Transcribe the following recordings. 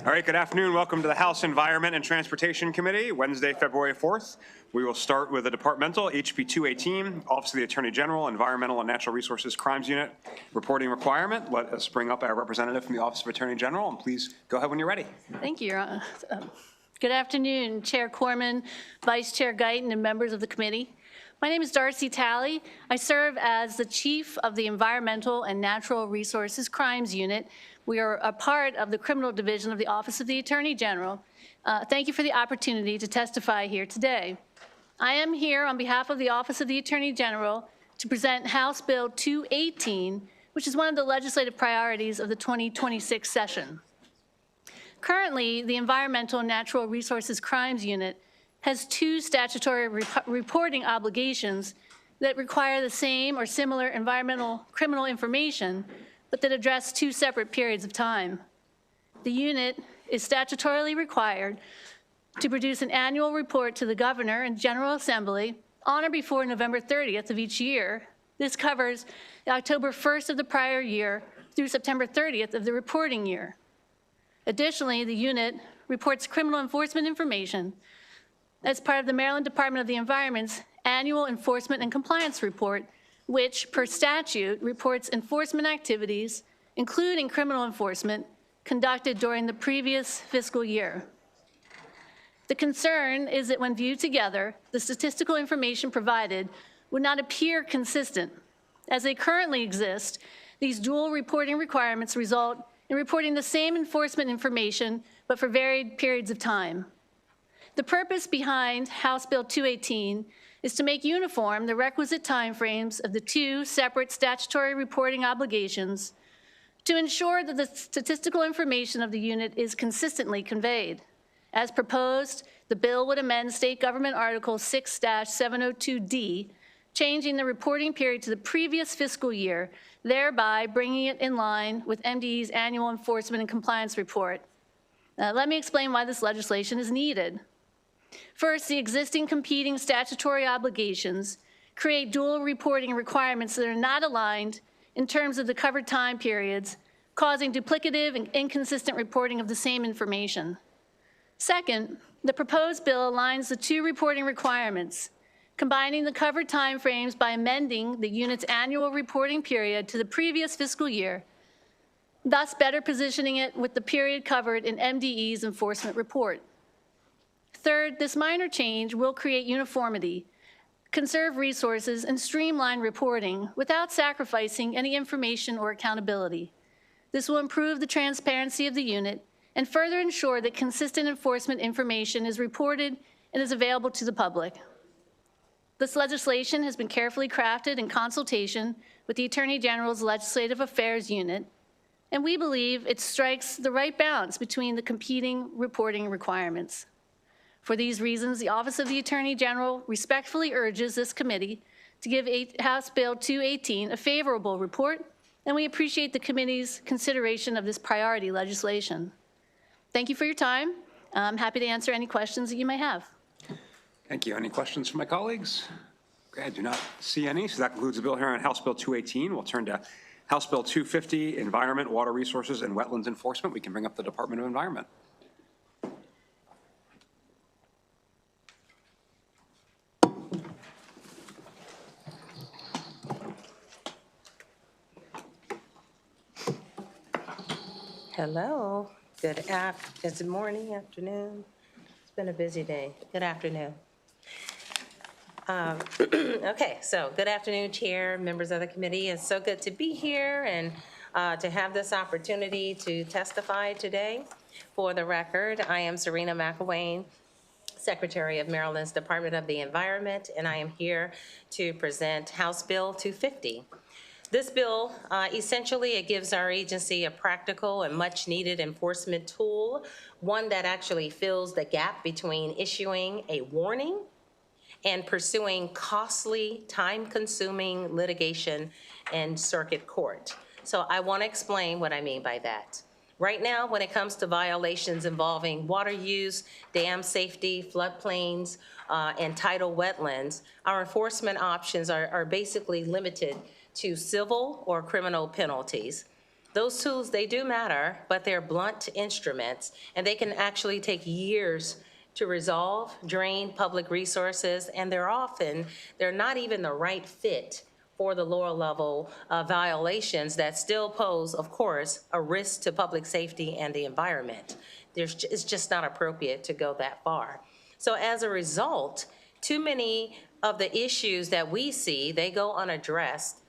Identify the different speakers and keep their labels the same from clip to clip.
Speaker 1: All right, good afternoon. Welcome to the House Environment and Transportation Committee, Wednesday, February 4th. We will start with a departmental, HB 218, Office of the Attorney General, Environmental and Natural Resources Crimes Unit, reporting requirement. Let us bring up our representative from the Office of Attorney General, and please go ahead when you're ready.
Speaker 2: Thank you, Your Honor. Good afternoon, Chair Corman, Vice Chair Guyton, and members of the committee. My name is Darcy Talley. I serve as the Chief of the Environmental and Natural Resources Crimes Unit. We are a part of the Criminal Division of the Office of the Attorney General. Thank you for the opportunity to testify here today. I am here on behalf of the Office of the Attorney General to present House Bill 218, which is one of the legislative priorities of the 2026 session. Currently, the Environmental and Natural Resources Crimes Unit has two statutory reporting obligations that require the same or similar environmental criminal information, but that address two separate periods of time. The unit is statutorily required to produce an annual report to the Governor and General Assembly on or before November 30th of each year. This covers October 1st of the prior year through September 30th of the reporting year. Additionally, the unit reports criminal enforcement information as part of the Maryland Department of the Environment's annual enforcement and compliance report, which per statute reports enforcement activities, including criminal enforcement, conducted during the previous fiscal year. The concern is that when viewed together, the statistical information provided would not appear consistent. As they currently exist, these dual reporting requirements result in reporting the same enforcement information, but for varied periods of time. The purpose behind House Bill 218 is to make uniform the requisite timeframes of the two separate statutory reporting obligations to ensure that the statistical information of the unit is consistently conveyed. As proposed, the bill would amend State Government Article 6-702D, changing the reporting period to the previous fiscal year, thereby bringing it in line with MDE's annual enforcement and compliance report. Let me explain why this legislation is needed. First, the existing competing statutory obligations create dual reporting requirements that are not aligned in terms of the covered time periods, causing duplicative and inconsistent reporting of the same information. Second, the proposed bill aligns the two reporting requirements, combining the covered timeframes by amending the unit's annual reporting period to the previous fiscal year, thus better positioning it with the period covered in MDE's enforcement report. Third, this minor change will create uniformity, conserve resources, and streamline reporting without sacrificing any information or accountability. This will improve the transparency of the unit and further ensure that consistent enforcement information is reported and is available to the public. This legislation has been carefully crafted in consultation with the Attorney General's Legislative Affairs Unit, and we believe it strikes the right balance between the competing reporting requirements. For these reasons, the Office of the Attorney General respectfully urges this committee to give House Bill 218 a favorable report, and we appreciate the committee's consideration of this priority legislation. Thank you for your time. I'm happy to answer any questions that you may have.
Speaker 1: Thank you. Any questions from my colleagues? Okay, I do not see any, so that concludes the bill here on House Bill 218. We'll turn to House Bill 250, Environment, Water Resources, and Wetlands Enforcement. We can bring up the Department of Environment.
Speaker 3: Hello. Good morning, afternoon. It's been a busy day. Good afternoon. Okay, so good afternoon, Chair, members of the committee. It's so good to be here and to have this opportunity to testify today. For the record, I am Serena McElwain, Secretary of Maryland's Department of the Environment, and I am here to present House Bill 250. This bill, essentially, it gives our agency a practical and much-needed enforcement tool, one that actually fills the gap between issuing a warning and pursuing costly, time-consuming litigation in circuit court. So I want to explain what I mean by that. Right now, when it comes to violations involving water use, dam safety, floodplains, and tidal wetlands, our enforcement options are basically limited to civil or criminal penalties. Those tools, they do matter, but they're blunt instruments, and they can actually take years to resolve, drain public resources, and they're not even the right fit for the lower level violations that still pose, of course, a risk to public safety and the environment. It's just not appropriate to go that far. So as a result, too many of the issues that we see, they go unaddressed.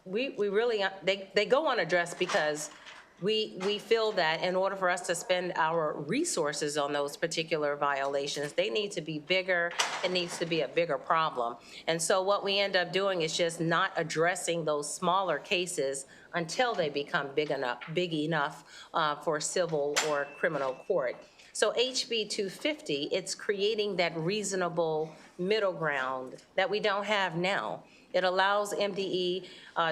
Speaker 3: They go unaddressed because we feel that in order for us to spend our resources on those particular violations, they need to be bigger. It needs to be a bigger problem. And so what we end up doing is just not addressing those smaller cases until they become big enough for civil or criminal court. So HB 250, it's creating that reasonable middle ground that we don't have now. It allows MDE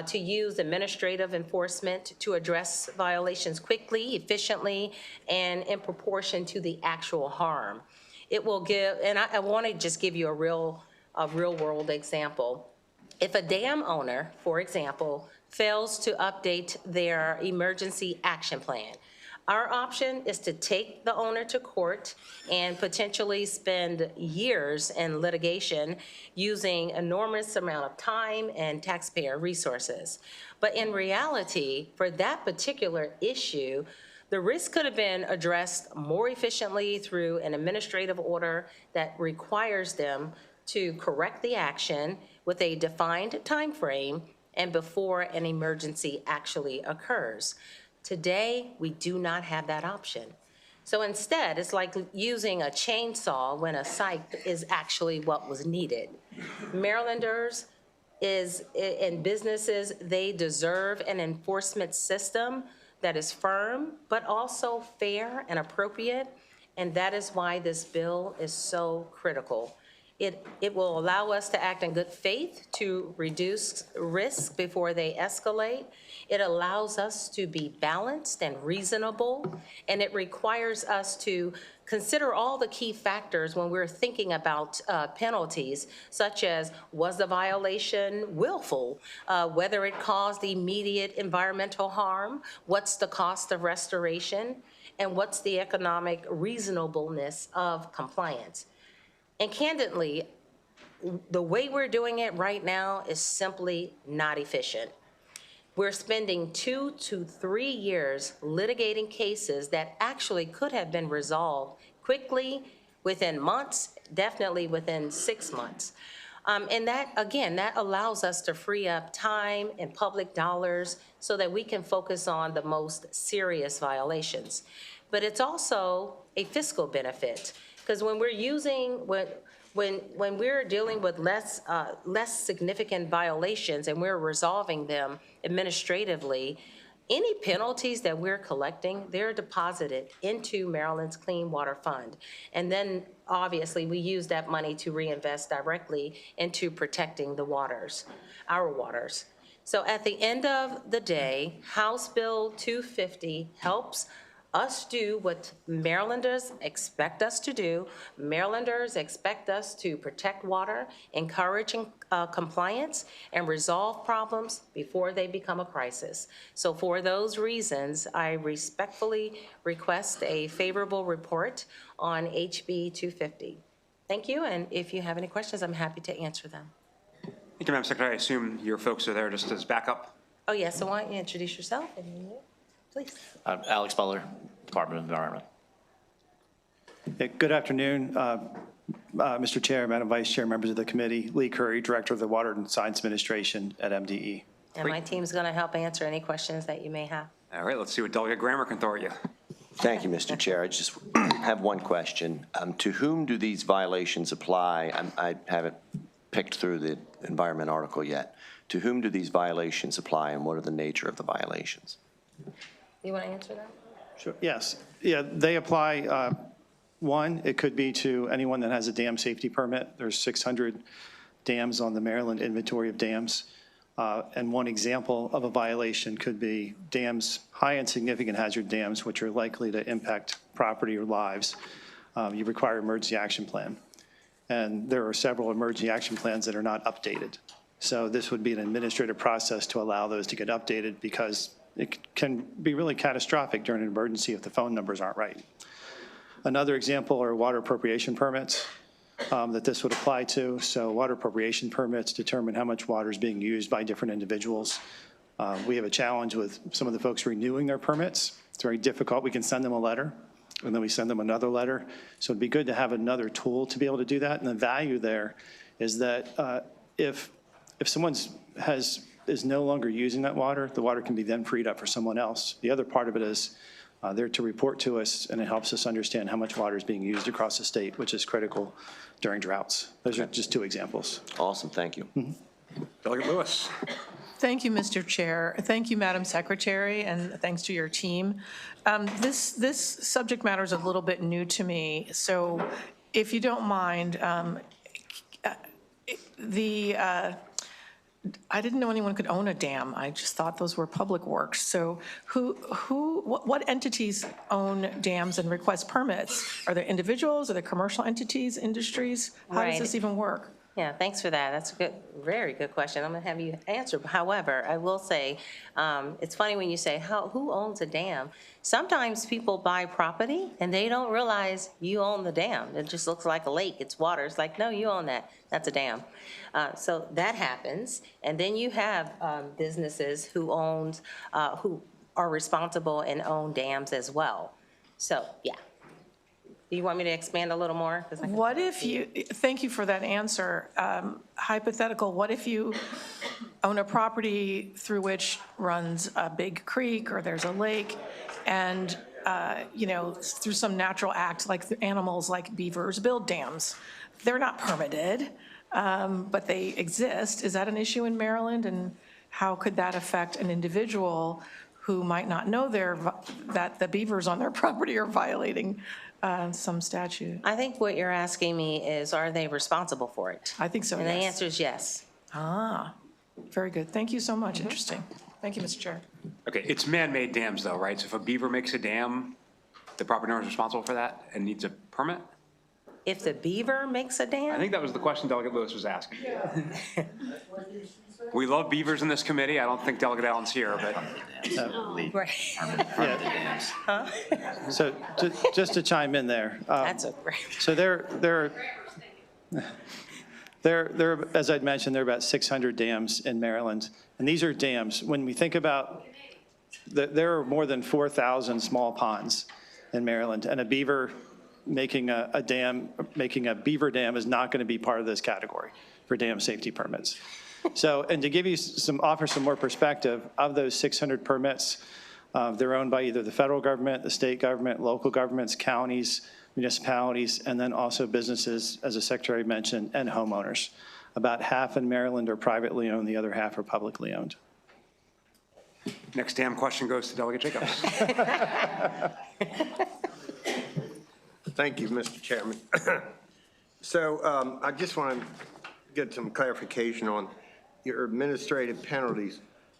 Speaker 3: to use administrative enforcement to address violations quickly, efficiently, and in proportion to the actual harm. It will give, and I want to just give you a real world example. If a dam owner, for example, fails to update their emergency action plan, our option is to take the owner to court and potentially spend years in litigation using enormous amount of time and taxpayer resources. But in reality, for that particular issue, the risk could have been addressed more efficiently through an administrative order that requires them to correct the action with a defined time frame and before an emergency actually occurs. Today, we do not have that option. So instead, it's like using a chainsaw when a scythe is actually what was needed. Marylanders and businesses, they deserve an enforcement system that is firm, but also fair and appropriate, and that is why this bill is so critical. It will allow us to act in good faith to reduce risk before they escalate. It allows us to be balanced and reasonable, and it requires us to consider all the key factors when we're thinking about penalties, such as was the violation willful, whether it caused immediate environmental harm, what's the cost of restoration, and what's the economic reasonableness of compliance. And candidly, the way we're doing it right now is simply not efficient. We're spending 2 to 3 years litigating cases that actually could have been resolved quickly, within months, definitely within 6 months. And that, again, that allows us to free up time and public dollars so that we can focus on the most serious violations. But it's also a fiscal benefit. Because when we're when we're dealing with less significant violations and we're resolving them administratively, any penalties that we're collecting, they're deposited into Maryland's Clean Water Fund. And then obviously we use that money to reinvest directly into protecting the waters, our waters. So at the end of the day, House Bill 250 helps us do what Marylanders expect us to do. Marylanders expect us to protect water, encourage compliance, and resolve problems before they become a crisis. So for those reasons, I respectfully request a favorable report on HB 250. Thank you, and if you have any questions, I'm happy to answer them.
Speaker 1: Thank you, Madam Secretary. I assume your folks are there just as backup.
Speaker 3: Oh, yes, so why don't you introduce yourself, and please.
Speaker 4: Alex Butler, Department of Environment.
Speaker 5: Good afternoon, Mr. Chair, Madam Vice Chair, members of the committee. Lee Curry, Director of the Water and Science Administration at MDE.
Speaker 3: And my team's going to help answer any questions that you may have.
Speaker 1: All right, let's see what Delegate Grammer can throw at you.
Speaker 6: Thank you, Mr. Chair. I just have one question. To whom do these violations apply? I haven't picked through the environment article yet. To whom do these violations apply, and what are the nature of the violations?
Speaker 3: You want to answer that?
Speaker 5: Sure. Yes. Yeah, they apply. One, it could be to anyone that has a dam safety permit. There's 600 dams on the Maryland inventory of dams. And one example of a violation could be dams, high and significant hazard dams, which are likely to impact property or lives. You require emergency action plan. And there are several emergency action plans that are not updated. So this would be an administrative process to allow those to get updated because it can be really catastrophic during an emergency if the phone numbers aren't right. Another example are water appropriation permits that this would apply to. So water appropriation permits determine how much water is being used by different individuals. We have a challenge with some of the folks renewing their permits. It's very difficult. We can send them a letter, and then we send them another letter. So it'd be good to have another tool to be able to do that. And the value there is that if someone is no longer using that water, the water can be then freed up for someone else. The other part of it is they're to report to us, and it helps us understand how much water is being used across the state, which is critical during droughts. Those are just two examples.
Speaker 6: Awesome, thank you.
Speaker 1: Delegate Lewis.
Speaker 7: Thank you, Mr. Chair. Thank you, Madam Secretary, and thanks to your team. This subject matter is a little bit new to me, so if you don't mind, I didn't know anyone could own a dam. I just thought those were public works. So what entities own dams and request permits? Are there individuals? Are there commercial entities, industries? How does
Speaker 3: Right.
Speaker 7: this even work?
Speaker 3: Yeah, thanks for that. That's a good, very good question. I'm going to have you answer. However, I will say, it's funny when you say, who owns a dam? Sometimes people buy property and they don't realize you own the dam. It just looks like a lake. It's water. It's like, no, you own that. That's a dam. So that happens. And then you have businesses who are responsible and own dams as well. So, yeah. Do you want me to expand a little more?
Speaker 7: What if you, thank you for that answer. Hypothetical, what if you own a property through which runs a big creek or there's a lake and, through some natural act, like animals like beavers build dams? They're not permitted, but they exist. Is that an issue in Maryland? And how could that affect an individual who might not know that the beavers on their property are violating some statute?
Speaker 3: I think what you're asking me is, are they responsible for it?
Speaker 7: I think so,
Speaker 3: And the
Speaker 7: yes.
Speaker 3: answer is yes.
Speaker 7: Very good. Thank you so much. Interesting. Thank you, Mr. Chair.
Speaker 1: Okay, it's man-made dams though, right? So if a beaver makes a dam, the property owner is responsible for that and needs a permit?
Speaker 3: If the beaver makes a
Speaker 1: I
Speaker 3: dam?
Speaker 1: think that was the question Delegate Lewis was asking. We love beavers in this committee. I don't think Delegate Allen's here, but
Speaker 3: Right.
Speaker 5: So just to chime in there.
Speaker 3: That's a great.
Speaker 5: So there, as I'd mentioned, there are about 600 dams in Maryland. And these are dams. When we think about, there are more than 4,000 small ponds in Maryland. And a beaver making a beaver dam is not going to be part of this category for dam safety permits. So, and to give you offer some more perspective, of those 600 permits, they're owned by either the federal government, the state government, local governments, counties, municipalities, and then also businesses, as the Secretary mentioned, and homeowners. About half in Maryland are privately owned, the other half are publicly owned.
Speaker 1: next dam question goes to Delegate Jacobs.
Speaker 8: Thank you, Mr. Chairman. So I just want to get some clarification on your administrative penalties.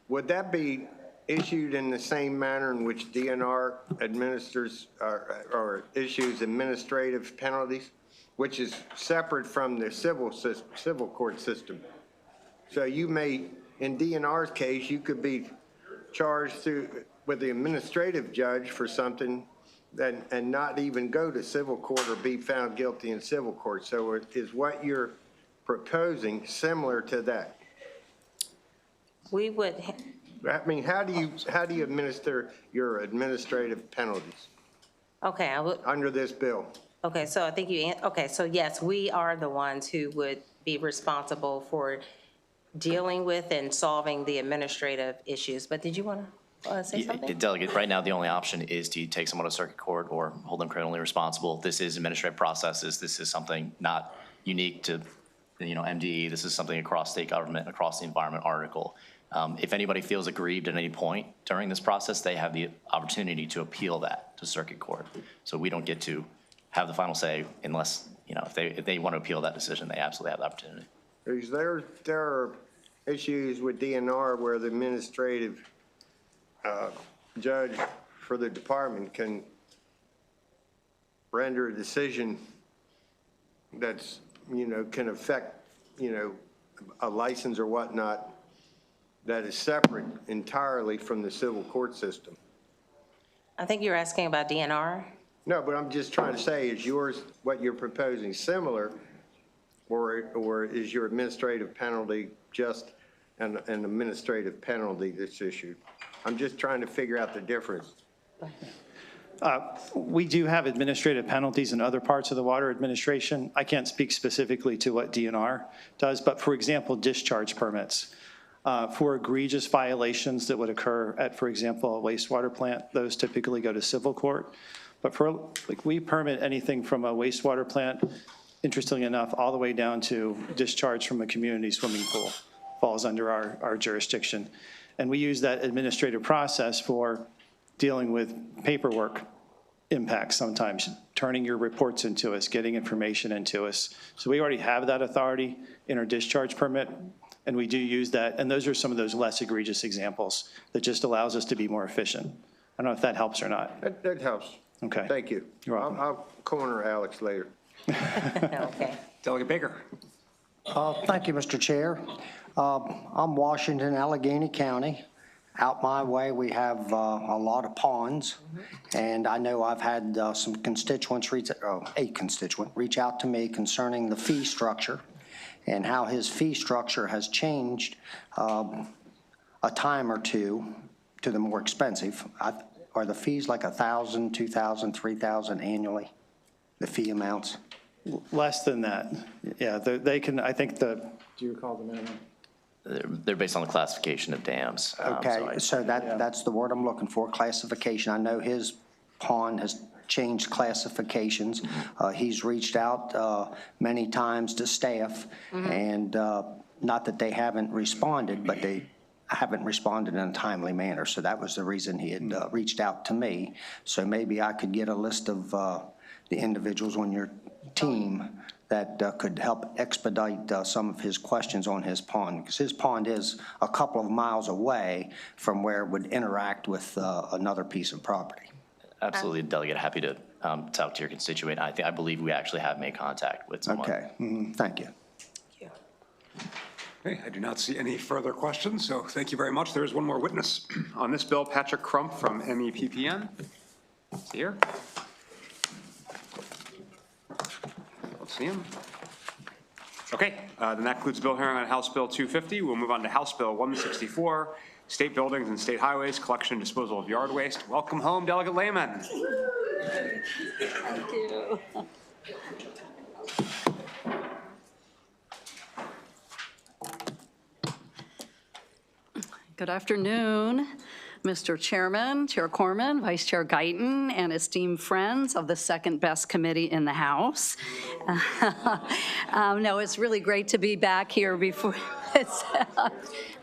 Speaker 8: Would that be issued in the same manner in which DNR administers or issues administrative penalties, which is separate from the civil court system? So you may, in DNR's case, you could be charged with the administrative judge for something and not even go to civil court or be found guilty in civil court. So is what you're proposing similar to that?
Speaker 3: We would,
Speaker 8: I mean, how do you administer your administrative penalties
Speaker 3: okay, I would,
Speaker 8: under this bill?
Speaker 3: okay, so I think okay, so yes, we are the ones who would be responsible for dealing with and solving the administrative issues. But did you want to say something?
Speaker 4: Delegate, right now, the only option is to take someone to circuit court or hold them criminally responsible. This is administrative processes. This is something not unique to, MDE. This is something across state government, across the environment article. If anybody feels aggrieved at any point during this process, they have the opportunity to appeal that to circuit court. So we don't get to have the final say unless, if they want to appeal that decision, they absolutely have the opportunity.
Speaker 8: Because there are issues with DNR where the administrative judge for the department can render a decision that's, can affect, a license or whatnot that is separate entirely from the civil court system?
Speaker 3: I think you're asking about DNR.
Speaker 8: No, but I'm just trying to say, is yours, what you're proposing similar, or is your administrative penalty just an administrative penalty that's issued? I'm just trying to figure out the difference.
Speaker 5: We do have administrative penalties in other parts of the water administration. I can't speak specifically to what DNR does, but for example, discharge permits. For egregious violations that would occur at, for example, a wastewater plant, those typically go to civil court. But for, like, we permit anything from a wastewater plant, interestingly enough, all the way down to discharge from a community swimming pool falls under our jurisdiction. And we use that administrative process for dealing with paperwork impacts sometimes, turning your reports into us, getting information into us. So we already have that authority in our discharge permit, and we do use that. And those are some of those less egregious examples that just allows us to be more efficient. I don't know if that helps or not.
Speaker 8: That helps.
Speaker 5: Okay.
Speaker 8: Thank you.
Speaker 5: You're welcome.
Speaker 8: I'll corner Alex later.
Speaker 3: Okay.
Speaker 1: Delegate Baker.
Speaker 9: Thank you, Mr. Chair. I'm Washington, Allegheny County. Out my way, we have a lot of ponds, and I know I've had some constituents, a constituent, reach out to me concerning the fee structure and how his fee structure has changed a time or two to the more expensive. Are the fees like $1,000, $2,000, $3,000 annually, the fee amounts?
Speaker 5: Less than that. Yeah, they can, I think do you recall the minimum?
Speaker 4: They're based on the classification of dams.
Speaker 9: Okay, so that's the word I'm looking for, classification. I know his pond has changed classifications. He's reached out many times to staff, and not that they haven't responded, but they haven't responded in a timely manner. So that was the reason he had reached out to me. So maybe I could get a list of the individuals on your team that could help expedite some of his questions on his pond, because his pond is a couple of miles away from where it would interact with another piece of property.
Speaker 4: Absolutely, Delegate. Happy to talk to your constituent. I believe we actually have made contact with someone.
Speaker 9: Okay, thank you.
Speaker 1: Okay, I do not see any further questions, so thank you very much. There is one more witness on this bill, Patrick Crump from MEPPN. Is he here? Don't see him. Okay, then that concludes the bill hearing on House Bill 250. We'll move on to House Bill 164, State Buildings and State Highways, Collection and Disposal of Yard Waste. Welcome home, Delegate Lehman.
Speaker 2: Thank you.
Speaker 10: Good afternoon, Mr. Chairman, Chair Corman, Vice Chair Guyton, and esteemed friends of the second best committee in the House. No, it's really great to be back here before.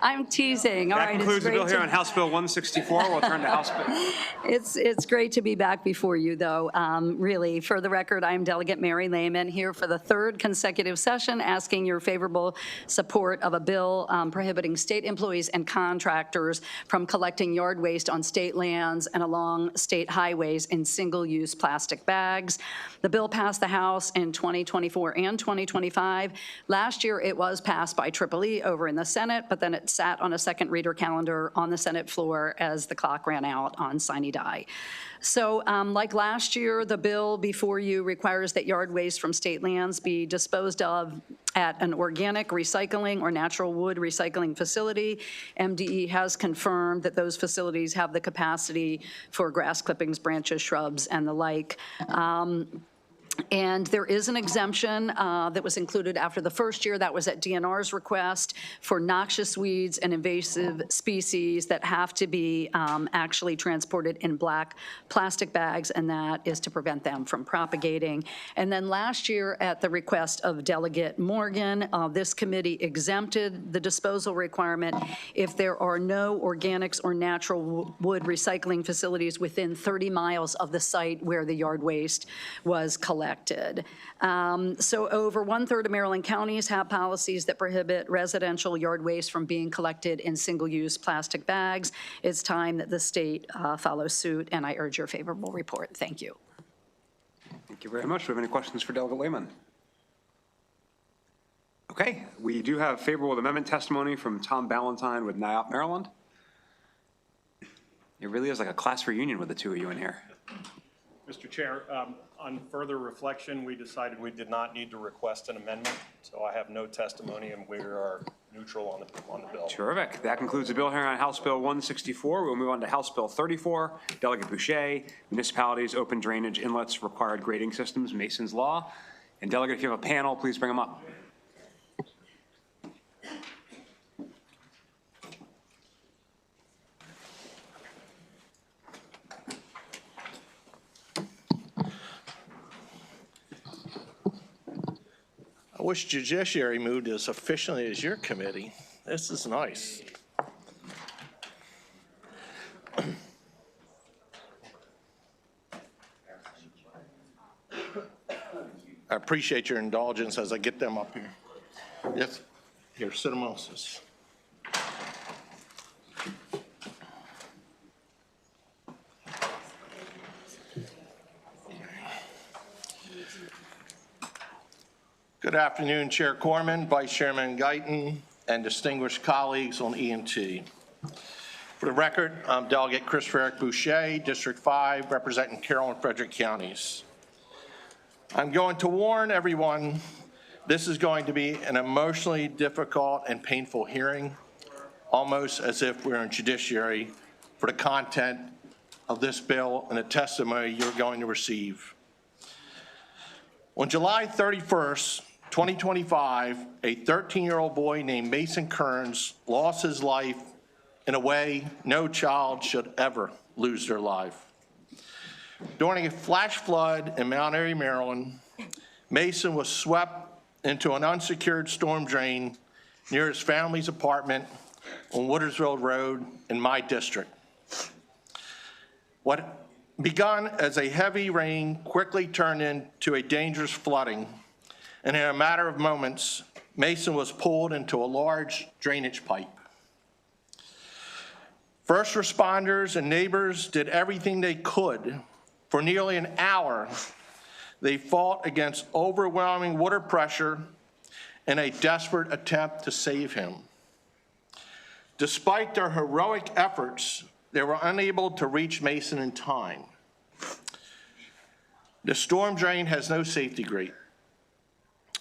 Speaker 10: I'm teasing. All
Speaker 1: That
Speaker 10: right,
Speaker 1: concludes the bill here on House Bill 164. We'll turn to House Bill.
Speaker 10: It's great to be back before you, though. Really, for the record, I'm Delegate Mary Lehman here for the third consecutive session, asking your favorable support of a bill prohibiting state employees and contractors from collecting yard waste on state lands and along state highways in single-use plastic bags. The bill passed the House in 2024 and 2025. Last year, it was passed by EEE over in the Senate, but then it sat on a second reader calendar on the Senate floor as the clock ran out on sine die. So like last year, the bill before you requires that yard waste from state lands be disposed of at an organic recycling or natural wood recycling facility. MDE has confirmed that those facilities have the capacity for grass clippings, branches, shrubs, and the like. And there is an exemption that was included after the first year. That was at DNR's request for noxious weeds and invasive species that have to be actually transported in black plastic bags, and that is to prevent them from propagating. And then last year, at the request of Delegate Morgan, this committee exempted the disposal requirement if there are no organics or natural wood recycling facilities within 30 miles of the site where the yard waste was collected. So over 1/3 of Maryland counties have policies that prohibit residential yard waste from being collected in single-use plastic bags. It's time that the state follows suit, and I urge your favorable report. Thank you.
Speaker 1: Thank you very much. Do we have any questions for Delegate Lehman? Okay, we do have favorable amendment testimony from Tom Ballantyne with NIOP Maryland. It really is like a class reunion with the two of you in here.
Speaker 11: Mr. Chair, on further reflection, we decided we did not need to request an amendment, so I have no testimony and we are neutral on the bill.
Speaker 1: Terrific. That concludes the bill hearing on House Bill 164. We'll move on to House Bill 34, Delegate Boucher, Municipalities, Open Drainage Inlets, Required Grading Systems, Mason's Law. And Delegate, if you have a panel, please bring them up.
Speaker 12: I wish Judiciary moved as efficiently as your committee. This is nice. I appreciate your indulgence as I get them up here. Yes, here, sit amongst us. Good afternoon, Chair Corman, Vice Chairman Guyton, and distinguished colleagues on ENT. For the record, I'm Delegate Christopher Eric Boucher, District 5, representing Carroll and Frederick counties. I'm going to warn everyone, this is going to be an emotionally difficult and painful hearing, almost as if we're in Judiciary for the content of this bill and the testimony you're going to receive. On July 31st, 2025, a 13-year-old boy named Mason Kearns lost his life in a way no child should ever lose their life. During a flash flood in Mount Airy, Maryland, Mason was swept into an unsecured storm drain near his family's apartment on Woodersville Road in my district. What begun as a heavy rain quickly turned into a dangerous flooding, and in a matter of moments, Mason was pulled into a large drainage pipe. First responders and neighbors did everything they could. For nearly an hour, they fought against overwhelming water pressure in a desperate attempt to save him. Despite their heroic efforts, they were unable to reach Mason in time. The storm drain has no safety grate.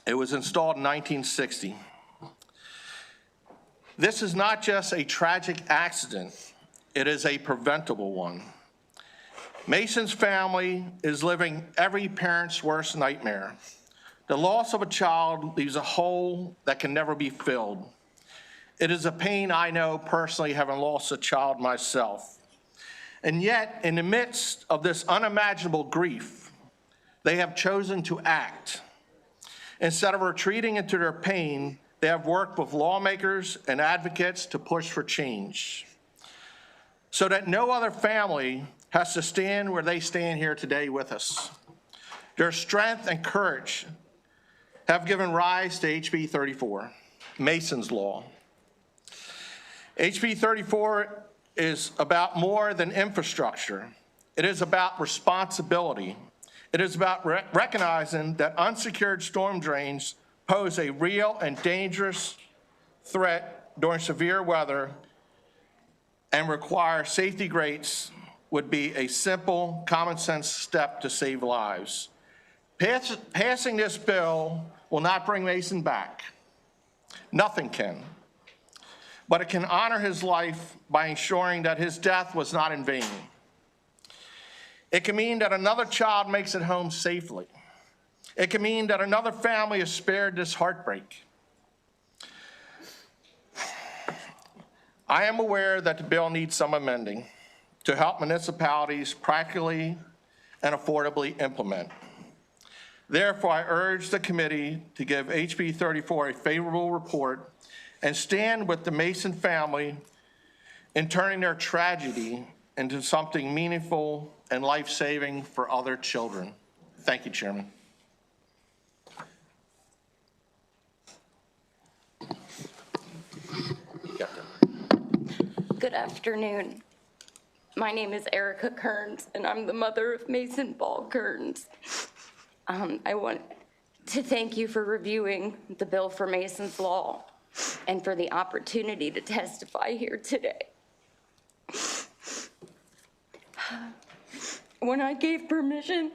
Speaker 12: It was installed in 1960. This is not just a tragic accident, it is a preventable one. Mason's family is living every parent's worst nightmare. The loss of a child leaves a hole that can never be filled. It is a pain I know personally, having lost a child myself. And yet, in the midst of this unimaginable grief, they have chosen to act. Instead of retreating into their pain, they have worked with lawmakers and advocates to push for change, so that no other family has to stand where they stand here today with us. Their strength and courage have given rise to HB 34, Mason's Law. HB 34 is about more than infrastructure. It is about responsibility. It is about recognizing that unsecured storm drains pose a real and dangerous threat during severe weather, and require safety grates would be a simple, common sense step to save lives. Passing this bill will not bring Mason back. Nothing can. But it can honor his life by ensuring that his death was not in vain. It can mean that another child makes it home safely. It can mean that another family is spared this heartbreak. I am aware that the bill needs some amending to help municipalities practically and affordably implement. Therefore, I urge the committee to give HB 34 a favorable report and stand with the Mason family in turning their tragedy into something meaningful and life-saving for other children. Thank you, Chairman.
Speaker 13: Good afternoon. My name is Erica Kearns, and I'm the mother of Mason Ball Kearns. I want to thank you for reviewing the bill for Mason's Law and for the opportunity to testify here today. When I gave permission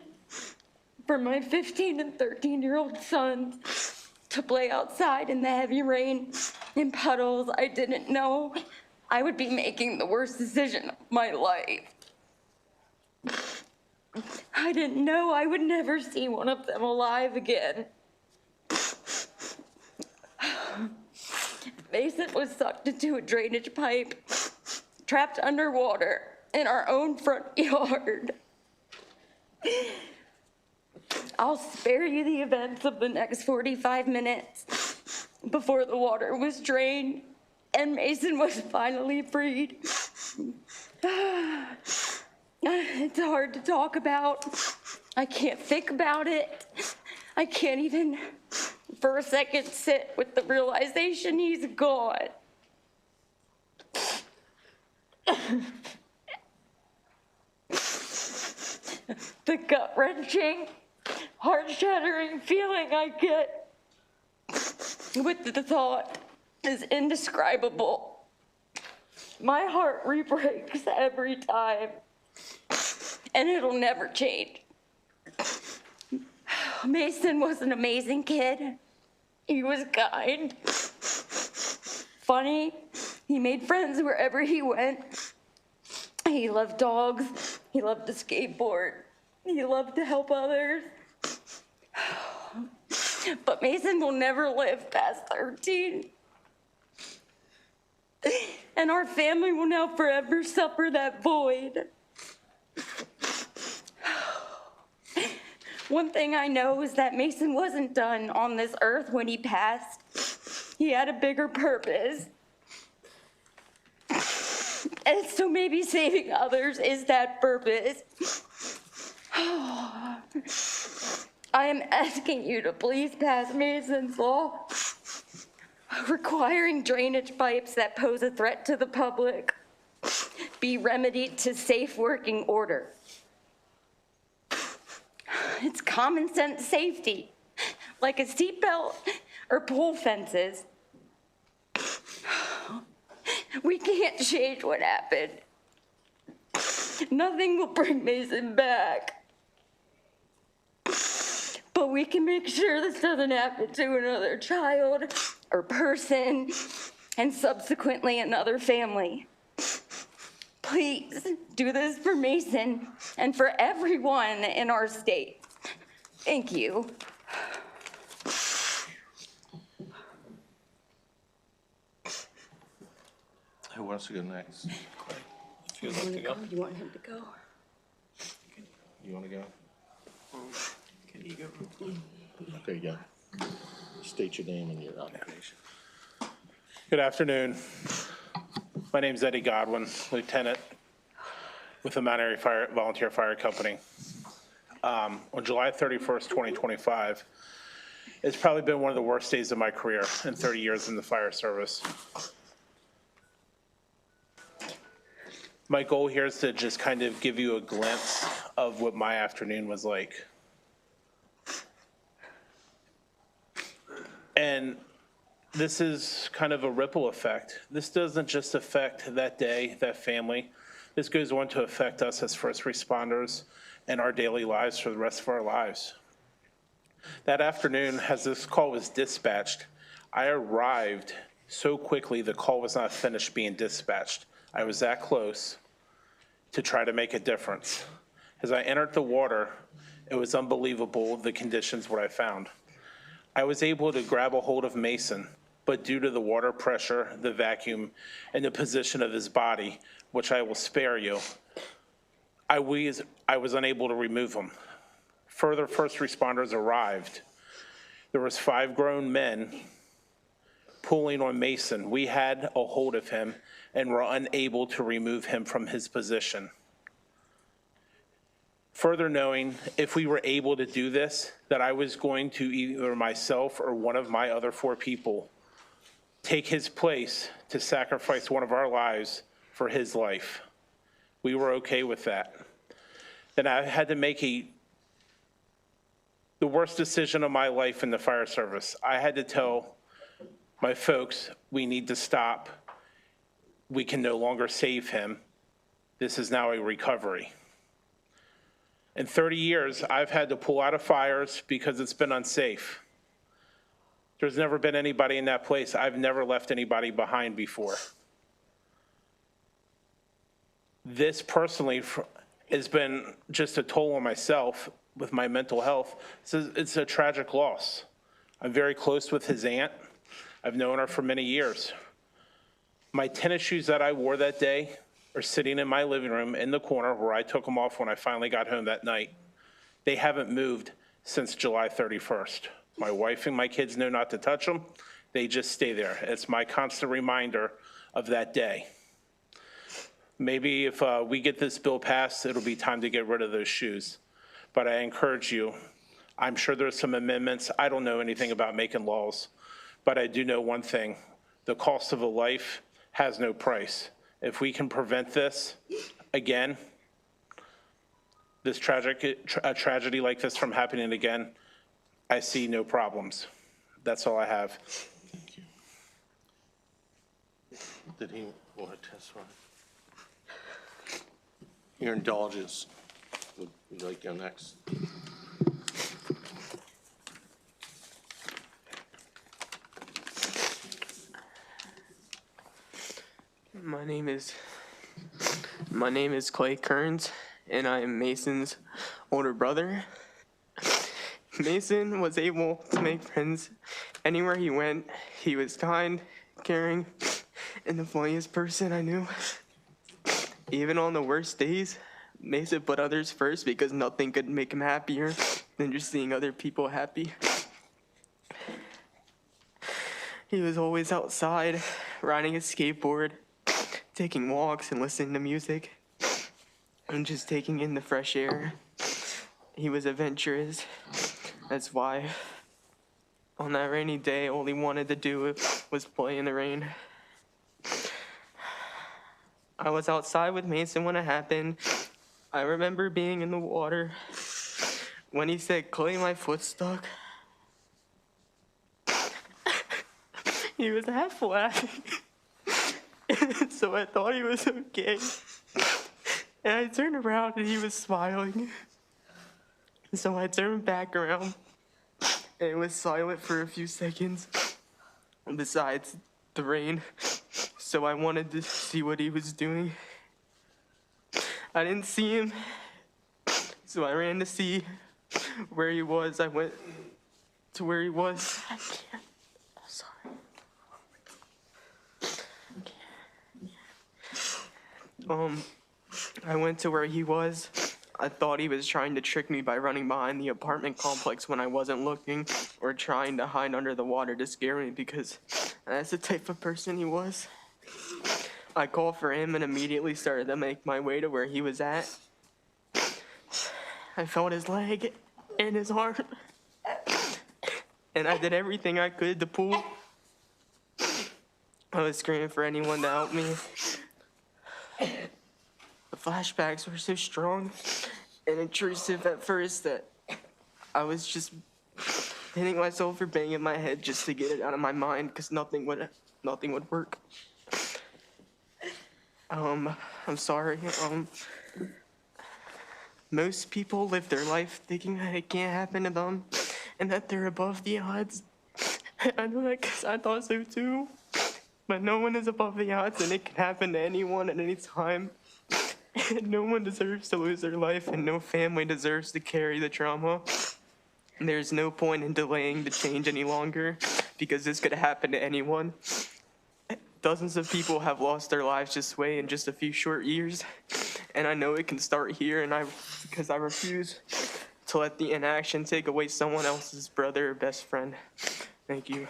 Speaker 13: for my 15 and 13-year-old sons to play outside in the heavy rain in puddles, I didn't know I would be making the worst decision of my life. I didn't know I would never see one of them alive again. Mason was sucked into a drainage pipe, trapped underwater in our own front yard. I'll spare you the events of the next 45 minutes before the water was drained and Mason was finally freed. It's hard to talk about. I can't think about it. I can't even for a second sit with the realization he's gone. The gut-wrenching, heart-shattering feeling I get with the thought is indescribable. My heart re-breaks every time, and it'll never change. Mason was an amazing kid. He was kind, funny. He made friends wherever he went. He loved dogs. He loved to skateboard. He loved to help others. But Mason will never live past 13. And our family will now forever suffer that void. One thing I know is that Mason wasn't done on this earth when he passed. He had a bigger purpose. And so maybe saving others is that purpose. I am asking you to please pass Mason's Law, requiring drainage pipes that pose a threat to the public be remedied to safe working order. It's common sense safety, like a seatbelt or pole fences. We can't change what happened. Nothing will bring Mason back. But we can make sure this doesn't happen to another child or person, and subsequently another family. Please do this for Mason and for everyone in our state. Thank you.
Speaker 12: Who wants to go next?
Speaker 11: If you'd like to go.
Speaker 10: You want him to go?
Speaker 12: You want to go?
Speaker 11: Can you go?
Speaker 12: Okay, go. State your name and your occupation.
Speaker 14: Good afternoon. My name's Eddie Godwin, Lieutenant with the Mount Airy Volunteer Fire Company. On July 31st, 2025, it's probably been one of the worst days of my career in 30 years in the fire service. My goal here is to just kind of give you a glimpse of what my afternoon was like. And this is kind of a ripple effect. This doesn't just affect that day, that family. This goes on to affect us as first responders and our daily lives for the rest of our lives. That afternoon, as this call was dispatched, I arrived so quickly the call was not finished being dispatched. I was that close to try to make a difference. As I entered the water, it was unbelievable the conditions what I found. I was able to grab a hold of Mason, but due to the water pressure, the vacuum, and the position of his body, which I will spare you, I was unable to remove him. Further first responders arrived. There was 5 grown men pulling on Mason. We had a hold of him and were unable to remove him from his position. Further knowing, if we were able to do this, that I was going to either myself or one of my other 4 people take his place to sacrifice one of our lives for his life. We were okay with that. Then I had to make a the worst decision of my life in the fire service. I had to tell my folks, we need to stop. We can no longer save him. This is now a recovery. In 30 years, I've had to pull out of fires because it's been unsafe. There's never been anybody in that place. I've never left anybody behind before. This personally has been just a toll on myself with my mental health. It's a tragic loss. I'm very close with his aunt. I've known her for many years. My tennis shoes that I wore that day are sitting in my living room in the corner where I took them off when I finally got home that night. They haven't moved since July 31st. My wife and my kids know not to touch them. They just stay there. It's my constant reminder of that day. Maybe if we get this bill passed, it'll be time to get rid of those shoes. But I encourage you, I'm sure there's some amendments. I don't know anything about making laws, but I do know one thing. The cost of a life has no price. If we can prevent this, again, this a tragedy like this from happening again, I see no problems. That's all I have.
Speaker 12: Thank you. Did he want to testify? Your indulgence. Would you like to go next?
Speaker 15: My name is Clay Kearns, and I am Mason's older brother. Mason was able to make friends anywhere he went. He was kind, caring, and the funniest person I knew. Even on the worst days, Mason put others first because nothing could make him happier than just seeing other people happy. He was always outside, riding his skateboard, taking walks and listening to music, and just taking in the fresh air. He was adventurous. That's why on that rainy day, all he wanted to do was play in the rain. I was outside with Mason when it happened. I remember being in the water when he said, "Clay, my foot's stuck." He was half laughing. So I thought he was okay. And I turned around and he was smiling. So I turned back around and it was silent for a few seconds besides the rain. So I wanted to see what he was doing. I didn't see him, so I ran to see where he was. I went to where he was. I can't. I'm sorry. I went to where he was. I thought he was trying to trick me by running behind the apartment complex when I wasn't looking, or trying to hide under the water to scare me, because that's the type of person he was. I called for him and immediately started to make my way to where he was at. I felt his leg and his arm, and I did everything I could to pull. I was screaming for anyone to help me. The flashbacks were so strong and intrusive at first that I was just hitting myself for banging my head just to get it out of my mind, because nothing would work. I'm sorry. Most people live their life thinking that it can't happen to them and that they're above the odds. I know that because I thought so too. But no one is above the odds, and it can happen to anyone at any time. And no one deserves to lose their life, and no family deserves to carry the trauma. There's no point in delaying the change any longer, because this could happen to anyone. Dozens of people have lost their lives this way in just a few short years, and I know it can start here, because I refuse to let the inaction take away someone else's brother or best friend. Thank you.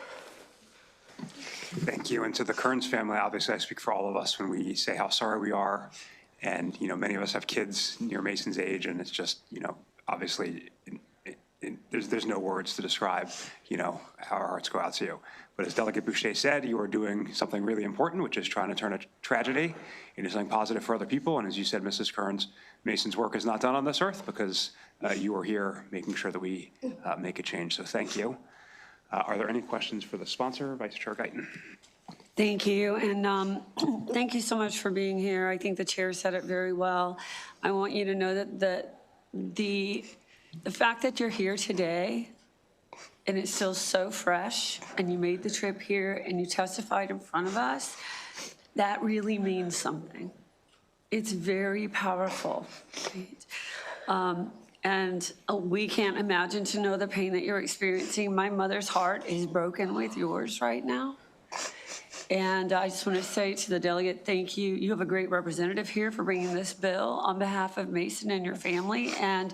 Speaker 1: Thank you. And to the Kearns family, obviously I speak for all of us when we say how sorry we are. And, many of us have kids near Mason's age, and it's just, obviously there's no words to describe, how our hearts go out to you. But as Delegate Boucher said, you are doing something really important, which is trying to turn a tragedy into something positive for other people. And as you said, Mrs. Kearns, Mason's work is not done on this earth because you are here making sure that we make a change. So thank you. Are there any questions for the sponsor, Vice Chair Guyton?
Speaker 16: Thank you, and thank you so much for being here. I think the chair said it very well. I want you to know that the fact that you're here today and it's still so fresh, and you made the trip here and you testified in front of us, that really means something. It's very powerful. Right? And we can't imagine to know the pain that you're experiencing. My mother's heart is broken with yours right now. And I just want to say to the delegate, thank you. You have a great representative here for bringing this bill on behalf of Mason and your family. And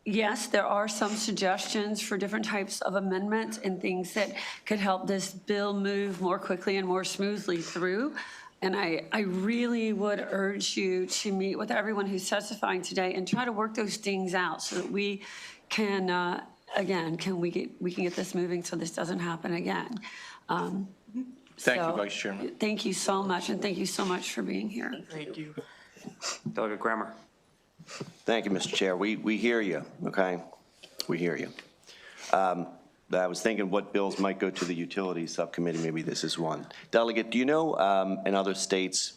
Speaker 16: yes, there are some suggestions for different types of amendments and things that could help this bill move more quickly and more smoothly through. And I really would urge you to meet with everyone who's testifying today and try to work those things out so that we can, again, we can get this moving so this doesn't happen again.
Speaker 12: Thank you, Vice Chairman.
Speaker 16: Thank you so much, and thank you so much for being here.
Speaker 15: Thank you.
Speaker 1: Delegate Grammer.
Speaker 6: Thank you, Mr. Chair. We hear you, okay? We hear you. I was thinking what bills might go to the Utilities Subcommittee. Maybe this is one. Delegate, do you know in other states,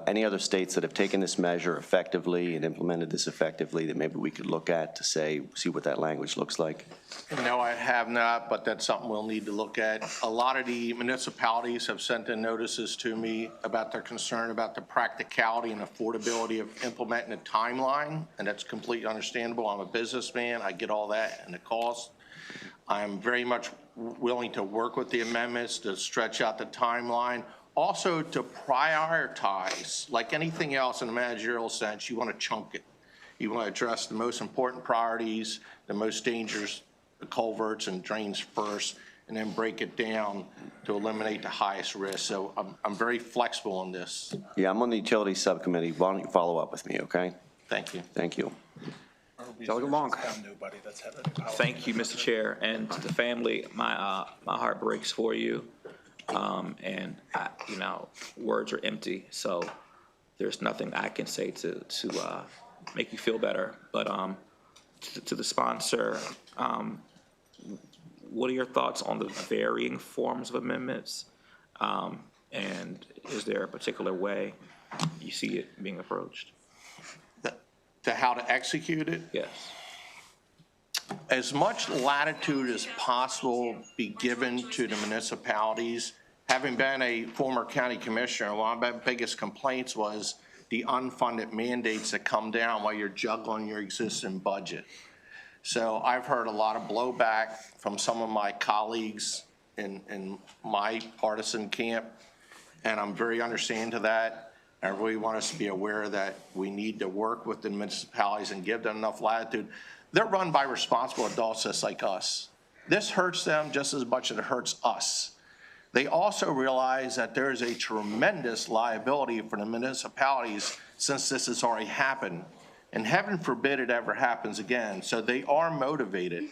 Speaker 6: any other states that have taken this measure effectively and implemented this effectively that maybe we could look at to see what that language looks like?
Speaker 12: No, I have not, but that's something we'll need to look at. A lot of the municipalities have sent in notices to me about their concern about the practicality and affordability of implementing a timeline, and that's completely understandable. I'm a businessman. I get all that and the cost. I'm very much willing to work with the amendments to stretch out the timeline. Also to prioritize, like anything else in a managerial sense, you want to chunk it. You want to address the most important priorities, the most dangerous culverts and drains first, and then break it down to eliminate the highest risk. So I'm very flexible on this.
Speaker 6: Yeah, I'm on the Utilities Subcommittee. Why don't you follow up with me, okay?
Speaker 12: Thank you.
Speaker 6: Thank you.
Speaker 1: Delegate Long.
Speaker 17: Thank you, Mr. Chair, and to the family. My heart breaks for you. And words are empty, so there's nothing I can say to make you feel better. But to the sponsor, what are your thoughts on the varying forms of amendments? And is there a particular way you see it being approached?
Speaker 12: To how to execute it?
Speaker 17: Yes.
Speaker 12: As much latitude as possible be given to the municipalities. Having been a former county commissioner, one of my biggest complaints was the unfunded mandates that come down while you're juggling your existing budget. So I've heard a lot of blowback from some of my colleagues in my partisan camp, and I'm very understanding to that. I really want us to be aware that we need to work with the municipalities and give them enough latitude. They're run by responsible adults just like us. This hurts them just as much as it hurts us. They also realize that there is a tremendous liability for the municipalities since this has already happened. And heaven forbid it ever happens again. So they are motivated.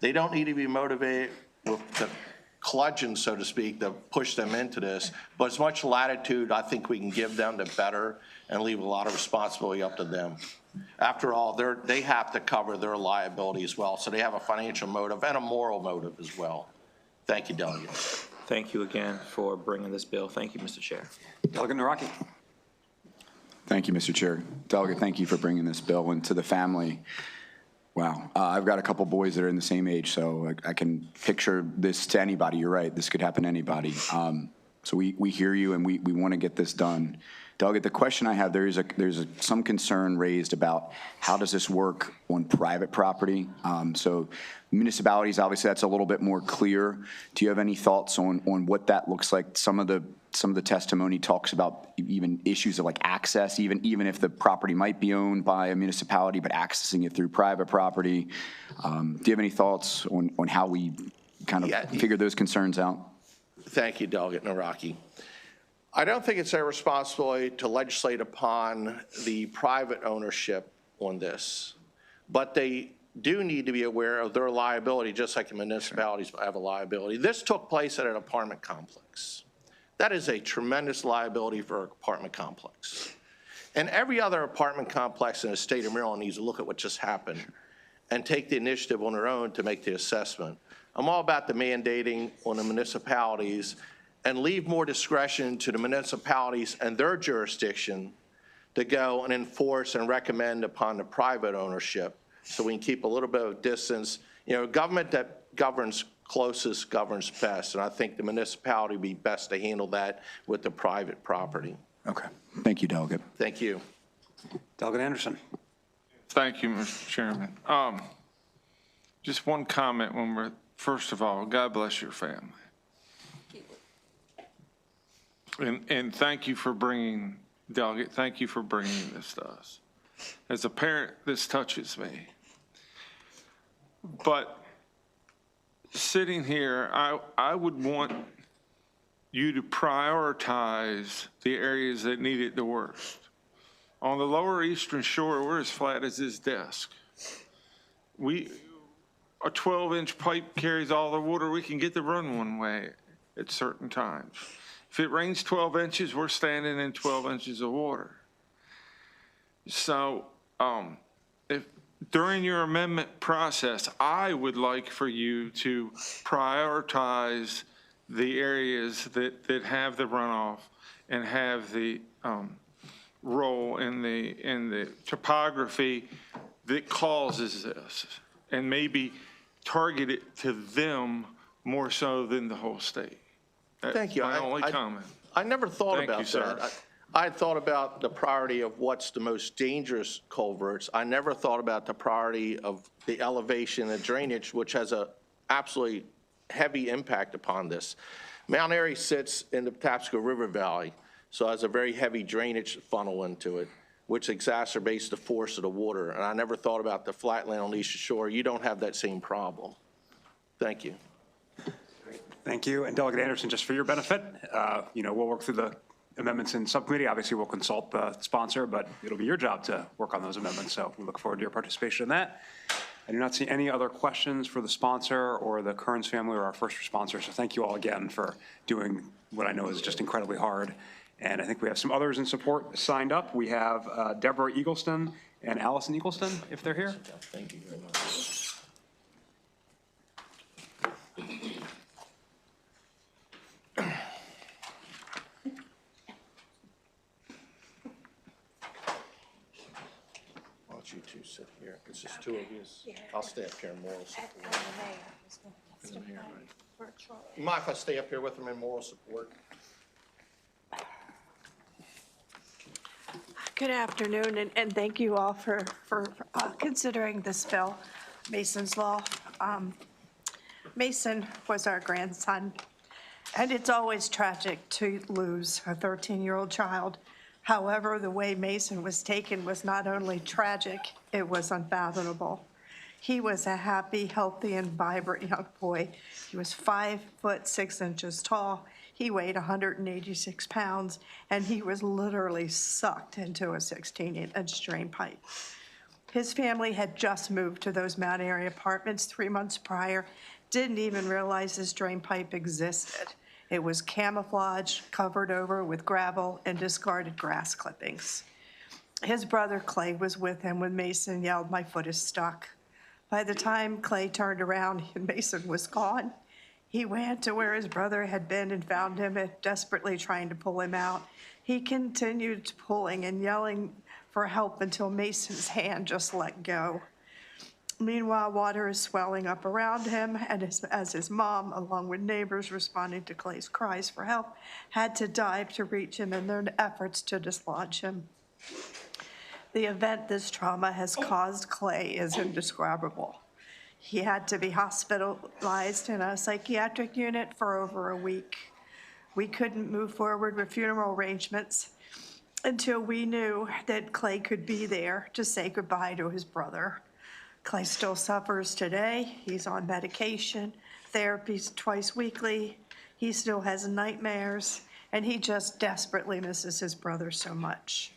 Speaker 12: They don't need to be motivated with the bludgeon, so to speak, to push them into this. But as much latitude I think we can give them, the better, and leave a lot of responsibility up to them. After all, they have to cover their liability as well. So they have a financial motive and a moral motive as well. Thank you, Delegate.
Speaker 17: Thank you again for bringing this bill. Thank you, Mr. Chair.
Speaker 1: Delegate Naraki.
Speaker 18: Thank you, Mr. Chair. Delegate, thank you for bringing this bill. And to the family, wow. I've got a couple boys that are in the same age, so I can picture this to anybody. You're right. This could happen to anybody. So we hear you, and we want to get this done. Delegate, the question I have, there's some concern raised about how does this work on private property? So municipalities, obviously, that's a little bit more clear. Do you have any thoughts on what that looks like? Some of the testimony talks about even issues of like access, even if the property might be owned by a municipality, but accessing it through private property. Do you have any thoughts on how we kind of figure those concerns out?
Speaker 12: Thank you, Delegate Naraki. I don't think it's our responsibility to legislate upon the private ownership on this, but they do need to be aware of their liability, just like the municipalities have a liability. This took place at an apartment complex. That is a tremendous liability for an apartment complex. And every other apartment complex in the state of Maryland needs to look at what just happened and take the initiative on their own to make the assessment. I'm all about the mandating on the municipalities and leave more discretion to the municipalities and their jurisdiction to go and enforce and recommend upon the private ownership, so we can keep a little bit of distance. You know, government that governs closest governs best, and I think the municipality would be best to handle that with the private property.
Speaker 18: Okay. Thank you, Delegate.
Speaker 12: Thank you.
Speaker 1: Delegate Anderson.
Speaker 19: Thank you, Mr. Chairman. Just one comment when we're, first of all, God bless your family. And thank you for bringing, Delegate, thank you for bringing this to us. As a parent, this touches me. But sitting here, I would want you to prioritize the areas that need it the worst. On the lower eastern shore, we're as flat as his desk. A 12-inch pipe carries all the water we can get to run one way at certain times. If it rains 12 inches, we're standing in 12 inches of water. So if during your amendment process, I would like for you to prioritize the areas that have the runoff and have the role in the topography that causes this, and maybe target it to them more so than the whole state.
Speaker 12: Thank you.
Speaker 19: My only comment.
Speaker 12: I never thought
Speaker 19: Thank
Speaker 12: about
Speaker 19: you, sir.
Speaker 12: that. I thought about the priority of what's the most dangerous culverts. I never thought about the priority of the elevation and drainage, which has a absolutely heavy impact upon this. Mount Airy sits in the Patapsco River Valley, so it has a very heavy drainage funnel into it, which exacerbates the force of the water. And I never thought about the flatland on the eastern shore. You don't have that same problem. Thank you.
Speaker 1: Thank you. And Delegate Anderson, just for your benefit, we'll work through the amendments in subcommittee. Obviously, we'll consult the sponsor, but it'll be your job to work on those amendments. So we look forward to your participation in that. I do not see any other questions for the sponsor or the Kearns family or our first responders. So thank you all again for doing what I know is just incredibly hard. And I think we have some others in support signed up. We have Deborah Eagleston and Allison Eagleston, if they're here.
Speaker 12: Thank you very much. Why don't you two sit here? It's just two of you. I'll stay up here in moral support. You mind if I stay up here with them in moral support?
Speaker 20: Good afternoon, and thank you all for considering this bill, Mason's Law. Mason was our grandson, and it's always tragic to lose a 13-year-old child. However, the way Mason was taken was not only tragic, it was unfathomable. He was a happy, healthy, and vibrant young boy. He was 5 foot 6 inches tall. He weighed 186 pounds, and he was literally sucked into a 16-inch drain pipe. His family had just moved to those Mount Airy apartments 3 months prior, didn't even realize this drain pipe existed. It was camouflaged, covered over with gravel and discarded grass clippings. His brother Clay was with him when Mason yelled, "My foot is stuck." By the time Clay turned around and Mason was gone, he ran to where his brother had been and found him, desperately trying to pull him out. He continued pulling and yelling for help until Mason's hand just let go. Meanwhile, water is swelling up around him, and as his mom, along with neighbors responding to Clay's cries for help, had to dive to reach him in their efforts to dislodge him. The event this trauma has caused Clay is indescribable. He had to be hospitalized in a psychiatric unit for over a week. We couldn't move forward with funeral arrangements until we knew that Clay could be there to say goodbye to his brother. Clay still suffers today. He's on medication, therapy twice weekly. He still has nightmares, and he just desperately misses his brother so much.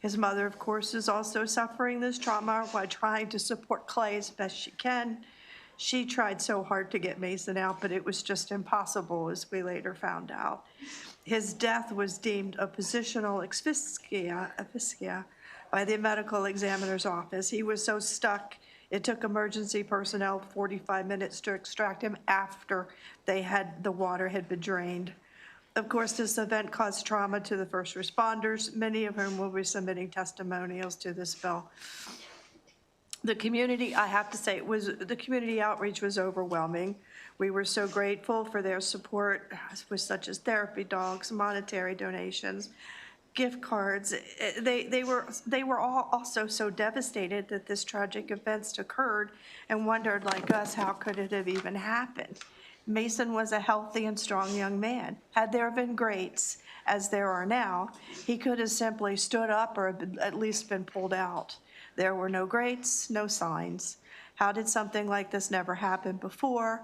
Speaker 20: His mother, of course, is also suffering this trauma while trying to support Clay as best she can. She tried so hard to get Mason out, but it was just impossible, as we later found out. His death was deemed a positional asphyxia by the medical examiner's office. He was so stuck, it took emergency personnel 45 minutes to extract him after the water had been drained. Of course, this event caused trauma to the first responders, many of whom will be submitting testimonials to this bill. The community, I have to say, the community outreach was overwhelming. We were so grateful for their support, such as therapy dogs, monetary donations, gift cards. They were all also so devastated that this tragic event occurred and wondered, like us, how could it have even happened? Mason was a healthy and strong young man. Had there been greats, as there are now, he could have simply stood up or at least been pulled out. There were no grates, no signs. How did something like this never happen before?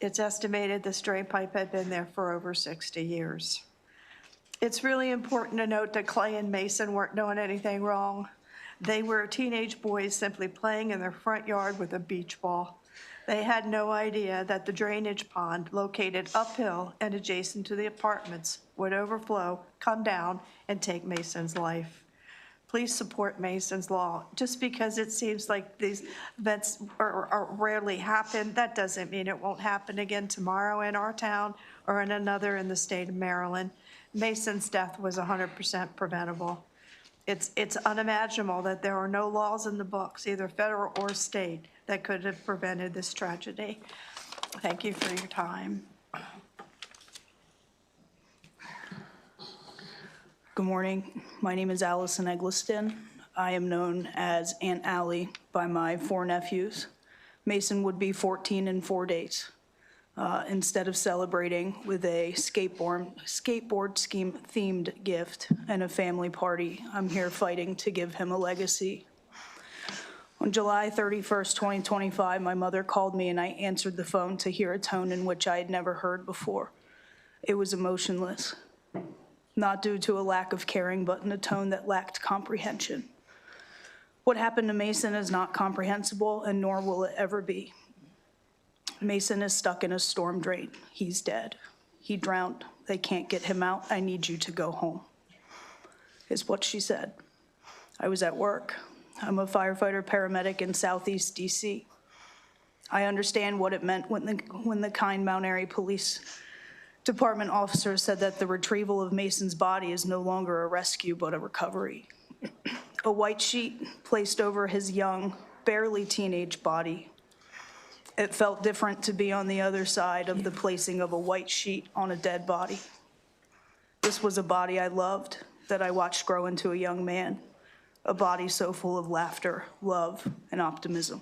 Speaker 20: It's estimated this drain pipe had been there for over 60 years. It's really important to note that Clay and Mason weren't doing anything wrong. They were teenage boys simply playing in their front yard with a beach ball. They had no idea that the drainage pond located uphill and adjacent to the apartments would overflow, come down, and take Mason's life. Please support Mason's law. Just because it seems like these events are rarely happen, that doesn't mean it won't happen again tomorrow in our town or in another in the state of Maryland. Mason's death was 100% preventable. It's unimaginable that there are no laws in the books, either federal or state, that could have prevented this tragedy. Thank you for your time.
Speaker 21: Good morning. My name is Allison Eggleston. I am known as Aunt Allie by my 4 nephews. Mason would be 14 in 4 days. Instead of celebrating with a skateboard scheme themed gift and a family party, I'm here fighting to give him a legacy. On July 31st, 2025, my mother called me and I answered the phone to hear a tone in which I had never heard before. It was emotionless. Not due to a lack of caring, but in a tone that lacked comprehension. What happened to Mason is not comprehensible, and nor will it ever be. Mason is stuck in a storm drain. He's dead. He drowned. They can't get him out. I need you to go home, is what she said. I was at work. I'm a firefighter paramedic in Southeast DC. I understand what it meant when the kind Mount Airy Police Department officer said that the retrieval of Mason's body is no longer a rescue, but a recovery. A white sheet placed over his young, barely teenage body. It felt different to be on the other side of the placing of a white sheet on a dead body. This was a body I loved, that I watched grow into a young man, a body so full of laughter, love, and optimism.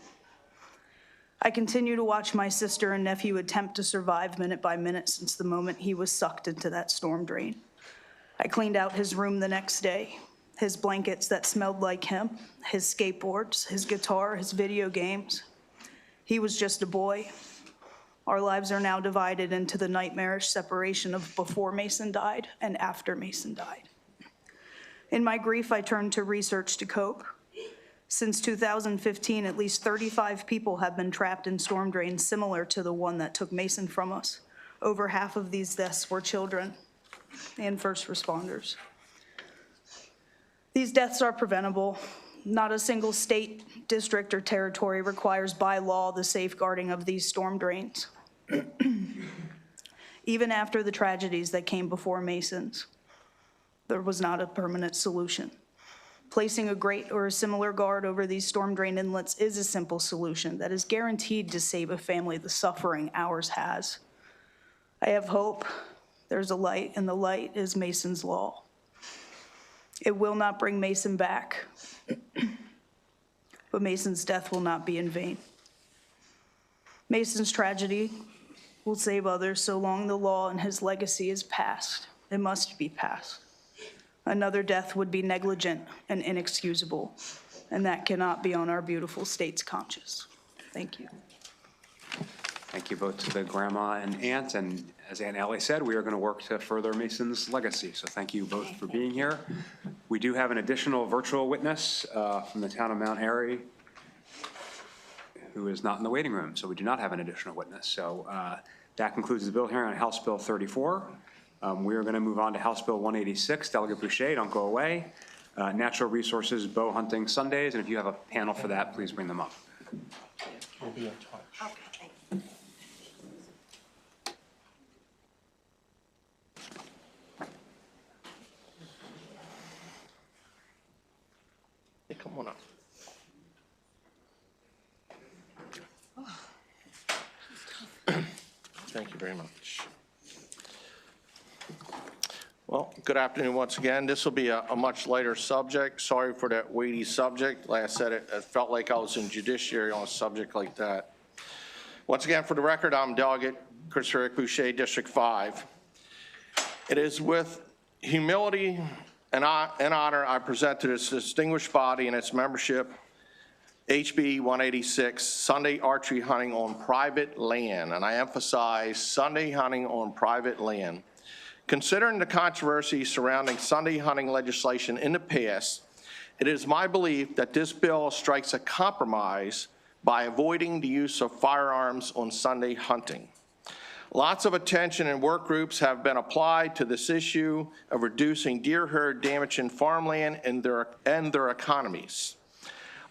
Speaker 21: I continue to watch my sister and nephew attempt to survive minute by minute since the moment he was sucked into that storm drain. I cleaned out his room the next day, his blankets that smelled like him, his skateboards, his guitar, his video games. He was just a boy. Our lives are now divided into the nightmarish separation of before Mason died and after Mason died. In my grief, I turned to research to cope. Since 2015, at least 35 people have been trapped in storm drains similar to the one that took Mason from us. Over half of these deaths were children and first responders. These deaths are preventable. Not a single state, district, or territory requires by law the safeguarding of these storm drains. Even after the tragedies that came before Mason's, there was not a permanent solution. Placing a grate or a similar guard over these storm drain inlets is a simple solution that is guaranteed to save a family the suffering ours has. I have hope. There's a light, and the light is Mason's law. It will not bring Mason back, but Mason's death will not be in vain. Mason's tragedy will save others so long the law and his legacy is passed. It must be passed. Another death would be negligent and inexcusable, and that cannot be on our beautiful state's conscience. Thank you.
Speaker 1: Thank you both to the grandma and aunt, and as Aunt Allie said, we are going to work to further Mason's legacy, so thank you both for being here. We do have an additional virtual witness from the town of Mount Airy who is not in the waiting room, so we do not have an additional witness. So that concludes the bill hearing on House Bill 34. We are going to move on to House Bill 186. Delegate Boucher, don't go away. Natural Resources Bow Hunting Sundays, and if you have a panel for that, please bring them up.
Speaker 12: We'll be in touch. Hey, come on up. Thank you very much. Well, good afternoon once again. This will be a much lighter subject. Sorry for that weighty subject. Like I said, it felt like I was in judiciary on a subject like that. Once again, for the record, I'm Delegate Christopher Boucher, District 5. It is with humility and honor I present to this distinguished body and its membership HB 186, Sunday archery hunting on private land, and I emphasize Sunday hunting on private land. Considering the controversy surrounding Sunday hunting legislation in the past, it is my belief that this bill strikes a compromise by avoiding the use of firearms on Sunday hunting. Lots of attention and work groups have been applied to this issue of reducing deer herd damage in farmland and their economies.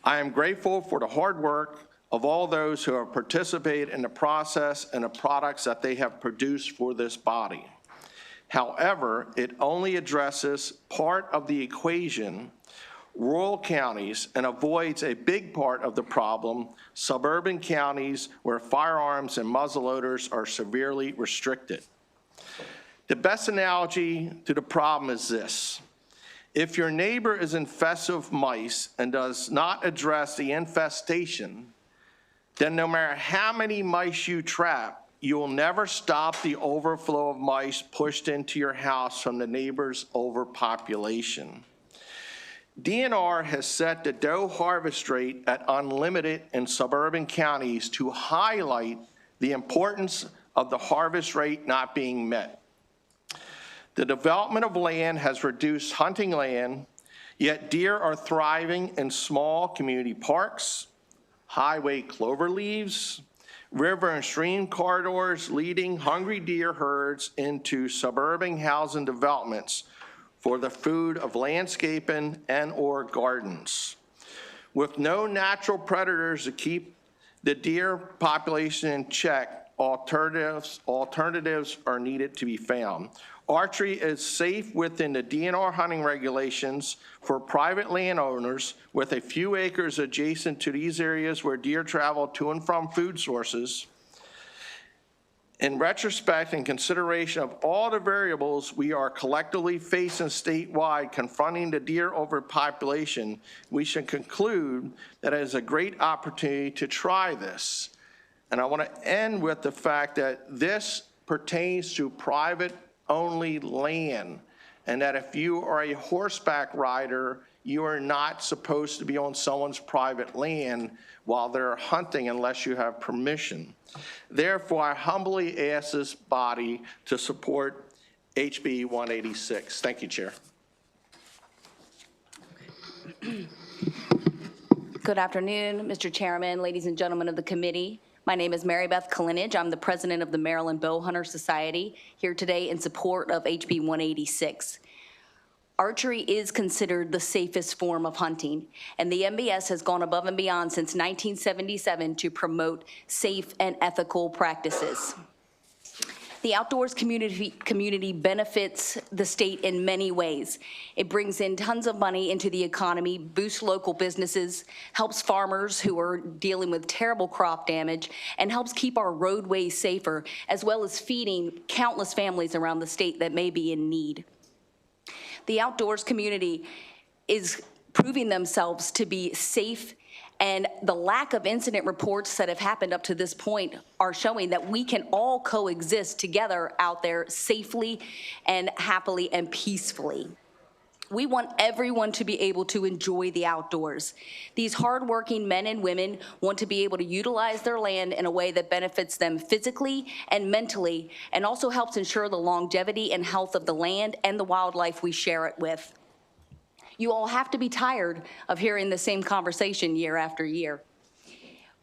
Speaker 12: I am grateful for the hard work of all those who have participated in the process and the products that they have produced for this body. However, it only addresses part of the equation, rural counties, and avoids a big part of the problem, suburban counties where firearms and muzzleloaders are severely restricted. The best analogy to the problem is this. If your neighbor is infested with mice and does not address the infestation, then no matter how many mice you trap, you will never stop the overflow of mice pushed into your house from the neighbor's overpopulation. DNR has set the doe harvest rate at unlimited in suburban counties to highlight the importance of the harvest rate not being met. The development of land has reduced hunting land, yet deer are thriving in small community parks, highway clover leaves, river and stream corridors leading hungry deer herds into suburban housing developments for the food of landscaping and/or gardens. With no natural predators to keep the deer population in check, alternatives are needed to be found. Archery is safe within the DNR hunting regulations for private landowners with a few acres adjacent to these areas where deer travel to and from food sources. In retrospect and consideration of all the variables we are collectively facing statewide confronting the deer overpopulation, we should conclude that it is a great opportunity to try this. And I want to end with the fact that this pertains to private only land, and that if you are a horseback rider, you are not supposed to be on someone's private land while they're hunting unless you have permission. Therefore, I humbly ask this body to support HB 186. Thank you, Chair.
Speaker 7: Good afternoon, Mr. Chairman, ladies and gentlemen of the committee. My name is Mary Beth Kalinage. I'm the president of the Maryland Bow Hunter Society, here today in support of HB 186. Archery is considered the safest form of hunting, and the MBS has gone above and beyond since 1977 to promote safe and ethical practices. The outdoors community benefits the state in many ways. It brings in tons of money into the economy, boosts local businesses, helps farmers who are dealing with terrible crop damage, and helps keep our roadways safer, as well as feeding countless families around the state that may be in need. The outdoors community is proving themselves to be safe, and the lack of incident reports that have happened up to this point are showing that we can all coexist together out there safely and happily and peacefully. We want everyone to be able to enjoy the outdoors. These hardworking men and women want to be able to utilize their land in a way that benefits them physically and mentally, and also helps ensure the longevity and health of the land and the wildlife we share it with. You all have to be tired of hearing the same conversation year after year.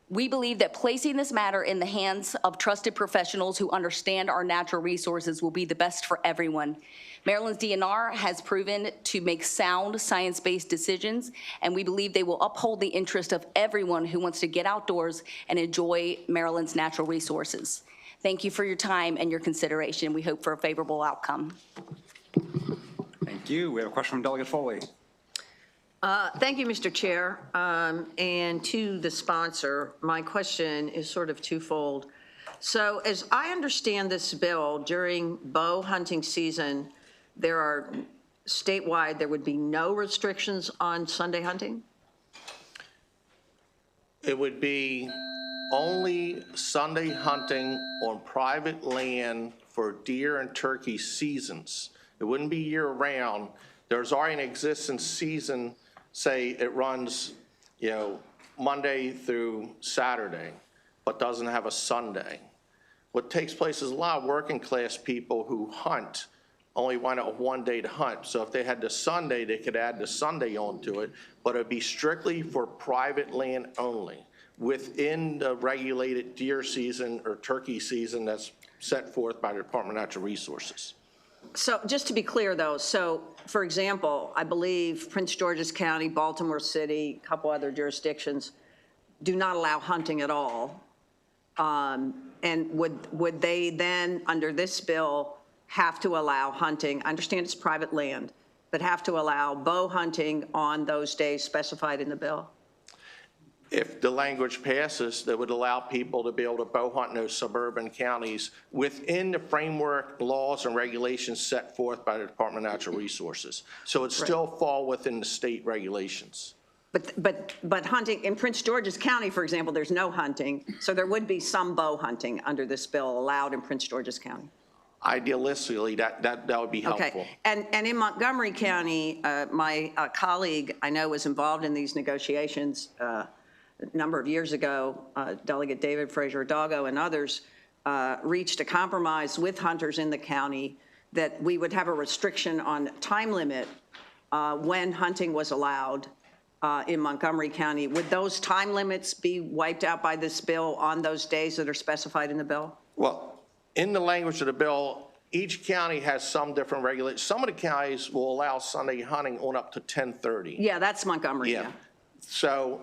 Speaker 7: We believe that placing this matter in the hands of trusted professionals who understand our natural resources will be the best for everyone. Maryland's DNR has proven to make sound science-based decisions, and we believe they will uphold the interest of everyone who wants to get outdoors and enjoy Maryland's natural resources. Thank you for your time and your consideration. We hope for a favorable outcome.
Speaker 1: Thank you. We have a question from Delegate Foley.
Speaker 8: Thank you, Mr. Chair. And to the sponsor, my question is sort of twofold. So as I understand this bill, during bow hunting season, there are statewide, there would be no restrictions on Sunday hunting?
Speaker 12: It would be only Sunday hunting on private land for deer and turkey seasons. It wouldn't be year-round. There's already an existing season, say it runs, Monday through Saturday, but doesn't have a Sunday. What takes place is a lot of working class people who hunt only want a one day to hunt. So if they had the Sunday, they could add the Sunday onto it, but it'd be strictly for private land only within the regulated deer season or turkey season that's set forth by the Department of Natural Resources.
Speaker 8: So just to be clear, though, so for example, I believe Prince George's County, Baltimore City, a couple other jurisdictions do not allow hunting at all. And would they then, under this bill, have to allow hunting? I understand it's private land, but have to allow bow hunting on those days specified in the bill?
Speaker 12: If the language passes, that would allow people to be able to bow hunt in those suburban counties within the framework, laws, and regulations set forth by the Department of Natural Resources. So it'd still fall within the state regulations.
Speaker 8: But hunting, in Prince George's County, for example, there's no hunting, so there would be some bow hunting under this bill allowed in Prince George's County.
Speaker 12: Idealistically, that would be helpful.
Speaker 8: Okay, and in Montgomery County, my colleague I know was involved in these negotiations a number of years ago. Delegate David Frazier-Doggo and others reached a compromise with hunters in the county that we would have a restriction on time limit when hunting was allowed in Montgomery County. Would those time limits be wiped out by this bill on those days that are specified in the bill?
Speaker 12: Well, in the language of the bill, each county has some different regulations. Some of the counties will allow Sunday hunting on up to 10:30.
Speaker 8: Yeah, that's Montgomery.
Speaker 12: Yeah. So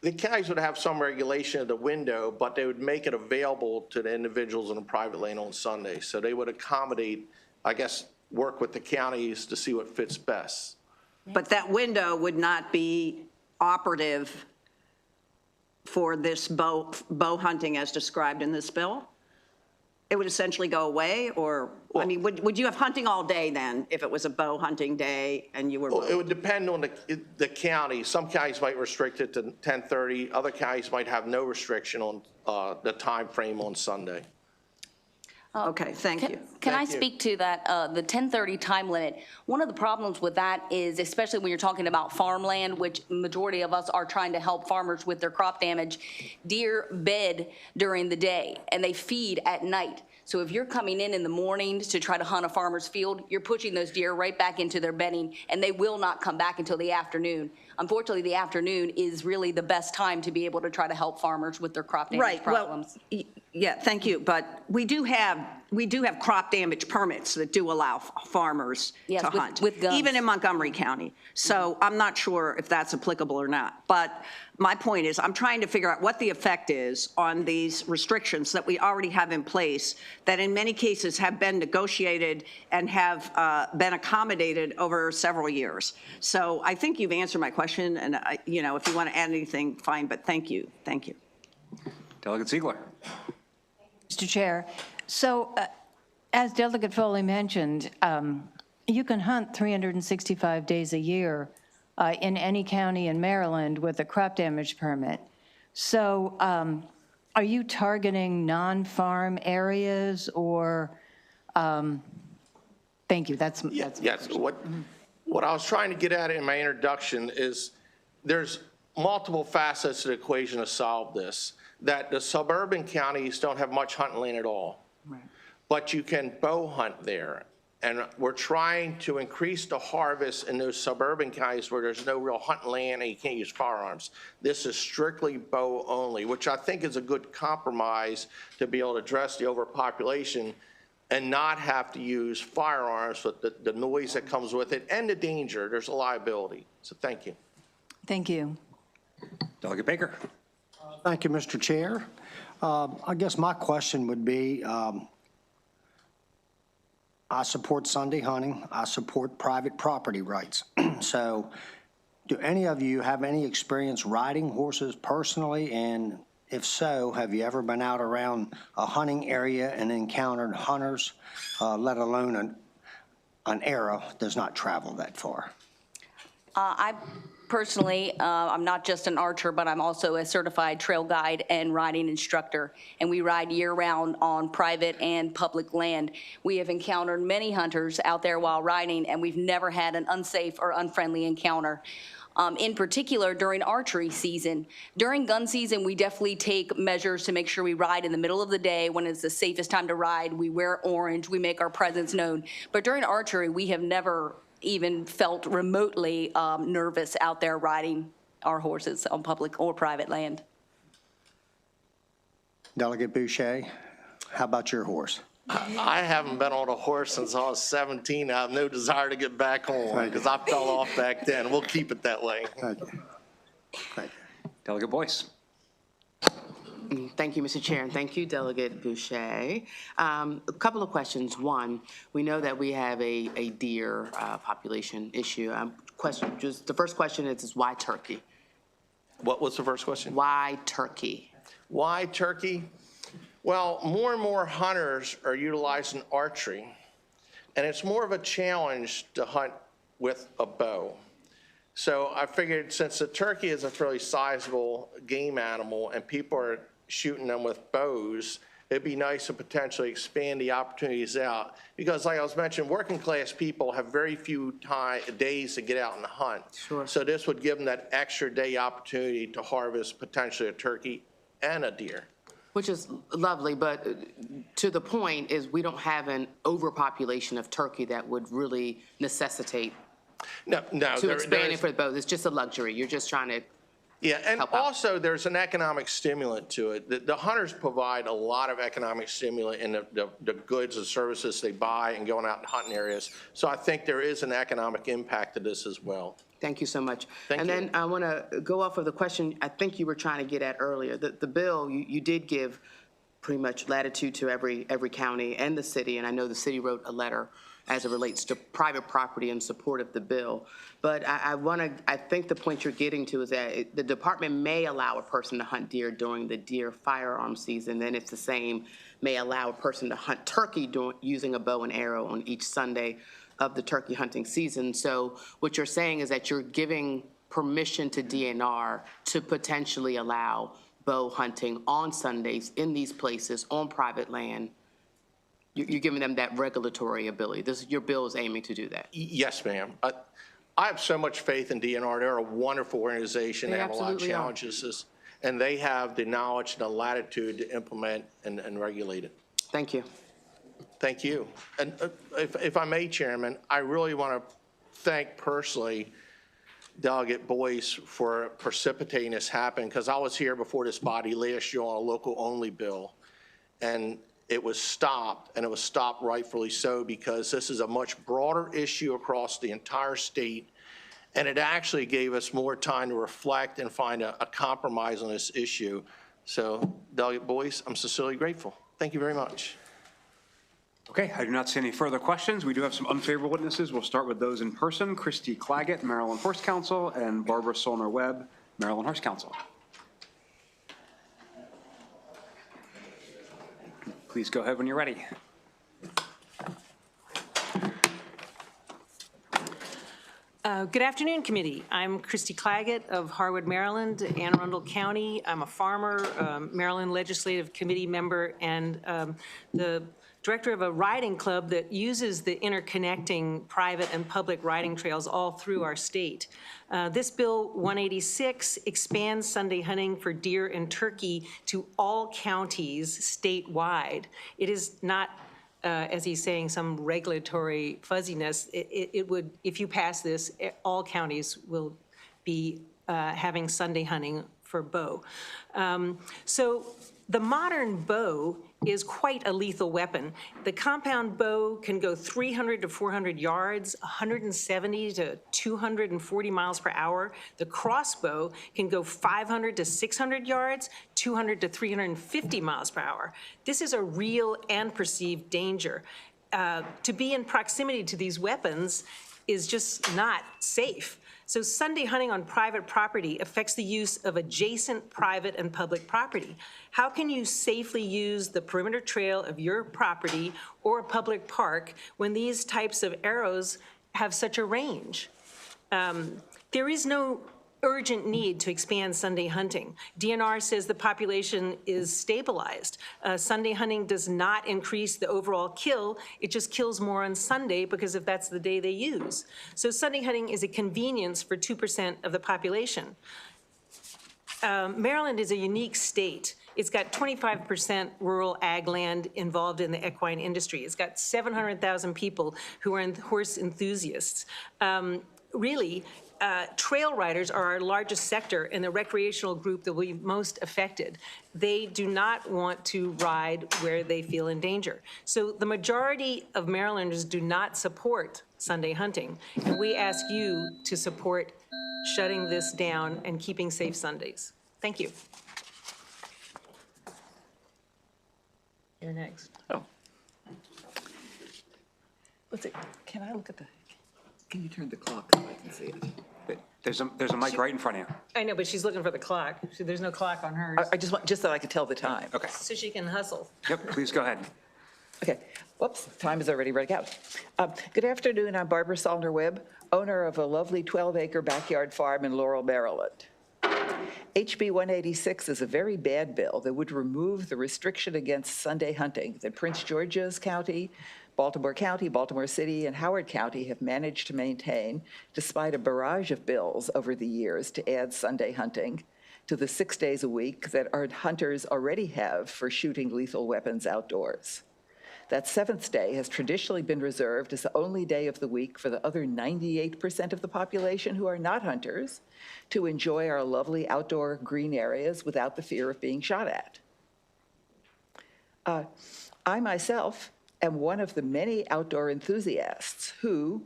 Speaker 12: the counties would have some regulation of the window, but they would make it available to the individuals in the private lane on Sunday. So they would accommodate, I guess, work with the counties to see what fits best.
Speaker 8: But that window would not be operative for this bow hunting as described in this bill? It would essentially go away, or, I mean, would you have hunting all day then if it was a bow hunting day and you were?
Speaker 12: Well, it would depend on the county. Some counties might restrict it to 10:30. Other counties might have no restriction on the time frame on Sunday.
Speaker 8: Okay, thank you.
Speaker 7: Can I speak to that, the 10:30 time limit? One of the problems with that is, especially when you're talking about farmland, which majority of us are trying to help farmers with their crop damage, deer bed during the day and they feed at night. So if you're coming in the mornings to try to hunt a farmer's field, you're pushing those deer right back into their bedding, and they will not come back until the afternoon. Unfortunately, the afternoon is really the best time to be able to try to help farmers with their crop damage problems.
Speaker 8: Well, yeah, thank you. But we do have crop damage permits that do allow farmers to hunt.
Speaker 7: With guns.
Speaker 8: Even in Montgomery County. So I'm not sure if that's applicable or not. But my point is, I'm trying to figure out what the effect is on these restrictions that we already have in place that in many cases have been negotiated and have been accommodated over several years. So I think you've answered my question, and if you want to add anything, fine, but thank you. Thank you.
Speaker 1: Delegate Ziegler.
Speaker 22: Mr. Chair, so as Delegate Foley mentioned, you can hunt 365 days a year in any county in Maryland with a crop damage permit. So are you targeting non-farm areas or, thank you, that's
Speaker 12: Yes, what I was trying to get at in my introduction is there's multiple facets to the equation to solve this, that the suburban counties don't have much hunting land at all. But you can bow hunt there. And we're trying to increase the harvest in those suburban counties where there's no real hunting land and you can't use firearms. This is strictly bow only, which I think is a good compromise to be able to address the overpopulation and not have to use firearms with the noise that comes with it and the danger. There's a liability. So thank you.
Speaker 22: Thank you.
Speaker 1: Delegate Baker.
Speaker 9: Thank you, Mr. Chair. I guess my question would be, I support Sunday hunting. I support private property rights. So do any of you have any experience riding horses personally? And if so, have you ever been out around a hunting area and encountered hunters, let alone an arrow does not travel that far?
Speaker 7: I personally, I'm not just an archer, but I'm also a certified trail guide and riding instructor, and we ride year-round on private and public land. We have encountered many hunters out there while riding, and we've never had an unsafe or unfriendly encounter. In particular, during archery season. During gun season, we definitely take measures to make sure we ride in the middle of the day when it's the safest time to ride. We wear orange, we make our presence known. But during archery, we have never even felt remotely nervous out there riding our horses on public or private land.
Speaker 9: Delegate Boucher, how about your horse?
Speaker 12: I haven't been on a horse since I was 17. I have no desire to get back on because I fell off back then. We'll keep it that way.
Speaker 9: Thank you. Thank you.
Speaker 1: Delegate Boyce.
Speaker 3: Thank you, Mr. Chair, and thank you, Delegate Boucher. A couple of questions. One, we know that we have a deer population issue. Just the first question is why turkey?
Speaker 12: What was the first question?
Speaker 3: Why turkey?
Speaker 12: Why turkey? Well, more and more hunters are utilizing archery, and it's more of a challenge to hunt with a bow. So I figured since the turkey is a fairly sizable game animal and people are shooting them with bows, it'd be nice to potentially expand the opportunities out. Because like I was mentioning, working class people have very few days to get out and hunt.
Speaker 3: Sure.
Speaker 12: So this would give them that extra day opportunity to harvest potentially a turkey and a deer.
Speaker 3: Which is lovely, but to the point is we don't have an overpopulation of turkey that would really necessitate to expanding for the bow. It's just a luxury. You're just trying to
Speaker 12: Yeah, and also there's an economic stimulant to it. The hunters provide a lot of economic stimulant in the goods and services they buy and going out in hunting areas. So I think there is an economic impact to this as well.
Speaker 3: Thank you so much.
Speaker 12: Thank you.
Speaker 3: Then I want to go off of the question I think you were trying to get at earlier. The bill, you did give pretty much latitude to every county and the city, and I know the city wrote a letter as it relates to private property in support of the bill. But I think the point you're getting to is that the department may allow a person to hunt deer during the deer firearm season, then it's the same, may allow a person to hunt turkey using a bow and arrow on each Sunday of the turkey hunting season. So what you're saying is that you're giving permission to DNR to potentially allow bow hunting on Sundays in these places on private land. You're giving them that regulatory ability. Your bill is aiming to do that.
Speaker 12: Yes, ma'am. I have so much faith in DNR. They're a wonderful organization. They have a lot of challenges, and they have the knowledge and the latitude to implement and regulate it.
Speaker 3: Thank you.
Speaker 12: Thank you. And if I may, Chairman, I really want to thank personally Delegate Boyce for precipitating this happen, because I was here before this body last year on a local-only bill, and it was stopped, and it was stopped rightfully so, because this is a much broader issue across the entire state, and it actually gave us more time to reflect and find a compromise on this issue. So, Delegate Boyce, I'm sincerely grateful. Thank you very much.
Speaker 1: Okay, I do not see any further questions. We do have some unfavorable witnesses. We'll start with those in person. Christy Claggett, Maryland Horse Council, and Barbara Solner-Webb, Maryland Horse Council. Please go ahead when you're ready.
Speaker 5: Good afternoon, committee. I'm Christy Claggett of Harwood, Maryland, Anne Arundel County. I'm a farmer, Maryland Legislative Committee member, and the director of a riding club that uses the interconnecting private and public riding trails all through our state. This Bill 186 expands Sunday hunting for deer and turkey to all counties statewide. It is not, as he's saying, some regulatory fuzziness. It would, if you pass this, all counties will be having Sunday hunting for bow. So the modern bow is quite a lethal weapon. The compound bow can go 300 to 400 yards, 170 to 240 miles per hour. The crossbow can go 500 to 600 yards, 200 to 350 miles per hour. This is a real and perceived danger. To be in proximity to these weapons is just not safe. So Sunday hunting on private property affects the use of adjacent private and public property. How can you safely use the perimeter trail of your property or a public park when these types of arrows have such a range? There is no urgent need to expand Sunday hunting. DNR says the population is stabilized. Sunday hunting does not increase the overall kill. It just kills more on Sunday because if that's the day they use. So Sunday hunting is a convenience for 2% of the population. Maryland is a unique state. It's got 25% rural ag land involved in the equine industry. It's got 700,000 people who are horse enthusiasts. Really, trail riders are our largest sector and the recreational group that will be most affected. They do not want to ride where they feel in danger. So the majority of Marylanders do not support Sunday hunting, and we ask you to support shutting this down and keeping safe Sundays. Thank you. You're next.
Speaker 2: Oh. Let's see, can I look at the, can you turn the clock so I can see it?
Speaker 1: There's a mic right in front of you.
Speaker 5: I know, but she's looking for the clock. There's no clock on hers.
Speaker 2: I just want, just so I could tell the time.
Speaker 1: Okay.
Speaker 5: So she can hustle.
Speaker 1: Yep, please go ahead.
Speaker 2: Okay, whoops, time is already running out. Good afternoon, I'm Barbara Salner-Webb, owner of a lovely 12-acre backyard farm in Laurel, Maryland. HB 186 is a very bad bill that would remove the restriction against Sunday hunting that Prince George's County, Baltimore City, and Howard County have managed to maintain despite a barrage of bills over the years to add Sunday hunting to the 6 days a week that our hunters already have for shooting lethal weapons outdoors. That seventh day has traditionally been reserved as the only day of the week for the other 98% of the population who are not hunters to enjoy our lovely outdoor green areas without the fear of being shot at. I myself am one of the many outdoor enthusiasts who,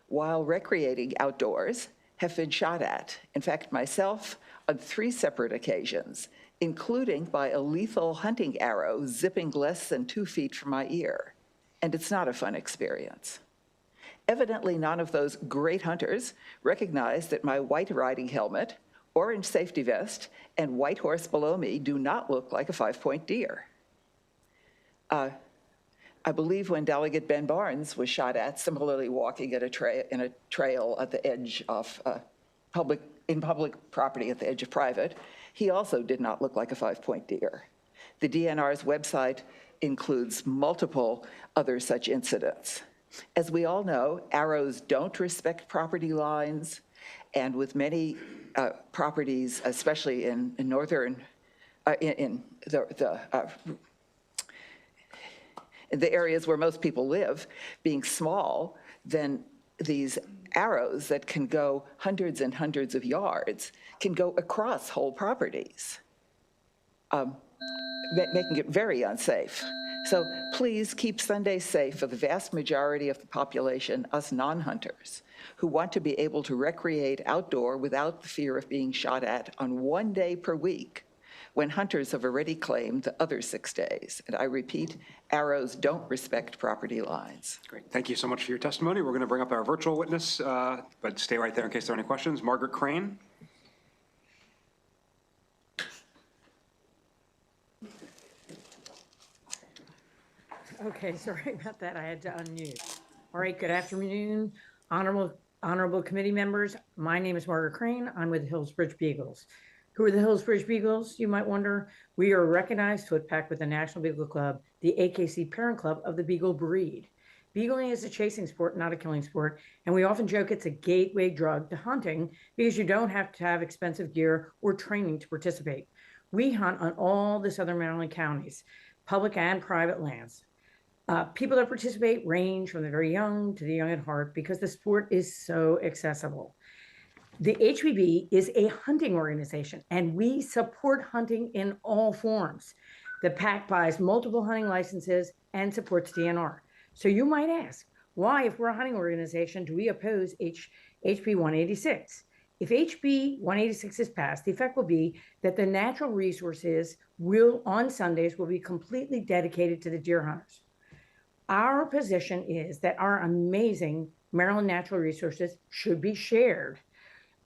Speaker 2: while recreating outdoors, have been shot at. In fact, myself on 3 separate occasions, including by a lethal hunting arrow zipping less than 2 feet from my ear. And it's not a fun experience. Evidently, none of those great hunters recognize that my white riding helmet, orange safety vest, and white horse below me do not look like a 5-point deer. I believe when Delegate Ben Barnes was shot at, similarly walking at in a trail at the edge of public property at the edge of private, he also did not look like a 5-point deer. The DNR's website includes multiple other such incidents. As we all know, arrows don't respect property lines, and with many properties, especially in northern, in the areas where most people live, being small, then these arrows that can go hundreds and hundreds of yards can go across whole properties, making it very unsafe. So please keep Sundays safe for the vast majority of the population, us non-hunters, who want to be able to recreate outdoor without the fear of being shot at on 1 day per week, when hunters have already claimed the other 6 days. And I repeat, arrows don't respect property lines.
Speaker 1: Great. Thank you so much for your testimony. We're going to bring up our virtual witness, but stay right there in case there are any questions. Margaret Crane.
Speaker 4: Okay, sorry about that. I had to unmute. All right, good afternoon, honorable committee members. My name is Margaret Crane. I'm with the Hillsbridge Beagles. Who are the Hillsbridge Beagles, you might wonder? We are a recognized foot pack with the National Beagle Club the AKC Parent Club of the Beagle breed. Beagling is a chasing sport, not a killing sport, and we often joke it's a gateway drug to hunting because you don't have to have expensive gear or training to participate. We hunt on all the Southern Maryland counties, public and private lands. People that participate range from the very young to the young at heart because the sport is so accessible. The HPB is a hunting organization, and we support hunting in all forms. The PAC buys multiple hunting licenses and supports DNR. So you might ask, why, if we're a hunting organization, do we oppose HB 186? If HB 186 is passed, the effect will be that the natural resources on Sundays will be completely dedicated to the deer hunters. Our position is that our amazing Maryland natural resources should be shared.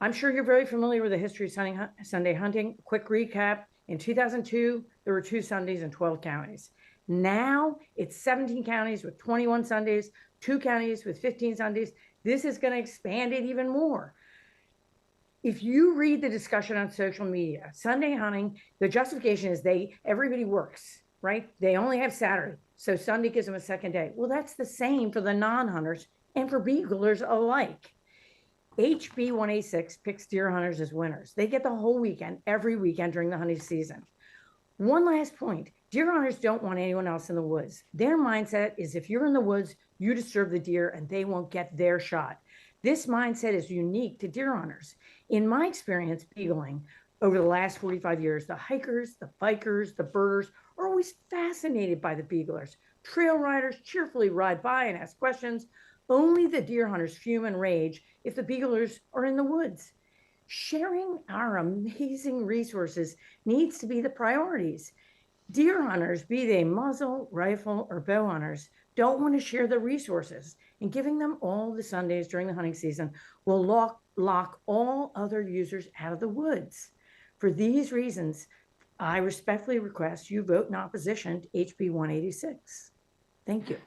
Speaker 4: I'm sure you're very familiar with the history of Sunday hunting. Quick recap, in 2002, there were 2 Sundays in 12 counties. Now it's 17 counties with 21 Sundays, 2 counties with 15 Sundays. This is going to expand it even more. If you read the discussion on social media, Sunday hunting, the justification is everybody works, right? They only have Saturday, so Sunday gives them a second day. Well, that's the same for the non-hunters and for beaglers alike. HB 186 picks deer hunters as winners. They get the whole weekend, every weekend during the hunting season. One last point, deer hunters don't want anyone else in the woods. Their mindset is if you're in the woods, you disturb the deer and they won't get their shot. This mindset is unique to deer hunters. In my experience beagling over the last 45 years, the hikers, the bikers, the birders are always fascinated by the beaglers. Trail riders cheerfully ride by and ask questions. Only the deer hunters fume and rage if the beaglers are in the woods. Sharing our amazing resources needs to be the priorities. Deer hunters, be they muzzle, rifle, or bow hunters, don't want to share the resources, and giving them all the Sundays during the hunting season will lock all other users out of the woods. For these reasons, I respectfully request you vote in opposition to HB 186. Thank you.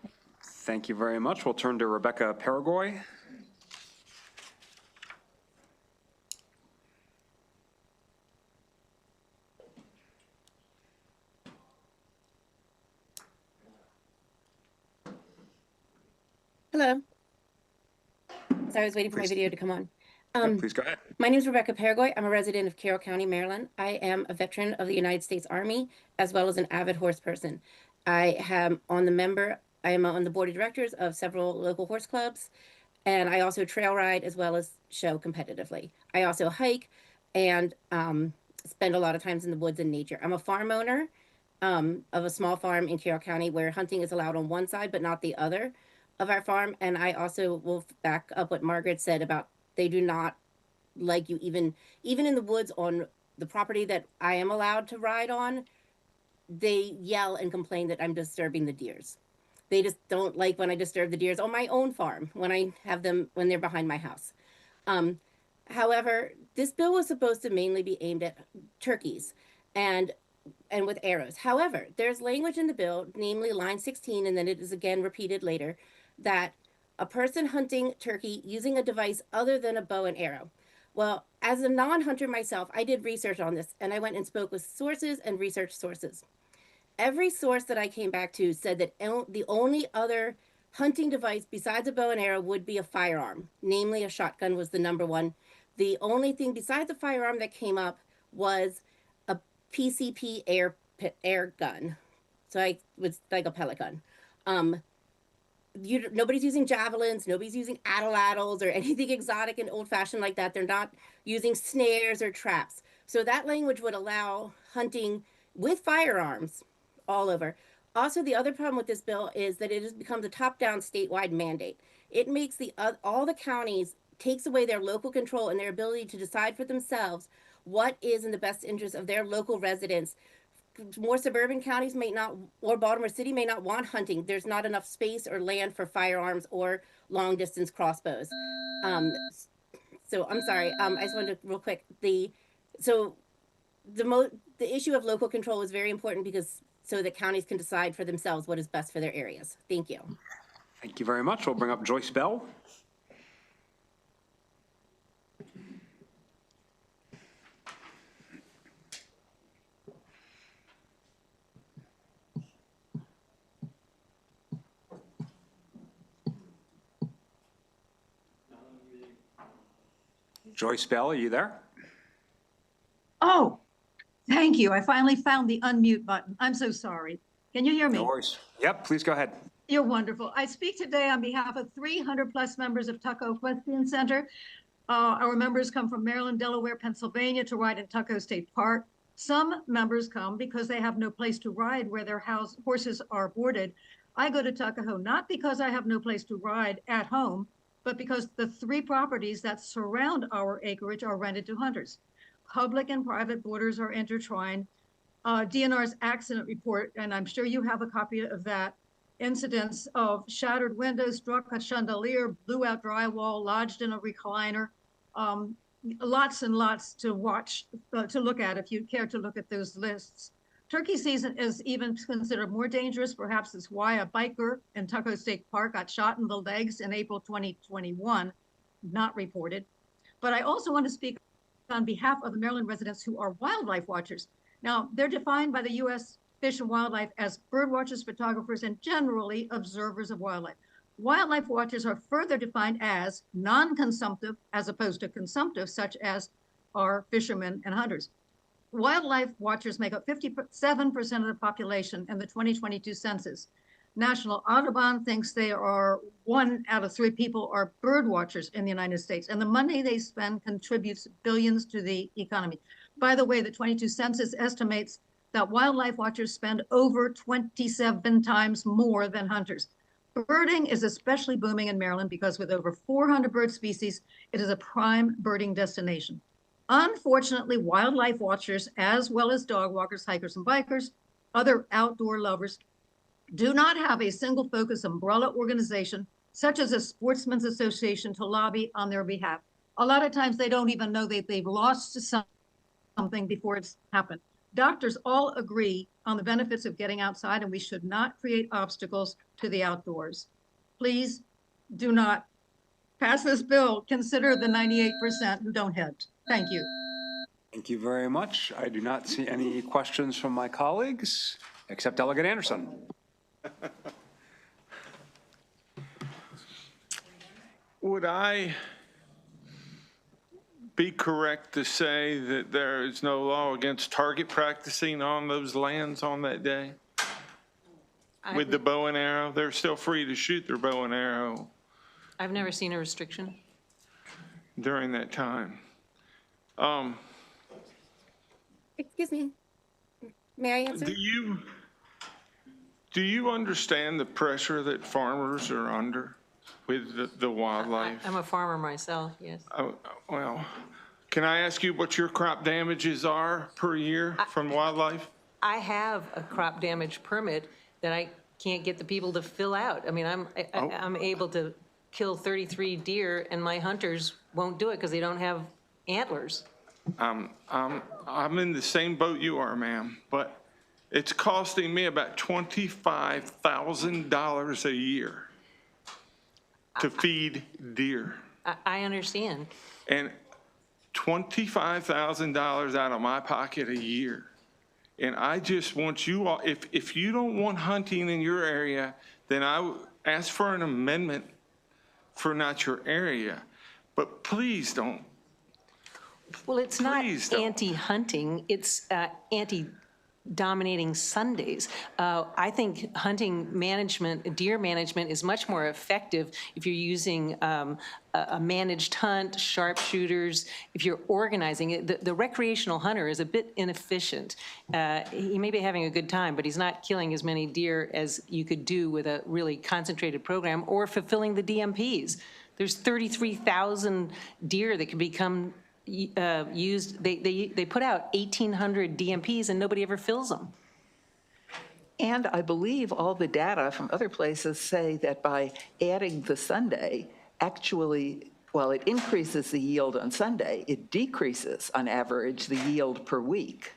Speaker 1: Thank you very much. We'll turn to Rebecca Paragoy.
Speaker 10: Hello. Sorry, I was waiting for my video to come on.
Speaker 1: Please go ahead.
Speaker 10: My name is Rebecca Paragoy. I'm a resident of Carroll County, Maryland. I am a veteran of the United States Army, as well as an avid horse person. I am on the board of directors of several local horse clubs, and I also trail ride as well as show competitively. I also hike and spend a lot of times in the woods and nature. I'm a farm owner of a small farm in Carroll County where hunting is allowed on one side but not the other of our farm. And I also will back up what Margaret said about they do not like you even in the woods on the property that I am allowed to ride on. They yell and complain that I'm disturbing the deers. They just don't like when I disturb the deers on my own farm when I have them when they're behind my house. However, this bill was supposed to mainly be aimed at turkeys and with arrows. However, there's language in the bill, namely line 16, and then it is again repeated later, that a person hunting turkey using a device other than a bow and arrow. Well, as a non-hunter myself, I did research on this, and I went and spoke with sources and research sources. Every source that I came back to said that the only other hunting device besides a bow and arrow would be a firearm, namely a shotgun was the number one. The only thing besides the firearm that came up was a PCP air gun. So it was like a pellet gun. Nobody's using javelins, nobody's using atlatls or anything exotic and old-fashioned like that. They're not using snares or traps. So that language would allow hunting with firearms all over. Also, the other problem with this bill is that it has become the top-down statewide mandate. It makes all the counties, takes away their local control and their ability to decide for themselves what is in the best interest of their local residents. More suburban counties may not, or Baltimore City may not want hunting. There's not enough space or land for firearms or long distance crossbows. So I'm sorry, I just wanted to real quick, the issue of local control is very important because so that counties can decide for themselves what is best for their areas. Thank you.
Speaker 1: Thank you very much. We'll bring up Joyce Bell. Joyce Bell, are you there?
Speaker 11: Oh, thank you. I finally found the unmute button. I'm so sorry. Can you hear me?
Speaker 1: No worries. Yep, please go ahead.
Speaker 11: You're wonderful. I speak today on behalf of 300+ members of Tuckahoe Equestrian Center. Our members come from Maryland, Delaware, Pennsylvania to ride in Tuckahoe State Park. Some members come because they have no place to ride where their horses are boarded. I go to Tuckahoe not because I have no place to ride at home, but because the 3 properties that surround our acreage are rented to hunters. Public and private borders are intertwined. DNR's accident report, and I'm sure you have a copy of that, incidents of shattered windows, struck a chandelier, blew out drywall, lodged in a recliner. Lots and lots to watch, to look at if you care to look at those lists. Turkey season is even considered more dangerous. Perhaps it's why a biker in Tuckahoe State Park got shot in the legs in April 2021, not reported. But I also want to speak on behalf of the Maryland residents who are wildlife watchers. Now, they're defined by the U.S. Fish and Wildlife as bird watchers, photographers, and generally observers of wildlife. Wildlife watchers are further defined as non-consumptive as opposed to consumptive, such as are fishermen and hunters. Wildlife watchers make up 57% of the population in the 2022 census. National Audubon thinks they are 1 out of 3 people are bird watchers in the United States, and the money they spend contributes billions to the economy. By the way, the 22 census estimates that wildlife watchers spend over 27 times more than hunters. Birding is especially booming in Maryland because with over 400 bird species, it is a prime birding destination. Unfortunately, wildlife watchers, as well as dog walkers, hikers, and bikers, other outdoor lovers, do not have a single focus umbrella organization, such as a sportsman's association, to lobby on their behalf. A lot of times they don't even know that they've lost something before it's happened. Doctors all agree on the benefits of getting outside, and we should not create obstacles to the outdoors. Please do not pass this bill. Consider the 98% who don't hunt. Thank you.
Speaker 1: Thank you very much. I do not see any questions from my colleagues, except Delegate Anderson.
Speaker 19: Would I be correct to say that there is no law against target practicing on those lands on that day? With the bow and arrow, they're still free to shoot their bow and arrow
Speaker 5: I've never seen a restriction.
Speaker 19: during that time.
Speaker 10: Excuse me. May I answer?
Speaker 19: Do you understand the pressure that farmers are under with the wildlife?
Speaker 5: I'm a farmer myself, yes.
Speaker 19: Well, can I ask you what your crop damages are per year from wildlife?
Speaker 5: I have a crop damage permit that I can't get the people to fill out. I mean, I'm able to kill 33 deer, and my hunters won't do it because they don't have antlers.
Speaker 19: I'm in the same boat you are, ma'am, but it's costing me about $25,000 a year to feed deer.
Speaker 5: I understand.
Speaker 19: And $25,000 out of my pocket a year. And I just want you all, if you don't want hunting in your area, then I would ask for an amendment for not your area. But please don't.
Speaker 5: Well, it's not anti-hunting, it's anti-dominating Sundays. I think hunting management, deer management is much more effective if you're using a managed hunt, sharpshooters, if you're organizing it. The recreational hunter is a bit inefficient. He may be having a good time, but he's not killing as many deer as you could do with a really concentrated program or fulfilling the DMPs. There's 33,000 deer that can become used. They put out 1,800 DMPs and nobody ever fills them.
Speaker 2: And I believe all the data from other places say that by adding the Sunday, actually, while it increases the yield on Sunday, it decreases on average the yield per week.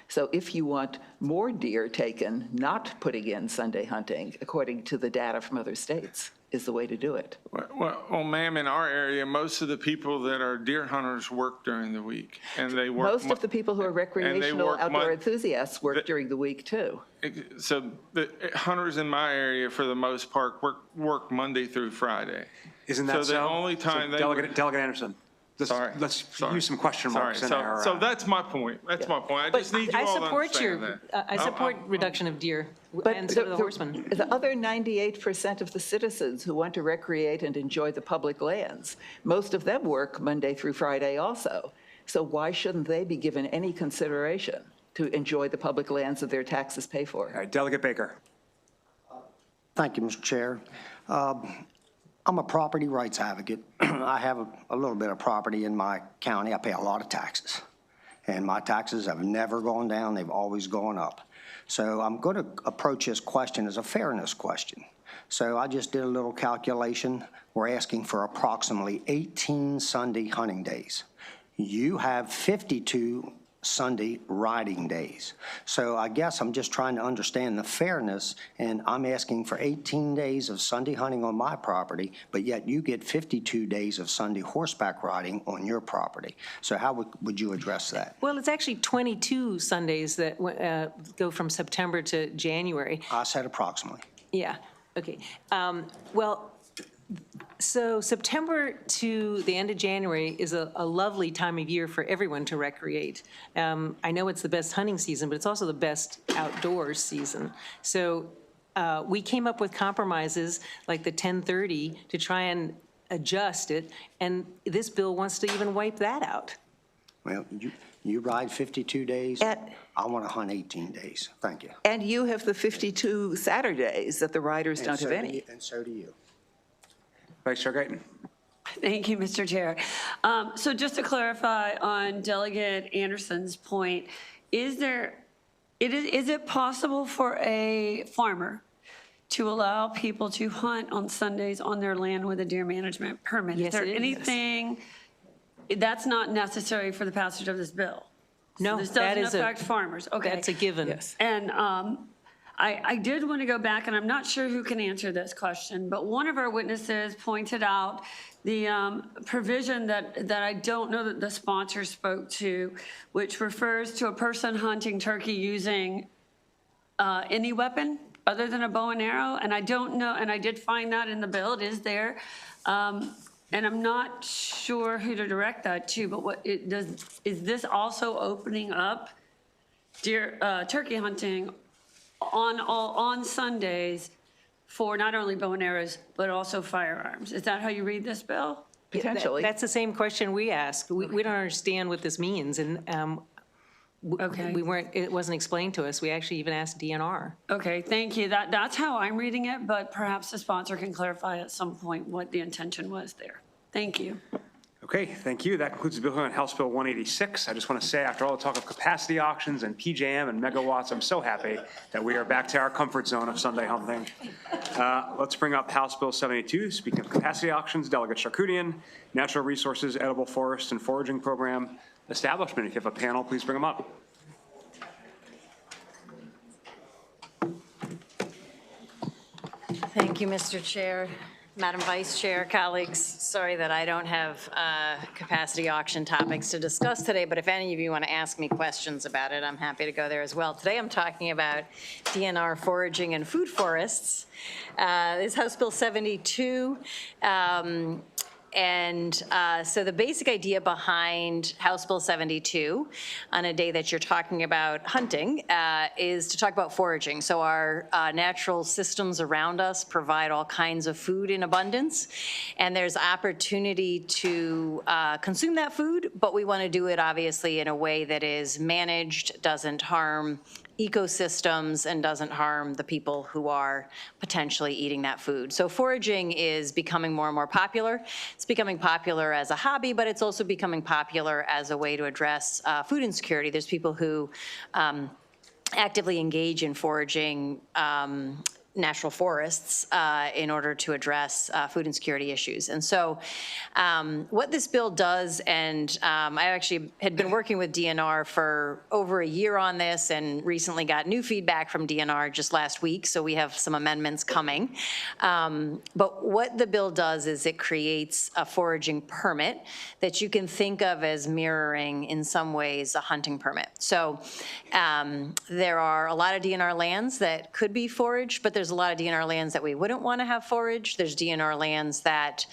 Speaker 2: So if you want more deer taken, not putting in Sunday hunting, according to the data from other states, is the way to do it.
Speaker 19: Well, ma'am, in our area, most of the people that are deer hunters work during the week, and they work.
Speaker 2: Most of the people who are recreational outdoor enthusiasts work during the week too.
Speaker 19: So the hunters in my area, for the most part, work Monday through Friday.
Speaker 1: Isn't that so?
Speaker 19: The only time they
Speaker 1: Delegate Anderson, Let's use some question marks in there.
Speaker 19: So that's my point. That's my point. I
Speaker 5: But
Speaker 19: just need you
Speaker 5: I
Speaker 19: all to
Speaker 5: support
Speaker 19: understand that.
Speaker 5: I support reduction of deer
Speaker 2: But
Speaker 5: and so do the horsemen.
Speaker 2: The other 98% of the citizens who want to recreate and enjoy the public lands, most of them work Monday through Friday also. So why shouldn't they be given any consideration to enjoy the public lands that their taxes pay for?
Speaker 1: All right, Delegate Baker.
Speaker 9: Thank you, Mr. Chair. I'm a property rights advocate. I have a little bit of property in my county. I pay a lot of taxes, and my taxes have never gone down. They've always gone up. So I'm going to approach this question as a fairness question. So I just did a little calculation. We're asking for approximately 18 Sunday hunting days. You have 52 Sunday riding days. So I guess I'm just trying to understand the fairness, and I'm asking for 18 days of Sunday hunting on my property, but yet you get 52 days of Sunday horseback riding on your property. So how would you address that?
Speaker 5: Well, it's actually 22 Sundays that go from September to January.
Speaker 9: I said approximately.
Speaker 5: Yeah, okay. Well, so September to the end of January is a lovely time of year for everyone to recreate. I know it's the best hunting season, but it's also the best outdoors season. So we came up with compromises like the 10:30 to try and adjust it, and this bill wants to even wipe that out.
Speaker 9: Well, you ride 52 days. I want to hunt 18 days. Thank you.
Speaker 2: And you have the 52 Saturdays that the riders don't have any.
Speaker 9: And so do you.
Speaker 2: Vice Chair Guyton.
Speaker 16: Thank you, Mr. Chair. So just to clarify on Delegate Anderson's point, is it possible for a farmer to allow people to hunt on Sundays on their land with a deer management permit?
Speaker 5: Yes,
Speaker 16: is there
Speaker 5: it is.
Speaker 16: anything that's not necessary for the passage of this bill?
Speaker 5: No,
Speaker 16: So this
Speaker 5: that
Speaker 16: doesn't
Speaker 5: is
Speaker 16: affect farmers. Okay.
Speaker 5: That's a given.
Speaker 2: Yes.
Speaker 16: And I did want to go back, and I'm not sure who can answer this question, but one of our witnesses pointed out the provision that I don't know that the sponsor spoke to, which refers to a person hunting turkey using any weapon other than a bow and arrow. And I don't know, and I did find that in the bill, it is there. And I'm not sure who to direct that to, but is this also opening up turkey hunting on Sundays for not only bow and arrows, but also firearms? Is that how you read this bill?
Speaker 2: Potentially.
Speaker 5: That's the same question we asked. We don't understand what this means, and
Speaker 16: Okay.
Speaker 5: it wasn't explained to us. We actually even asked DNR.
Speaker 16: Okay, thank you. That's how I'm reading it, but perhaps the sponsor can clarify at some point what the intention was there. Thank you.
Speaker 1: Okay, thank you. That concludes the bill on House Bill 186. I just want to say, after all the talk of capacity auctions and PJM and megawatts, I'm so happy that we are back to our comfort zone of Sunday hunting. Let's bring up House Bill 72. Speaking of capacity auctions, Delegate Charkoudian, Natural Resources, Edible Forest and Foraging Program Establishment. If you have a panel, please bring them up.
Speaker 13: Thank you, Mr. Chair. Madam Vice Chair, colleagues, sorry that I don't have capacity auction topics to discuss today, but if any of you want to ask me questions about it, I'm happy to go there as well. Today I'm talking about DNR foraging and food forests. This is House Bill 72. So the basic idea behind House Bill 72 on a day that you're talking about hunting is to talk about foraging. So our natural systems around us provide all kinds of food in abundance, and there's opportunity to consume that food, but we want to do it obviously in a way that is managed, doesn't harm ecosystems, and doesn't harm the people who are potentially eating that food. So foraging is becoming more and more popular. It's becoming popular as a hobby, but it's also becoming popular as a way to address food insecurity. There's people who actively engage in foraging natural forests in order to address food insecurity issues. And so what this bill does, and I actually had been working with DNR for over a year on this and recently got new feedback from DNR just last week, so we have some amendments coming. But what the bill does is it creates a foraging permit that you can think of as mirroring in some ways a hunting permit. So there are a lot of DNR lands that could be foraged, but there's there's a lot of DNR lands that we wouldn't want to have forage. There's DNR lands that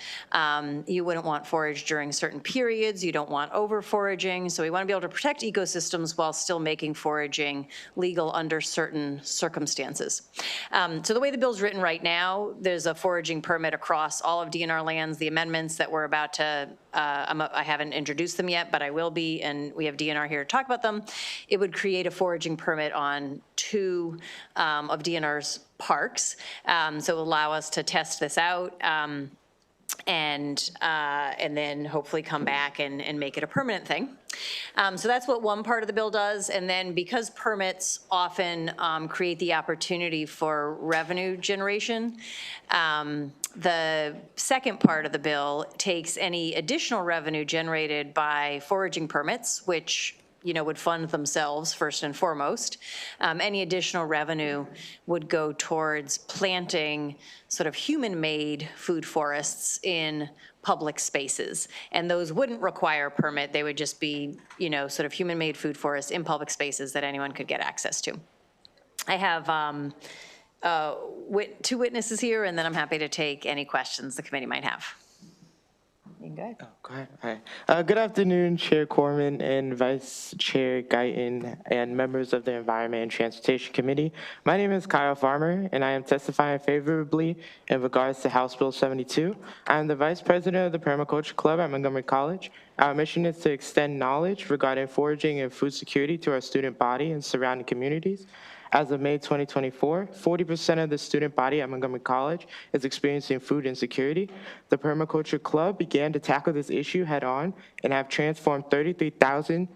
Speaker 13: you wouldn't want forage during certain periods. You don't want over foraging. So we want to be able to protect ecosystems while still making foraging legal under certain circumstances. So the way the bill's written right now, there's a foraging permit across all of DNR lands. The amendments that we're about to, I haven't introduced them yet, but I will be, and we have DNR here to talk about them. It would create a foraging permit on 2 of DNR's parks. So it will allow us to test this out and then hopefully come back and make it a permanent thing. So that's what one part of the bill does. And then because permits often create the opportunity for revenue generation, the second part of the bill takes any additional revenue generated by foraging permits, which would fund themselves first and foremost. Any additional revenue would go towards planting sort of human-made food forests in public spaces. And those wouldn't require a permit. They would just be, sort of human-made food forests in public spaces that anyone could get access to. I have 2 witnesses here, and then I'm happy to take any questions the committee might have. You go ahead.
Speaker 14: Go ahead. Hi. Good afternoon, Chair Corman and Vice Chair Guyton and members of the Environment and Transportation Committee. My name is Kyle Farmer, and I am testifying favorably in regards to House Bill 72. I am the Vice President of the Permaculture Club at Montgomery College. Our mission is to extend knowledge regarding foraging and food security to our student body and surrounding communities. As of May 2024, 40% of the student body at Montgomery College is experiencing food insecurity. The Permaculture Club began to tackle this issue head-on and have transformed 33,000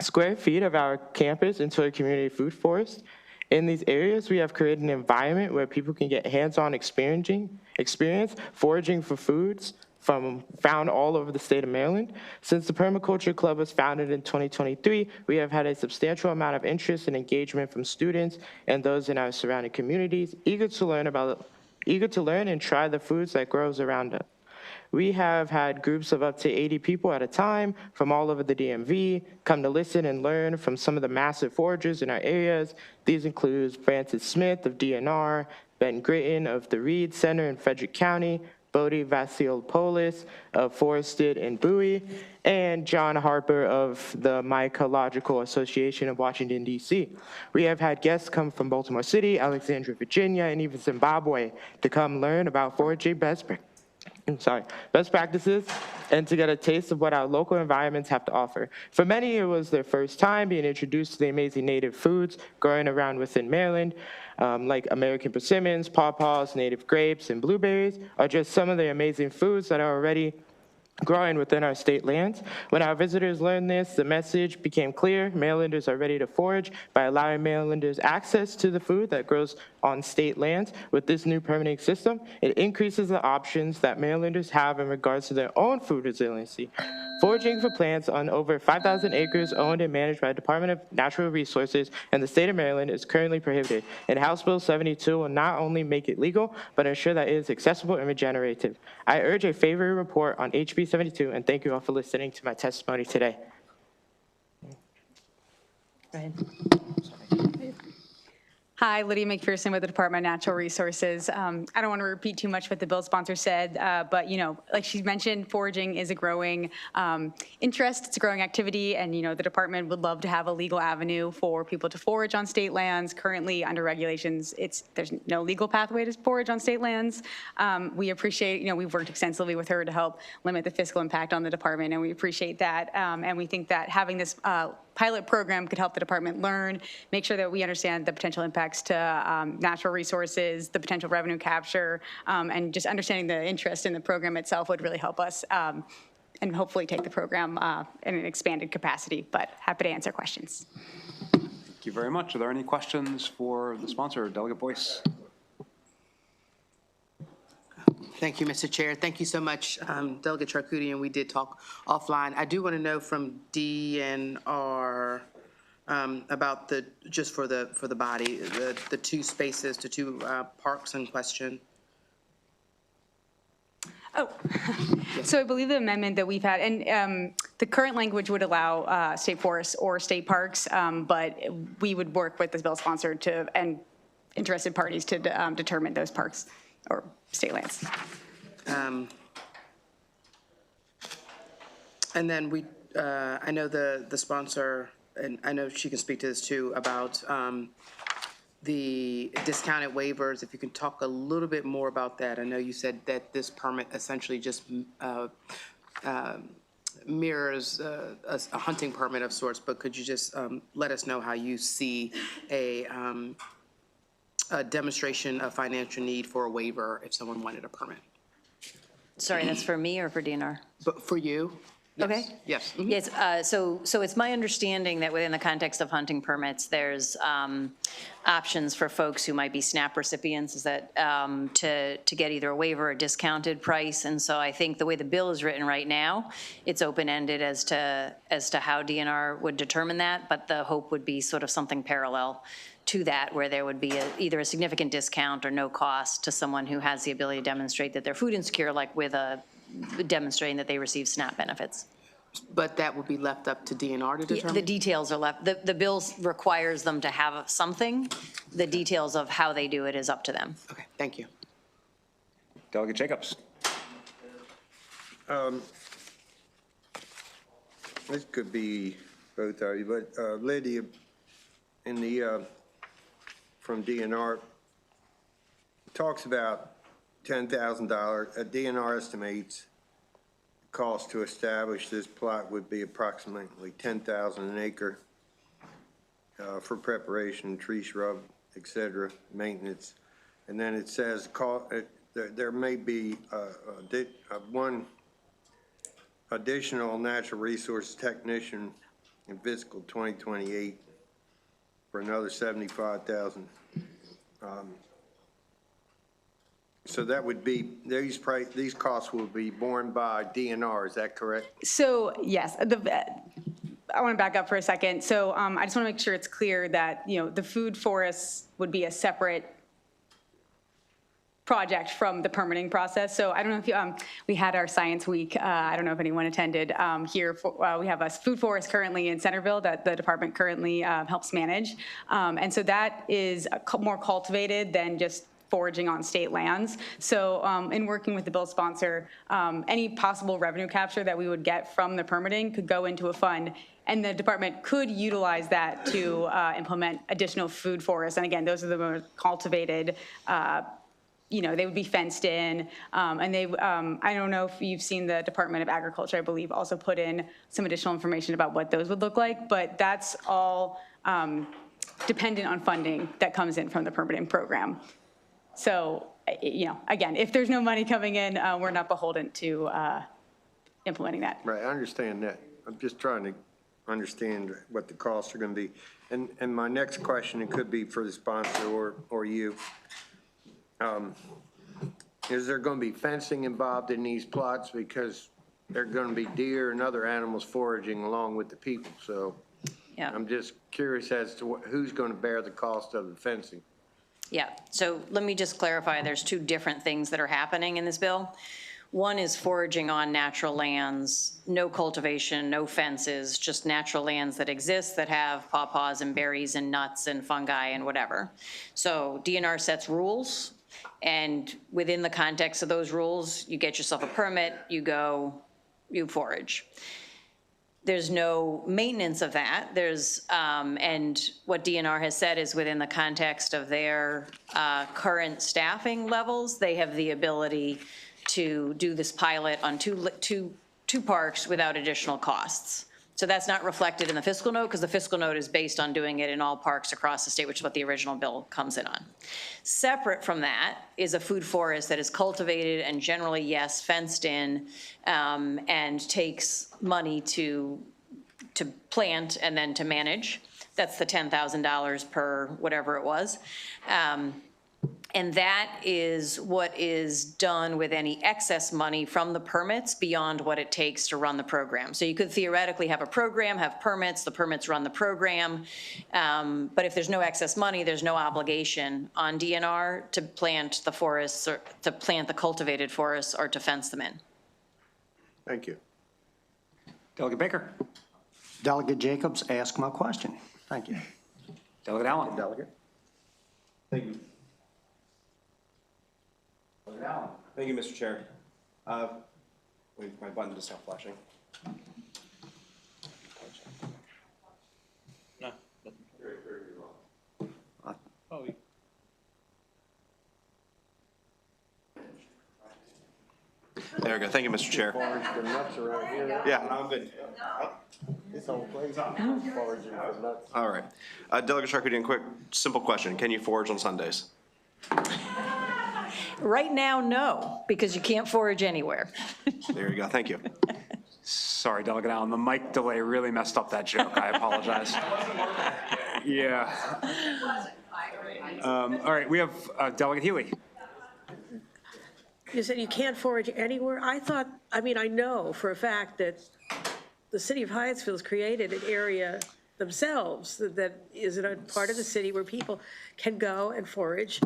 Speaker 14: square feet of our campus into a community food forest. In these areas, we have created an environment where people can get hands-on experience foraging for foods found all over the state of Maryland. Since the Permaculture Club was founded in 2023, we have had a substantial amount of interest and engagement from students and those in our surrounding communities, eager to learn and try the foods that grows around us. We have had groups of up to 80 people at a time from all over the DMV come to listen and learn from some of the massive foragers in our areas. These include Francis Smith of DNR, Ben Gritton of the Reed Center in Frederick County, Bodhi Vasilopoulos of Forested and Bowie, and John Harper of the Mycological Association of Washington, D.C. We have had guests come from Baltimore City, Alexandria, Virginia, and even Zimbabwe to come learn about foraging best practices and to get a taste of what our local environments have to offer. For many, it was their first time being introduced to the amazing native foods growing around within Maryland, like American persimmons, pawpaws, native grapes, and blueberries are just some of the amazing foods that are already growing within our state lands. When our visitors learned this, the message became clear. Marylanders are ready to forage by allowing Marylanders access to the food that grows on state lands. With this new permitting system, it increases the options that Marylanders have in regards to their own food resiliency. Foraging for plants on over 5,000 acres owned and managed by the Department of Natural Resources and the state of Maryland is currently prohibited, and House Bill 72 will not only make it legal, but ensure that it is accessible and regenerative. I urge a favorable report on HB 72, and thank you all for listening to my testimony today.
Speaker 13: Go ahead.
Speaker 15: Hi, Lydia McPherson with the Department of Natural Resources. I don't want to repeat too much what the bill sponsor said, but like she mentioned, foraging is a growing interest, it's a growing activity, and the department would love to have a legal avenue for people to forage on state lands. Currently, under regulations, there's no legal pathway to forage on state lands. We appreciate, we've worked extensively with her to help limit the fiscal impact on the department, and we appreciate that. And we think that having this pilot program could help the department learn, make sure that we understand the potential impacts to natural resources, the potential revenue capture, and just understanding the interest in the program itself would really help us and hopefully take the program in an expanded capacity, but happy to answer questions.
Speaker 1: Thank you very much. Are there any questions for the sponsor, Delegate Boyce?
Speaker 3: Thank you, Mr. Chair. Thank you so much, Delegate Charkoudian. We did talk offline. I do want to know from DNR about just for the body, the 2 spaces, the 2 parks in question.
Speaker 15: Oh, so I believe the amendment that we've had, and the current language would allow state forests or state parks, but we would work with the bill sponsor and interested parties to determine those parks or state lands.
Speaker 3: And then I know the sponsor, and I know she can speak to this too, about the discounted waivers. If you can talk a little bit more about that. I know you said that this permit essentially just mirrors a hunting permit of sorts, but could you just let us know how you see a demonstration of financial need for a waiver if someone wanted a permit?
Speaker 13: Sorry, that's for me or for DNR?
Speaker 3: But for you? Yes.
Speaker 13: Okay.
Speaker 3: Yes. Mhm.
Speaker 13: Yes, so it's my understanding that within the context of hunting permits, there's options for folks who might be SNAP recipients, is that to get either a waiver or discounted price. And so I think the way the bill is written right now, it's open-ended as to how DNR would determine that, but the hope would be sort of something parallel to that, where there would be either a significant discount or no cost to someone who has the ability to demonstrate that they're food insecure, like with demonstrating that they receive SNAP benefits.
Speaker 3: But that would be left up to DNR to determine?
Speaker 13: The details are left, the bill requires them to have something. The details of how they do it is up to them.
Speaker 3: Okay, thank you.
Speaker 1: Delegate Jacobs.
Speaker 6: This could be both of you, but Lydia, in the, from DNR, talks about $10,000. DNR estimates the cost to establish this plot would be approximately $10,000 an acre for preparation, tree, shrub, et cetera, maintenance. And then it says there may be one additional natural resource technician in fiscal 2028 for another $75,000. So that would be, these costs will be borne by DNR, is that correct?
Speaker 15: So yes, I want to back up for a second. So I just want to make sure it's clear that, the food forests would be a separate project from the permitting process. So I don't know if we had our science week. I don't know if anyone attended here. We have a food forest currently in Centerville that the department currently helps manage. And so that is more cultivated than just foraging on state lands. So in working with the bill sponsor, any possible revenue capture that we would get from the permitting could go into a fund, and the department could utilize that to implement additional food forests. And again, those are the more cultivated, they would be fenced in, and I don't know if you've seen the Department of Agriculture, I believe, also put in some additional information about what those would look like, but that's all dependent on funding that comes in from the permitting program. So, again, if there's no money coming in, we're not beholden to implementing that.
Speaker 6: Right, I understand that. I'm just trying to understand what the costs are going to be. And my next question, it could be for the sponsor or you. Is there going to be fencing involved in these plots? Because there are going to be deer and other animals foraging along with the people. So yeah. I'm just curious as to who's going to bear the cost of the fencing.
Speaker 13: Yeah, so let me just clarify, there's two different things that are happening in this bill. One is foraging on natural lands, no cultivation, no fences, just natural lands that exist that have pawpaws and berries and nuts and fungi and whatever. So DNR sets rules, and within the context of those rules, you get yourself a permit, you forage. There's no maintenance of that. And what DNR has said is within the context of their current staffing levels, they have the ability to do this pilot on two parks without additional costs. So that's not reflected in the fiscal note, because the fiscal note is based on doing it in all parks across the state, which is what the original bill comes in on. Separate from that is a food forest that is cultivated and generally, yes, fenced in, and takes money to plant and then to manage. That's the $10,000 per whatever it was. And that is what is done with any excess money from the permits beyond what it takes to run the program. So you could theoretically have a program, have permits, the permits run the program. But if there's no excess money, there's no obligation on DNR to plant the forests or to plant the cultivated forests or to fence them in.
Speaker 6: Thank you.
Speaker 1: Delegate Baker.
Speaker 9: Delegate Jacobs, ask my question. Thank you.
Speaker 1: Delegate Allen.
Speaker 6: Delegate.
Speaker 17: Thank you. Thank you, Mr. Chair. Wait, my button just stopped flashing. No. Oh, there we go. Thank you, Mr. Chair. Yeah, no, I'm good. All right. Delegate Charkoudian, quick, simple question. Can you forage on Sundays?
Speaker 13: Right now, no, because you can't forage anywhere.
Speaker 17: There you go. Thank you.
Speaker 1: Sorry, Delegate Allen, the mic delay really messed up that joke. I apologize. Yeah. All right, we have Delegate Healy.
Speaker 18: You said you can't forage anywhere? I know for a fact that the city of Hyattsville's created an area themselves that is in a part of the city where people can go and forage.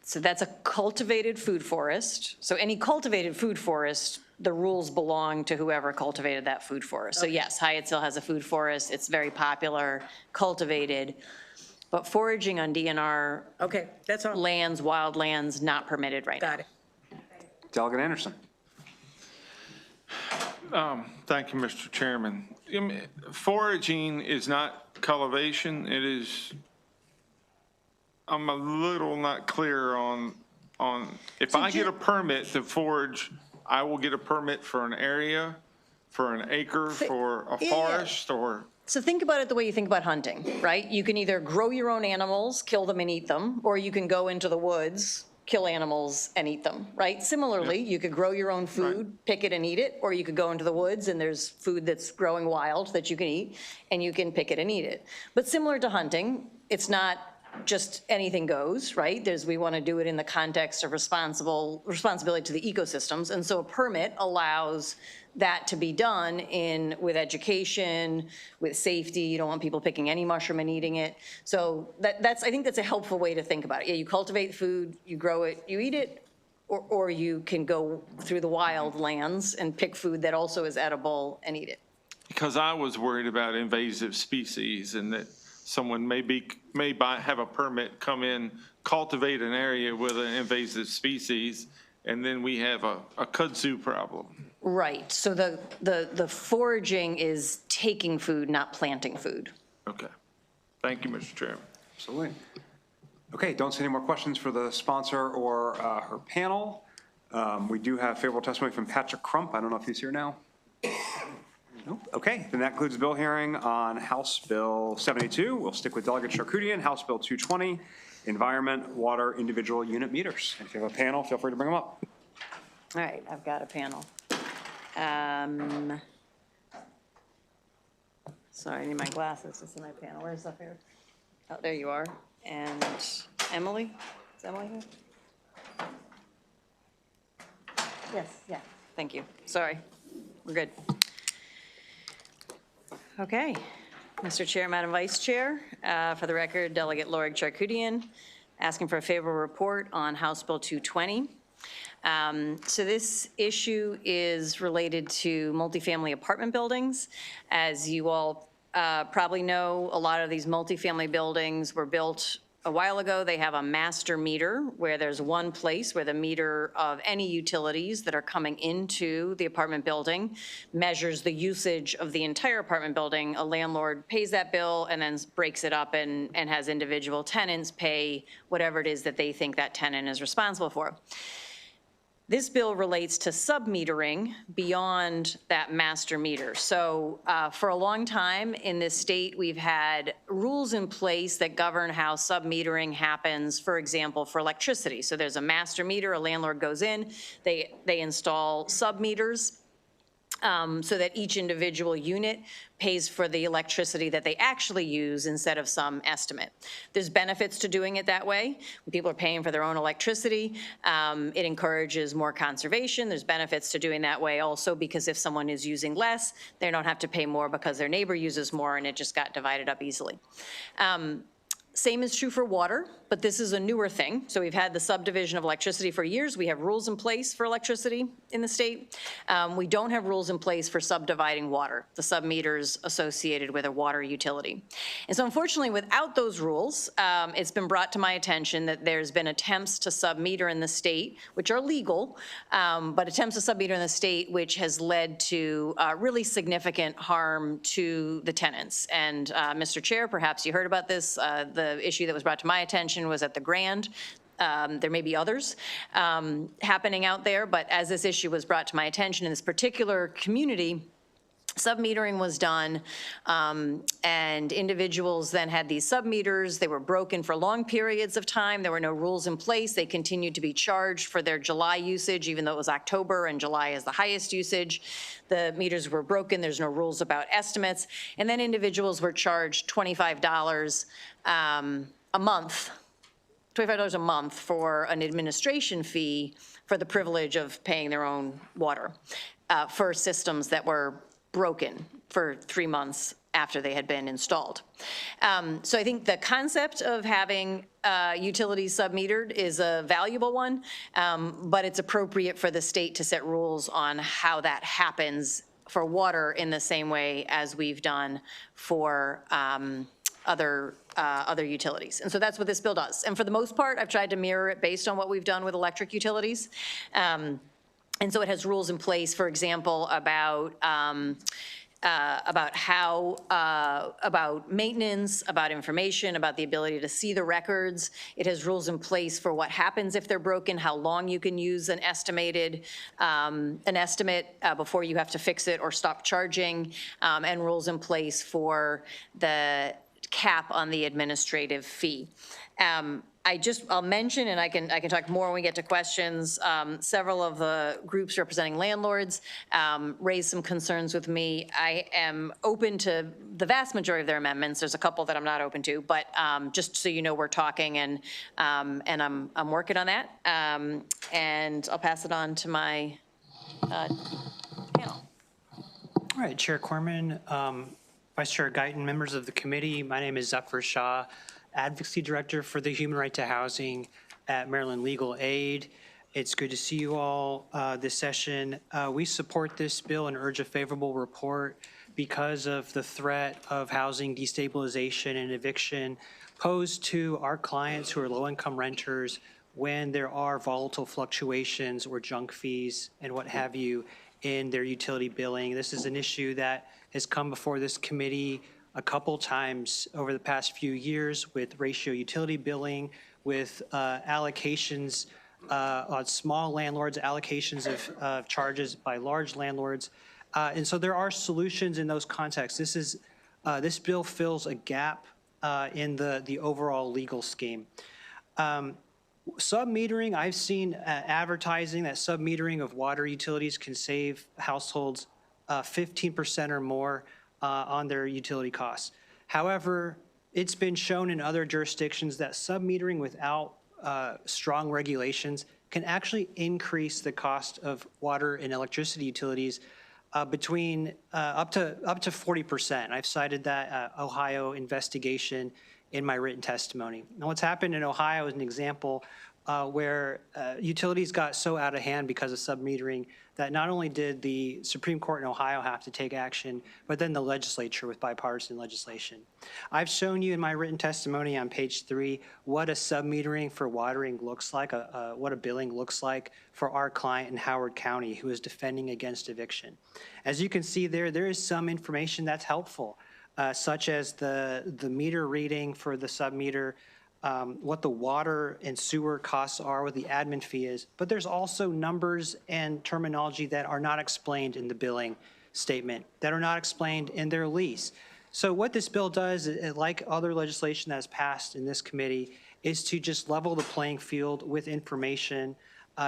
Speaker 13: So that's a cultivated food forest. So any cultivated food forest, the rules belong to whoever cultivated that food forest. So yes, Hyattsville has a food forest. It's very popular, cultivated. But foraging on DNR
Speaker 18: that's all.
Speaker 13: Lands, wild lands, not permitted right now.
Speaker 18: Got it.
Speaker 1: Delegate Anderson.
Speaker 19: Thank you, Mr. Chairman. Foraging is not cultivation. It is, I'm a little not clear on if I get a permit to forage, I will get a permit for an area, for an acre, for a forest, or?
Speaker 13: So think about it the way you think about hunting, right? You can either grow your own animals, kill them and eat them, or you can go into the woods, kill animals and eat them, right? Similarly, you could grow your own food, pick it and eat it, or you could go into the woods and there's food that's growing wild that you can eat and you can pick it and eat it. But similar to hunting, it's not just anything goes, right? We want to do it in the context of responsibility to the ecosystems. And so a permit allows that to be done with education, with safety. You don't want people picking any mushroom and eating it. So I think that's a helpful way to think about it. Yeah, you cultivate food, you grow it, you eat it, or you can go through the wild lands and pick food that also is edible and eat it.
Speaker 19: Because I was worried about invasive species and that someone may have a permit, come in, cultivate an area with an invasive species, and then we have a kudzu problem.
Speaker 13: Right, so the foraging is taking food, not planting food.
Speaker 19: Okay, thank you, Mr. Chairman.
Speaker 1: Absolutely. Okay, don't see any more questions for the sponsor or her panel. We do have favorable testimony from Patrick Crump. I don't know if he's here now. Nope. Okay, then that concludes the bill hearing on House Bill 72. We'll stick with Delegate Charkoudian, House Bill 220, Environment, Water, Individual Unit Meters. If you have a panel, feel free to bring them up.
Speaker 13: All right, I've got a panel. Sorry, I need my glasses to see my panel. Where's up here? Oh, there you are. And Emily? Is Emily here? Yes, yeah, thank you. Sorry, we're good. Okay, Mr. Chair, Madam Vice Chair, for the record, Delegate Lorig Charkoudian, asking for a favorable report on House Bill 220. So this issue is related to multifamily apartment buildings. As you all probably know, a lot of these multifamily buildings were built a while ago. They have a master meter where there's one place where the meter of any utilities that are coming into the apartment building measures the usage of the entire apartment building. A landlord pays that bill and then breaks it up and has individual tenants pay whatever it is that they think that tenant is responsible for. This bill relates to sub-metering beyond that master meter. So for a long time in this state, we've had rules in place that govern how sub-metering happens, for example, for electricity. So there's a master meter, a landlord goes in, they install sub-meters so that each individual unit pays for the electricity that they actually use instead of some estimate. There's benefits to doing it that way. When people are paying for their own electricity, it encourages more conservation. There's benefits to doing that way also because if someone is using less, they don't have to pay more because their neighbor uses more and it just got divided up easily. Same is true for water, but this is a newer thing. So we've had the subdivision of electricity for years. We have rules in place for electricity in the state. We don't have rules in place for subdividing water, the sub-meters associated with a water utility. And so unfortunately, without those rules, it's been brought to my attention that there's been attempts to sub-meter in the state, which are legal, but attempts to sub-meter in the state, which has led to really significant harm to the tenants. And Mr. Chair, perhaps you heard about this. The issue that was brought to my attention was at the Grand. There may be others happening out there, but as this issue was brought to my attention in this particular community, sub-metering was done, and individuals then had these sub-meters. They were broken for long periods of time. There were no rules in place. They continued to be charged for their July usage, even though it was October and July is the highest usage. The meters were broken. There's no rules about estimates. And then individuals were charged $25 a month, $25 a month for an administration fee for the privilege of paying their own water for systems that were broken for 3 months after they had been installed. So I think the concept of having utilities sub-metered is a valuable one, but it's appropriate for the state to set rules on how that happens for water in the same way as we've done for other utilities. And so that's what this bill does. And for the most part, I've tried to mirror it based on what we've done with electric utilities. And so it has rules in place, for example, about maintenance, about information, about the ability to see the records. It has rules in place for what happens if they're broken, how long you can use an estimate before you have to fix it or stop charging, and rules in place for the cap on the administrative fee. I'll mention, and I can talk more when we get to questions, several of the groups representing landlords raised some concerns with me. I am open to the vast majority of their amendments. There's a couple that I'm not open to, but just so you know, we're talking, and I'm working on that. And I'll pass it on to my panel.
Speaker 20: All right, Chair Corman, Vice Chair Guyton, members of the committee, my name is Zephyr Shah, Advocacy Director for the Human Right to Housing at Maryland Legal Aid. It's good to see you all this session. We support this bill and urge a favorable report because of the threat of housing destabilization and eviction posed to our clients who are low-income renters when there are volatile fluctuations or junk fees and what have you in their utility billing. This is an issue that has come before this committee a couple times over the past few years with ratio utility billing, with allocations on small landlords, allocations of charges by large landlords. And so there are solutions in those contexts. This bill fills a gap in the overall legal scheme. Sub-metering, I've seen advertising that sub-metering of water utilities can save households 15% or more on their utility costs. However, it's been shown in other jurisdictions that sub-metering without strong regulations can actually increase the cost of water and electricity utilities between up to 40%. I've cited that Ohio investigation in my written testimony. Now, what's happened in Ohio is an example where utilities got so out of hand because of sub-metering that not only did the Supreme Court in Ohio have to take action, but then the legislature with bipartisan legislation. I've shown you in my written testimony on page 3 what a sub-metering for watering looks like, what a billing looks like for our client in Howard County who is defending against eviction. As you can see there is some information that's helpful, such as the meter reading for the sub-meter, what the water and sewer costs are, what the admin fee is, but there's also numbers and terminology that are not explained in the billing statement, that are not explained in their lease. So what this bill does, like other legislation that has passed in this committee, is to just level the playing field with information,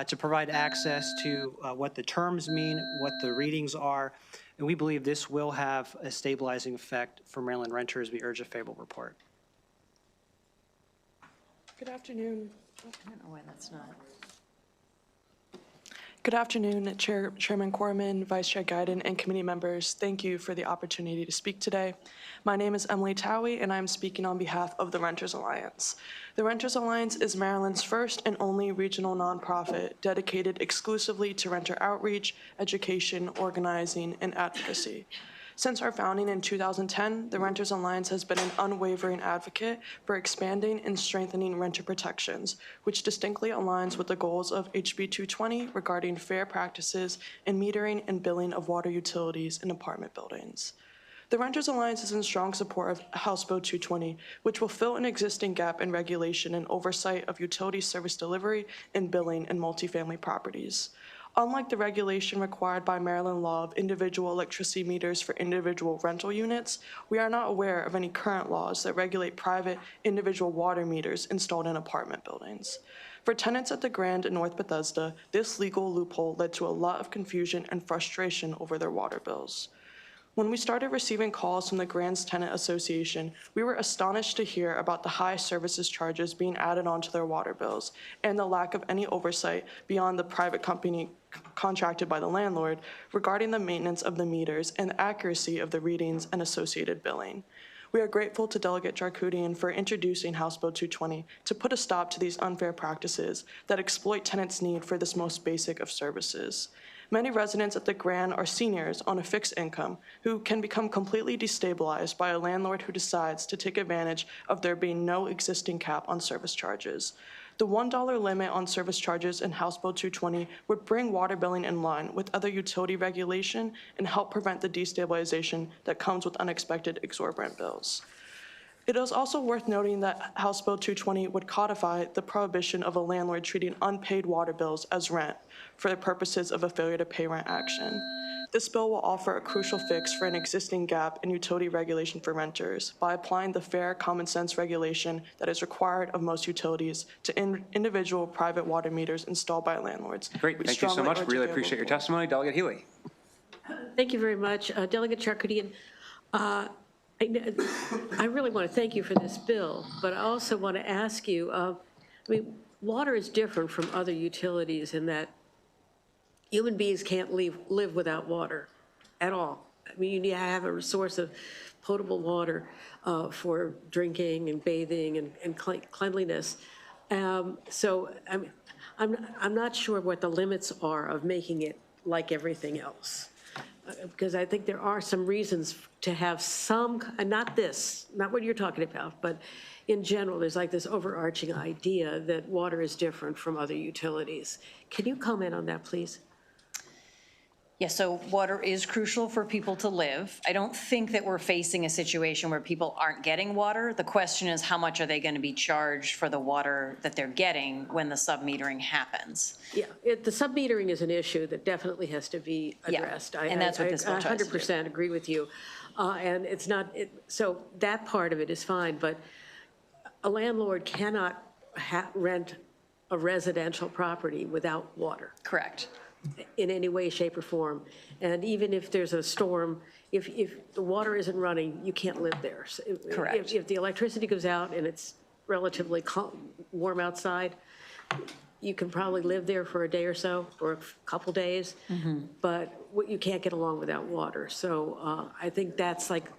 Speaker 20: to provide access to what the terms mean, what the readings are, and we believe this will have a stabilizing effect for Maryland renters. We urge a favorable report.
Speaker 21: Good afternoon.
Speaker 13: I don't know why that's not.
Speaker 8: Good afternoon, Chairman Corman, Vice Chair Guyton, and committee members. Thank you for the opportunity to speak today. My name is Emily Towie, and I'm speaking on behalf of the Renters Alliance. The Renters Alliance is Maryland's first and only regional nonprofit dedicated exclusively to renter outreach, education, organizing, and advocacy. Since our founding in 2010, the Renters Alliance has been an unwavering advocate for expanding and strengthening renter protections, which distinctly aligns with the goals of HB 220 regarding fair practices in metering and billing of water utilities in apartment buildings. The Renters Alliance is in strong support of House Bill 220, which will fill an existing gap in regulation and oversight of utility service delivery and billing in multifamily properties. Unlike the regulation required by Maryland law of individual electricity meters for individual rental units, we are not aware of any current laws that regulate private individual water meters installed in apartment buildings. For tenants at the Grand in North Bethesda, this legal loophole led to a lot of confusion and frustration over their water bills. When we started receiving calls from the Grand's Tenant Association, we were astonished to hear about the high services charges being added onto their water bills and the lack of any oversight beyond the private company contracted by the landlord regarding the maintenance of the meters and the accuracy of the readings and associated billing. We are grateful to Delegate Jarkoudian for introducing House Bill 220 to put a stop to these unfair practices that exploit tenants' need for this most basic of services. Many residents at the Grand are seniors on a fixed income who can become completely destabilized by a landlord who decides to take advantage of there being no existing cap on service charges. The $1 limit on service charges in House Bill 220 would bring water billing in line with other utility regulation and help prevent the destabilization that comes with unexpected exorbitant bills. It is also worth noting that House Bill 220 would codify the prohibition of a landlord treating unpaid water bills as rent for the purposes of a failure to pay rent action. This bill will offer a crucial fix for an existing gap in utility regulation for renters by applying the fair common sense regulation that is required of most utilities to individual private water meters installed by landlords.
Speaker 1: Great, thank you so much. Really appreciate your testimony. Delegate Healy.
Speaker 18: Thank you very much. Delegate Jarkoudian, I really want to thank you for this bill, but I also want to ask you, water is different from other utilities in that human beings can't live without water at all. I mean, you need to have a source of potable water for drinking and bathing and cleanliness. So I'm not sure what the limits are of making it like everything else. Because I think there are some reasons to have some, and not what you're talking about, but in general, there's like this overarching idea that water is different from other utilities. Can you comment on that, please?
Speaker 13: Yes, so water is crucial for people to live. I don't think that we're facing a situation where people aren't getting water. The question is, how much are they going to be charged for the water that they're getting when the submetering happens?
Speaker 18: Yeah, the submetering is an issue that definitely has to be addressed.
Speaker 13: And that's what this bill tries to do.
Speaker 18: 100% agree with you. And it's not, so that part of it is fine, but a landlord cannot rent a residential property without water.
Speaker 13: Correct.
Speaker 18: In any way, shape, or form. And even if there's a storm, if the water isn't running, you can't live there. So
Speaker 13: Correct.
Speaker 18: If the electricity goes out and it's relatively warm outside, you can probably live there for a day or so, or a couple days, but you can't get along without water. So I think that's like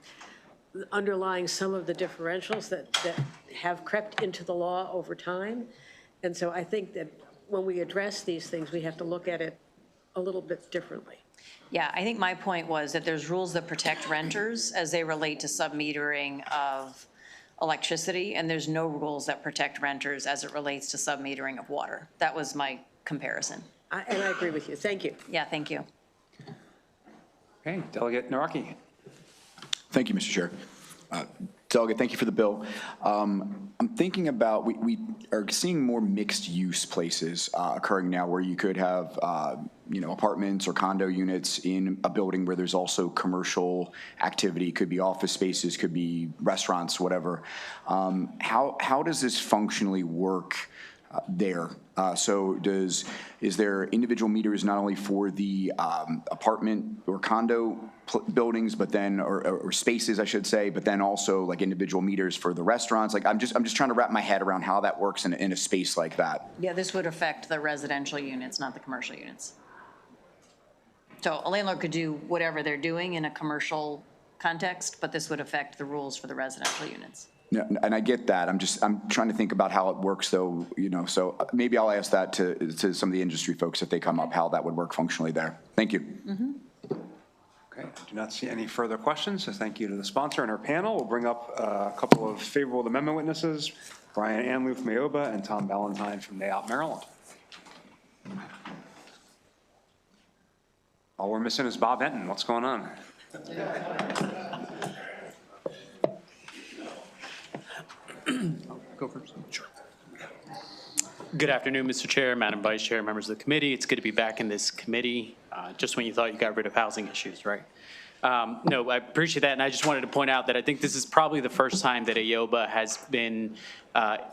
Speaker 18: underlying some of the differentials that have crept into the law over time. And so I think that when we address these things, we have to look at it a little bit differently.
Speaker 13: Yeah, I think my point was that there's rules that protect renters as they relate to submetering of electricity, and there's no rules that protect renters as it relates to submetering of water. That was my comparison.
Speaker 18: And I agree with you. Thank you.
Speaker 13: Yeah, thank you.
Speaker 1: Okay, Delegate Naraki.
Speaker 21: Thank you, Mr. Chair. Delegate, thank you for the bill. I'm thinking about, we are seeing more mixed use places occurring now where you could have, apartments or condo units in a building where there's also commercial activity, could be office spaces, could be restaurants, whatever. How does this functionally work there? So is there individual meters not only for the apartment or condo buildings, but then, or spaces, I should say, but then also like individual meters for the restaurants? Like I'm just trying to wrap my head around how that works in a space like that.
Speaker 13: Yeah, this would affect the residential units, not the commercial units. So a landlord could do whatever they're doing in a commercial context, but this would affect the rules for the residential units.
Speaker 21: Yeah, and I get that. I'm trying to think about how it works though, so maybe I'll ask that to some of the industry folks if they come up, how that would work functionally there. Thank you.
Speaker 1: Okay, I do not see any further questions, so thank you to the sponsor and our panel. We'll bring up a couple of favorable amendment witnesses, Brian Anlou from AOBA and Tom Ballantyne from NAIOP, Maryland. All we're missing is Bob Hinton. What's going on? Go first. Sure.
Speaker 7: Good afternoon, Mr. Chair, Madam Vice Chair, members of the committee. It's good to be back in this committee, just when you thought you got rid of housing issues, right? No, I appreciate that, and I just wanted to point out that I think this is probably the first time that AOBA has been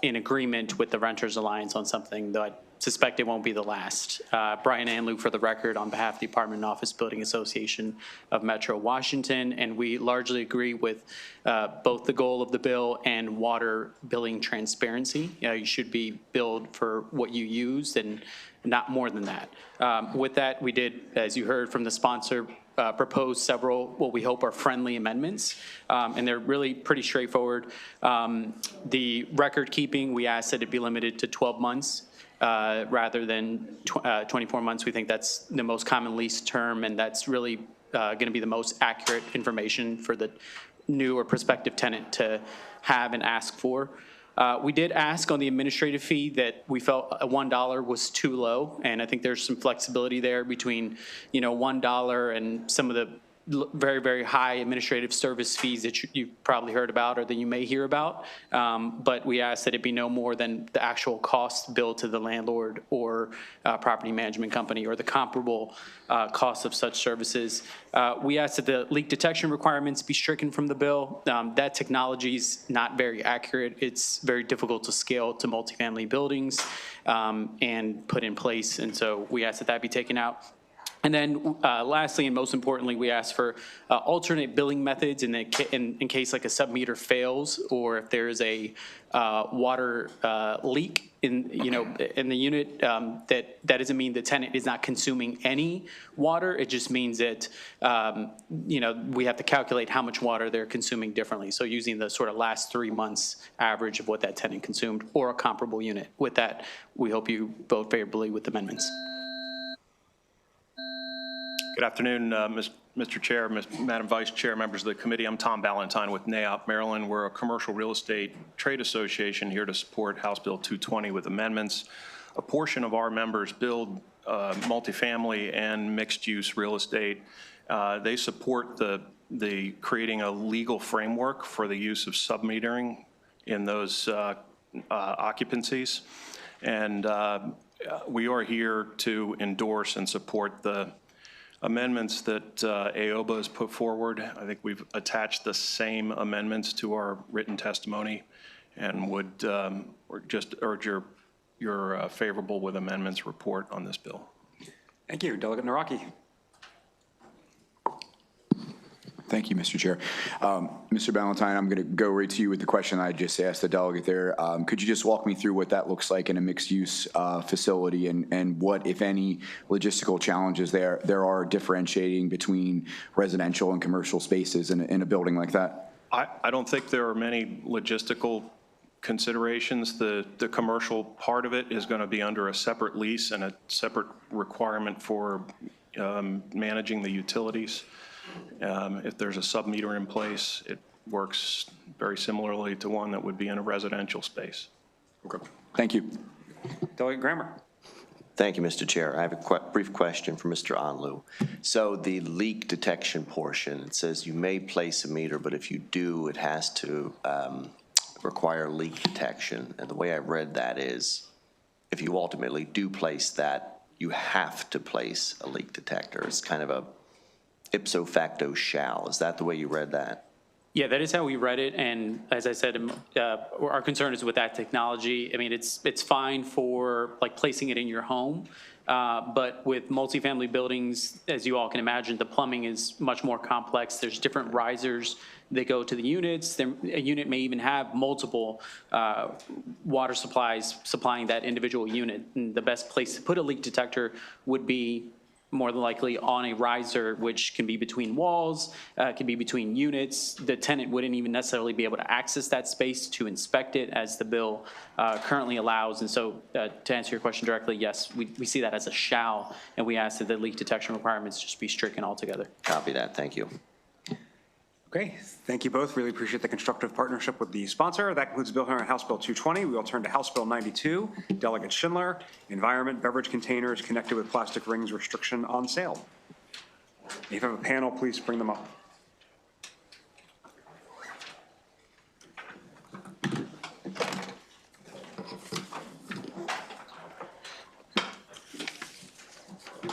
Speaker 7: in agreement with the Renters Alliance on something, though I suspect it won't be the last. Brian Anlou, for the record, on behalf of the Apartment and Office Building Association of Metro Washington, and we largely agree with both the goal of the bill and water billing transparency. You should be billed for what you use and not more than that. With that, we did, as you heard from the sponsor, propose several what we hope are friendly amendments, and they're really pretty straightforward. The record keeping, we asked that it be limited to 12 months. Rather than 24 months. We think that's the most common lease term, and that's really going to be the most accurate information for the new or prospective tenant to have and ask for. We did ask on the administrative fee that we felt $1 was too low, and I think there's some flexibility there between, $1 and some of the very, very high administrative service fees that you've probably heard about or that you may hear about. But we ask that it be no more than the actual cost billed to the landlord or property management company or the comparable cost of such services. We ask that the leak detection requirements be stricken from the bill. That technology is not very accurate. It's very difficult to scale to multifamily buildings and put in place. And so we ask that that be taken out. And then lastly, and most importantly, we ask for alternate billing methods in case like a sub-meter fails or if there is a water leak in the unit. That doesn't mean the tenant is not consuming any water. It just means that we have to calculate how much water they're consuming differently. So using the sort of last 3 months average of what that tenant consumed or a comparable unit. With that, we hope you vote favorably with amendments.
Speaker 22: Good afternoon, Mr. Chair, Madam Vice Chair, members of the committee. I'm Tom Ballantyne with NAIOP, Maryland. We're a commercial real estate trade association here to support House Bill 220 with amendments. A portion of our members build multifamily and mixed-use real estate. They support the creating a legal framework for the use of sub-metering in those occupancies. And we are here to endorse and support the amendments that AOBA has put forward. I think we've attached the same amendments to our written testimony and would just urge your favorable with amendments report on this bill.
Speaker 1: Thank you. Delegate Naraki.
Speaker 21: Thank you, Mr. Chair. Mr. Ballantyne, I'm going to go right to you with the question I just asked the delegate there. Could you just walk me through what that looks like in a mixed-use facility and what, if any, logistical challenges there are differentiating between residential and commercial spaces in a building like that?
Speaker 22: I don't think there are many logistical considerations. The commercial part of it is going to be under a separate lease and a separate requirement for managing the utilities. If there's a sub-meter in place, it works very similarly to one that would be in a residential space.
Speaker 21: Okay. Thank you.
Speaker 1: Delegate Grammer.
Speaker 23: Thank you, Mr. Chair. I have a brief question for Mr. Anlou. So the leak detection portion, it says you may place a meter, but if you do, it has to require leak detection. And the way I read that is, if you ultimately do place that, you have to place a leak detector. It's kind of a ipso facto shall. Is that the way you read that?
Speaker 7: Yeah, that is how we read it, and as I said, our concern is with that technology. I mean, it's fine for like placing it in your home, but with multifamily buildings, as you all can imagine, the plumbing is much more complex. There's different risers that go to the units. A unit may even have multiple water supplies supplying that individual unit, and the best place to put a leak detector would be more than likely on a riser, which can be between walls, can be between units. The tenant wouldn't even necessarily be able to access that space to inspect it as the bill currently allows. And so to answer your question directly, yes, we see that as a shall, and we ask that the leak detection requirements just be stricken altogether.
Speaker 23: Copy that. Thank you.
Speaker 1: Okay, thank you both. Really appreciate the constructive partnership with the sponsor. That concludes Bill hearing on House Bill 220. We will turn to House Bill 92, Delegate Schindler, Environment Beverage Containers Connected with Plastic Rings Restriction on Sale. If you have a panel, please bring them up.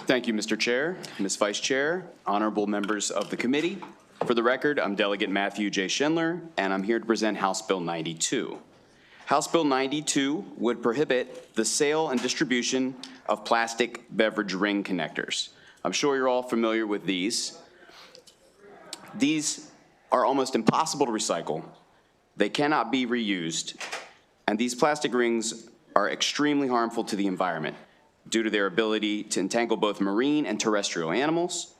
Speaker 4: Thank you, Mr. Chair, Ms. Vice Chair, honorable members of the committee. For the record, I'm Delegate Matthew J. Schindler, and I'm here to present House Bill 92. House Bill 92 would prohibit the sale and distribution of plastic beverage ring connectors. I'm sure you're all familiar with these. These are almost impossible to recycle. They cannot be reused, and these plastic rings are extremely harmful to the environment due to their ability to entangle both marine and terrestrial animals,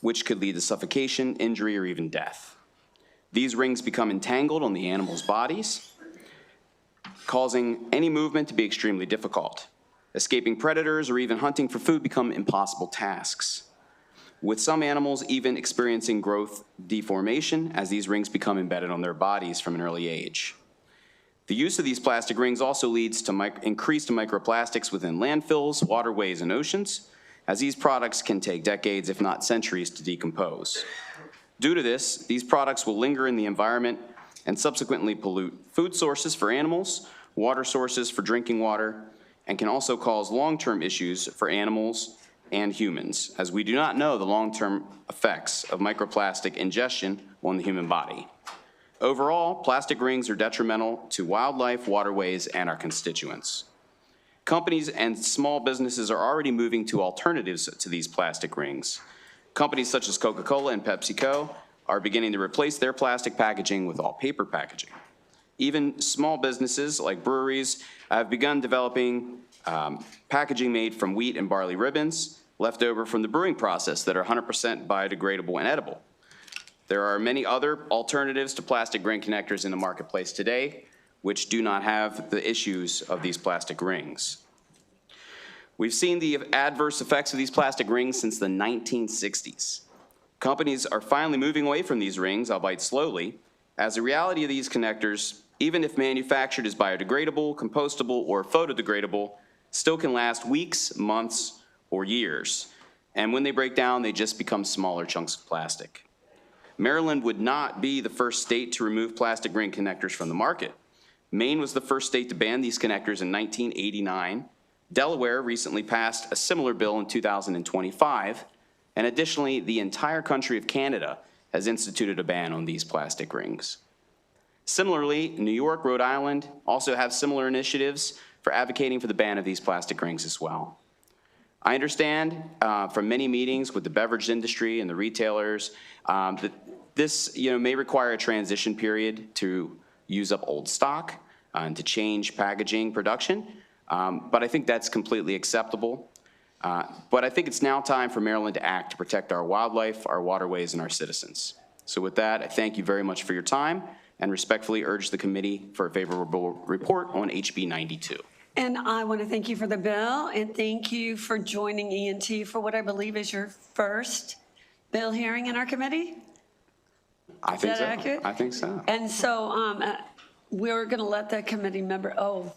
Speaker 4: which could lead to suffocation, injury, or even death. These rings become entangled on the animals' bodies, causing any movement to be extremely difficult. Escaping predators or even hunting for food become impossible tasks, with some animals even experiencing growth deformation as these rings become embedded on their bodies from an early age. The use of these plastic rings also leads to increased microplastics within landfills, waterways, and oceans, as these products can take decades, if not centuries, to decompose. Due to this, these products will linger in the environment and subsequently pollute food sources for animals, water sources for drinking water, and can also cause long-term issues for animals and humans, as we do not know the long-term effects of microplastic ingestion on the human body. Overall, plastic rings are detrimental to wildlife, waterways, and our constituents. Companies and small businesses are already moving to alternatives to these plastic rings. Companies such as Coca-Cola and PepsiCo are beginning to replace their plastic packaging with all paper packaging. Even small businesses like breweries have begun developing packaging made from wheat and barley ribbons left over from the brewing process that are 100% biodegradable and edible. There are many other alternatives to plastic ring connectors in the marketplace today, which do not have the issues of these plastic rings. We've seen the adverse effects of these plastic rings since the 1960s. Companies are finally moving away from these rings, albeit slowly, as the reality of these connectors, even if manufactured as biodegradable, compostable, or photodegradable, still can last weeks, months, or years. And when they break down, they just become smaller chunks of plastic. Maryland would not be the first state to remove plastic ring connectors from the market. Maine was the first state to ban these connectors in 1989. Delaware recently passed a similar bill in 2025. And additionally, the entire country of Canada has instituted a ban on these plastic rings. Similarly, New York, Rhode Island also have similar initiatives for advocating for the ban of these plastic rings as well. I understand from many meetings with the beverage industry and the retailers that this may require a transition period to use up old stock and to change packaging production, but I think that's completely acceptable. But I think it's now time for Maryland to act to protect our wildlife, our waterways, and our citizens. So with that, I thank you very much for your time and respectfully urge the committee for a favorable report on HB 92.
Speaker 16: And I want to thank you for the bill, and thank you for joining ENT for what I believe is your first bill hearing in our committee.
Speaker 4: I think
Speaker 16: Is that
Speaker 4: so.
Speaker 16: accurate?
Speaker 4: I think so.
Speaker 16: And so we're going to let that committee member, all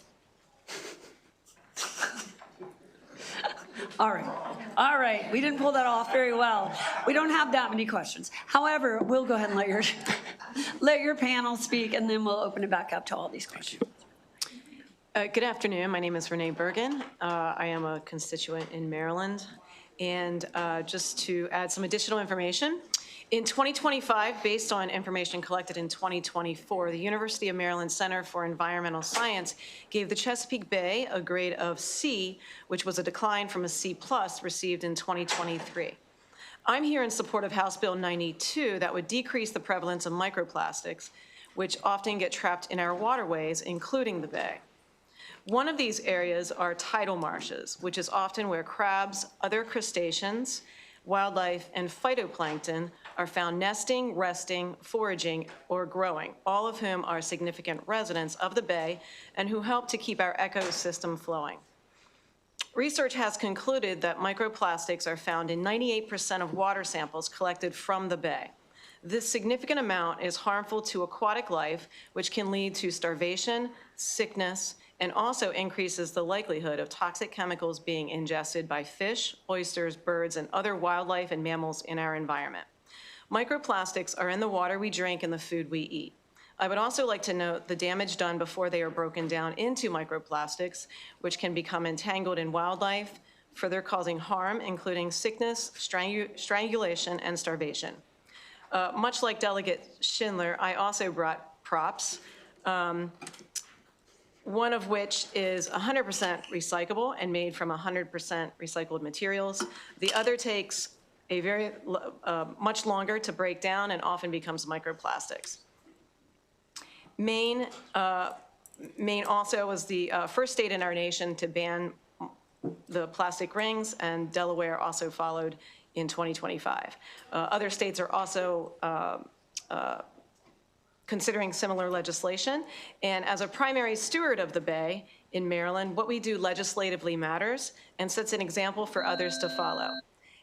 Speaker 16: right, we didn't pull that off very well. We don't have that many questions. However, we'll go ahead and let your panel speak, and then we'll open it back up to all these questions.
Speaker 5: Good afternoon. My name is Renee Bergen. I am a constituent in Maryland. And just to add some additional information, in 2025, based on information collected in 2024, the University of Maryland Center for Environmental Science gave the Chesapeake Bay a grade of C, which was a decline from a C+ received in 2023. I'm here in support of House Bill 92 that would decrease the prevalence of microplastics, which often get trapped in our waterways, including the Bay. One of these areas are tidal marshes, which is often where crabs, other crustaceans, wildlife, and phytoplankton are found nesting, resting, foraging, or growing, all of whom are significant residents of the bay and who help to keep our ecosystem flowing. Research has concluded that microplastics are found in 98% of water samples collected from the bay. This significant amount is harmful to aquatic life, which can lead to starvation, sickness, and also increases the likelihood of toxic chemicals being ingested by fish, oysters, birds, and other wildlife and mammals in our environment. Microplastics are in the water we drink and the food we eat. I would also like to note the damage done before they are broken down into microplastics, which can become entangled in wildlife, further causing harm, including sickness, strangulation, and starvation. Much like Delegate Schindler, I also brought props, one of which is 100% recyclable and made from 100% recycled materials. The other takes a very much longer to break down and often becomes microplastics. Maine also was the first state in our nation to ban the plastic rings, and Delaware also followed in 2025. Other states are also considering similar legislation. And as a primary steward of the Bay in Maryland, what we do legislatively matters and sets an example for others to follow.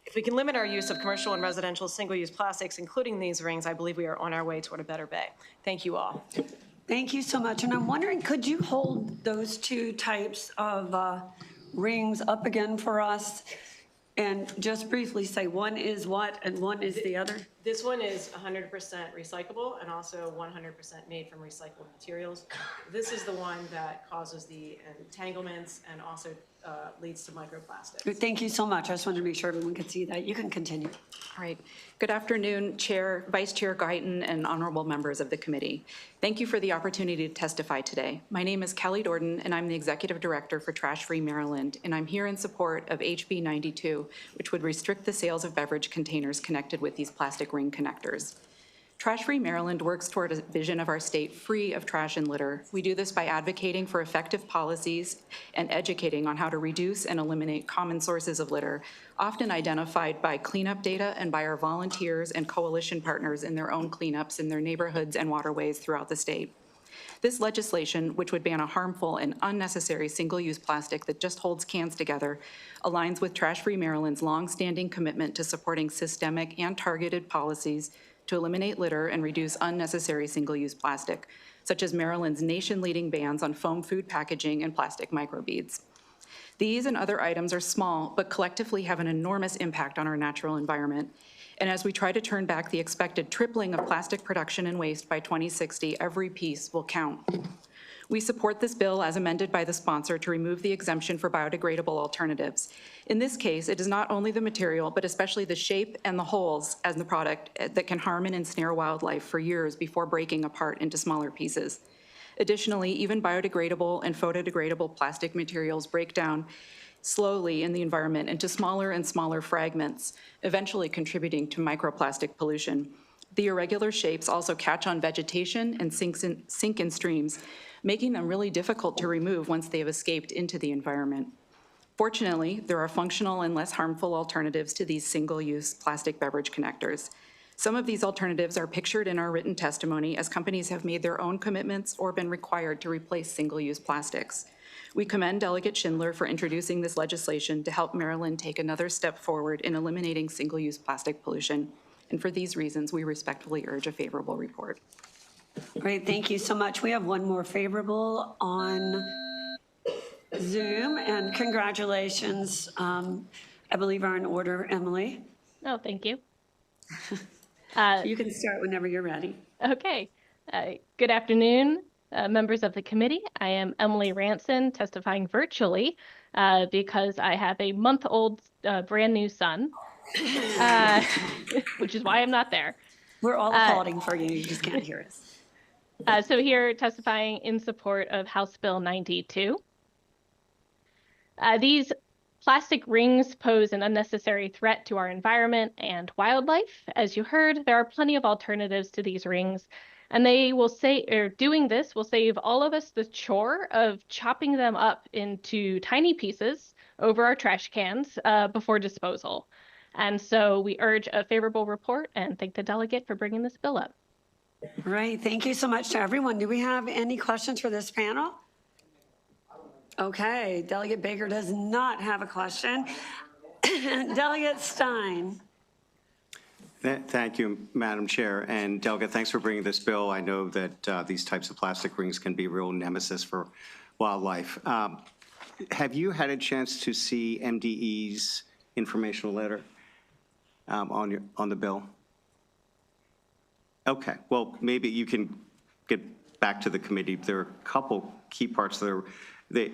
Speaker 5: If we can limit our use of commercial and residential single-use plastics, including these rings, I believe we are on our way toward a better Bay. Thank you all.
Speaker 16: Thank you so much. And I'm wondering, could you hold those two types of rings up again for us? And just briefly say one is what and one is the other?
Speaker 5: This one is 100% recyclable and also 100% made from recycled materials. This is the one that causes the entanglements and also leads to microplastics.
Speaker 16: Thank you so much. I just wanted to make sure everyone could see that. You can continue.
Speaker 10: All right. Good afternoon, Chair, Vice Chair Guyton, and honorable members of the committee. Thank you for the opportunity to testify today. My name is Kelly Dorden, and I'm the Executive Director for Trash Free Maryland, and I'm here in support of HB 92, which would restrict the sales of beverage containers connected with these plastic ring connectors. Trash Free Maryland works toward a vision of our state free of trash and litter. We do this by advocating for effective policies and educating on how to reduce and eliminate common sources of litter, often identified by cleanup data and by our volunteers and coalition partners in their own cleanups in their neighborhoods and waterways throughout the state. This legislation, which would ban a harmful and unnecessary single-use plastic that just holds cans together, aligns with Trash Free Maryland's longstanding commitment to supporting systemic and targeted policies to eliminate litter and reduce unnecessary single-use plastic, such as Maryland's nation-leading bans on foam food packaging and plastic microbeads. These and other items are small, but collectively have an enormous impact on our natural environment. And as we try to turn back the expected tripling of plastic production and waste by 2060, every piece will count. We support this bill as amended by the sponsor to remove the exemption for biodegradable alternatives. In this case, it is not only the material, but especially the shape and the holes as the product that can harm and ensnare wildlife for years before breaking apart into smaller pieces. Additionally, even biodegradable and photodegradable plastic materials break down slowly in the environment into smaller and smaller fragments, eventually contributing to microplastic pollution. The irregular shapes also catch on vegetation and sink in streams, making them really difficult to remove once they have escaped into the environment. Fortunately, there are functional and less harmful alternatives to these single-use plastic beverage connectors. Some of these alternatives are pictured in our written testimony as companies have made their own commitments or been required to replace single-use plastics. We commend Delegate Schindler for introducing this legislation to help Maryland take another step forward in eliminating single-use plastic pollution. And for these reasons, we respectfully urge a favorable report.
Speaker 16: Great, thank you so much. We have one more favorable on Zoom, and congratulations, I believe are in order, Emily.
Speaker 11: Oh, thank you.
Speaker 16: You can start whenever you're ready.
Speaker 11: Okay. Good afternoon, members of the committee. I am Emily Ranson, testifying virtually because I have a month-old brand new son, which is why I'm not there.
Speaker 16: We're all applauding for you. You just can't hear us.
Speaker 11: So here testifying in support of House Bill 92. These plastic rings pose an unnecessary threat to our environment and wildlife. As you heard, there are plenty of alternatives to these rings And they will say, or doing this will save all of us the chore of chopping them up into tiny pieces over our trash cans before disposal. And so we urge a favorable report and thank the delegate for bringing this bill up.
Speaker 16: All right, thank you so much to everyone. Do we have any questions for this panel? Okay, Delegate Baker does not have a question. Delegate Stein.
Speaker 2: Thank you, Madam Chair. And Delegate, thanks for bringing this bill. I know that these types of plastic rings can be a real nemesis for wildlife. Have you had a chance to see MDE's informational letter on the bill? Okay, well, maybe you can get back to the committee. There are a couple key parts there. They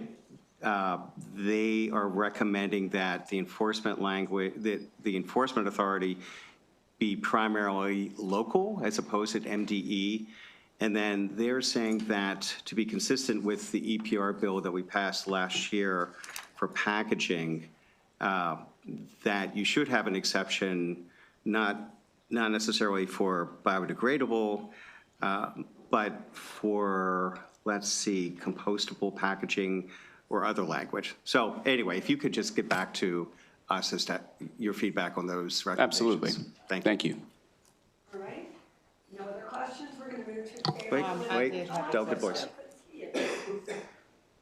Speaker 2: are recommending that the enforcement language, the enforcement authority be primarily local as opposed to MDE. And then they're saying that to be consistent with the EPR bill that we passed last year for packaging, that you should have an exception, not necessarily for biodegradable, but for, let's see, compostable packaging or other language. So anyway, if you could just get back to us as to your feedback on those recommendations.
Speaker 4: Absolutely.
Speaker 2: Thank you.
Speaker 16: All right, no other questions? We're going to move to.
Speaker 2: Wait, Delegate Boyce.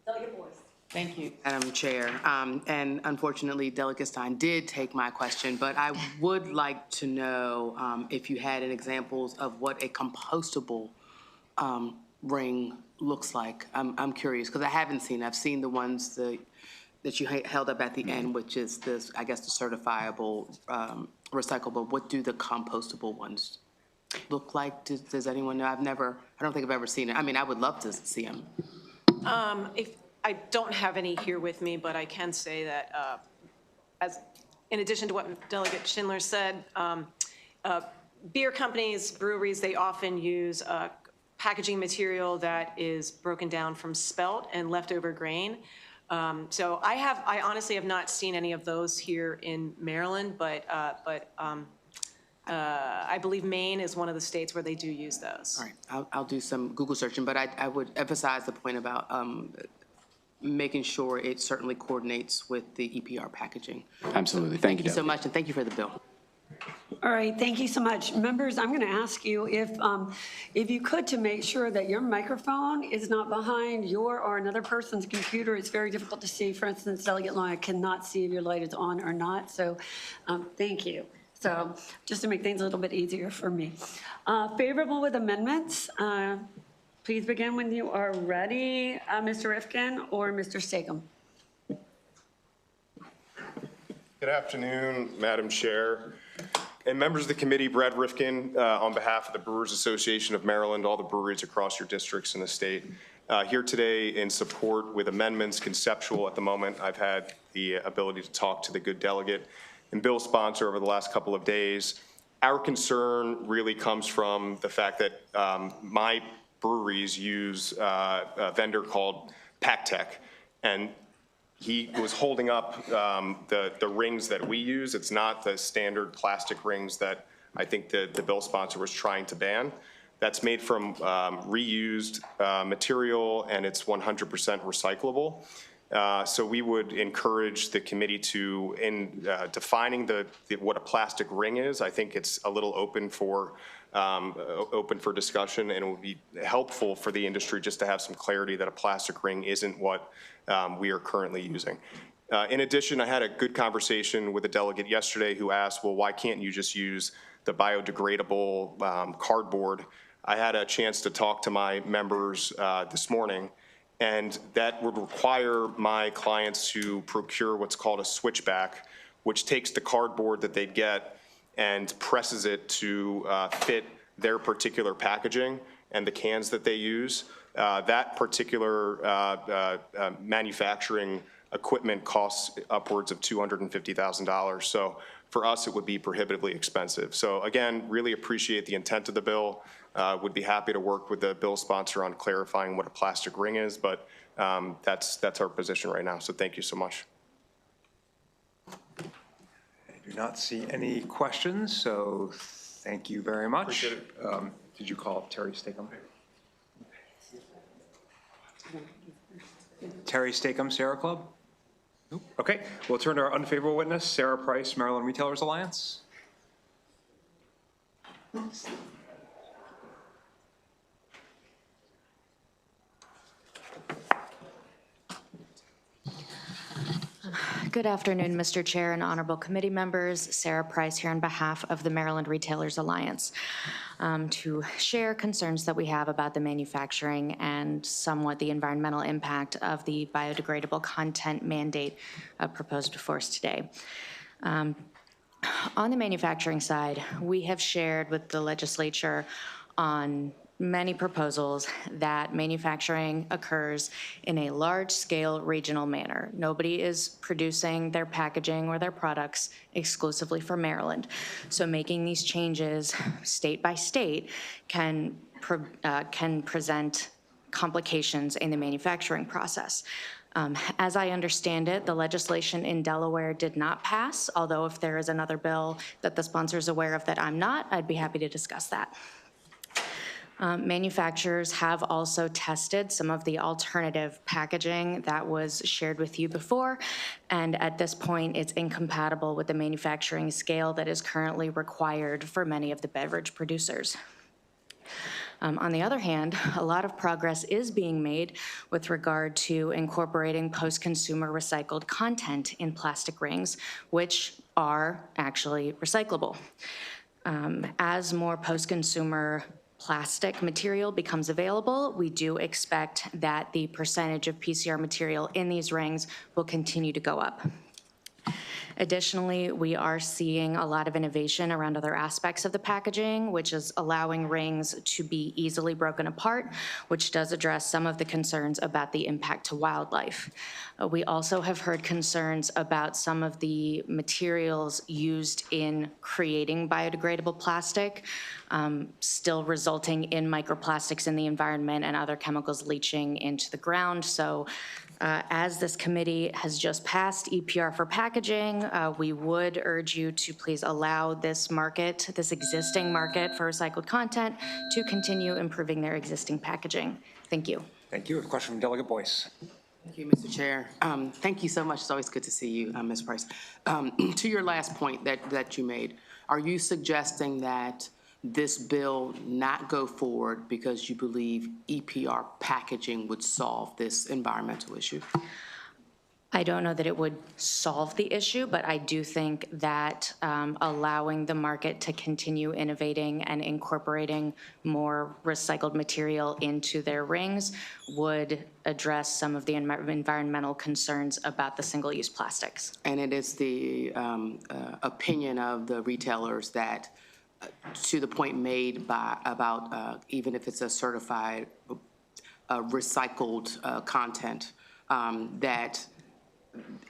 Speaker 16: Delegate Boyce.
Speaker 3: Thank you, Madam Chair. And unfortunately, Delegate Stein did take my question, but I would like to know if you had an examples of what a compostable ring looks like. I'm curious, because I haven't seen, I've seen the ones that you held up at the end, which is this, I guess, the certifiable recyclable. What do the compostable ones look like? Does anyone know? I don't think I've ever seen it. I mean, I would love to see them.
Speaker 12: I don't have any here with me, but I can say that in addition to what Delegate Schindler said, beer companies, breweries, they often use packaging material that is broken down from spelt and leftover grain. So I honestly have not seen any of those here in Maryland, but I believe Maine is one of the states where they do use those.
Speaker 3: All right, I'll do some Google searching, but I would emphasize the point about making sure it certainly coordinates with the EPR packaging.
Speaker 4: Absolutely.
Speaker 3: Thank you so much, and thank you for the bill.
Speaker 16: All right, thank you so much. Members, I'm going to ask you if you could to make sure that your microphone is not behind your or another person's computer. It's very difficult to see. For instance, Delegate Long, I cannot see if your light is on or not, so thank you. So just to make things a little bit easier for me. Favorable with amendments. Please begin when you are ready, Mr. Rifkin or Mr. Stegum.
Speaker 14: Good afternoon, Madam Chair and members of the committee. Brad Rifkin on behalf of the Brewers Association of Maryland, all the breweries across your districts in the state, here today in support with amendments, conceptual at the moment. I've had the ability to talk to the good delegate and bill sponsor over the last couple of days. Our concern really comes from the fact that my breweries use a vendor called PackTech, and he was holding up the rings that we use. It's not the standard plastic rings that I think the bill sponsor was trying to ban. That's made from reused material, and it's 100% recyclable. So we would encourage the committee to, in defining what a plastic ring is, I think it's a little open for discussion, and it would be helpful for the industry just to have some clarity that a plastic ring isn't what we are currently using. In addition, I had a good conversation with a delegate yesterday who asked, well, why can't you just use the biodegradable cardboard? I had a chance to talk to my members this morning, and that would require my clients to procure what's called a switchback, which takes the cardboard that they get and presses it to fit their particular packaging and the cans that they use. That particular manufacturing equipment costs upwards of $250,000. So for us, it would be prohibitively expensive. So again, really appreciate the intent of the bill. Would be happy to work with the bill sponsor on clarifying what a plastic ring is, but that's our position right now. So thank you so much.
Speaker 1: I do not see any questions, so thank you very much.
Speaker 14: Appreciate it.
Speaker 1: Did you call Terry Stakem? Terry Stakem, Sierra Club? Nope. Okay, we'll turn to our unfavorable witness, Sarah Price, Maryland Retailers Alliance.
Speaker 6: Good afternoon, Mr. Chair and honorable committee members. Sarah Price here on behalf of the Maryland Retailers Alliance to share concerns that we have about the manufacturing and somewhat the environmental impact of the biodegradable content mandate proposed before us today. On the manufacturing side, we have shared with the legislature on many proposals that manufacturing occurs in a large-scale regional manner. Nobody is producing their packaging or their products exclusively for Maryland. So making these changes state by state can present complications in the manufacturing process. As I understand it, the legislation in Delaware did not pass, although if there is another bill that the sponsor is aware of that I'm not, I'd be happy to discuss that. Manufacturers have also tested some of the alternative packaging that was shared with you before, and at this point, it's incompatible with the manufacturing scale that is currently required for many of the beverage producers. On the other hand, a lot of progress is being made with regard to incorporating post-consumer recycled content in plastic rings, which are actually recyclable. As more post-consumer plastic material becomes available, we do expect that the percentage of PCR material in these rings will continue to go up. Additionally, we are seeing a lot of innovation around other aspects of the packaging, which is allowing rings to be easily broken apart, which does address some of the concerns about the impact to wildlife. We also have heard concerns about some of the materials used in creating biodegradable plastic, still resulting in microplastics in the environment and other chemicals leaching into the ground. So as this committee has just passed EPR for packaging, we would urge you to please allow this market, this existing market for recycled content, to continue improving their existing packaging. Thank you.
Speaker 1: Thank you. A question from Delegate Boyce.
Speaker 3: Thank you, Mr. Chair. Thank you so much. It's always good to see you, Ms. Price. To your last point that you made, are you suggesting that this bill not go forward because you believe EPR packaging would solve this environmental issue?
Speaker 6: I don't know that it would solve the issue, but I do think that allowing the market to continue innovating and incorporating more recycled material into their rings would address some of the environmental concerns about the single-use plastics.
Speaker 3: And it is the opinion of the retailers that, to the point made about even if it's a certified recycled content, that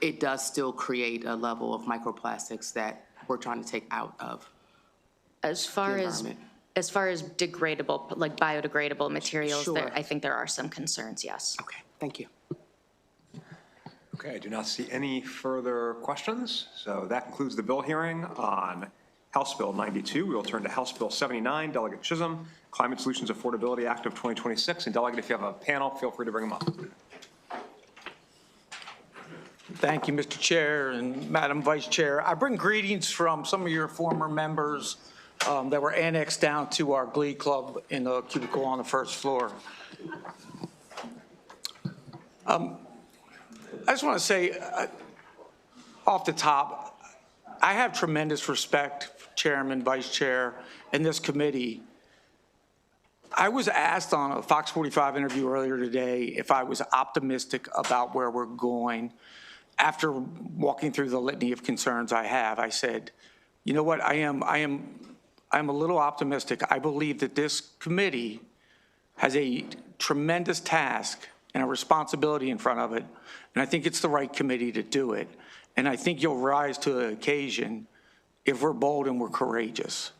Speaker 3: it does still create a level of microplastics that we're trying to take out of
Speaker 6: as far as degradable, like biodegradable materials,
Speaker 3: Sure.
Speaker 6: I think there are some concerns, yes.
Speaker 3: Okay, thank you.
Speaker 1: Okay, I do not see any further questions. So that concludes the bill hearing on House Bill 92. We will turn to House Bill 79, Delegate Chisholm, Climate Solutions Affordability Act of 2026. And Delegate, if you have a panel, feel free to bring them up.
Speaker 9: Thank you, Mr. Chair and Madam Vice Chair. I bring greetings from some of your former members that were annexed down to our Glee Club in the cubicle on the first floor. I just want to say off the top, I have tremendous respect for Chairman, Vice Chair, and this committee. I was asked on a Fox 45 interview earlier today if I was optimistic about where we're going. After walking through the litany of concerns I have, I said, you know what, I am a little optimistic. I believe that this committee has a tremendous task and a responsibility in front of it, and I think it's the right committee to do it. And I think you'll rise to the occasion if we're bold and we're courageous.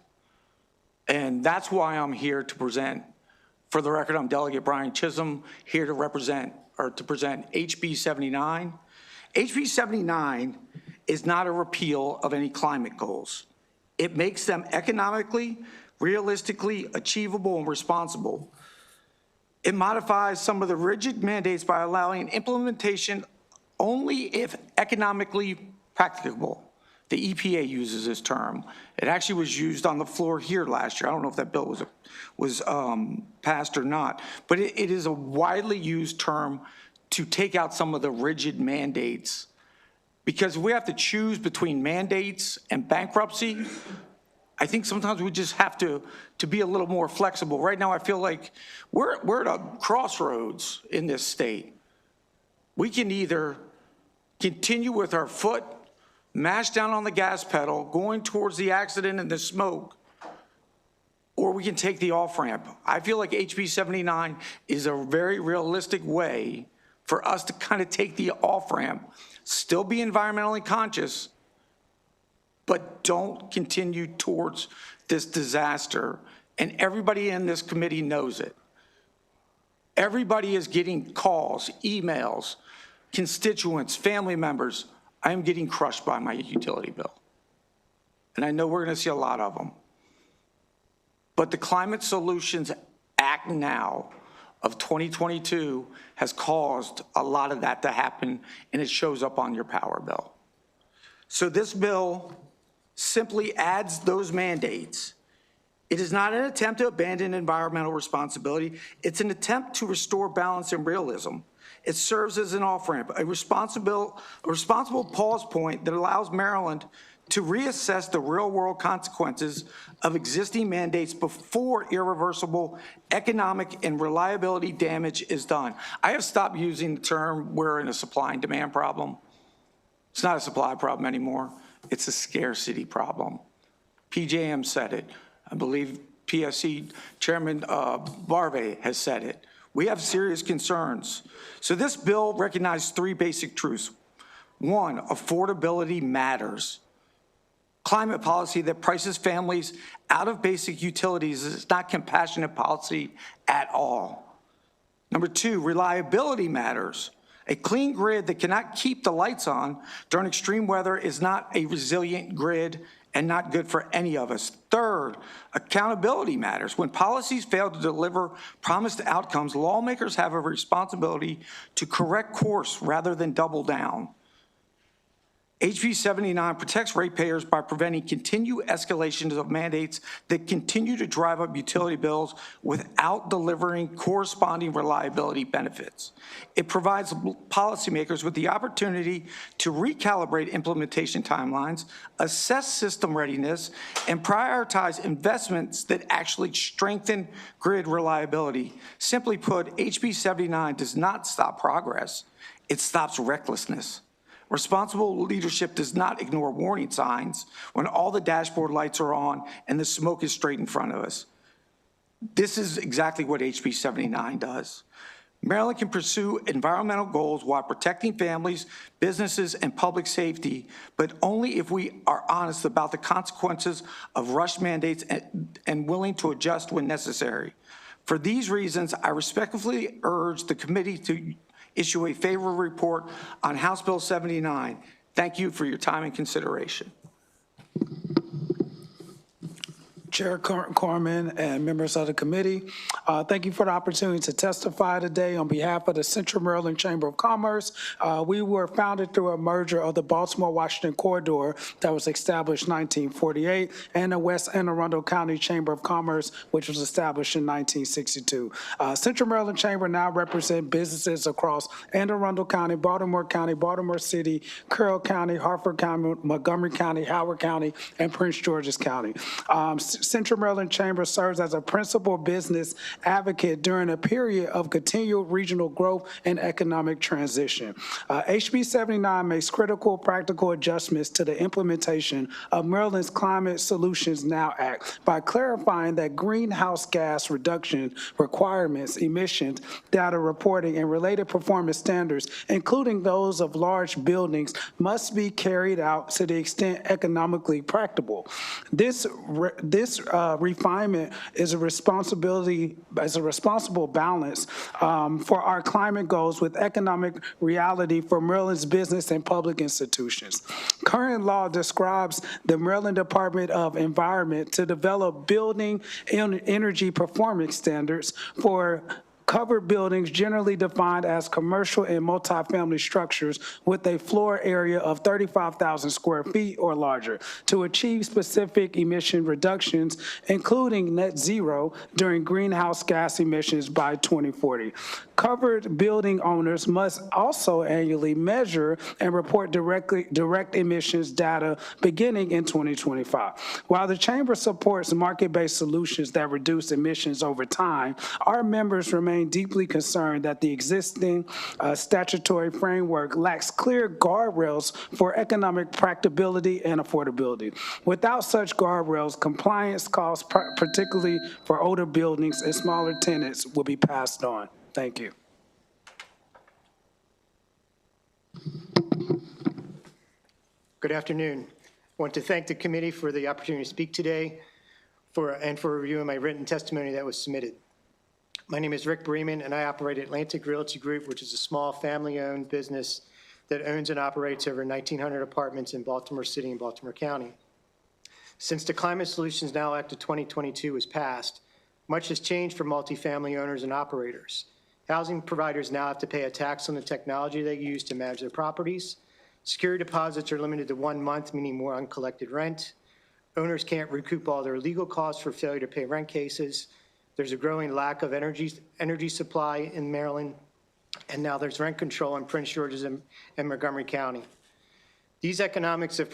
Speaker 9: And that's why I'm here to present. For the record, I'm Delegate Brian Chisholm, here to present HB 79. HB 79 is not a repeal of any climate goals. It makes them economically realistically achievable and responsible. It modifies some of the rigid mandates by allowing implementation only if economically practicable. The EPA uses this term. It actually was used on the floor here last year. I don't know if that bill was passed or not, but it is a widely used term to take out some of the rigid mandates, because we have to choose between mandates and bankruptcy. I think sometimes we just have to be a little more flexible. Right now, I feel like we're at a crossroads in this state. We can either continue with our foot mashed down on the gas pedal, going towards the accident and the smoke, or we can take the off-ramp. I feel like HB 79 is a very realistic way for us to kind of take the off-ramp, still be environmentally conscious, but don't continue towards this disaster. And everybody in this committee knows it. Everybody is getting calls, emails, constituents, family members. I am getting crushed by my utility bill. And I know we're going to see a lot of them. But the Climate Solutions Act now of 2022 has caused a lot of that to happen, and it shows up on your power bill. So this bill simply adds those mandates. It is not an attempt to abandon environmental responsibility. It's an attempt to restore balance and realism. It serves as an off-ramp, a responsible pause point that allows Maryland to reassess the real-world consequences of existing mandates before irreversible economic and reliability damage is done. I have stopped using the term we're in a supply and demand problem. It's not a supply problem anymore. It's a scarcity problem. PJM said it. I believe PSC Chairman Barve has said it. We have serious concerns. So this bill recognizes three basic truths. One, affordability matters. Climate policy that prices families out of basic utilities is not compassionate policy at all. Number two, reliability matters. A clean grid that cannot keep the lights on during extreme weather is not a resilient grid and not good for any of us. Third, accountability matters. When policies fail to deliver promised outcomes, lawmakers have a responsibility to correct course rather than double down. HB 79 protects ratepayers by preventing continued escalations of mandates that continue to drive up utility bills without delivering corresponding reliability benefits. It provides policymakers with the opportunity to recalibrate implementation timelines, assess system readiness, and prioritize investments that actually strengthen grid reliability. Simply put, HB 79 does not stop progress. It stops recklessness. Responsible leadership does not ignore warning signs when all the dashboard lights are on and the smoke is straight in front of us. This is exactly what HB 79 does. Maryland can pursue environmental goals while protecting families, businesses, and public safety, but only if we are honest about the consequences of rush mandates and willing to adjust when necessary. For these reasons, I respectfully urge the committee to issue a favorable report on House Bill 79. Thank you for your time and consideration.
Speaker 15: Chair Corman and members of the committee, thank you for the opportunity to testify today on behalf of the Central Maryland Chamber of Commerce. We were founded through a merger of the Baltimore-Washington corridor that was established in 1948 and the West Anne Arundel County Chamber of Commerce, which was established in 1962. Central Maryland Chamber now represents businesses across Anne Arundel County, Baltimore City, Carroll County, Harford County, Montgomery County, Howard County, and Prince George's County. Central Maryland Chamber serves as a principal business advocate during a period of continued regional growth and economic transition. HB 79 makes critical practical adjustments to the implementation of Maryland's Climate Solutions Now Act by clarifying that greenhouse gas reduction requirements, emissions, data reporting, and related performance standards, including those of large buildings, must be carried out to the extent economically practicable. This this refinement is a responsible balance for our climate goals with economic reality for Maryland's business and public institutions. Current law describes the Maryland Department of Environment to develop building and energy performance standards for covered buildings generally defined as commercial and multifamily structures with a floor area of 35,000 square feet or larger to achieve specific emission reductions, including net zero during greenhouse gas emissions by 2040. Covered building owners must also annually measure and report direct emissions data beginning in 2025. While the Chamber supports market-based solutions that reduce emissions over time, our members remain deeply concerned that the existing statutory framework lacks clear guardrails for economic practicability and affordability. Without such guardrails, compliance costs, particularly for older buildings and smaller tenants, will be passed on. Thank you.
Speaker 17: Good afternoon. I want to thank the committee for the opportunity to speak today and for reviewing my written testimony that was submitted. My name is Rick Bremen, and I operate Atlantic Realty Group, which is a small family-owned business that owns and operates over 1,900 apartments in Baltimore City and Baltimore County. Since the Climate Solutions Now Act of 2022 was passed, much has changed for multifamily owners and operators. Housing providers now have to pay a tax on the technology they use to manage their properties. Security deposits are limited to 1 month, meaning more uncollected rent. Owners can't recoup all their legal costs for failure to pay rent cases. There's a growing lack of energy supply in Maryland, and now there's rent control in Prince George's and Montgomery County. These economics of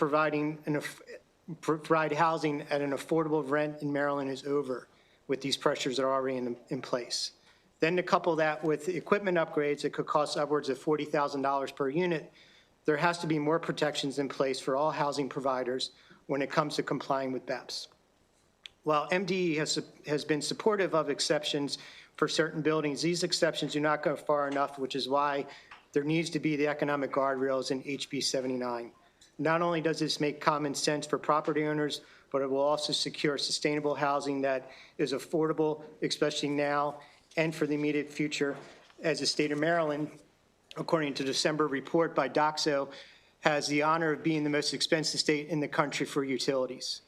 Speaker 17: provide housing at an affordable rent in Maryland is over with these pressures that are already in place. Then to couple that with equipment upgrades that could cost upwards of $40,000 per unit, there has to be more protections in place for all housing providers when it comes to complying with BEPS. While MDE has been supportive of exceptions for certain buildings, these exceptions do not go far enough, which is why there needs to be the economic guardrails in HB 79. Not only does this make common sense for property owners, but it will also secure sustainable housing that is affordable, especially now and for the immediate future, as the state of Maryland, according to December report by DOXO, has the honor of being the most expensive state in the country for utilities.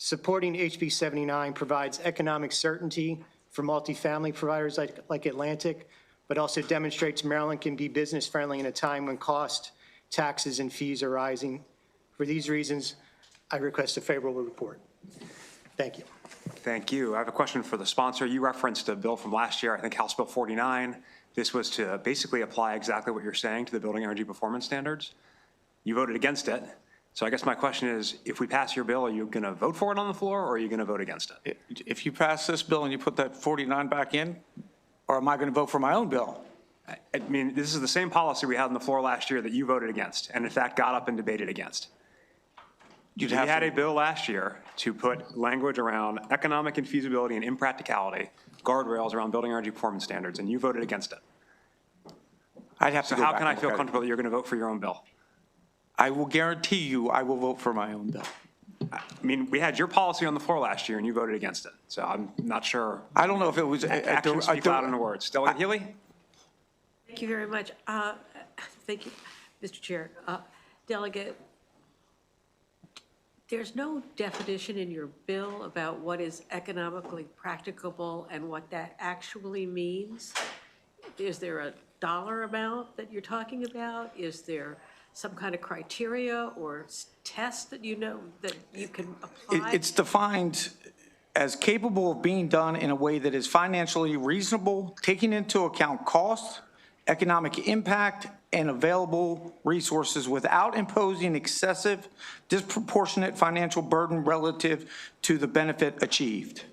Speaker 17: Supporting HB 79 provides economic certainty for multifamily providers like Atlantic, but also demonstrates Maryland can be business friendly in a time when cost, taxes, and fees are rising. For these reasons, I request a favorable report. Thank you.
Speaker 1: Thank you. I have a question for the sponsor. You referenced a bill from last year, I think House Bill 49. This was to basically apply exactly what you're saying to the building energy performance standards. You voted against it. So I guess my question is, if we pass your bill, are you going to vote for it on the floor, or are you going to vote against it?
Speaker 9: If you pass this bill and you put that 49 back in, or am I going to vote for my own bill?
Speaker 1: I mean, this is the same policy we had on the floor last year that you voted against, and in fact got up and debated against. We had a bill last year to put language around economic infeasibility and impracticality, guardrails around building energy performance standards, and you voted against it.
Speaker 9: I'd have to go back.
Speaker 1: So how can I feel comfortable that you're going to vote for your own bill?
Speaker 9: I will guarantee you I will vote for my own bill.
Speaker 1: I mean, we had your policy on the floor last year, and you voted against it. So I'm not sure.
Speaker 9: I don't know if it was
Speaker 1: actions speak louder than words. Delegate Healy?
Speaker 18: Thank you very much. Thank you, Mr. Chair. Delegate, there's no definition in your bill about what is economically practicable and what that actually means. Is there a dollar amount that you're talking about? Is there some kind of criteria or test that you know that you can apply?
Speaker 9: It's defined as capable of being done in a way that is financially reasonable, taking into account cost, economic impact, and available resources without imposing excessive, disproportionate financial burden relative to the benefit achieved.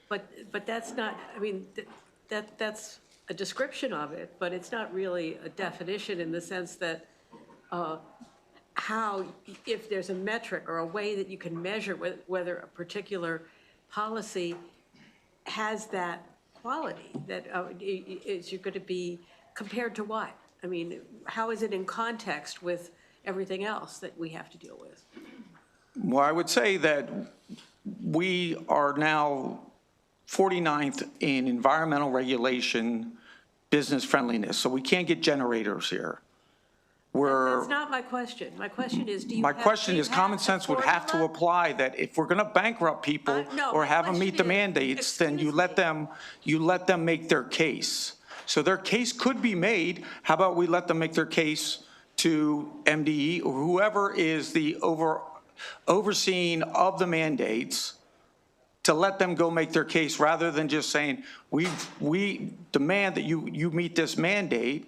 Speaker 18: But that's not, I mean, that's a description of it, but it's not really a definition in the sense that how, if there's a metric or a way that you can measure whether a particular policy has that quality, that is you're going to be compared to what? I mean, how is it in context with everything else that we have to deal with?
Speaker 9: Well, I would say that we are now 49th in environmental regulation, business friendliness, so we can't get generators here.
Speaker 18: That's not my question. My question is, do you have...
Speaker 9: My question
Speaker 18: do you
Speaker 9: is,
Speaker 18: have
Speaker 9: common
Speaker 18: a
Speaker 9: sense would have to
Speaker 18: formula?
Speaker 9: apply that if we're going to bankrupt people
Speaker 18: No,
Speaker 9: or
Speaker 18: my
Speaker 9: have them meet the
Speaker 18: question is-
Speaker 9: mandates, then you let them make their case. So their case could be made. How about we let them make their case to MDE or whoever is the overseeing of the mandates, to let them go make their case rather than just saying, we demand that you meet this mandate,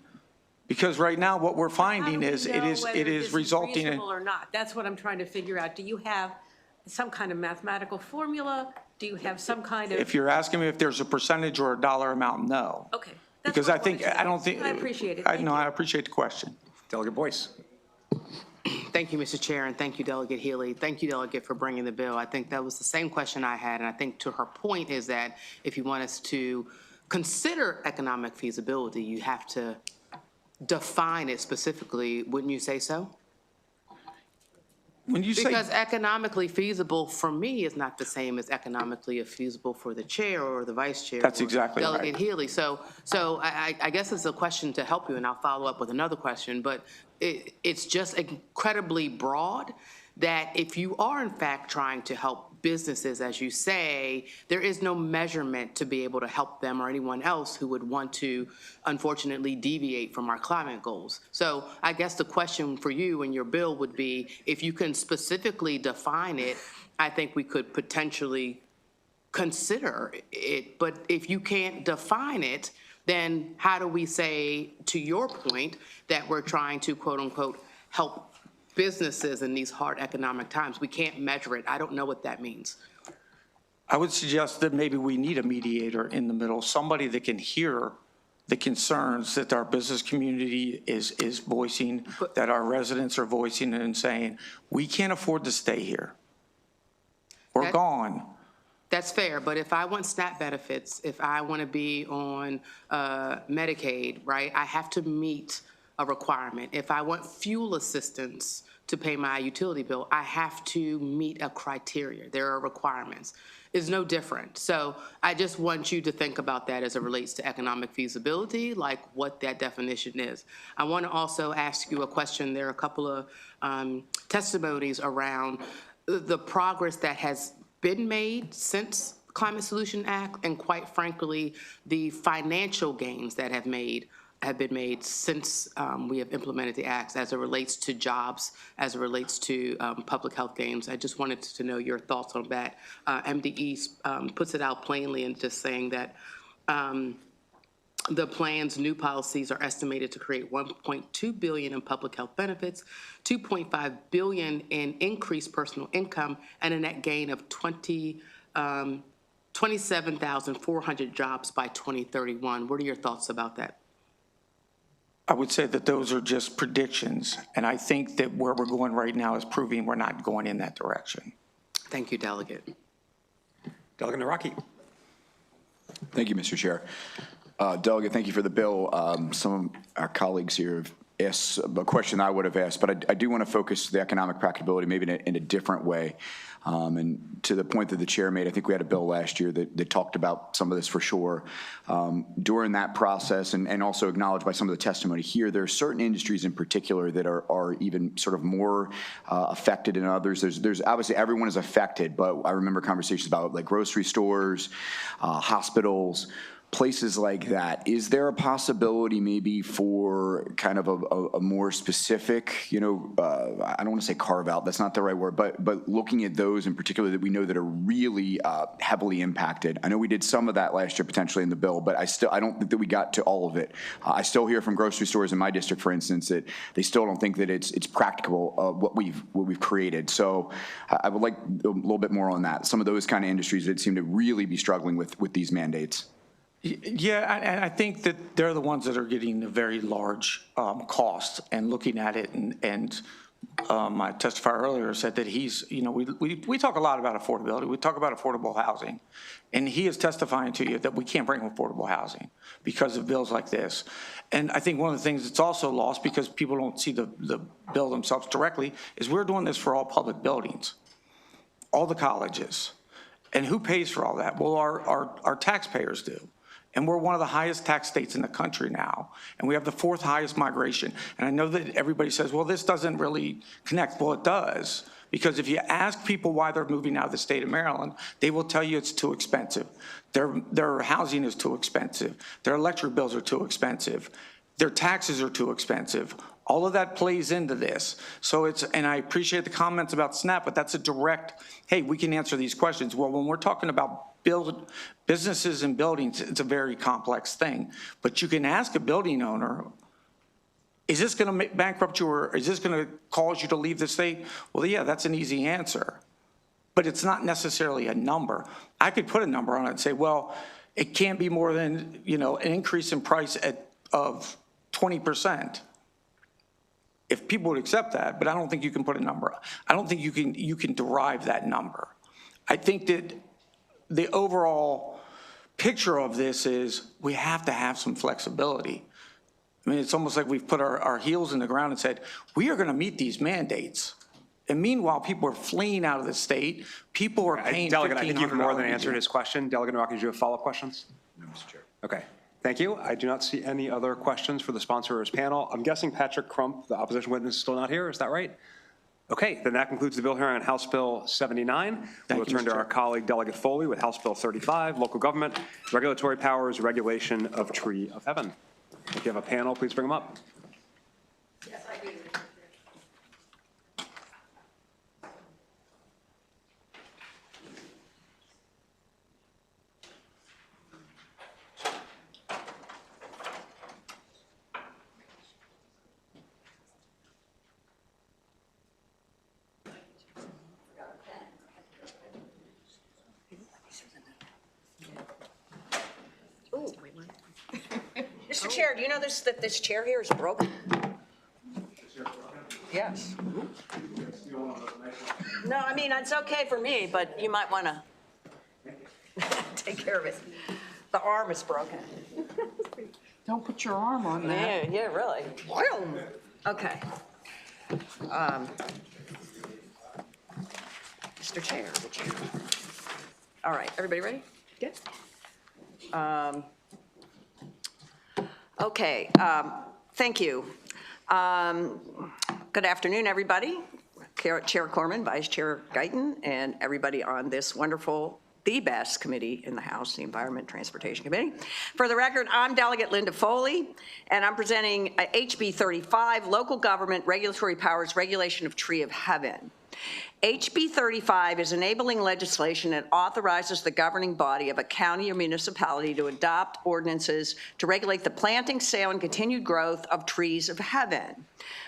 Speaker 9: because right now what we're finding is it is resulting in.
Speaker 18: Reasonable or not? That's what I'm trying to figure out. Do you have some kind of mathematical formula? Do you have some kind of?
Speaker 9: If you're asking me if there's a percentage or a dollar amount, no.
Speaker 18: Okay.
Speaker 9: Because I don't think.
Speaker 18: I appreciate it.
Speaker 9: I appreciate the question.
Speaker 1: Delegate Boyce.
Speaker 3: Thank you, Mr. Chair, and thank you, Delegate Healy. Thank you, Delegate, for bringing the bill. I think that was the same question I had, and I think to her point is that if you want us to consider economic feasibility, you have to define it specifically. Wouldn't you say so?
Speaker 9: When you say.
Speaker 3: Because economically feasible for me is not the same as economically feasible for the chair or the vice chair.
Speaker 9: That's
Speaker 3: or
Speaker 9: exactly right.
Speaker 3: Delegate Healy. So I guess it's a question to help you, and I'll follow up with another question, but it's just incredibly broad that if you are in fact trying to help businesses, as you say, there is no measurement to be able to help them or anyone else who would want to, unfortunately, deviate from our climate goals. So I guess the question for you and your bill would be, if you can specifically define it, I think we could potentially consider it. But if you can't define it, then how do we say, to your point, that we're trying to, quote unquote, help businesses in these hard economic times? We can't measure it. I don't know what that means.
Speaker 9: I would suggest that maybe we need a mediator in the middle, somebody that can hear the concerns that our business community is voicing, that our residents are voicing and saying, we can't afford to stay here. We're gone.
Speaker 3: That's fair, but if I want SNAP benefits, if I want to be on Medicaid, right, I have to meet a requirement. If I want fuel assistance to pay my utility bill, I have to meet a criteria. There are requirements. It's no different. So I just want you to think about that as it relates to economic feasibility, like what that definition is. I want to also ask you a question. There are a couple of testimonies around the progress that has been made since Climate Solution Act, and quite frankly, the financial gains that have been made since we have implemented the acts as it relates to jobs, as it relates to public health gains. I just wanted to know your thoughts on that. MDE puts it out plainly in just saying that the plan's new policies are estimated to create $1.2 billion in public health benefits, $2.5 billion in increased personal income, and a net gain of 27,400 jobs by 2031. What are your thoughts about that?
Speaker 9: I would say that those are just predictions, and I think that where we're going right now is proving we're not going in that direction.
Speaker 3: Thank you, Delegate.
Speaker 1: Delegate Naraki.
Speaker 21: Thank you, Mr. Chair. Delegate, thank you for the bill. Some of our colleagues here have asked a question I would have asked, but I do want to focus the economic practicability maybe in a different way. And to the point that the chair made, I think we had a bill last year that talked about some of this for sure. During that process, and also acknowledged by some of the testimony here, there are certain industries in particular that are even sort of more affected than others. There's obviously everyone is affected, but I remember conversations about like grocery stores, hospitals, places like that. Is there a possibility maybe for kind of a more specific, I don't want to say carve out, that's not the right word, but looking at those in particular that we know that are really heavily impacted? I know we did some of that last year potentially in the bill, but I don't think that we got to all of it. I still hear from grocery stores in my district, for instance, that they still don't think that it's practical what we've created. So I would like a little bit more on that. Some of those kind of industries that seem to really be struggling with these mandates.
Speaker 9: Yeah, and I think that they're the ones that are getting a very large cost, and looking at it, and my testifier earlier said that he's, we talk a lot about affordability. We talk about affordable housing, and he is testifying to you that we can't bring affordable housing because of bills like this. And I think one of the things that's also lost, because people don't see the bill themselves directly, is we're doing this for all public buildings, all the colleges. And who pays for all that? Well, our taxpayers do. And we're one of the highest tax states in the country now. And we have the 4th highest migration. And I know that everybody says, well, this doesn't really connect. Well, it does. Because if you ask people why they're moving out of the state of Maryland, they will tell you it's too expensive. Their housing is too expensive. Their electric bills are too expensive. Their taxes are too expensive. All of that plays into this. So and I appreciate the comments about SNAP, but that's a direct, hey, we can answer these questions. Well, when we're talking about businesses and buildings, it's a very complex thing. But you can ask a building owner, is this going to bankrupt you, or is this going to cause you to leave the state? Well, yeah, that's an easy answer. But it's not necessarily a number. I could put a number on it and say, well, it can't be more than, an increase in price of 20%. If people would accept that, but I don't think you can put a number. I don't think you can derive that number. I think that the overall picture of this is we have to have some flexibility. I mean, it's almost like we've put our heels in the ground and said, we are going to meet these mandates. And meanwhile, people are fleeing out of the state. People are paying
Speaker 1: Delegate, I think you've more than
Speaker 9: $1,500
Speaker 1: answered his question. Delegate Novak, did you have follow-up questions?
Speaker 21: No, Mr. Chair.
Speaker 1: Okay, thank you. I do not see any other questions for the sponsors panel. I'm guessing Patrick Crump, the opposition witness, is still not here. Is that right? Okay, then that concludes the bill hearing on House Bill 79. We'll turn to our colleague Delegate Foley with House Bill 35, Local Government, Regulatory Powers, Regulation of Tree of Heaven. If you have a panel, please bring them up.
Speaker 12: Yes, I do. Mr. Chair, do you know that this chair here is broken? Yes. No, I mean, it's okay for me, but you might want to take care of it. The arm is broken.
Speaker 3: Don't put your arm on that.
Speaker 12: Yeah, really. Okay. Mr. Chair, the chair. All right, everybody ready? Yes. Okay, thank you. Good afternoon, everybody. Chair Corman, Vice Chair Guyton, and everybody on this wonderful, the best committee in the House, the Environment Transportation Committee. For the record, I'm Delegate Linda Foley, and I'm presenting HB 35, Local Government Regulatory Powers Regulation of Tree of Heaven. HB 35 is enabling legislation that authorizes the governing body of a county or municipality to adopt ordinances to regulate the planting, sale, and continued growth of trees of heaven,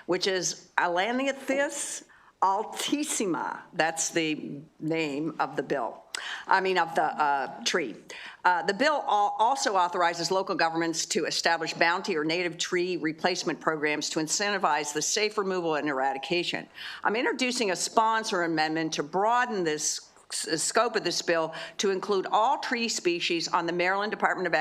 Speaker 12: which is Ailanthus altissima. That's the name of the bill. Of the tree. The bill also authorizes local governments to establish bounty or native tree replacement programs to incentivize the safe removal and eradication. I'm introducing a sponsor amendment to broaden this scope of this bill to include all tree species on the Maryland Department of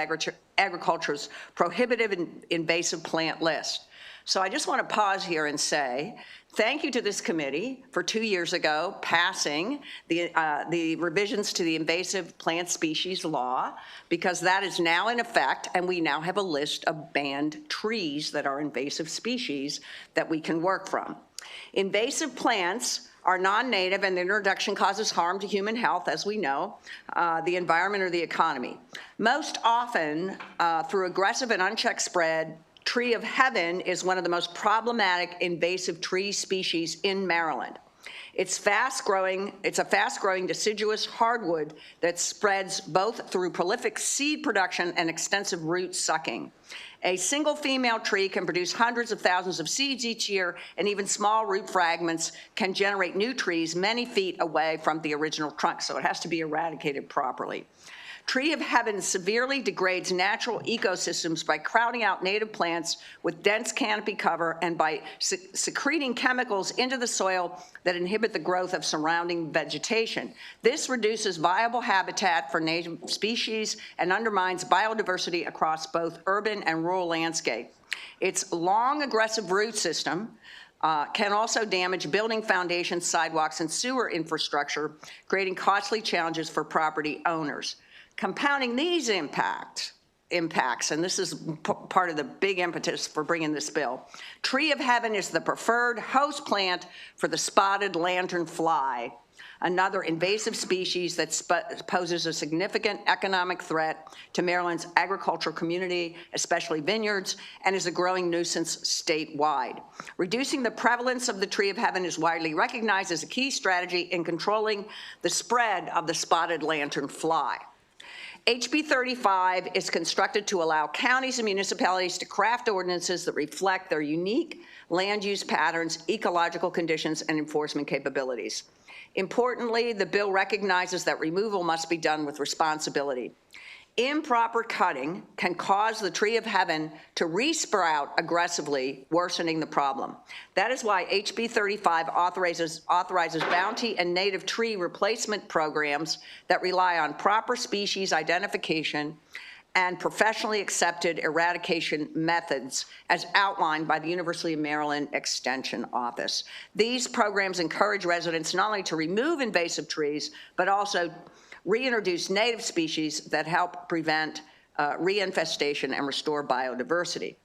Speaker 12: Agriculture's prohibited invasive plant list. So I just want to pause here and say thank you to this committee for 2 years ago passing the revisions to the invasive plant species law, because that is now in effect, and we now have a list of banned trees that are invasive species that we can work from. Invasive plants are non-native, and the introduction causes harm to human health, as we know, the environment, or the economy. Most often, through aggressive and unchecked spread, tree of heaven is one of the most problematic invasive tree species in Maryland. It's a fast-growing deciduous hardwood that spreads both through prolific seed production and extensive root sucking. A single female tree can produce hundreds of thousands of seeds each year, and even small root fragments can generate new trees many feet away from the original trunk, so it has to be eradicated properly. Tree of heaven severely degrades natural ecosystems by crowding out native plants with dense canopy cover and by secreting chemicals into the soil that inhibit the growth of surrounding vegetation. This reduces viable habitat for native species and undermines biodiversity across both urban and rural landscape. Its long, aggressive root system
Speaker 8: can also damage building foundations, sidewalks, and sewer infrastructure, creating costly challenges for property owners. Compounding these impacts, and this is part of the big impetus for bringing this bill, Tree of Heaven is the preferred host plant for the spotted lanternfly, another invasive species that poses a significant economic threat to Maryland's agricultural community, especially vineyards, and is a growing nuisance statewide. Reducing the prevalence of the Tree of Heaven is widely recognized as a key strategy in controlling the spread of the spotted lanternfly. HB 35 is constructed to allow counties and municipalities to craft ordinances that reflect their unique land use patterns, ecological conditions, and enforcement capabilities. Importantly, the bill recognizes that removal must be done with responsibility. Improper cutting can cause the Tree of Heaven to resprout aggressively, worsening the problem. That is why HB 35 authorizes bounty and native tree replacement programs that rely on proper species identification and professionally accepted eradication methods as outlined by the University of Maryland Extension Office. These programs encourage residents not only to remove invasive trees, but also reintroduce native species that help prevent reinfestation and restore biodiversity.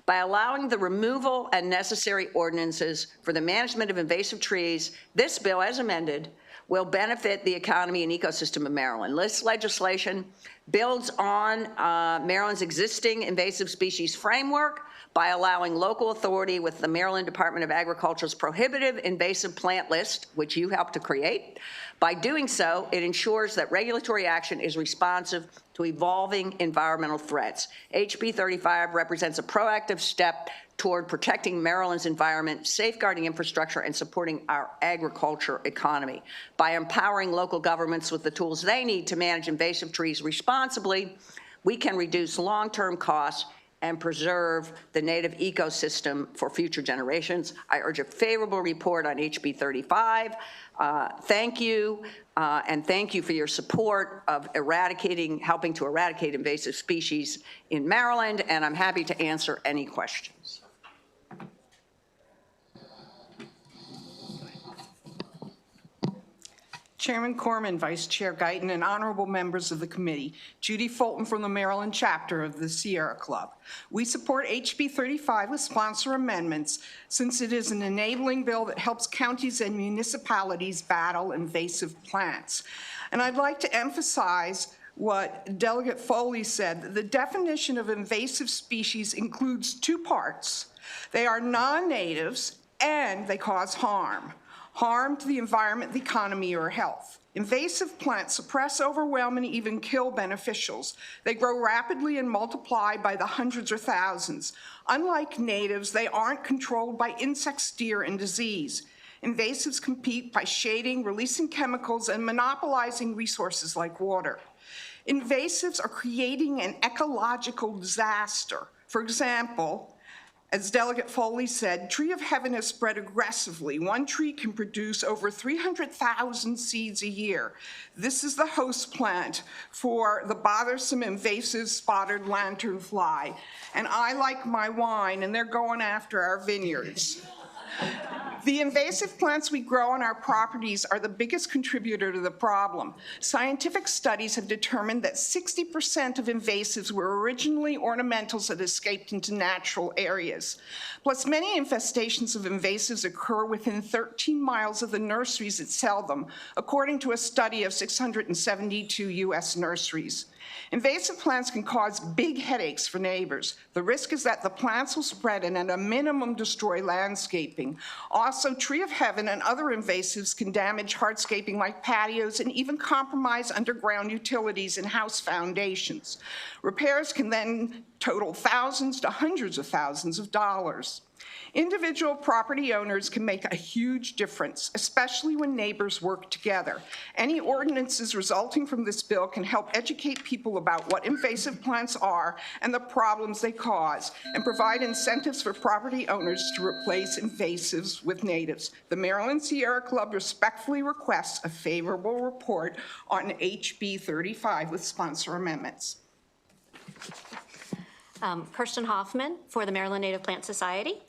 Speaker 8: By allowing the removal and necessary ordinances for the management of invasive trees, this bill, as amended, will benefit the economy and ecosystem of Maryland. This legislation builds on Maryland's existing invasive species framework by allowing local authority with the Maryland Department of Agriculture's prohibitive invasive plant list, which you helped to create. By doing so, it ensures that regulatory action is responsive to evolving environmental threats. HB 35 represents a proactive step toward protecting Maryland's environment, safeguarding infrastructure, and supporting our agriculture economy. By empowering local governments with the tools they need to manage invasive trees responsibly, we can reduce long-term costs and preserve the native ecosystem for future generations. I urge a favorable report on HB 35. Thank you, and thank you for your support of helping to eradicate invasive species in Maryland, and I'm happy to answer any questions.
Speaker 19: Chairman Corman, Vice Chair Guyton, and honorable members of the committee, Judy Fulton from the Maryland chapter of the Sierra Club. We support HB 35 with sponsor amendments since it is an enabling bill that helps counties and municipalities battle invasive plants. And I'd like to emphasize what Delegate Foley said, that the definition of invasive species includes two parts. They are non-natives and they cause harm to the environment, the economy, or health. Invasive plants suppress, overwhelm, and even kill beneficials. They grow rapidly and multiply by the hundreds or thousands. Unlike natives, they aren't controlled by insects, deer, and disease. Invasives compete by shading, releasing chemicals, and monopolizing resources like water. Invasives are creating an ecological disaster. For example, as Delegate Foley said, Tree of Heaven has spread aggressively. One tree can produce over 300,000 seeds a year. This is the host plant for the bothersome invasive spotted lanternfly. And I like my wine, and they're going after our vineyards. The invasive plants we grow on our properties are the biggest contributor to the problem. Scientific studies have determined that 60% of invasives were originally ornamentals that escaped into natural areas. Plus, many infestations of invasives occur within 13 miles of the nurseries that sell them, according to a study of 672 U.S. nurseries. Invasive plants can cause big headaches for neighbors. The risk is that the plants will spread and at a minimum destroy landscaping. Also, Tree of Heaven and other invasives can damage hardscaping like patios and even compromise underground utilities and house foundations. Repairs can then total thousands to hundreds of thousands of dollars. Individual property owners can make a huge difference, especially when neighbors work together. Any ordinances resulting from this bill can help educate people about what invasive plants are and the problems they cause, and provide incentives for property owners to replace invasives with natives. The Maryland Sierra Club respectfully requests a favorable report on HB 35 with sponsor amendments.
Speaker 20: Kirsten Hoffman for the Maryland Native Plant Society.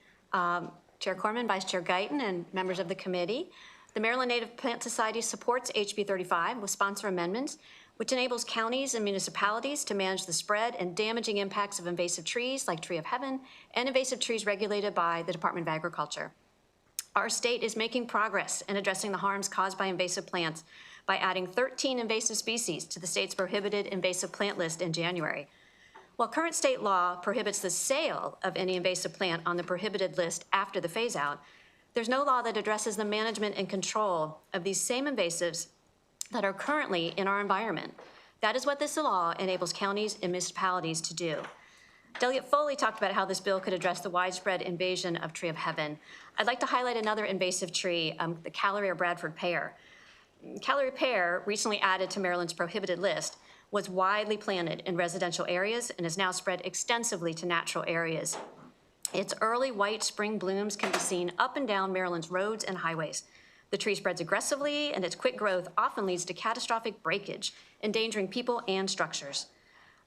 Speaker 13: Chair Corman, Vice Chair Guyton, and members of the committee. The Maryland Native Plant Society supports HB 35 with sponsor amendments, which enables counties and municipalities to manage the spread and damaging impacts of invasive trees like Tree of Heaven and invasive trees regulated by the Department of Agriculture. Our state is making progress in addressing the harms caused by invasive plants by adding 13 invasive species to the state's prohibited invasive plant list in January. While current state law prohibits the sale of any invasive plant on the prohibited list after the phase-out, there's no law that addresses the management and control of these same invasives that are currently in our environment. That is what this law enables counties and municipalities to do. Delegate Foley talked about how this bill could address the widespread invasion of Tree of Heaven. I'd like to highlight another invasive tree, the Callery or Bradford pear. Callery pear, recently added to Maryland's prohibited list, was widely planted in residential areas and is now spread extensively to natural areas. Its early white spring blooms can be seen up and down Maryland's roads and highways. The tree spreads aggressively, and its quick growth often leads to catastrophic breakage, endangering people and structures.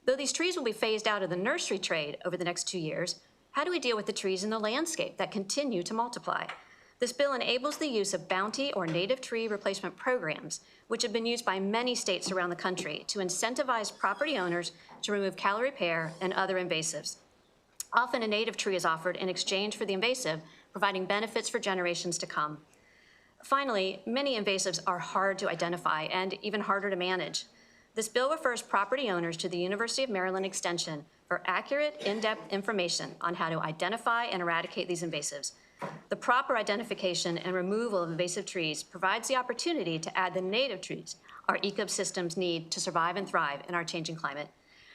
Speaker 13: Though these trees will be phased out of the nursery trade over the next 2 years, how do we deal with the trees in the landscape that continue to multiply? This bill enables the use of bounty or native tree replacement programs, which have been used by many states around the country to incentivize property owners to remove Callery pear and other invasives. Often a native tree is offered in exchange for the invasive, providing benefits for generations to come. Finally, many invasives are hard to identify and even harder to manage. This bill refers property owners to the University of Maryland Extension for accurate, in-depth information on how to identify and eradicate these invasives. The proper identification and removal of invasive trees provides the opportunity to add the native trees our ecosystems need to survive and thrive in our changing climate.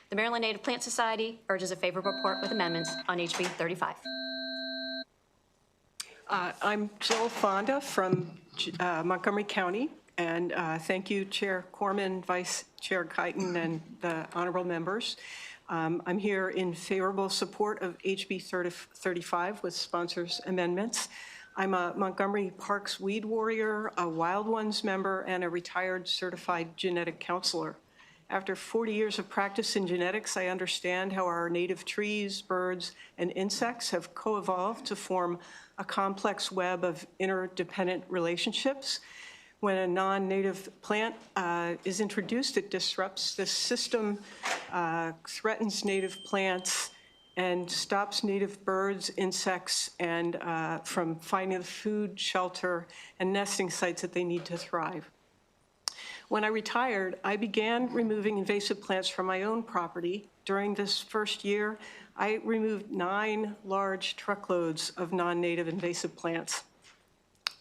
Speaker 13: The Maryland Native Plant Society urges a favorable report with amendments on HB 35.
Speaker 20: I'm Jill Fonda from Montgomery County, and thank you, Chair Corman, Vice Chair Guyton, and the honorable members. I'm here in favorable support of HB 35 with sponsors' amendments. I'm a Montgomery Parks weed warrior, a Wild Ones member, and a retired certified genetic counselor. After 40 years of practice in genetics, I understand how our native trees, birds, and insects have co-evolved to form a complex web of interdependent relationships. When a non-native plant is introduced, it disrupts the system, threatens native plants, and stops native birds, insects, and from finding the food, shelter, and nesting sites that they need to thrive. When I retired, I began removing invasive plants from my own property. During this first year, I removed 9 large truckloads of non-native invasive plants.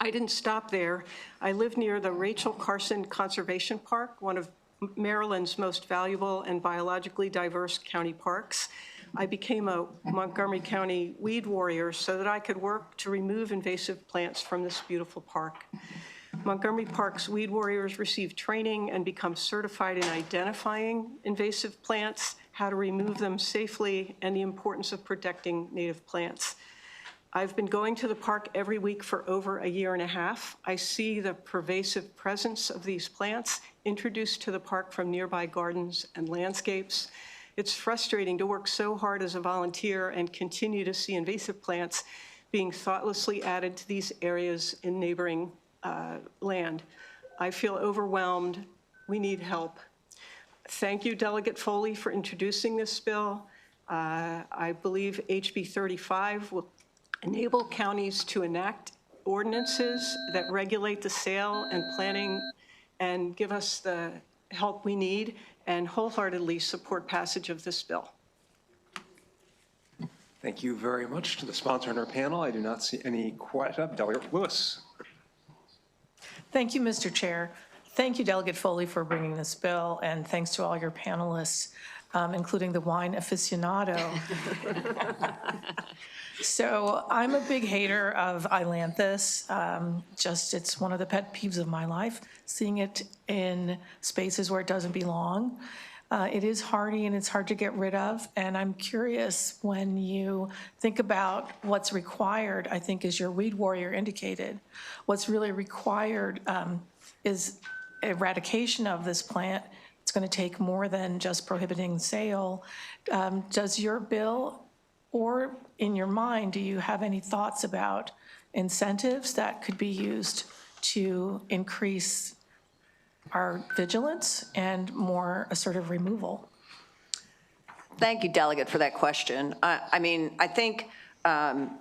Speaker 20: I didn't stop there. I live near the Rachel Carson Conservation Park, one of Maryland's most valuable and biologically diverse county parks. I became a Montgomery County weed warrior so that I could work to remove invasive plants from this beautiful park. Montgomery Park's weed warriors receive training and become certified in identifying invasive plants, how to remove them safely, and the importance of protecting native plants. I've been going to the park every week for over a year and a half. I see the pervasive presence of these plants introduced to the park from nearby gardens and landscapes. It's frustrating to work so hard as a volunteer and continue to see invasive plants being thoughtlessly added to these areas in neighboring land. I feel overwhelmed. We need help. Thank you, Delegate Foley, for introducing this bill. I believe HB 35 will enable counties to enact ordinances that regulate the sale and planning and give us the help we need, and wholeheartedly support passage of this bill.
Speaker 1: Thank you very much to the sponsor and our panel. I do not see any questions. Delegate Lewis.
Speaker 22: Thank you, Mr. Chair. Thank you, Delegate Foley, for bringing this bill, and thanks to all your panelists, including the wine aficionado. So I'm a big hater of ailanthus. It's one of the pet peeves of my life, seeing it in spaces where it doesn't belong. It is hardy and it's hard to get rid of, and I'm curious, when you think about what's required, I think as your weed warrior indicated, what's really required is eradication of this plant. It's going to take more than just prohibiting sale. Does your bill Or in your mind, do you have any thoughts about incentives that could be used to increase our vigilance and more assertive removal?
Speaker 8: Thank you, Delegate, for that question. I mean, I think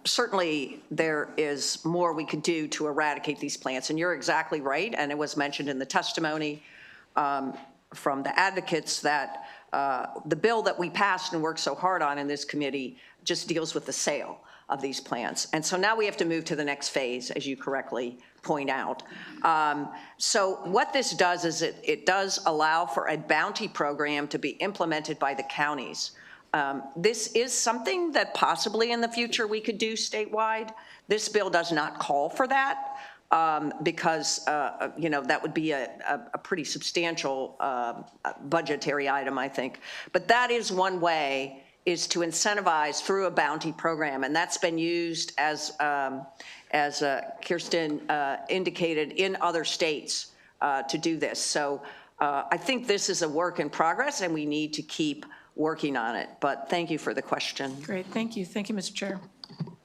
Speaker 8: certainly there is more we could do to eradicate these plants, and you're exactly right, and it was mentioned in the testimony from the advocates that the bill that we passed and worked so hard on in this committee just deals with the sale of these plants. And so now we have to move to the next phase, as you correctly point out. So what this does is it does allow for a bounty program to be implemented by the counties. This is something that possibly in the future we could do statewide. This bill does not call for that because, you know, that would be a pretty substantial budgetary item, I think. But that is one way, is to incentivize through a bounty program, and that's been used as Kirsten indicated in other states to do this. So I think this is a work in progress, and we need to keep working on it. But thank you for the question.
Speaker 22: Great, thank you. Thank you, Mr. Chair.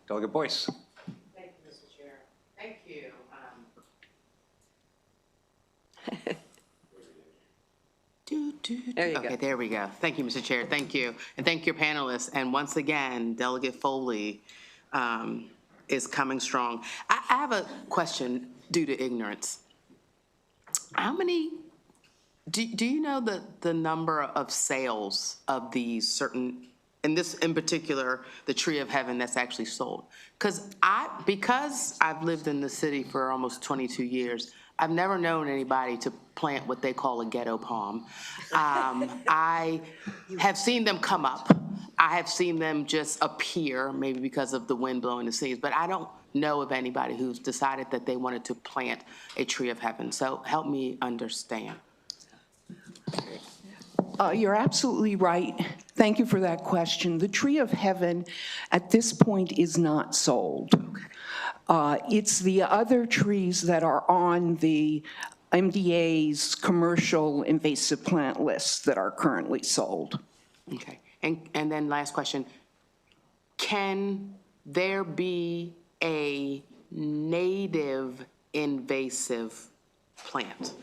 Speaker 1: Delegate Boyce.
Speaker 3: Thank you, Mr. Chair. Thank you.
Speaker 8: There you go.
Speaker 3: Okay, there we go. Thank you, Mr. Chair. Thank you. And thank your panelists. And once again, Delegate Foley is coming strong. I have a question due to ignorance. How many, do you know the number of sales of these certain, and this in particular, the Tree of Heaven that's actually sold? Because I've lived in the city for almost 22 years, I've never known anybody to plant what they call a ghetto palm. I have seen them come up. I have seen them just appear, maybe because of the wind blowing the seeds, but I don't know of anybody who's decided that they wanted to plant a Tree of Heaven. So help me understand.
Speaker 19: You're absolutely right. Thank you for that question. The Tree of Heaven at this point is not sold. It's the other trees that are on the MDA's commercial invasive plant list that are currently sold.
Speaker 3: Okay, and then last question. Can there be a native invasive plant?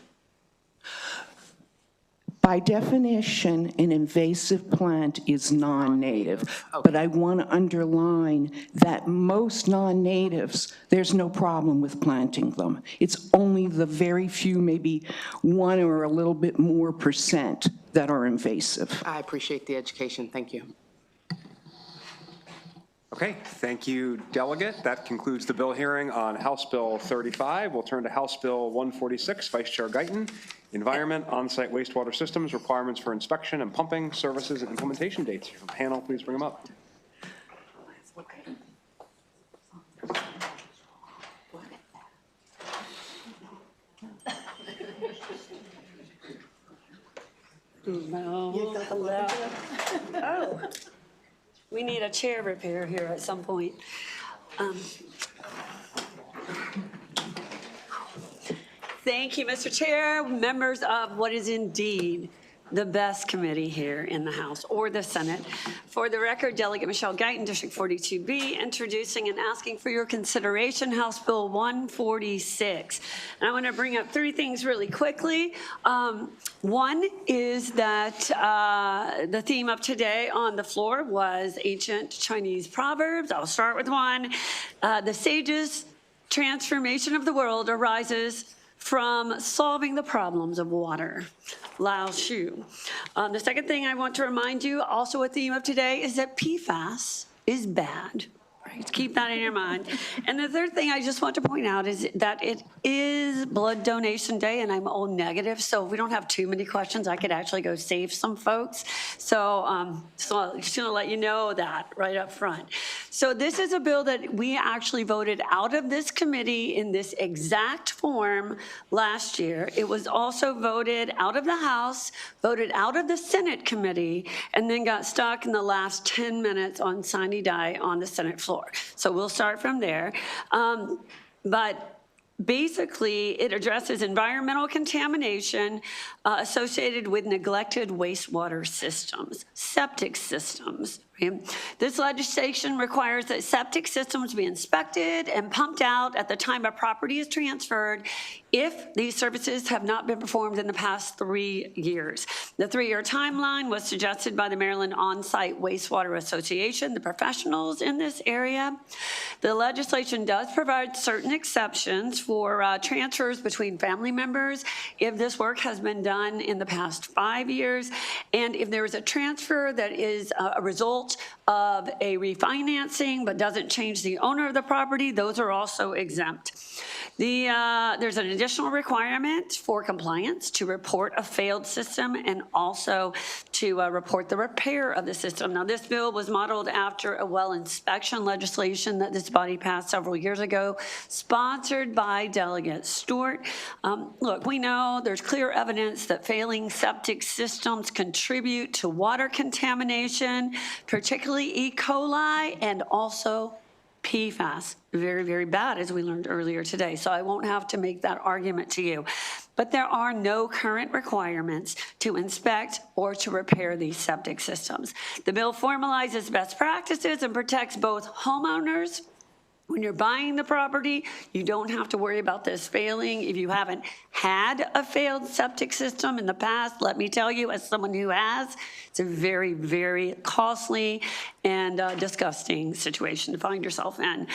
Speaker 19: By definition, an invasive plant is non-native, but I want to underline that most non-natives, there's no problem with planting them. It's only the very few, maybe 1 or a little bit more percent that are invasive.
Speaker 3: I appreciate the education. Thank you.
Speaker 1: Okay, thank you, Delegate. That concludes the bill hearing on House Bill 35. We'll turn to House Bill 146, Vice Chair Guyton. Environment, on-site wastewater systems, requirements for inspection and pumping, services, and implementation dates. Your panel, please bring them up.
Speaker 16: No. Hello. Oh, we need a chair repair here at some point. Thank you, Mr. Chair, members of what is indeed the best committee here in the House or the Senate. For the record, Delegate Michelle Guyton, District 42B, introducing and asking for your consideration House Bill 146. And I want to bring up 3 things really quickly. One is that the theme of today on the floor was ancient Chinese proverbs. I'll start with one. The sage's transformation of the world arises from solving the problems of water. Lao Tzu. The second thing I want to remind you, also a theme of today, is that PFAS is bad. Right? Keep that in your mind. And the third thing I just want to point out is that it is Blood Donation Day, and I'm O negative, so if we don't have too many questions, I could actually go save some folks. So I'm just going to let you know that right up front. So this is a bill that we actually voted out of this committee in this exact form last year. It was also voted out of the House, voted out of the Senate committee, and then got stuck in the last 10 minutes on sine die on the Senate floor. So we'll start from there. But basically, it addresses environmental contamination associated with neglected wastewater systems, septic systems, This legislation requires that septic systems be inspected and pumped out at the time a property is transferred if these services have not been performed in the past 3 years. The 3-year timeline was suggested by the Maryland On-Site Wastewater Association, the professionals in this area. The legislation does provide certain exceptions for transfers between family members if this work has been done in the past 5 years, and if there is a transfer that is a result of a refinancing but doesn't change the owner of the property, those are also exempt. There's an additional requirement for compliance to report a failed system and also to report the repair of the system. Now, this bill was modeled after a well inspection legislation that this body passed several years ago, sponsored by Delegate Stewart. Look, we know there's clear evidence that failing septic systems contribute to water contamination, particularly E. coli and also PFAS. Very, very bad, as we learned earlier today. So I won't have to make that argument to you. But there are no current requirements to inspect or to repair these septic systems. The bill formalizes best practices and protects both homeowners. When you're buying the property, you don't have to worry about this failing. If you haven't had a failed septic system in the past, let me tell you, as someone who has, it's a very, very costly and disgusting situation to find yourself in.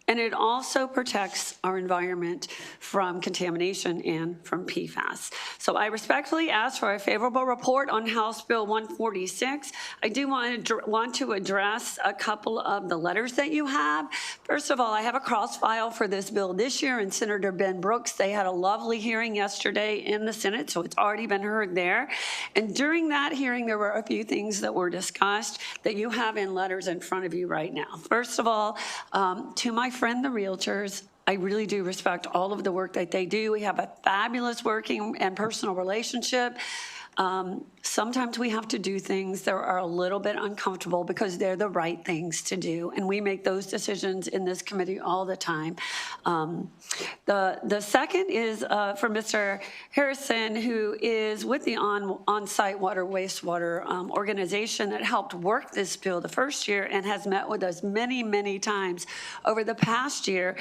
Speaker 16: And it also protects our environment from contamination and from PFAS. So I respectfully ask for a favorable report on House Bill 146. I do want to address a couple of the letters that you have. First of all, I have a cross file for this bill this year, and Senator Ben Brooks, they had a lovely hearing yesterday in the Senate, so it's already been heard there. And during that hearing, there were a few things that were discussed that you have in letters in front of you right now. First of all, to my friend, the realtors, I really do respect all of the work that they do. We have a fabulous working and personal relationship. Sometimes we have to do things that are a little bit uncomfortable because they're the right things to do, and we make those decisions in this committee all the time. The second is for Mr. Harrison, who is with the on-site water wastewater organization that helped work this bill the first year and has met with us many, many times over the past year.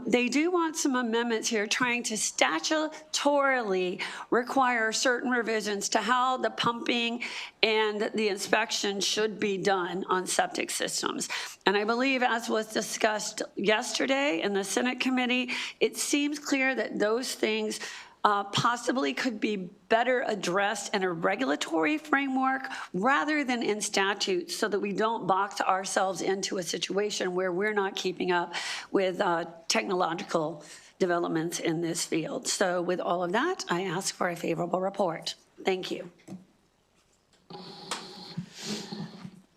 Speaker 16: They do want some amendments here trying to statutorily require certain revisions to how the pumping and the inspection should be done on septic systems. And I believe, as was discussed yesterday in the Senate committee, it seems clear that those things possibly could be better addressed in a regulatory framework rather than in statutes, so that we don't box ourselves into a situation where we're not keeping up with technological developments in this field. So with all of that, I ask for a favorable report. Thank you.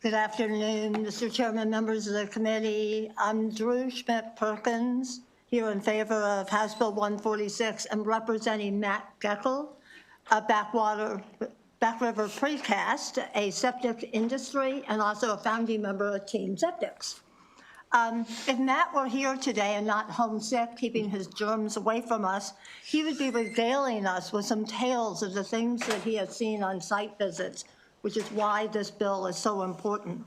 Speaker 5: Good afternoon, Mr. Chairman, members of the committee. I'm Drew Schmidt-Perkins, here in favor of House Bill 146 and representing Matt Geckel, a Back River Precast, a septic industry, and also a founding member of Team Septics. If Matt were here today and not homesick, keeping his germs away from us, he would be regaling us with some tales of the things that he has seen on site visits, which is why this bill is so important.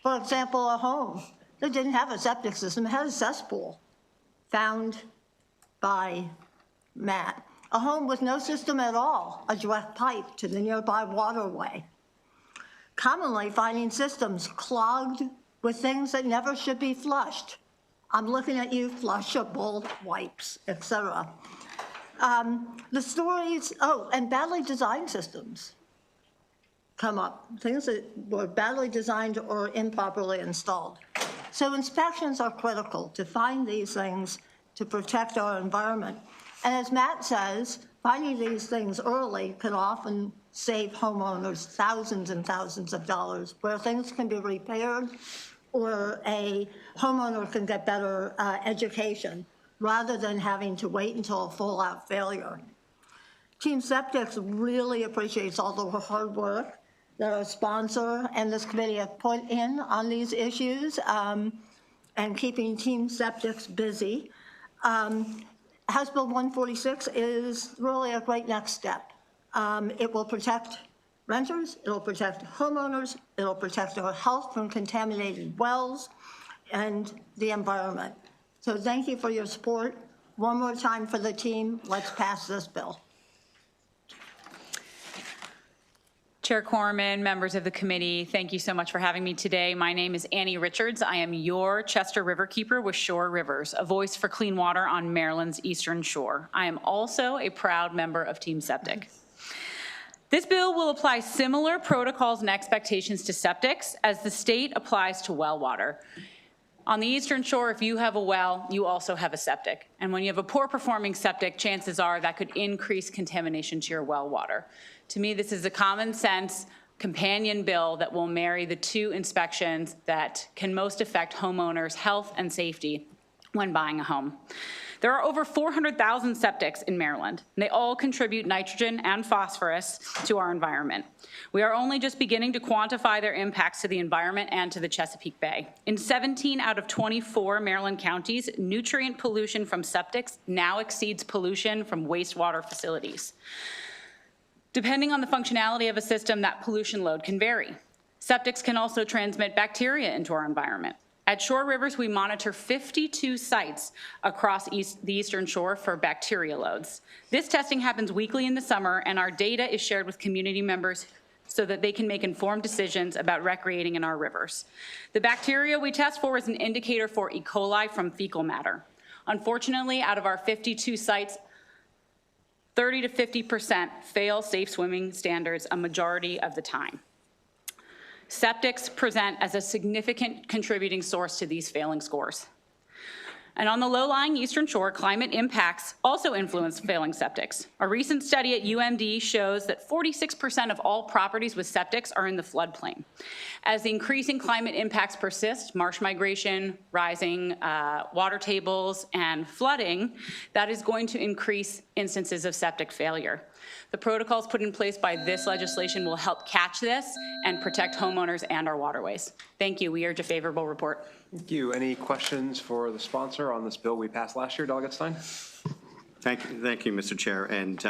Speaker 5: For example, a home that didn't have a septic system, it had a cesspool, found by Matt. A home with no system at all, a direct pipe to the nearby waterway. Commonly finding systems clogged with things that never should be flushed. I'm looking at you, flushable wipes, etc. The stories, and badly designed systems come up, things that were badly designed or improperly installed. So inspections are critical to find these things to protect our environment. And as Matt says, finding these things early can often save homeowners thousands and thousands of dollars, where things can be repaired or a homeowner can get better education rather than having to wait until a full-out failure. Team Septics really appreciates all the hard work that our sponsor and this committee have put in on these issues and keeping Team Septics busy. House Bill 146 is really a great next step. It will protect renters, it'll protect homeowners, it'll protect our health from contaminated wells and the environment. So thank you for your support. One more time for the team, let's pass this bill.
Speaker 7: Chair Corman, members of the committee, thank you so much for having me today. My name is Annie Richards. I am your Chester Riverkeeper with Shore Rivers, a voice for clean water on Maryland's Eastern Shore. I am also a proud member of Team Septic. This bill will apply similar protocols and expectations to septics as the state applies to well water. On the Eastern Shore, if you have a well, you also have a septic. And when you have a poor performing septic, chances are that could increase contamination to your well water. To me, this is a common sense companion bill that will marry the two inspections that can most affect homeowners' health and safety when buying a home. There are over 400,000 septics in Maryland, and they all contribute nitrogen and phosphorus to our environment. We are only just beginning to quantify their impacts to the environment and to the Chesapeake Bay. In 17 out of 24 Maryland counties, nutrient pollution from septics now exceeds pollution from wastewater facilities. Depending on the functionality of a system, that pollution load can vary. Septics can also transmit bacteria into our environment. At Shore Rivers, we monitor 52 sites across the Eastern Shore for bacteria loads. This testing happens weekly in the summer, and our data is shared with community members so that they can make informed decisions about recreating in our rivers. The bacteria we test for is an indicator for E. coli from fecal matter. Unfortunately, out of our 52 sites, 30 to 50% fail safe swimming standards a majority of the time. Septics present as a significant contributing source to these failing scores. And on the low-lying Eastern Shore, climate impacts also influence failing septics. A recent study at UMD shows that 46% of all properties with septics are in the floodplain. As the increasing climate impacts persist, marsh migration, rising water tables, and flooding, that is going to increase instances of septic failure. The protocols put in place by this legislation will help catch this and protect homeowners and our waterways. Thank you. We urge a favorable report.
Speaker 1: Thank you. Any questions for the sponsor on this bill we passed last year, Delegate Stein?
Speaker 2: Thank you, Mr. Chair. And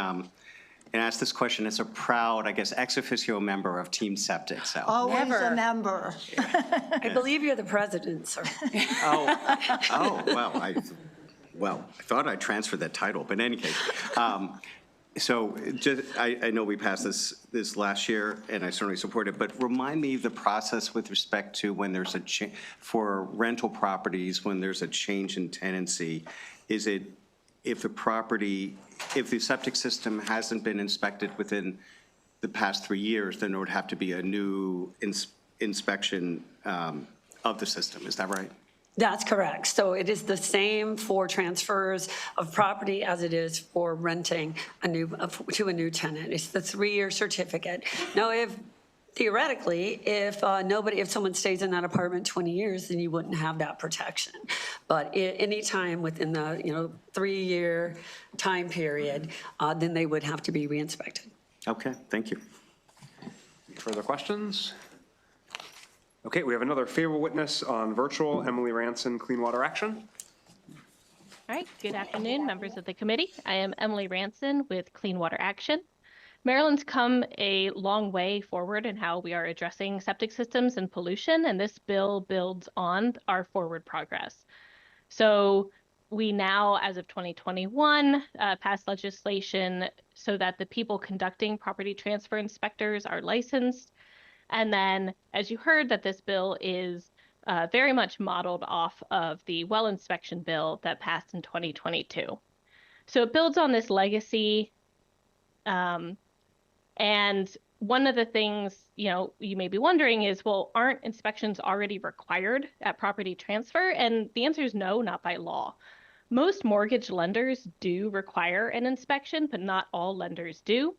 Speaker 2: ask this question as a proud, I guess, ex officio member of Team Septic. So.
Speaker 5: Always a member.
Speaker 16: I believe you're the president, sir.
Speaker 2: Well, I thought I transferred that title, but in any case. So I know we passed this last year, and I certainly support it, but remind me of the process with respect to when there's for rental properties, when there's a change in tenancy. Is it if the septic system hasn't been inspected within the past 3 years, then there would have to be a new inspection of the system. Is that right?
Speaker 16: That's correct. So it is the same for transfers of property as it is for renting to a new tenant. It's the 3-year certificate. Now, theoretically, if someone stays in that apartment 20 years, then you wouldn't have that protection. But any time within the 3-year time period, then they would have to be re-inspected.
Speaker 2: Okay, thank you.
Speaker 1: Further questions? Okay, we have another favorable witness on virtual, Emily Ranson, Clean Water Action.
Speaker 11: All right, good afternoon, members of the committee. I am Emily Ranson with Clean Water Action. Maryland's come a long way forward in how we are addressing septic systems and pollution, and this bill builds on our forward progress. So we now, as of 2021, passed legislation so that the people conducting property transfer inspectors are licensed. And then, as you heard, that this bill is very much modeled off of the well inspection bill that passed in 2022. So it builds on this legacy. And one of the things, you may be wondering is, well, aren't inspections already required at property transfer? And the answer is no, not by law. Most mortgage lenders do require an inspection, but not all lenders do.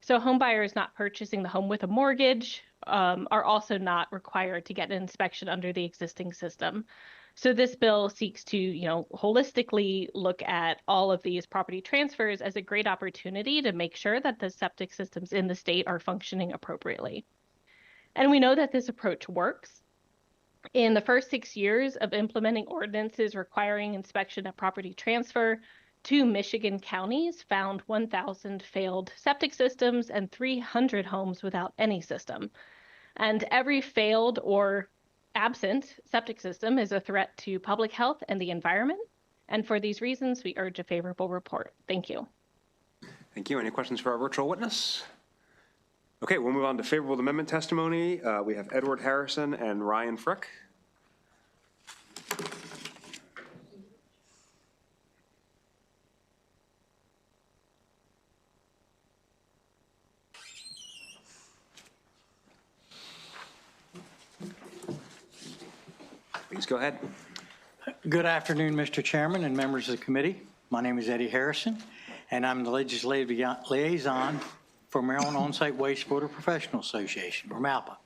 Speaker 11: So home buyers not purchasing the home with a mortgage are also not required to get an inspection under the existing system. So this bill seeks to, holistically look at all of these property transfers as a great opportunity to make sure that the septic systems in the state are functioning appropriately. And we know that this approach works. In the first 6 years of implementing ordinances requiring inspection at property transfer, 2 Michigan counties found 1,000 failed septic systems and 300 homes without any system. And every failed or absent septic system is a threat to public health and the environment. And for these reasons, we urge a favorable report. Thank you.
Speaker 1: Thank you. Any questions for our virtual witness? Okay, we'll move on to favorable amendment testimony. We have Edward Harrison and Ryan Frick. Please go ahead.
Speaker 4: Good afternoon, Mr. Chairman and members of the committee. My name is Eddie Harrison, and I'm the legislative liaison for Maryland On-Site Wastewater Professional Association, or MALPA.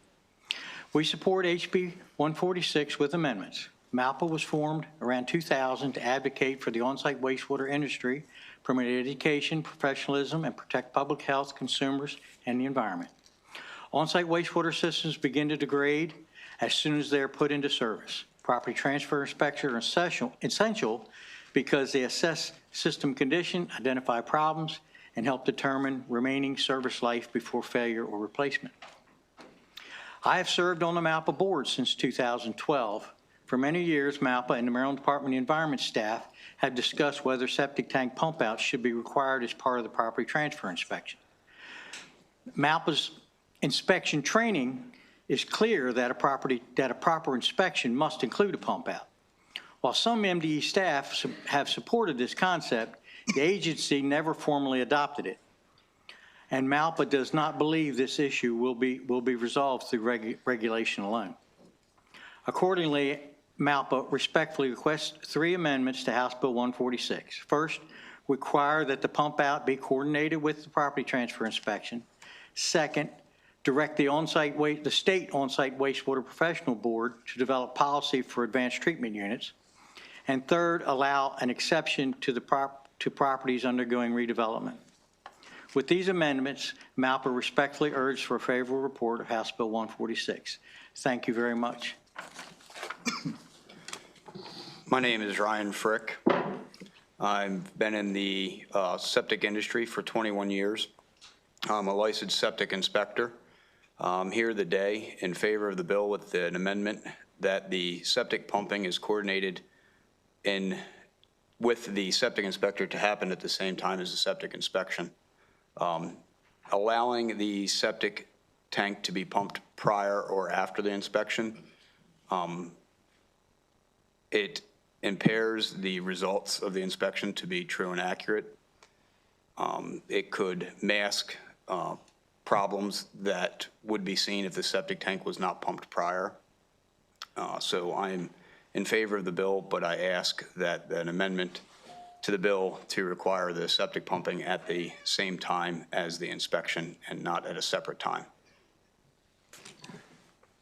Speaker 4: We support HB 146 with amendments. MALPA was formed around 2000 to advocate for the on-site wastewater industry, promote education, professionalism, and protect public health, consumers, and the environment. On-site wastewater systems begin to degrade as soon as they are put into service. Property transfer inspections are essential because they assess system condition, identify problems, and help determine remaining service life before failure or replacement. I have served on the MALPA board since 2012. For many years, MALPA and the Maryland Department of the Environment staff have discussed whether septic tank pump outs should be required as part of the property transfer inspection. MALPA's inspection training is clear that a proper inspection must include a pump out. While some MDE staff have supported this concept, the agency never formally adopted it. And MALPA does not believe this issue will be resolved through regulation alone. Accordingly, MALPA respectfully requests 3 amendments to House Bill 146. First, require that the pump out be coordinated with the property transfer inspection. Second, direct the state on-site wastewater professional board to develop policy for advanced treatment units. And third, allow an exception to properties undergoing redevelopment. With these amendments, MALPA respectfully urges for a favorable report of House Bill 146. Thank you very much.
Speaker 10: My name is Ryan Frick. I've been in the septic industry for 21 years. I'm a licensed septic inspector. I'm here today in favor of the bill with an amendment that the septic pumping is coordinated with the septic inspector to happen at the same time as the septic inspection. Allowing the septic tank to be pumped prior or after the inspection, it impairs the results of the inspection to be true and accurate. It could mask problems that would be seen if the septic tank was not pumped prior. So I'm in favor of the bill, but I ask that an amendment to the bill to require the septic pumping at the same time as the inspection and not at a separate time.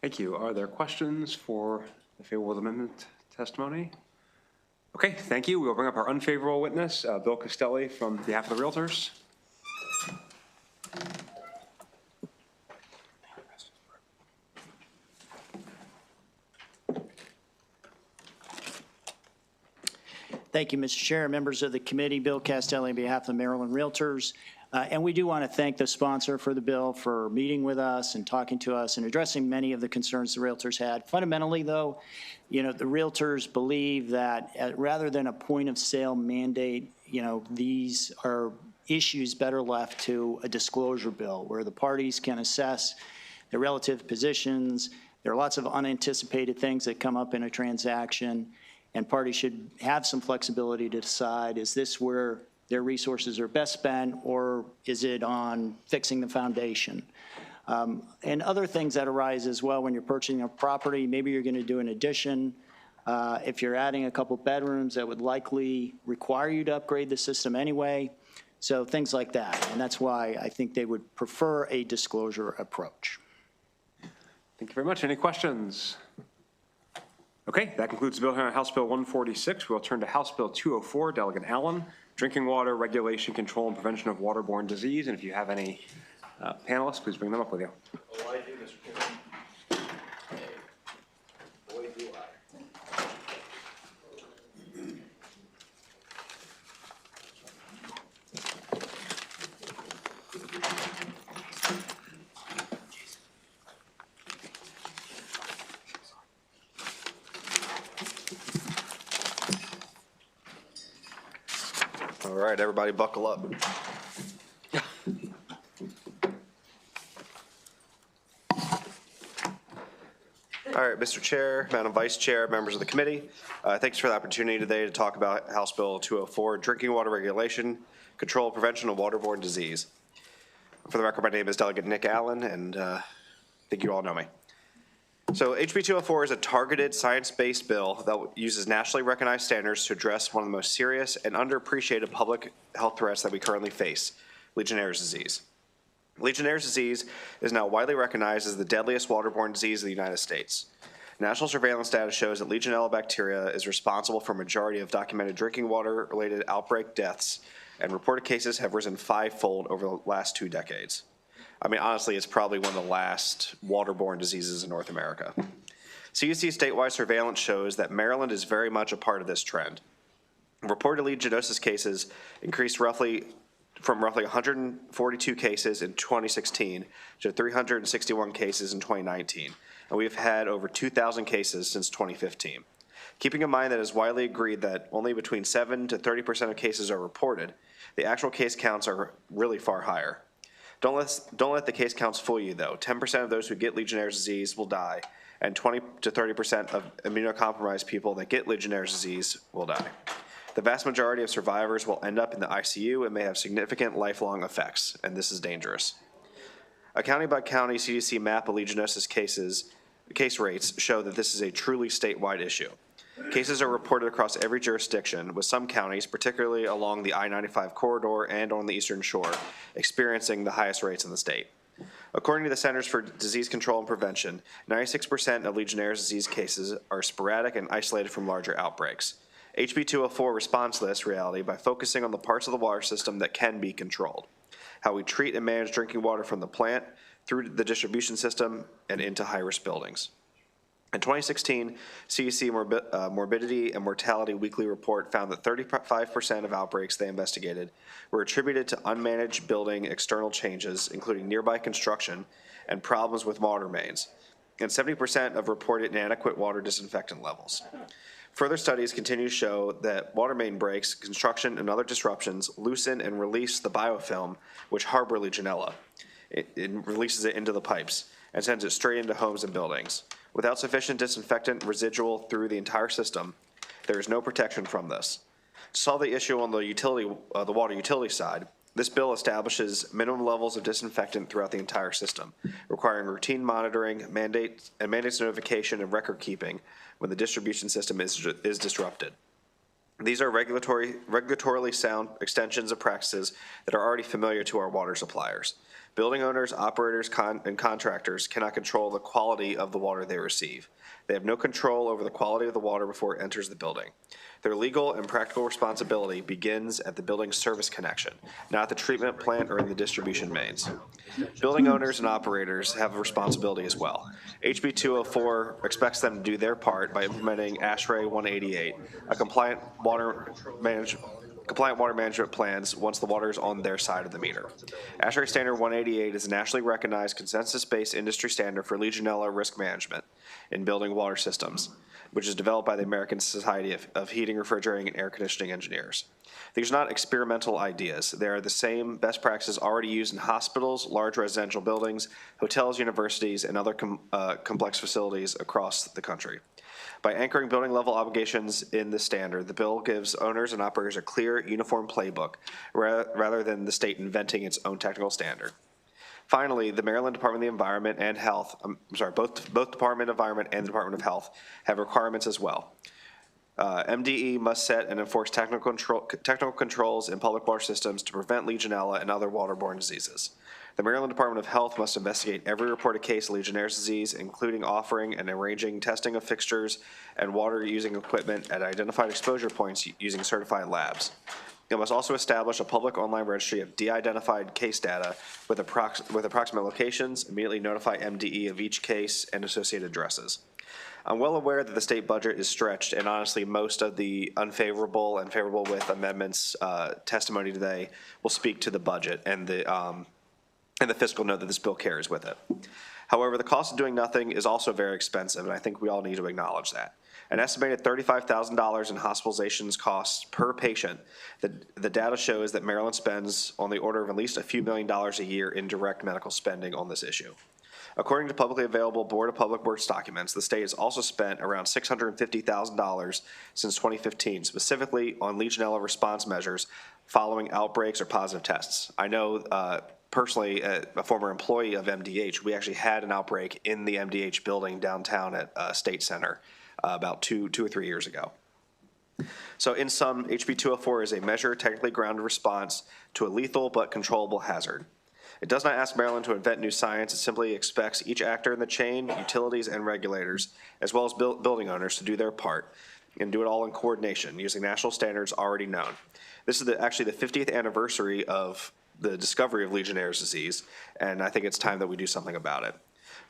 Speaker 1: Thank you. Are there questions for the favorable amendment testimony? Okay, thank you. We'll bring up our unfavorable witness, Bill Costelli, from behalf of the Realtors.
Speaker 23: Thank you, Mr. Chair, members of the committee. Bill Castelli on behalf of the Maryland Realtors. And we do want to thank the sponsor for the bill for meeting with us and talking to us and addressing many of the concerns the Realtors had. Fundamentally, though, the Realtors believe that rather than a point of sale mandate, these are issues better left to a disclosure bill where the parties can assess their relative positions. There are lots of unanticipated things that come up in a transaction, and parties should have some flexibility to decide, is this where their resources are best spent, or is it on fixing the foundation? And other things that arise as well when you're purchasing a property. Maybe you're going to do an addition. If you're adding a couple bedrooms, that would likely require you to upgrade the system anyway. So things like that. And that's why I think they would prefer a disclosure approach.
Speaker 1: Thank you very much. Any questions? Okay, that concludes the bill here on House Bill 146. We'll turn to House Bill 204, Delegate Allen, Drinking Water Regulation, Control, and Prevention of Waterborne Disease. And if you have any panelists, please bring them up with you.
Speaker 24: Oh, I do, Mr. Chairman. Boy, do I.
Speaker 6: All right, everybody buckle up. All right, Mr. Chair, Madam Vice Chair, members of the committee, thanks for the opportunity today to talk about House Bill 204, Drinking Water Regulation, Control, Prevention of Waterborne Disease. For the record, my name is Delegate Nick Allen, and I think you all know me. So HB 204 is a targeted science-based bill that uses nationally recognized standards to address one of the most serious and underappreciated public health threats that we currently face, Legionnaire's disease. Legionnaire's disease is now widely recognized as the deadliest waterborne disease in the United States. National surveillance data shows that Legionella bacteria is responsible for a majority of documented drinking water-related outbreak deaths, and reported cases have risen 5-fold over the last 2 decades. I mean, honestly, it's probably one of the last waterborne diseases in North America. CDC statewide surveillance shows that Maryland is very much a part of this trend. Reported Legionnaires cases increased from roughly 142 cases in 2016 to 361 cases in 2019, and we've had over 2,000 cases since 2015. Keeping in mind that it is widely agreed that only between 7 to 30% of cases are reported, the actual case counts are really far higher. Don't let the case counts fool you, though. 10% of those who get Legionnaire's disease will die, and 20 to 30% of immunocompromised people that get Legionnaire's disease will die. The vast majority of survivors will end up in the ICU and may have significant lifelong effects, and this is dangerous. A county-by-county CDC map of Legionnaires case rates show that this is a truly statewide issue. Cases are reported across every jurisdiction, with some counties, particularly along the I-95 corridor and on the Eastern Shore, experiencing the highest rates in the state. According to the Centers for Disease Control and Prevention, 96% of Legionnaire's disease cases are sporadic and isolated from larger outbreaks. HB 204 responds to this reality by focusing on the parts of the water system that can be controlled, how we treat and manage drinking water from the plant through the distribution system and into high-risk buildings. In 2016, CDC Morbidity and Mortality Weekly Report found that 35% of outbreaks they investigated were attributed to unmanaged building external changes, including nearby construction and problems with water mains, and 70% of reported inadequate water disinfectant levels. Further studies continue to show that water main breaks, construction, and other disruptions loosen and release the biofilm, which harbor Legionella. It releases it into the pipes and sends it straight into homes and buildings. Without sufficient disinfectant residual through the entire system, there is no protection from this. To solve the issue on the water utility side, this bill establishes minimum levels of disinfectant throughout the entire system, requiring routine monitoring, mandates notification and record keeping when the distribution system is disrupted. These are regulatorily sound extensions of practices that are already familiar to our water suppliers. Building owners, operators, and contractors cannot control the quality of the water they receive. They have no control over the quality of the water before it enters the building. Their legal and practical responsibility begins at the building service connection, not the treatment plant or in the distribution mains. Building owners and operators have a responsibility as well. HB 204 expects them to do their part by implementing ASHRAE 188, a compliant water management plans once the water is on their side of the meter. ASHRAE Standard 188 is a nationally recognized consensus-based industry standard for Legionella risk management in building water systems, which is developed by the American Society of Heating, Refrigerating, and Air Conditioning Engineers. These are not experimental ideas. They are the same best practices already used in hospitals, large residential buildings, hotels, universities, and other complex facilities across the country. By anchoring building level obligations in the standard, the bill gives owners and operators a clear, uniform playbook rather than the state inventing its own technical standard. Finally, the Maryland Department of the Environment and Health, both Department of Environment and the Department of Health have requirements as well. MDE must set and enforce technical controls in public water systems to prevent Legionella and other waterborne diseases. The Maryland Department of Health must investigate every reported case of Legionnaire's disease, including offering and arranging testing of fixtures and water-using equipment at identified exposure points using certified labs. It must also establish a public online registry of de-identified case data with approximate locations, immediately notify MDE of each case and associated addresses. I'm well aware that the state budget is stretched, and honestly, most of the unfavorable and favorable with amendments testimony today will speak to the budget and the fiscal note that this bill carries with it. However, the cost of doing nothing is also very expensive, and I think we all need to acknowledge that. An estimated $35,000 in hospitalizations costs per patient. The data shows that Maryland spends on the order of at least a few $1 million a year in direct medical spending on this issue. According to publicly available Board of Public Works documents, the state has also spent around $650,000 since 2015, specifically on Legionella response measures following outbreaks or positive tests. I know personally, a former employee of MDH, we actually had an outbreak in the MDH building downtown at State Center about two or 3 years ago. So in sum, HB 204 is a measure technically grounded response to a lethal but controllable hazard. It does not ask Maryland to invent new science. It simply expects each actor in the chain, utilities and regulators, as well as building owners, to do their part and do it all in coordination using national standards already known. This is actually the 50th anniversary of the discovery of Legionnaire's disease, and I think it's time that we do something about it.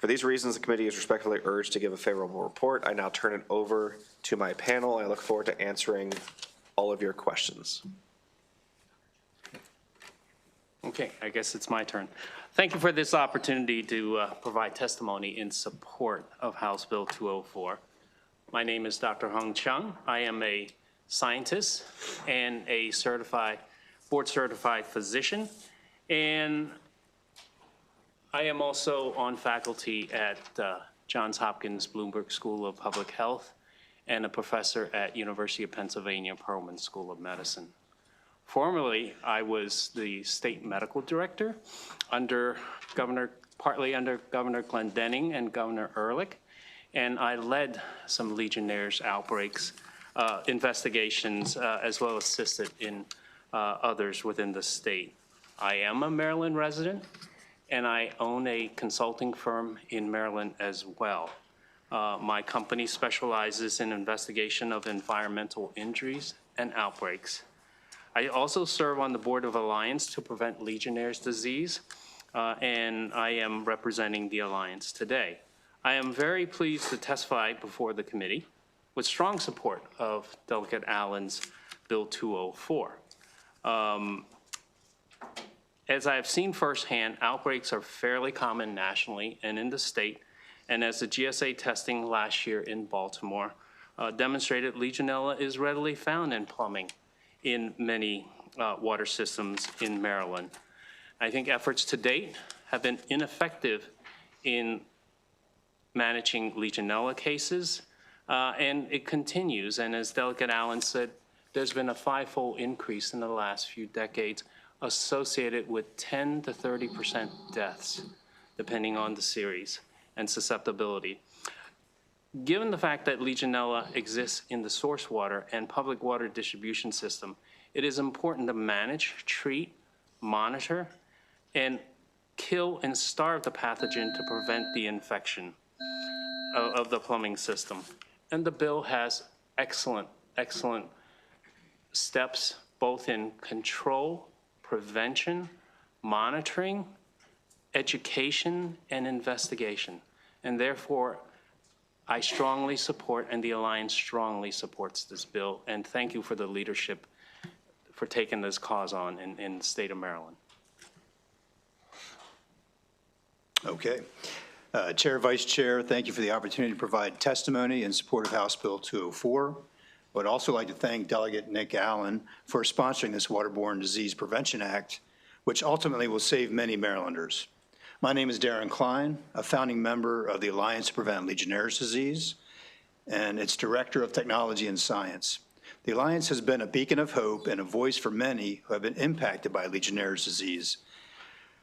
Speaker 6: For these reasons, the committee is respectfully urged to give a favorable report. I now turn it over to my panel. I look forward to answering all of your questions.
Speaker 14: Okay, I guess it's my turn. Thank you for this opportunity to provide testimony in support of House Bill 204. My name is Dr. Hung Chung. I am a scientist and a board-certified physician, and I am also on faculty at Johns Hopkins Bloomberg School of Public Health and a professor at University of Pennsylvania Perelman School of Medicine. Formerly, I was the state medical director partly under Governor Glendening and Governor Ehrlich, and I led some Legionnaire's outbreaks, investigations, as well as assisted in others within the state. I am a Maryland resident, and I own a consulting firm in Maryland as well. My company specializes in investigation of environmental injuries and outbreaks. I also serve on the Board of Alliance to Prevent Legionnaire's Disease, and I am representing the Alliance today. I am very pleased to testify before the committee with strong support of Delegate Allen's Bill 204. As I have seen firsthand, outbreaks are fairly common nationally and in the state, and as the GSA testing last year in Baltimore demonstrated, Legionella is readily found in plumbing in many water systems in Maryland. I think efforts to date have been ineffective in managing Legionella cases, and it continues. And as Delegate Allen said, there's been a 5-fold increase in the last few decades associated with 10 to 30% deaths, depending on the series and susceptibility. Given the fact that Legionella exists in the source water and public water distribution system, it is important to manage, treat, monitor, and kill and starve the pathogen to prevent the infection of the plumbing system. And the bill has excellent steps, both in control, prevention, monitoring, education, and investigation. And therefore, I strongly support, and the Alliance strongly supports this bill, and thank you for the leadership for taking this cause on in the state of Maryland.
Speaker 15: Okay. Chair, Vice Chair, thank you for the opportunity to provide testimony in support of House Bill 204. I would also like to thank Delegate Nick Allen for sponsoring this Waterborne Disease Prevention Act, which ultimately will save many Marylanders. My name is Darren Klein, a founding member of the Alliance to Prevent Legionnaire's Disease, and its Director of Technology and Science. The Alliance has been a beacon of hope and a voice for many who have been impacted by Legionnaire's disease.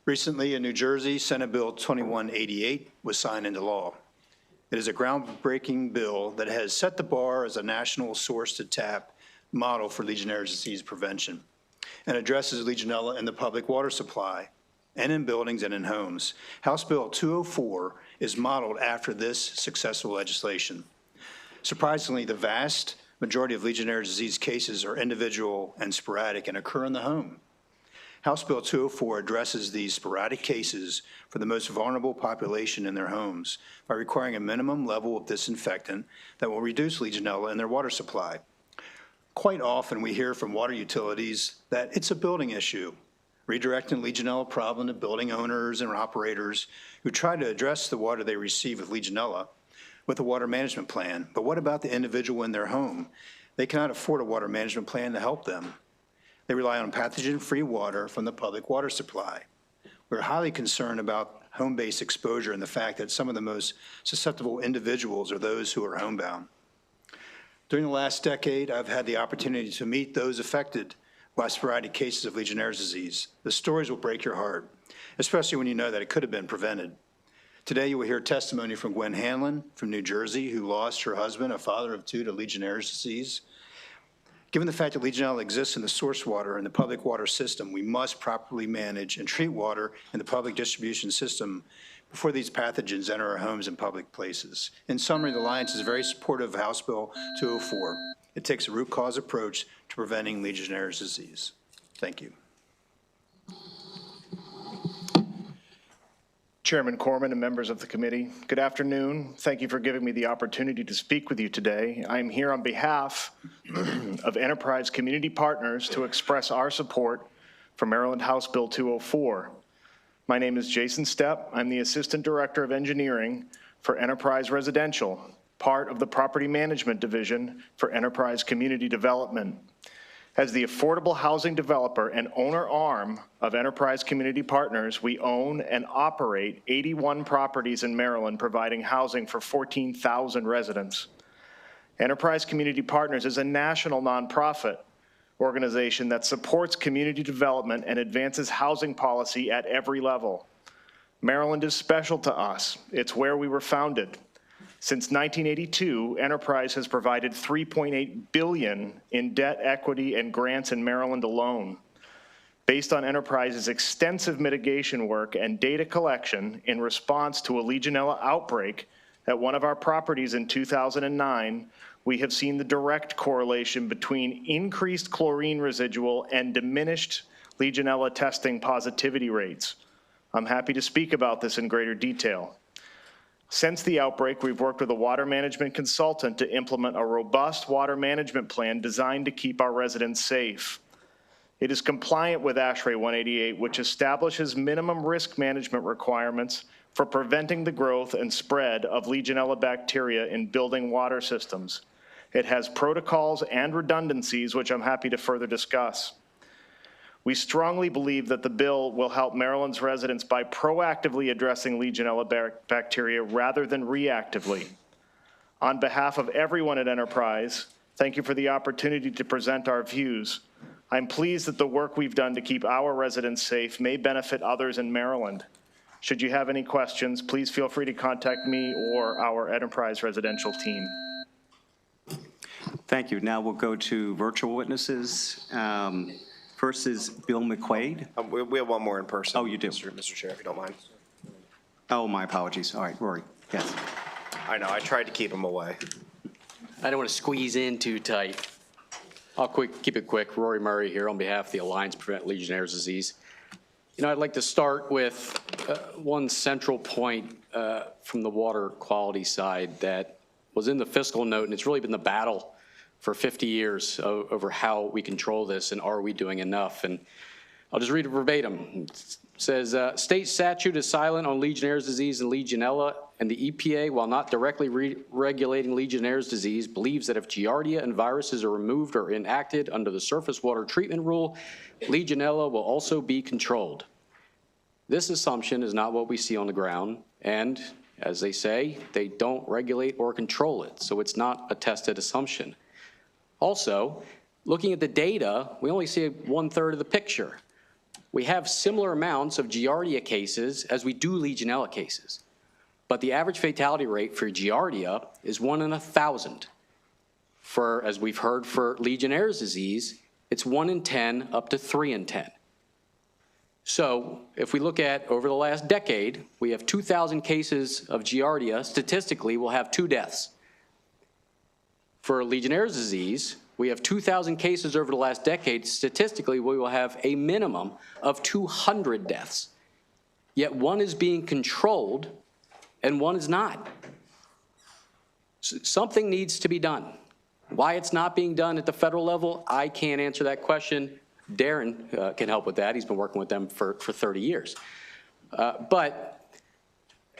Speaker 15: Recently, in New Jersey, Senate Bill 2188 was signed into law. It is a groundbreaking bill that has set the bar as a national source-to-tap model for Legionnaire's disease prevention and addresses Legionella in the public water supply and in buildings and in homes. House Bill 204 is modeled after this successful legislation. Surprisingly, the vast majority of Legionnaire's disease cases are individual and sporadic and occur in the home. House Bill 204 addresses these sporadic cases for the most vulnerable population in their homes by requiring a minimum level of disinfectant that will reduce Legionella in their water supply. Quite often we hear from water utilities that it's a building issue, redirecting Legionella problem to building owners and operators who try to address the water they receive with Legionella, with a water management plan. But what about the individual in their home? They cannot afford a water management plan to help them. They rely on pathogen-free water from the public water supply. We're highly concerned about home-based exposure and the fact that some of the most susceptible individuals are those who are homebound. During the last decade, I've had the opportunity to meet those affected by sporadic cases of Legionnaire's disease. The stories will break your heart, especially when you know that it could have been prevented. Today, you will hear testimony from Gwen Hanlon from New Jersey, who lost her husband, a father of two, to Legionnaire's disease. Given the fact that Legionella exists in the source water and the public water system, we must properly manage and treat water in the public distribution system before these pathogens enter our homes and public places. In summary, the Alliance is very supportive of House Bill 204. It takes a root cause approach to preventing Legionnaire's disease. Thank you.
Speaker 9: Chairman Corman and members of the committee, good afternoon. Thank you for giving me the opportunity to speak with you today. I'm here on behalf of Enterprise Community Partners to express our support for Maryland House Bill 204. My name is Jason Stepp. I'm the Assistant Director of Engineering for Enterprise Residential, part of the Property Management Division for Enterprise Community Development. As the affordable housing developer and owner arm of Enterprise Community Partners, we own and operate 81 properties in Maryland, providing housing for 14,000 residents. Enterprise Community Partners is a national nonprofit organization that supports community development and advances housing policy at every level. Maryland is special to us. It's where we were founded. Since 1982, Enterprise has provided $3.8 billion in debt, equity, and grants in Maryland alone. Based on Enterprise's extensive mitigation work and data collection in response to a Legionella outbreak at one of our properties in 2009, we have seen the direct correlation between increased chlorine residual and diminished Legionella testing positivity rates. I'm happy to speak about this in greater detail. Since the outbreak, we've worked with a water management consultant to implement a robust water management plan designed to keep our residents safe. It is compliant with ASHRAE 188, which establishes minimum risk management requirements for preventing the growth and spread of Legionella bacteria in building water systems. It has protocols and redundancies, which I'm happy to further discuss. We strongly believe that the bill will help Maryland's residents by proactively addressing Legionella bacteria rather than reactively. On behalf of everyone at Enterprise, thank you for the opportunity to present our views. I'm pleased that the work we've done to keep our residents safe may benefit others in Maryland. Should you have any questions, please feel free to contact me or our Enterprise residential team.
Speaker 2: Thank you. Now we'll go to virtual witnesses. First is Bill McQuaid.
Speaker 6: We have one more in person.
Speaker 2: Oh, you do?
Speaker 6: Mr. Chair, if you don't mind.
Speaker 2: Oh, my apologies. All right, Rory. Yes.
Speaker 6: I know, I tried to keep him away.
Speaker 17: I don't want to squeeze in too tight. I'll keep it quick. Rory Murray here on behalf of the Alliance to Prevent Legionnaire's Disease. You know, I'd like to start with one central point from the water quality side that was in the fiscal note, and it's really been the battle for 50 years over how we control this and are we doing enough. And I'll just read it verbatim. It says, state statute is silent on Legionnaire's disease and Legionella, and the EPA, while not directly regulating Legionnaire's disease, believes that if Giardia and viruses are removed or enacted under the surface water treatment rule, Legionella will also be controlled. This assumption is not what we see on the ground, and as they say, they don't regulate or control it, so it's not a tested assumption. Also, looking at the data, we only see 1/3 of the picture. We have similar amounts of Giardia cases as we do Legionella cases, but the average fatality rate for Giardia is 1 in 1,000. For, as we've heard, for Legionnaire's disease, it's 1 in 10 up to 3 in 10. So if we look at over the last decade, we have 2,000 cases of Giardia. Statistically, we'll have 2 deaths. For Legionnaire's disease, we have 2,000 cases over the last decade. Statistically, we will have a minimum of 200 deaths. Yet one is being controlled and one is not. Something needs to be done. Why it's not being done at the federal level, I can't answer that question. Darren can help with that. He's been working with them for 30 years. But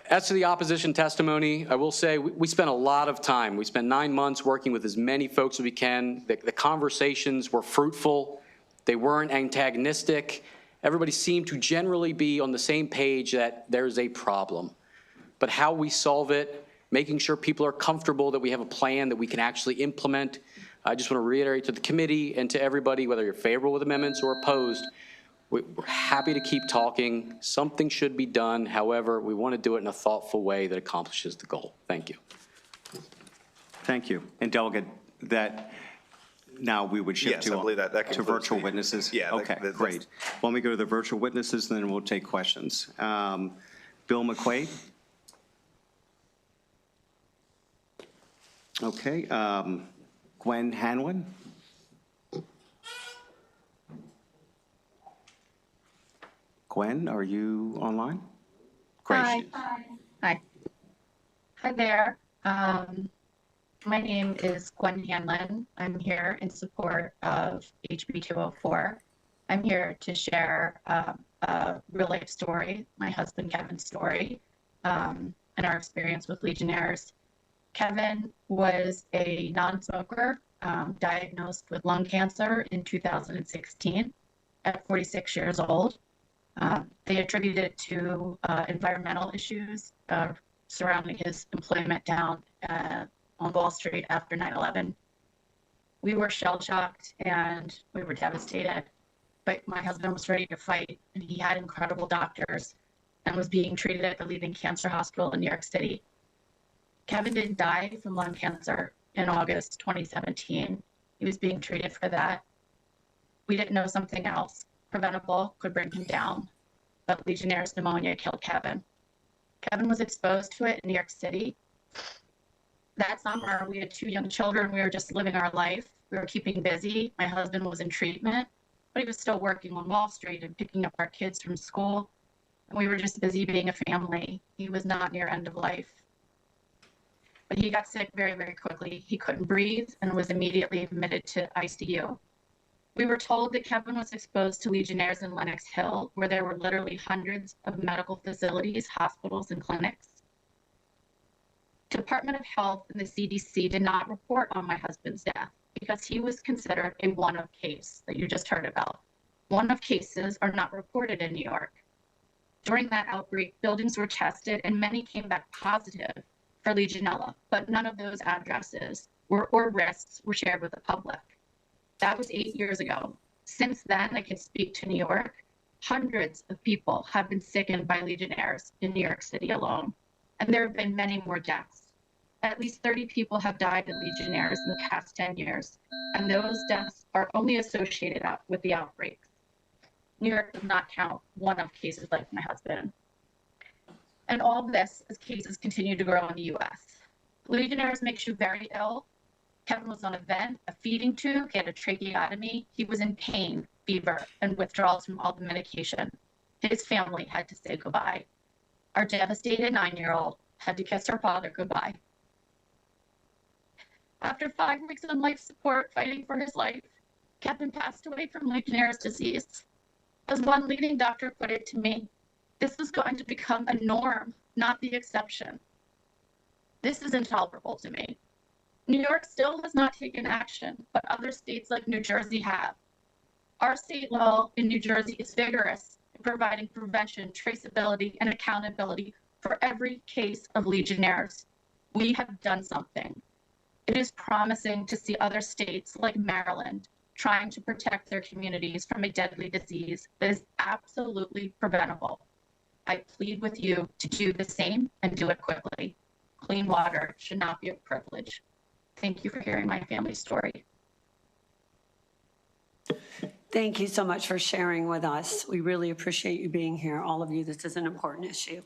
Speaker 17: As to the opposition testimony, I will say we spent a lot of time. We spent 9 months working with as many folks as we can. The conversations were fruitful. They weren't antagonistic. Everybody seemed to generally be on the same page that there's a problem. But how we solve it, making sure people are comfortable that we have a plan that we can actually implement. I just want to reiterate to the committee and to everybody, whether you're favorable with amendments or opposed, we're happy to keep talking. Something should be done. However, we want to do it in a thoughtful way that accomplishes the goal. Thank you.
Speaker 2: Thank you. And Delegate, that now we would shift
Speaker 6: Yes, I believe that
Speaker 2: to
Speaker 6: concludes
Speaker 2: virtual
Speaker 6: the-
Speaker 2: witnesses?
Speaker 6: Yeah,
Speaker 2: Okay,
Speaker 6: that's-
Speaker 2: great. When we go to the virtual witnesses, then we'll take questions. Bill McQuaid? Okay. Gwen Hanlon? Gwen, are you online? Great.
Speaker 12: Hi. Hi there. My name is Gwen Hanlon. I'm here in support of HB 204. I'm here to share a real life story, my husband Kevin's story, and our experience with Legionnaires. Kevin was a non-smoker, diagnosed with lung cancer in 2016 at 46 years old. They attributed it to environmental issues surrounding his employment down on Wall Street after 9/11. We were shell-shocked and we were devastated, but my husband was ready to fight, and he had incredible doctors and was being treated at the leading cancer hospital in New York City. Kevin didn't die from lung cancer in August 2017. He was being treated for that. We didn't know something else preventable could bring him down, but Legionnaire's pneumonia killed Kevin. Kevin was exposed to it in New York City. That summer, we had 2 young children. We were just living our life. We were keeping busy. My husband was in treatment, but he was still working on Wall Street and picking up our kids from school. And we were just busy being a family. He was not near end of life. But he got sick very, very quickly. He couldn't breathe and was immediately admitted to ICU. We were told that Kevin was exposed to Legionnaires in Lenox Hill, where there were literally hundreds of medical facilities, hospitals, and clinics. Department of Health and the CDC did not report on my husband's death because he was considered a one-off case that you just heard about. One-off cases are not reported in New York. During that outbreak, buildings were tested and many came back positive for Legionella, but none of those addresses or risks were shared with the public. That was 8 years ago. Since then, I can speak to New York. Hundreds of people have been sickened by Legionnaires in New York City alone, and there have been many more deaths. At least 30 people have died of Legionnaires in the past 10 years, and those deaths are only associated with the outbreaks. New York does not count one-off cases like my husband. And all this as cases continue to grow in the U.S. Legionnaires makes you very ill. Kevin was on a vent, a feeding tube, he had a tracheotomy. He was in pain, fever, and withdrawals from all the medication. His family had to say goodbye. Our devastated 9-year-old had to kiss her father goodbye. After 5 weeks on life support fighting for his life, Kevin passed away from Legionnaire's disease. As one leading doctor put it to me, this is going to become a norm, not the exception. This is intolerable to me. New York still has not taken action, but other states like New Jersey have. Our state law in New Jersey is vigorous in providing prevention, traceability, and accountability for every case of Legionnaires. We have done something. It is promising to see other states like Maryland trying to protect their communities from a deadly disease that is absolutely preventable. I plead with you to do the same and do it quickly. Clean water should not be a privilege. Thank you for hearing my family's story.
Speaker 16: Thank you so much for sharing with us. We really appreciate you being here, all of you. This is an important issue.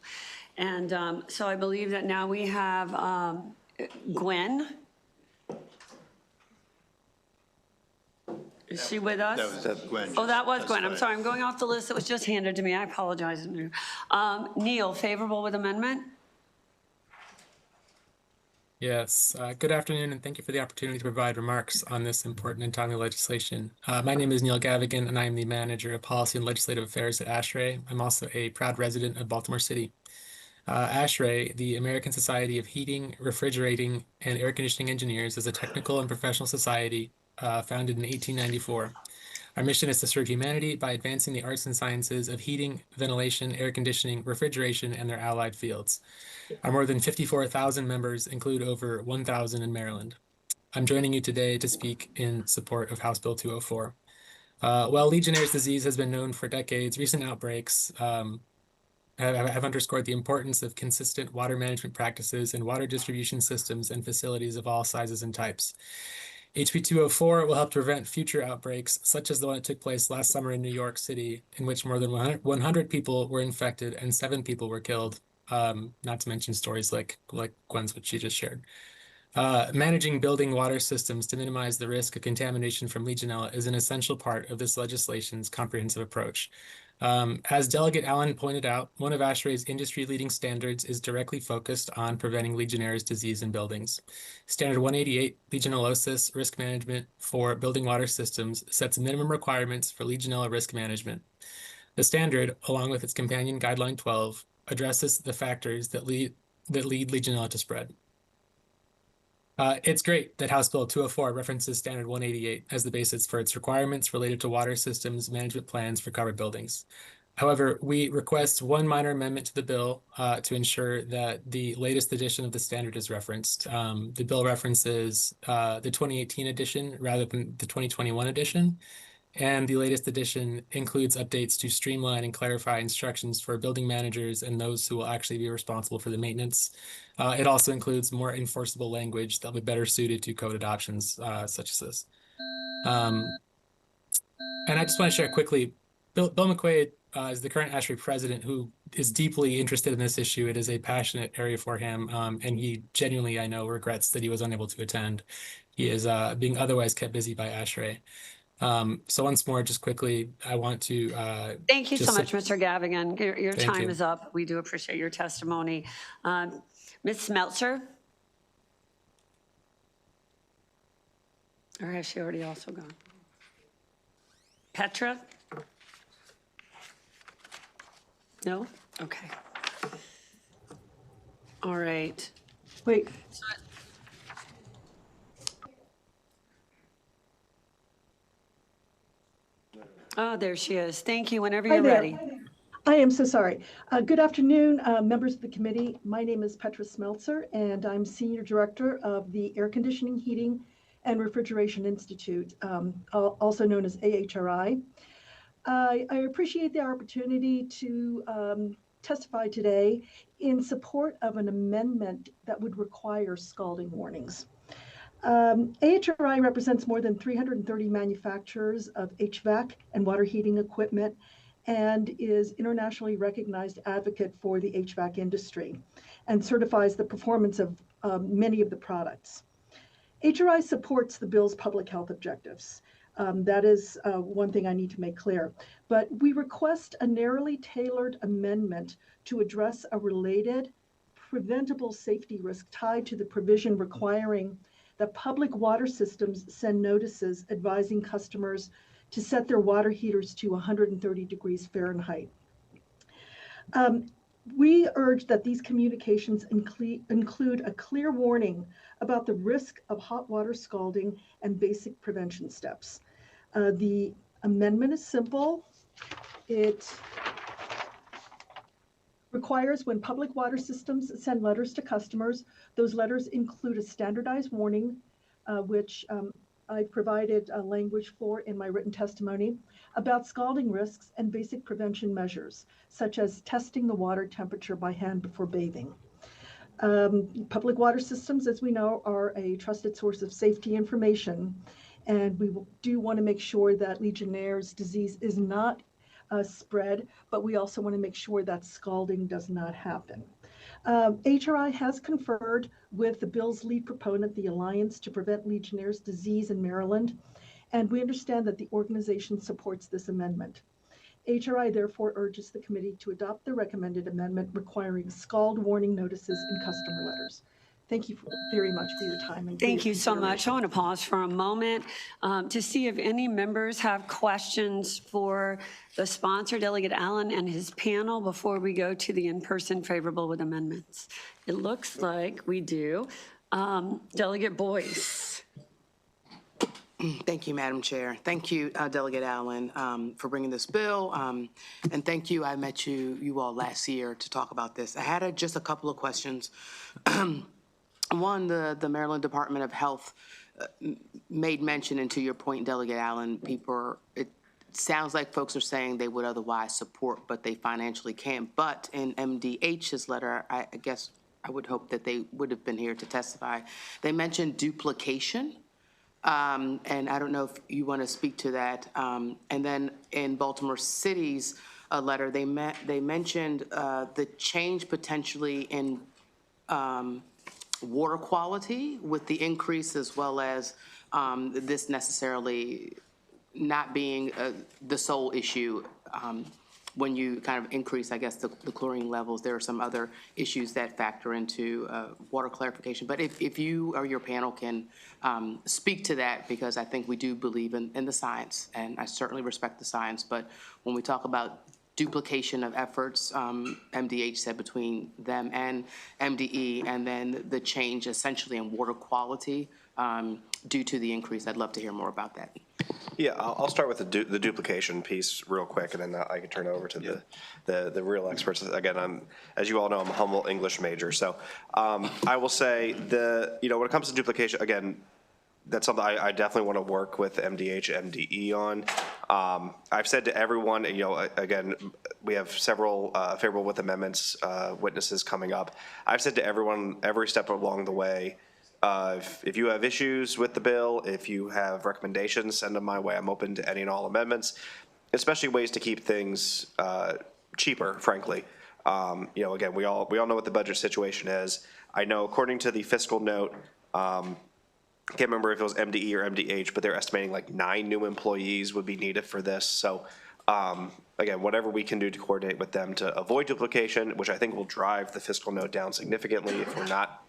Speaker 16: And so I believe that now we have Gwen. Is she with us?
Speaker 15: That was Gwen.
Speaker 16: Oh, that was Gwen. I'm sorry. I'm going off the list that was just handed to me. I apologize. Neil, favorable with amendment?
Speaker 13: Yes. Good afternoon, and thank you for the opportunity to provide remarks on this important and timely legislation. My name is Neil Gavigan, and I am the Manager of Policy and Legislative Affairs at ASHRAE. I'm also a proud resident of Baltimore City. ASHRAE, the American Society of Heating, Refrigerating, and Air Conditioning Engineers, is a technical and professional society founded in 1894. Our mission is to serve humanity by advancing the arts and sciences of heating, ventilation, air conditioning, refrigeration, and their allied fields. Our more than 54,000 members include over 1,000 in Maryland. I'm joining you today to speak in support of House Bill 204. While Legionnaire's disease has been known for decades, recent outbreaks have underscored the importance of consistent water management practices in water distribution systems and facilities of all sizes and types. HB 204 will help prevent future outbreaks, such as the one that took place last summer in New York City, in which more than 100 people were infected and 7 people were killed, not to mention stories like Gwen's, which she just shared. Managing building water systems to minimize the risk of contamination from Legionella is an essential part of this legislation's comprehensive approach. As Delegate Allen pointed out, one of ASHRAE's industry-leading standards is directly focused on preventing Legionnaire's disease in buildings. Standard 188, Legionellosis Risk Management for Building Water Systems, sets minimum requirements for Legionella risk management. The standard, along with its companion Guideline 12, addresses the factors that lead Legionella to spread. It's great that House Bill 204 references Standard 188 as the basis for its requirements related to water systems management plans for covered buildings. However, we request one minor amendment to the bill to ensure that the latest edition of the standard is referenced. The bill references the 2018 edition rather than the 2021 edition. And the latest edition includes updates to streamline and clarify instructions for building managers and those who will actually be responsible for the maintenance. It also includes more enforceable language that will be better suited to code adoptions such as this. And I just want to share quickly, Bill McQuaid is the current ASHRAE president who is deeply interested in this issue. It is a passionate area for him, and he genuinely, I know, regrets that he was unable to attend. He is being otherwise kept busy by ASHRAE. So once more, just quickly, I want to
Speaker 16: thank you so much, Mr. Gavigan. Your time
Speaker 13: you.
Speaker 16: is up. We do appreciate your testimony. Ms. Smeltzer? Or has she already also gone? Petra? No? Okay. All right.
Speaker 18: Wait.
Speaker 16: Oh, there she is. Thank you. Whenever
Speaker 18: Hi
Speaker 16: you're
Speaker 18: there.
Speaker 16: ready.
Speaker 18: I am so sorry. Good afternoon, members of the committee. My name is Petra Smeltzer, and I'm Senior Director of the Air Conditioning, Heating, and Refrigeration Institute, also known as AHRI. I appreciate the opportunity to testify today in support of an amendment that would require scalding warnings. AHRI represents more than 330 manufacturers of HVAC and water heating equipment and is internationally recognized advocate for the HVAC industry and certifies the performance of many of the products. HRI supports the bill's public health objectives. That is one thing I need to make clear. But we request a narrowly tailored amendment to address a related preventable safety risk tied to the provision requiring that public water systems send notices advising customers to set their water heaters to 130 degrees Fahrenheit. We urge that these communications include a clear warning about the risk of hot water scalding and basic prevention steps. The amendment is simple. It requires when public water systems send letters to customers, those letters include a standardized warning, which I provided language for in my written testimony, about scalding risks and basic prevention measures, such as testing the water temperature by hand before bathing. Public water systems, as we know, are a trusted source of safety information, and we do want to make sure that Legionnaire's disease is not spread, but we also want to make sure that scalding does not happen. HRI has conferred with the bill's lead proponent, the Alliance to Prevent Legionnaire's Disease in Maryland, and we understand that the organization supports this amendment. HRI therefore urges the committee to adopt the recommended amendment requiring scald warning notices in customer letters. Thank you very much for your time. And
Speaker 16: Thank you so much. I want to pause for a moment to see if any members have questions for the sponsor, Delegate Allen, and his panel before we go to the in-person favorable with amendments. It looks like we do. Delegate Boyce.
Speaker 3: Thank you, Madam Chair. Thank you, Delegate Allen, for bringing this bill. And thank you, I met you all last year to talk about this. I had just a couple of questions. One, the Maryland Department of Health made mention, and to your point, Delegate Allen, it sounds like folks are saying they would otherwise support, but they financially can't. But in MDH's letter, I guess I would hope that they would have been here to testify. They mentioned duplication. And I don't know if you want to speak to that. And then in Baltimore City's letter, they mentioned the change potentially in water quality with the increase, as well as this necessarily not being the sole issue. When you kind of increase, I guess, the chlorine levels, there are some other issues that factor into water clarification. But if you or your panel can speak to that, because I think we do believe in the science, and I certainly respect the science, but when we talk about duplication of efforts, MDH said between them and MDE, and then the change essentially in water quality due to the increase, I'd love to hear more about that.
Speaker 6: Yeah, I'll start with the duplication piece real quick, and then I can turn it over to the real experts. Again, as you all know, I'm a humble English major, so I will say when it comes to duplication, again, that's something I definitely want to work with MDH, MDE on. I've said to everyone, again, we have several favorable with amendments witnesses coming up. I've said to everyone every step along the way, if you have issues with the bill, if you have recommendations, send them my way. I'm open to any and all amendments, especially ways to keep things cheaper, frankly. Again, we all know what the budget situation is. I know according to the fiscal note, I can't remember if it was MDE or MDH, but they're estimating like 9 new employees would be needed for this. So again, whatever we can do to coordinate with them to avoid duplication, which I think will drive the fiscal note down significantly if we're not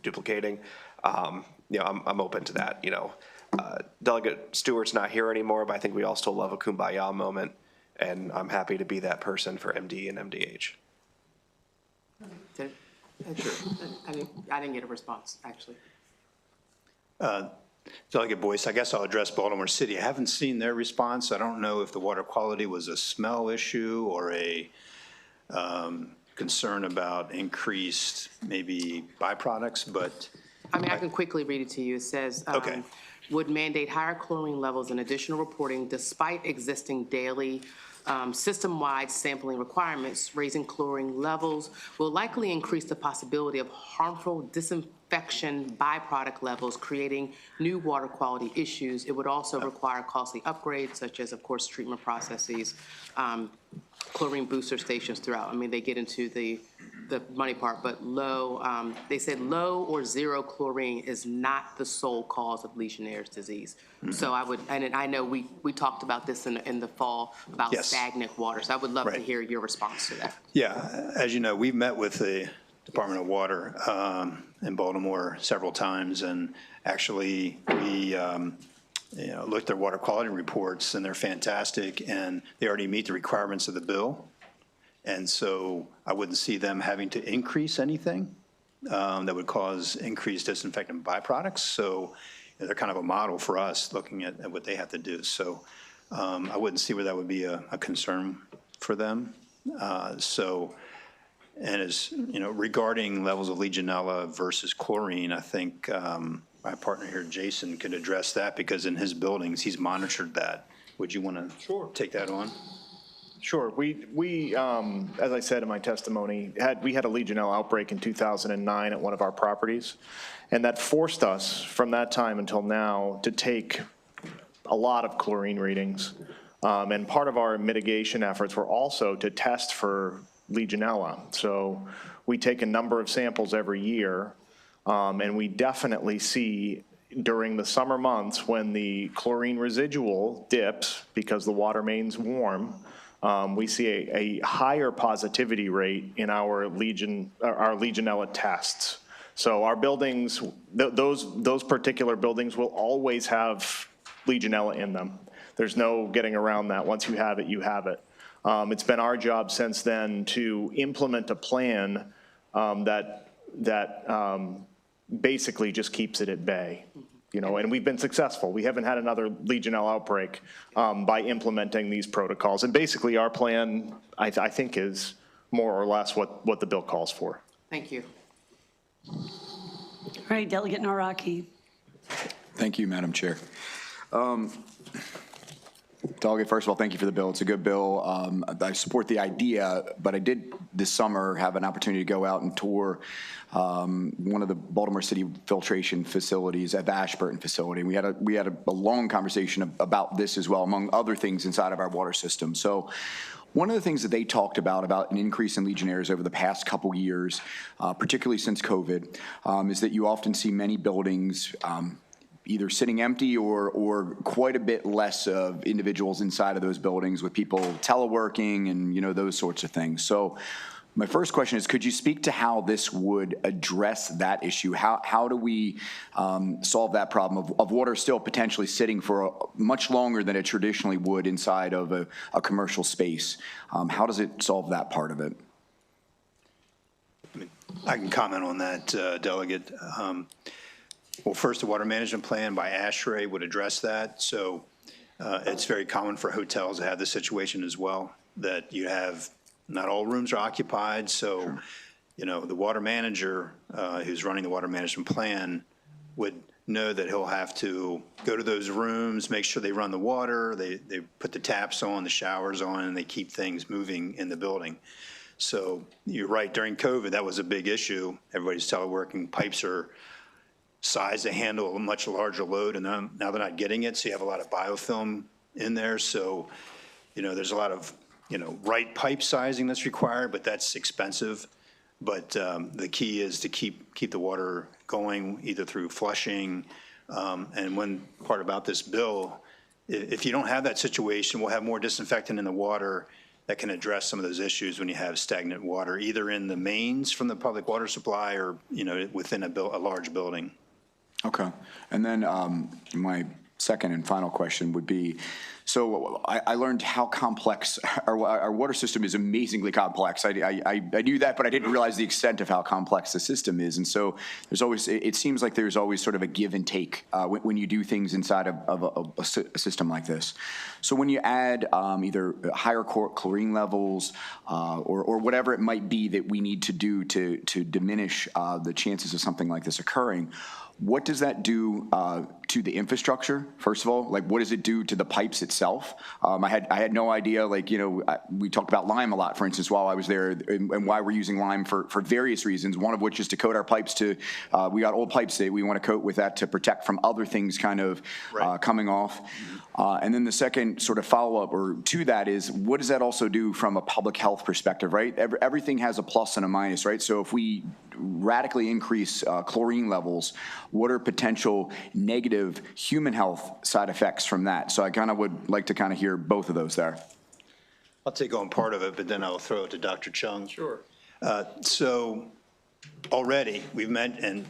Speaker 6: duplicating, I'm open to that. Delegate Stewart's not here anymore, but I think we all still love a kumbaya moment, and I'm happy to be that person for MD and MDH.
Speaker 3: I didn't get a response, actually.
Speaker 15: Delegate Boyce, I guess I'll address Baltimore City. I haven't seen their response. I don't know if the water quality was a smell issue or a concern about increased maybe byproducts, but.
Speaker 3: I can quickly read it to you. It says, would mandate higher chlorine levels and additional reporting despite existing daily system-wide sampling requirements. Raising chlorine levels will likely increase the possibility of harmful disinfection byproduct levels, creating new water quality issues. It would also require costly upgrades, such as, of course, treatment processes, chlorine booster stations throughout. They get into the money part, but they said low or zero chlorine is not the sole cause of Legionnaire's disease. So I know we talked about this in the fall about stagnant water, so I would love to hear your response to that.
Speaker 15: Yeah, as you know, we've met with the Department of Water in Baltimore several times, and actually we looked at their water quality reports, and they're fantastic, and they already meet the requirements of the bill. And so I wouldn't see them having to increase anything that would cause increased disinfectant byproducts. So they're kind of a model for us looking at what they have to do. So I wouldn't see where that would be a concern for them. And as regarding levels of Legionella versus chlorine, I think my partner here, Jason, could address that because in his buildings, he's monitored that. Would you want to take that on?
Speaker 9: Sure. We as I said in my testimony, we had a Legionella outbreak in 2009 at one of our properties, and that forced us from that time until now to take a lot of chlorine readings. And part of our mitigation efforts were also to test for Legionella. So we take a number of samples every year, and we definitely see during the summer months when the chlorine residual dips because the water main's warm, we see a higher positivity rate in our Legionella tests. So our buildings, those particular buildings will always have Legionella in them. There's no getting around that. Once you have it, you have it. It's been our job since then to implement a plan that basically just keeps it at bay. You know, and we've been successful. We haven't had another Legionella outbreak by implementing these protocols. And basically our plan, I think, is more or less what the bill calls for.
Speaker 3: Thank you.
Speaker 16: All right, Delegate Naraki.
Speaker 8: Thank you, Madam Chair. Delegate, first of all, thank you for the bill. It's a good bill. I support the idea, but I did this summer have an opportunity to go out and tour one of the Baltimore City filtration facilities at the Ashburton facility. We had a long conversation about this as well, among other things inside of our water system. So one of the things that they talked about an increase in Legionnaires over the past couple years, particularly since COVID, is that you often see many buildings either sitting empty or quite a bit less of individuals inside of those buildings with people teleworking and, you know, those sorts of things. So my first question is, could you speak to how this would address that issue? How do we solve that problem of water still potentially sitting for much longer than it traditionally would inside of a commercial space? How does it solve that part of it?
Speaker 15: I can comment on that, Delegate. Well, first, the water management plan by ASHRAE would address that. So it's very common for hotels to have this situation as well, that you have not all rooms are occupied. So, you know, the water manager who's running the water management plan would know that he'll have to go to those rooms, make sure they run the water, they put the taps on, the showers on, and they keep things moving in the building. So you're right, during COVID, that was a big issue. Everybody's teleworking, pipes are size to handle a much larger load, and now they're not getting it, so you have a lot of biofilm in there. So, you know, there's a lot of, you know, right pipe sizing that's required, but that's expensive. But the key is to keep the water going either through flushing. And one part about this bill, if you don't have that situation, we'll have more disinfectant in the water that can address some of those issues when you have stagnant water, either in the mains from the public water supply or, you know, within a large building.
Speaker 8: Okay. And then my second and final question would be, so I learned how complex our water system is. Amazingly complex. I knew that, but I didn't realize the extent of how complex the system is. And so there's always, it seems like there's always sort of a give and take when you do things inside of a system like this. So when you add either higher chlorine levels or whatever it might be that we need to do to diminish the chances of something like this occurring, what does that do to the infrastructure, first of all? Like, what does it do to the pipes itself? I had no idea, like, you know, we talked about lime a lot, for instance, while I was there, and why we're using lime for various reasons, one of which is to coat our pipes to, we got old pipes that we want to coat with that to protect from other things kind of coming off. And then the second sort of follow-up or to that is, what does that also do from a public health perspective, right? Everything has a plus and a minus, right? So if we radically increase chlorine levels, what are potential negative human health side effects from that? So I kind of would like to kind of hear both of those there.
Speaker 15: I'll take on part of it, but then I'll throw it to Dr. Chung. Sure. So already we've met, and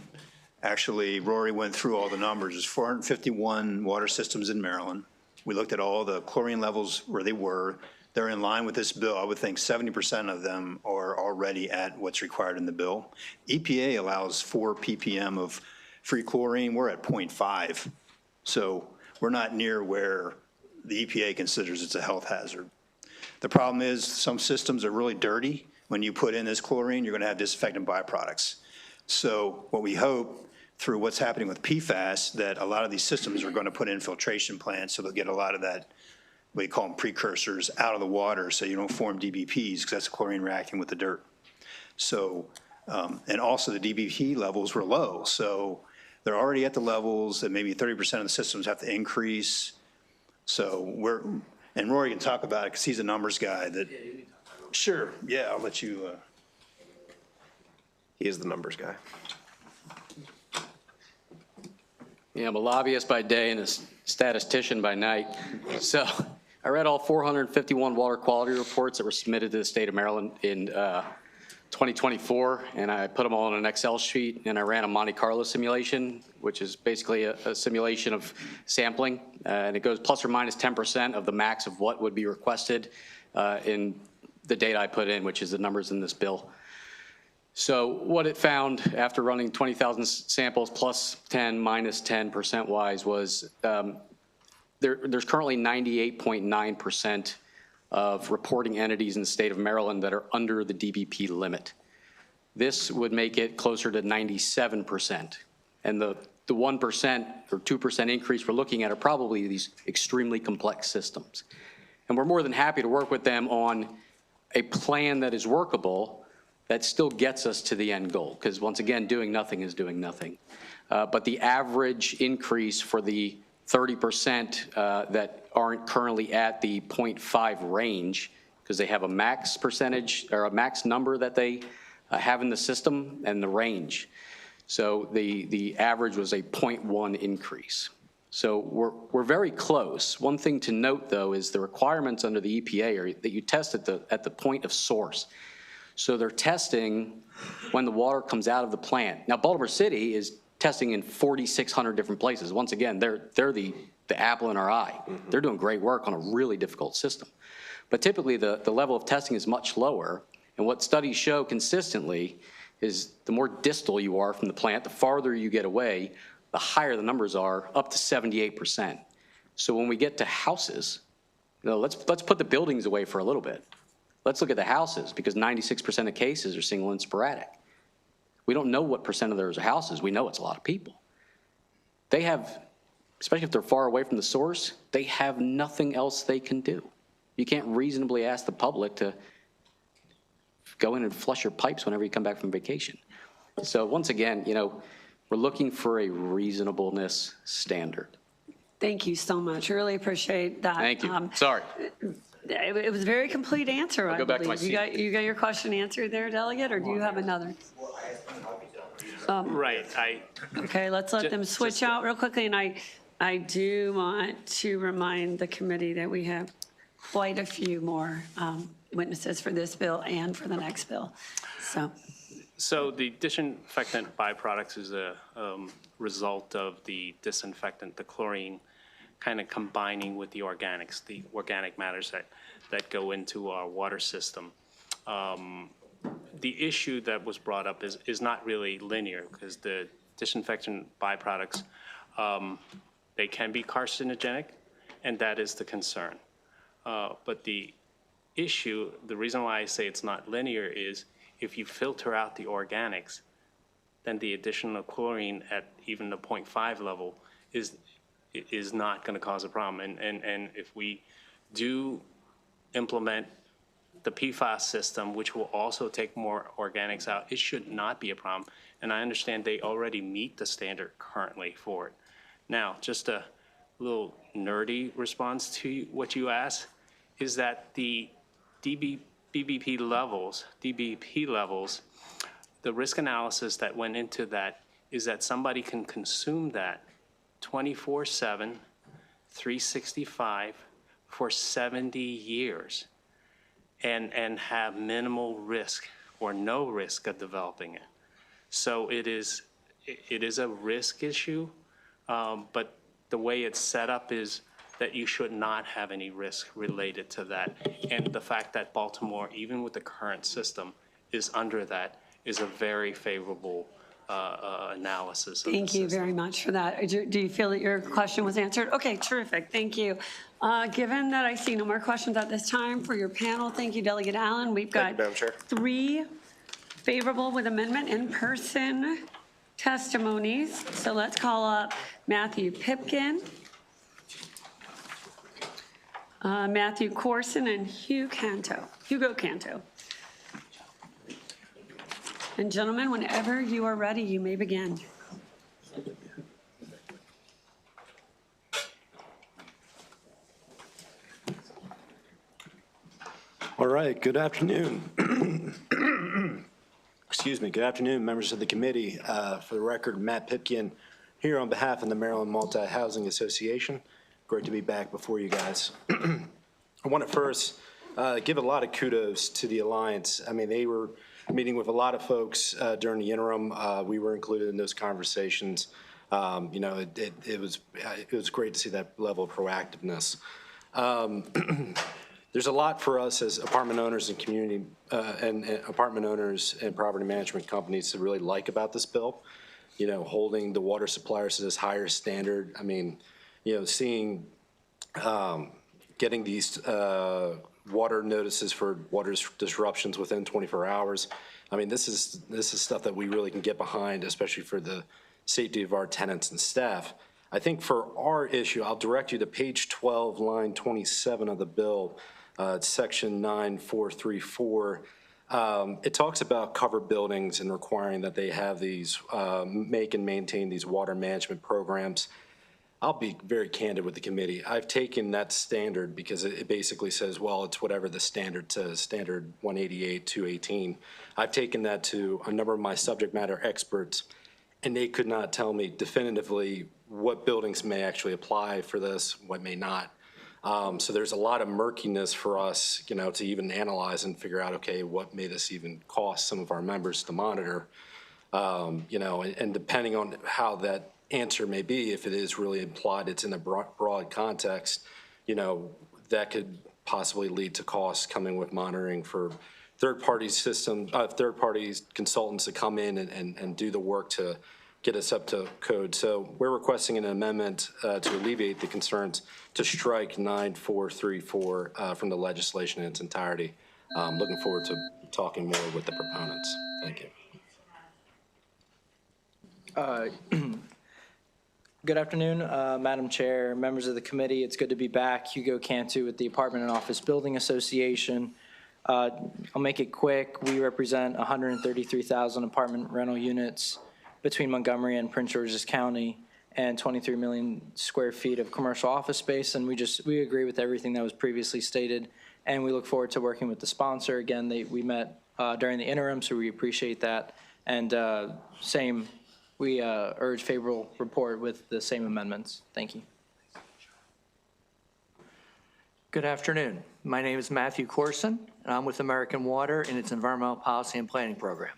Speaker 15: actually Rory went through all the numbers. There's 451 water systems in Maryland. We looked at all the chlorine levels where they were. They're in line with this bill. I would think 70% of them are already at what's required in the bill. EPA allows 4 ppm of free chlorine. We're at 0.5. So we're not near where the EPA considers it's a health hazard. The problem is some systems are really dirty. When you put in this chlorine, you're going to have disinfectant byproducts. So what we hope through what's happening with PFAS, that a lot of these systems are going to put in filtration plants, so they'll get a lot of that, we call them precursors, out of the water so you don't form DBPs, because that's chlorine reacting with the dirt. So, and also the DBP levels were low. So they're already at the levels that maybe 30% of the systems have to increase. So and Rory can talk about it because he's a numbers guy. Sure, yeah, I'll let you.
Speaker 6: He is the numbers guy.
Speaker 17: Yeah, I'm a lobbyist by day and a statistician by night. So I read all 451 water quality reports that were submitted to the state of Maryland in 2024, and I put them all on an Excel sheet, and I ran a Monte Carlo simulation, which is basically a simulation of sampling, and it goes plus or minus 10% of the max of what would be requested in the data I put in, which is the numbers in this bill. So what it found after running 20,000 samples plus 10 minus 10% wise was there's currently 98.9% of reporting entities in the state of Maryland that are under the DBP limit. This would make it closer to 97%. And the 1% or 2% increase we're looking at are probably these extremely complex systems. And we're more than happy to work with them on a plan that is workable that still gets us to the end goal, because once again, doing nothing is doing nothing. But the average increase for the 30% that aren't currently at the 0.5 range, because they have a max percentage or a max number that they have in the system and the range. So the average was a 0.1 increase. So we're very close. One thing to note, though, is the requirements under the EPA are that you test at the point of source. So they're testing when the water comes out of the plant. Now, Baltimore City is testing in 4,600 different places. Once again, they're the apple in our eye. They're doing great work on a really difficult system. But typically, the level of testing is much lower. And what studies show consistently is the more distal you are from the plant, the farther you get away, the higher the numbers are, up to 78%. So when we get to houses, let's put the buildings away for a little bit. Let's look at the houses, because 96% of cases are single and sporadic. We don't know what percent of those are houses. We know it's a lot of people. They have, especially if they're far away from the source, they have nothing else they can do. You can't reasonably ask the public to go in and flush your pipes whenever you come back from vacation. So once again, we're looking for a reasonableness standard.
Speaker 16: Thank you so much. Really appreciate that.
Speaker 17: Thank you. Sorry.
Speaker 16: It was a very complete answer, I
Speaker 17: go back to my
Speaker 16: believe.
Speaker 17: seat.
Speaker 16: You got your question answered there, Delegate, or do you have another?
Speaker 14: Right.
Speaker 16: Okay, let's let them switch out real quickly. And I do want to remind the committee that we have quite a few more witnesses for this bill and for the next bill.
Speaker 14: So the disinfectant byproducts is a result of the disinfectant, the chlorine, kind of combining with the organics, the organic matters that go into our water system. The issue that was brought up is not really linear, because the disinfectant byproducts, they can be carcinogenic, and that is the concern. But the issue, the reason why I say it's not linear is if you filter out the organics, then the additional chlorine at even the 0.5 level is not going to cause a problem. And if we do implement the PFAS system, which will also take more organics out, it should not be a problem. And I understand they already meet the standard currently for it. Now, just a little nerdy response to what you asked is that the DBP levels, the risk analysis that went into that is that somebody can consume that 24/7, 365 for 70 years and have minimal risk or no risk of developing it. So it is a risk issue, but the way it's set up is that you should not have any risk related to that. And the fact that Baltimore, even with the current system, is under that is a very favorable analysis of the
Speaker 16: Thank you very much for that. Do you feel that your question was answered? Okay, terrific. Thank you. Given that I see no more questions at this time for your panel, thank you, Delegate Allen. We've got 3 favorable with amendment in-person testimonies. So let's call up Matthew Pipkin, Matthew Corson, and Hugo Canto. And gentlemen, whenever you are ready, you may begin.
Speaker 19: All right, good afternoon. Excuse me, good afternoon, members of the committee. For the record, Matt Pipkin here on behalf of the Maryland Multi-Housing Association. Great to be back before you guys. I want to first give a lot of kudos to the Alliance. I mean, they were meeting with a lot of folks during the interim. We were included in those conversations. You know, it was great to see that level of proactiveness. There's a lot for us as apartment owners and community and apartment owners and property management companies to really like about this bill. You know, holding the water suppliers to this higher standard. I mean, you know, seeing, getting these water notices for water disruptions within 24 hours. I mean, this is stuff that we really can get behind, especially for the safety of our tenants and staff. I think for our issue, I'll direct you to page 12, line 27 of the bill. It's section 9434. It talks about covered buildings and requiring that they have these, make and maintain these water management programs. I'll be very candid with the committee. I've taken that standard because it basically says, well, it's whatever the standard says, standard 188, 218. I've taken that to a number of my subject matter experts, and they could not tell me definitively what buildings may actually apply for this, what may not. So there's a lot of murkiness for us, you know, to even analyze and figure out, okay, what may this even cost some of our members to monitor, you know, and depending on how that answer may be, if it is really implied, it's in a broad context, you know, that could possibly lead to costs coming with monitoring for third-party systems, third-party consultants to come in and do the work to get us up to code. So we're requesting an amendment to alleviate the concerns to strike 9434 from the legislation in its entirety. Looking forward to talking more with the proponents. Thank you.
Speaker 7: Good afternoon, Madam Chair, members of the committee. It's good to be back. Hugo Cantu with the Apartment and Office Building Association. I'll make it quick. We represent 133,000 apartment rental units between Montgomery and Prince George's County and 23 million square feet of commercial office space. And we agree with everything that was previously stated. And we look forward to working with the sponsor. Again, we met during the interim, so we appreciate that. And we urge favorable report with the same amendments. Thank you.
Speaker 20: Good afternoon. My name is Matthew Corson, and I'm with American Water in its Environmental Policy and Planning Program.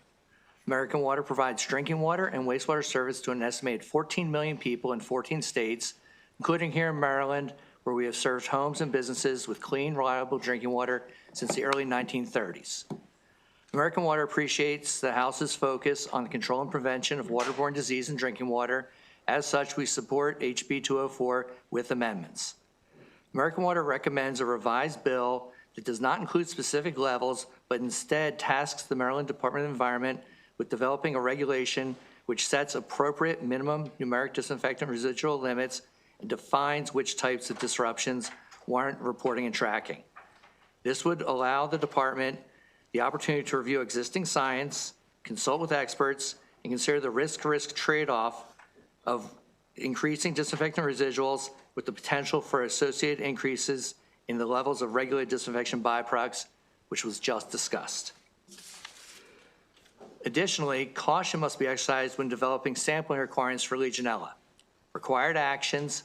Speaker 20: American Water provides drinking water and wastewater service to an estimated 14 million people in 14 states, including here in Maryland, where we have served homes and businesses with clean, reliable drinking water since the early 1930s. American Water appreciates the House's focus on the control and prevention of waterborne disease in drinking water. As such, we support HB 204 with amendments. American Water recommends a revised bill that does not include specific levels, but instead tasks the Maryland Department of Environment with developing a regulation which sets appropriate minimum numeric disinfectant residual limits and defines which types of disruptions warrant reporting and tracking. This would allow the department the opportunity to review existing science, consult with experts, and consider the risk-to-risk trade-off of increasing disinfectant residuals with the potential for associated increases in the levels of regulated disinfection byproducts, which was just discussed. Additionally, caution must be exercised when developing sampling requirements for Legionella. Required actions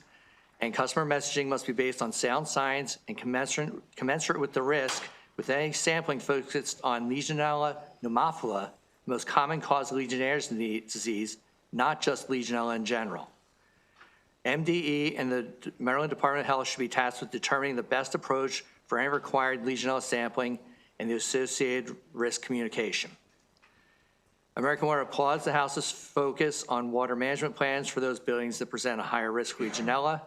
Speaker 20: and customer messaging must be based on sound science and commensurate with the risk, with any sampling focused on Legionella pneumophila, the most common cause of Legionnaire's disease, not just Legionella in general. MDE and the Maryland Department of Health should be tasked with determining the best approach for any required Legionella sampling and the associated risk communication. American Water applauds the House's focus on water management plans for those buildings that present a higher risk of Legionella,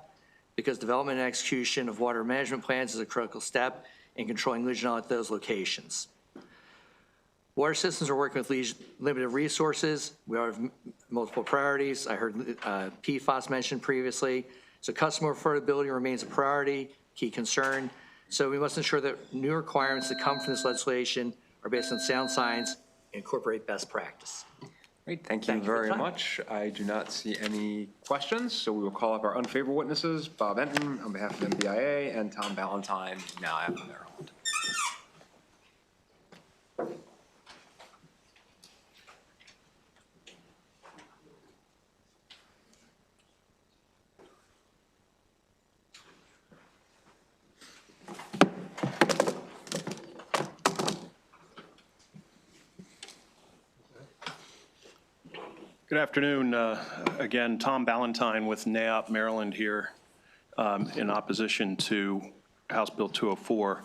Speaker 20: because development and execution of water management plans is a critical step in controlling Legionella at those locations. Water systems are working with limited resources. We have multiple priorities. I heard PFAS mentioned previously. So customer affordability remains a priority, key concern. So we must ensure that new requirements that come from this legislation are based on sound science and incorporate best practice.
Speaker 1: Great, thank you very much. I do not see any questions, so we will call up our unfavorable witnesses, Bob Enton on behalf of MBIA and Tom Ballantyne, now out of Maryland.
Speaker 5: Good afternoon. Again, Tom Ballantyne with NAOP Maryland here in opposition to House Bill 204.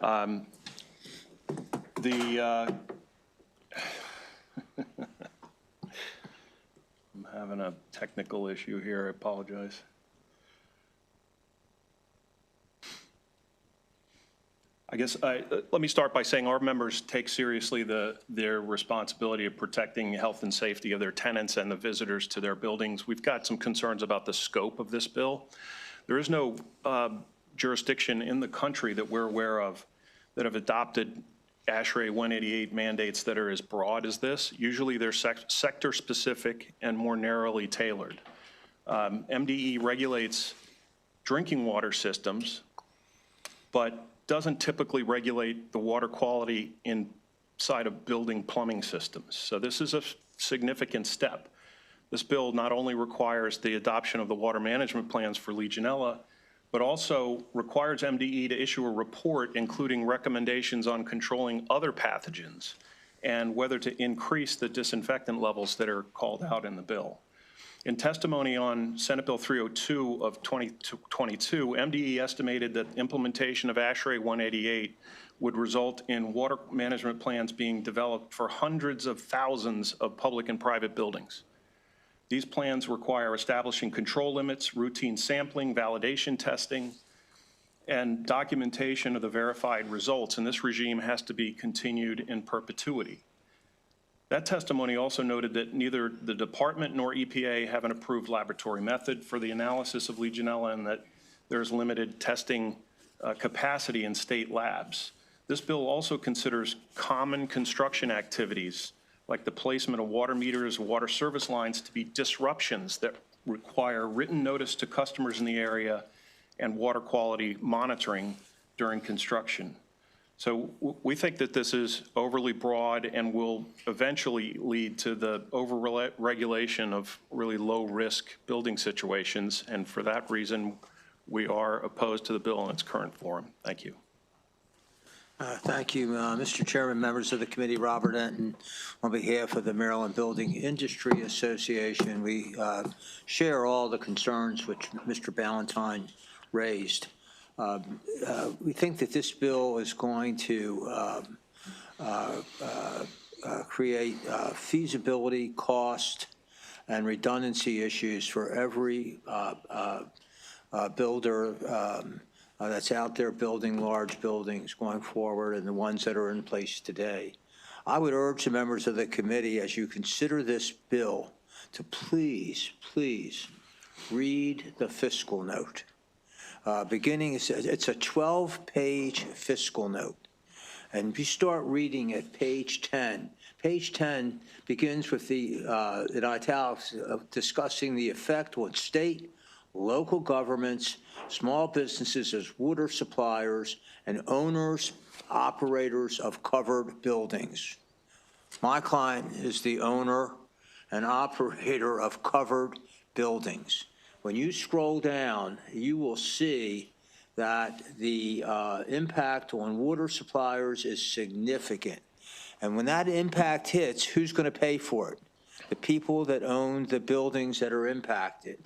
Speaker 5: I'm having a technical issue here. I apologize. I guess let me start by saying our members take seriously their responsibility of protecting health and safety of their tenants and the visitors to their buildings. We've got some concerns about the scope of this bill. There is no jurisdiction in the country that we're aware of that have adopted ASHRAE 188 mandates that are as broad as this. Usually they're sector-specific and more narrowly tailored. MDE regulates drinking water systems, but doesn't typically regulate the water quality inside of building plumbing systems. So this is a significant step. This bill not only requires the adoption of the water management plans for Legionella, but also requires MDE to issue a report including recommendations on controlling other pathogens and whether to increase the disinfectant levels that are called out in the bill. In testimony on Senate Bill 302 of 2022, MDE estimated that implementation of ASHRAE 188 would result in water management plans being developed for hundreds of thousands of public and private buildings. These plans require establishing control limits, routine sampling, validation testing, and documentation of the verified results, and this regime has to be continued in perpetuity. That testimony also noted that neither the department nor EPA have an approved laboratory method for the analysis of Legionella and that there's limited testing capacity in state labs. This bill also considers common construction activities like the placement of water meters, water service lines to be disruptions that require written notice to customers in the area and water quality monitoring during construction. So we think that this is overly broad and will eventually lead to the over-regulation of really low-risk building situations. And for that reason, we are opposed to the bill in its current form. Thank you.
Speaker 11: Thank you, Mr. Chairman, members of the committee. Robert Enton, on behalf of the Maryland Building Industry Association, we share all the concerns which Mr. Ballantyne raised. We think that this bill is going to create feasibility, cost, and redundancy issues for every builder that's out there building large buildings going forward and the ones that are in place today. I would urge the members of the committee, as you consider this bill, to please read the fiscal note. It's a 12-page fiscal note. And if you start reading at page 10, page 10 begins with the, in italics, discussing the effect on state, local governments, small businesses as water suppliers, and owners, operators of covered buildings. My client is the owner and operator of covered buildings. When you scroll down, you will see that the impact on water suppliers is significant. And when that impact hits, who's going to pay for it? The people that own the buildings that are impacted.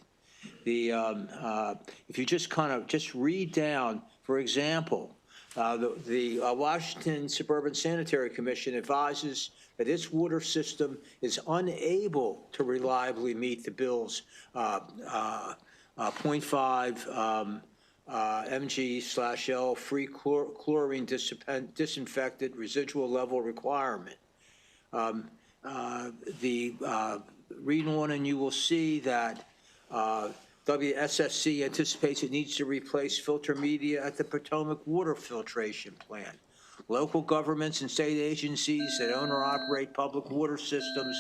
Speaker 11: If you just read down, for example, the Washington Suburban Sanitary Commission advises that its water system is unable to reliably meet the bill's 0.5 mg/L free chlorine disinfectant residual level requirement. Read on and you will see that WSSC anticipates it needs to replace filter media at the Potomac water filtration plant. Local governments and state agencies that own or operate public water systems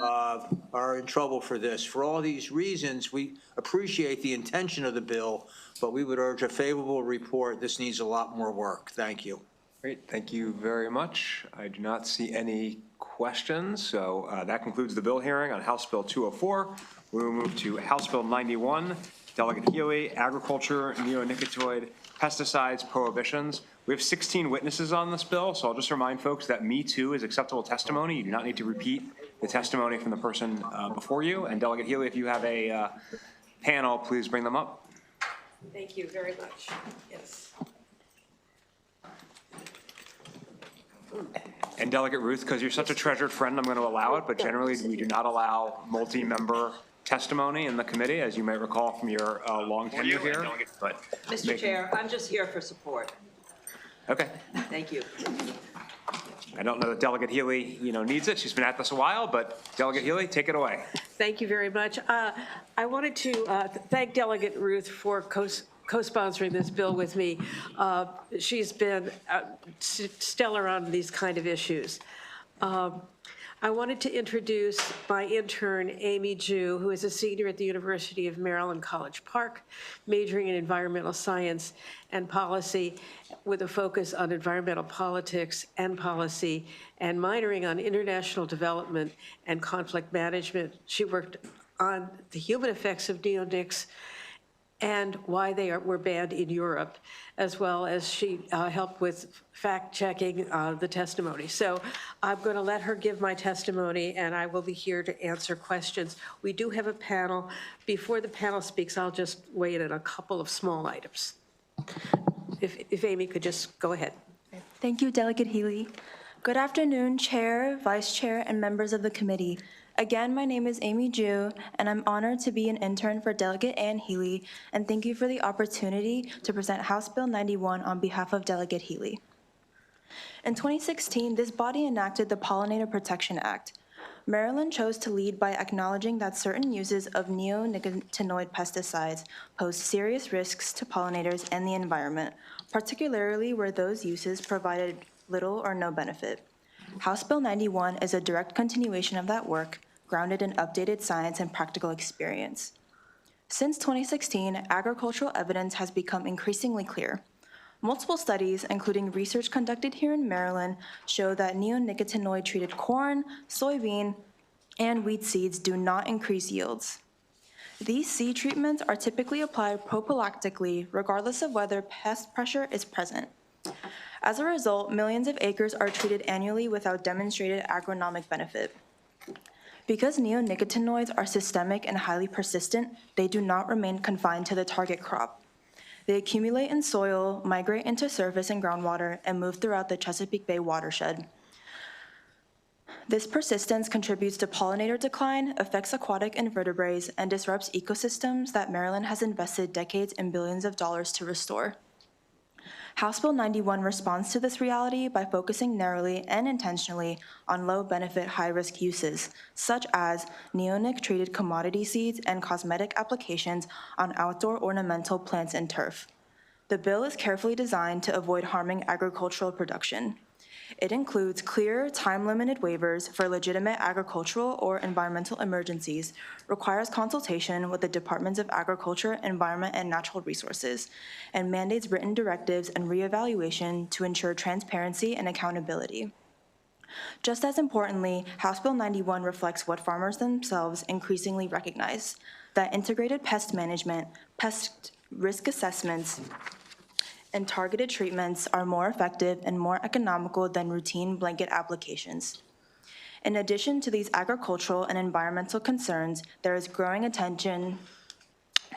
Speaker 11: are in trouble for this. For all these reasons, we appreciate the intention of the bill, but we would urge a favorable report. This needs a lot more work. Thank you.
Speaker 1: Great, thank you very much. I do not see any questions, so that concludes the bill hearing on House Bill 204. We will move to House Bill 91, Delegate Healy, Agriculture, Neonicotinoid, Pesticides, Prohibitions. We have 16 witnesses on this bill, so I'll just remind folks that me too is acceptable testimony. You do not need to repeat the testimony from the person before you. And Delegate Healy, if you have a panel, please bring them up.
Speaker 4: Thank you very much. Yes.
Speaker 1: And Delegate Ruth, because you're such a treasured friend, I'm going to allow it, but generally we do not allow multi-member testimony in the committee, as you may recall from your long tenure here. But
Speaker 4: Mr. Chair, I'm just here for support.
Speaker 1: Okay.
Speaker 4: Thank you.
Speaker 1: I don't know that Delegate Healy, needs it. She's been at this a while, but Delegate Healy, take it away.
Speaker 4: Thank you very much. I wanted to thank Delegate Ruth for co-sponsoring this bill with me. She's been stellar on these kind of issues. I wanted to introduce my intern, Amy Ju, who is a senior at the University of Maryland College Park, majoring in environmental science and policy with a focus on environmental politics and policy, and minoring on international development and conflict management. She worked on the human effects of neonics and why they were banned in Europe, as well as she helped with fact-checking the testimony. So I'm going to let her give my testimony, and I will be here to answer questions. We do have a panel. Before the panel speaks, I'll just weigh in on a couple of small items. If Amy could just go ahead.
Speaker 10: Thank you, Delegate Healy. Good afternoon, Chair, Vice Chair, and members of the committee. Again, my name is Amy Ju, and I'm honored to be an intern for Delegate Ann Healy, and thank you for the opportunity to present House Bill 91 on behalf of Delegate Healy. In 2016, this body enacted the Pollinator Protection Act. Maryland chose to lead by acknowledging that certain uses of neonicotinoid pesticides pose serious risks to pollinators and the environment, particularly where those uses provided little or no benefit. House Bill 91 is a direct continuation of that work, grounded in updated science and practical experience. Since 2016, agricultural evidence has become increasingly clear. Multiple studies, including research conducted here in Maryland, show that neonicotinoid-treated corn, soybean, and wheat seeds do not increase yields. These seed treatments are typically applied prophylactically, regardless of whether pest pressure is present. As a result, millions of acres are treated annually without demonstrated agronomic benefit. Because neonicotinoids are systemic and highly persistent, they do not remain confined to the target crop. They accumulate in soil, migrate into surface and groundwater, and move throughout the Chesapeake Bay watershed. This persistence contributes to pollinator decline, affects aquatic invertebrates, and disrupts ecosystems that Maryland has invested decades and billions of dollars to restore. House Bill 91 responds to this reality by focusing narrowly and intentionally on low-benefit, high-risk uses, such as neonic-treated commodity seeds and cosmetic applications on outdoor ornamental plants and turf. The bill is carefully designed to avoid harming agricultural production. It includes clear, time-limited waivers for legitimate agricultural or environmental emergencies, requires consultation with the Departments of Agriculture, Environment, and Natural Resources, and mandates written directives and reevaluation to ensure transparency and accountability. Just as importantly, House Bill 91 reflects what farmers themselves increasingly recognize, that integrated pest management, pest risk assessments, and targeted treatments are more effective and more economical than routine blanket applications. In addition to these agricultural and environmental concerns, there is growing attention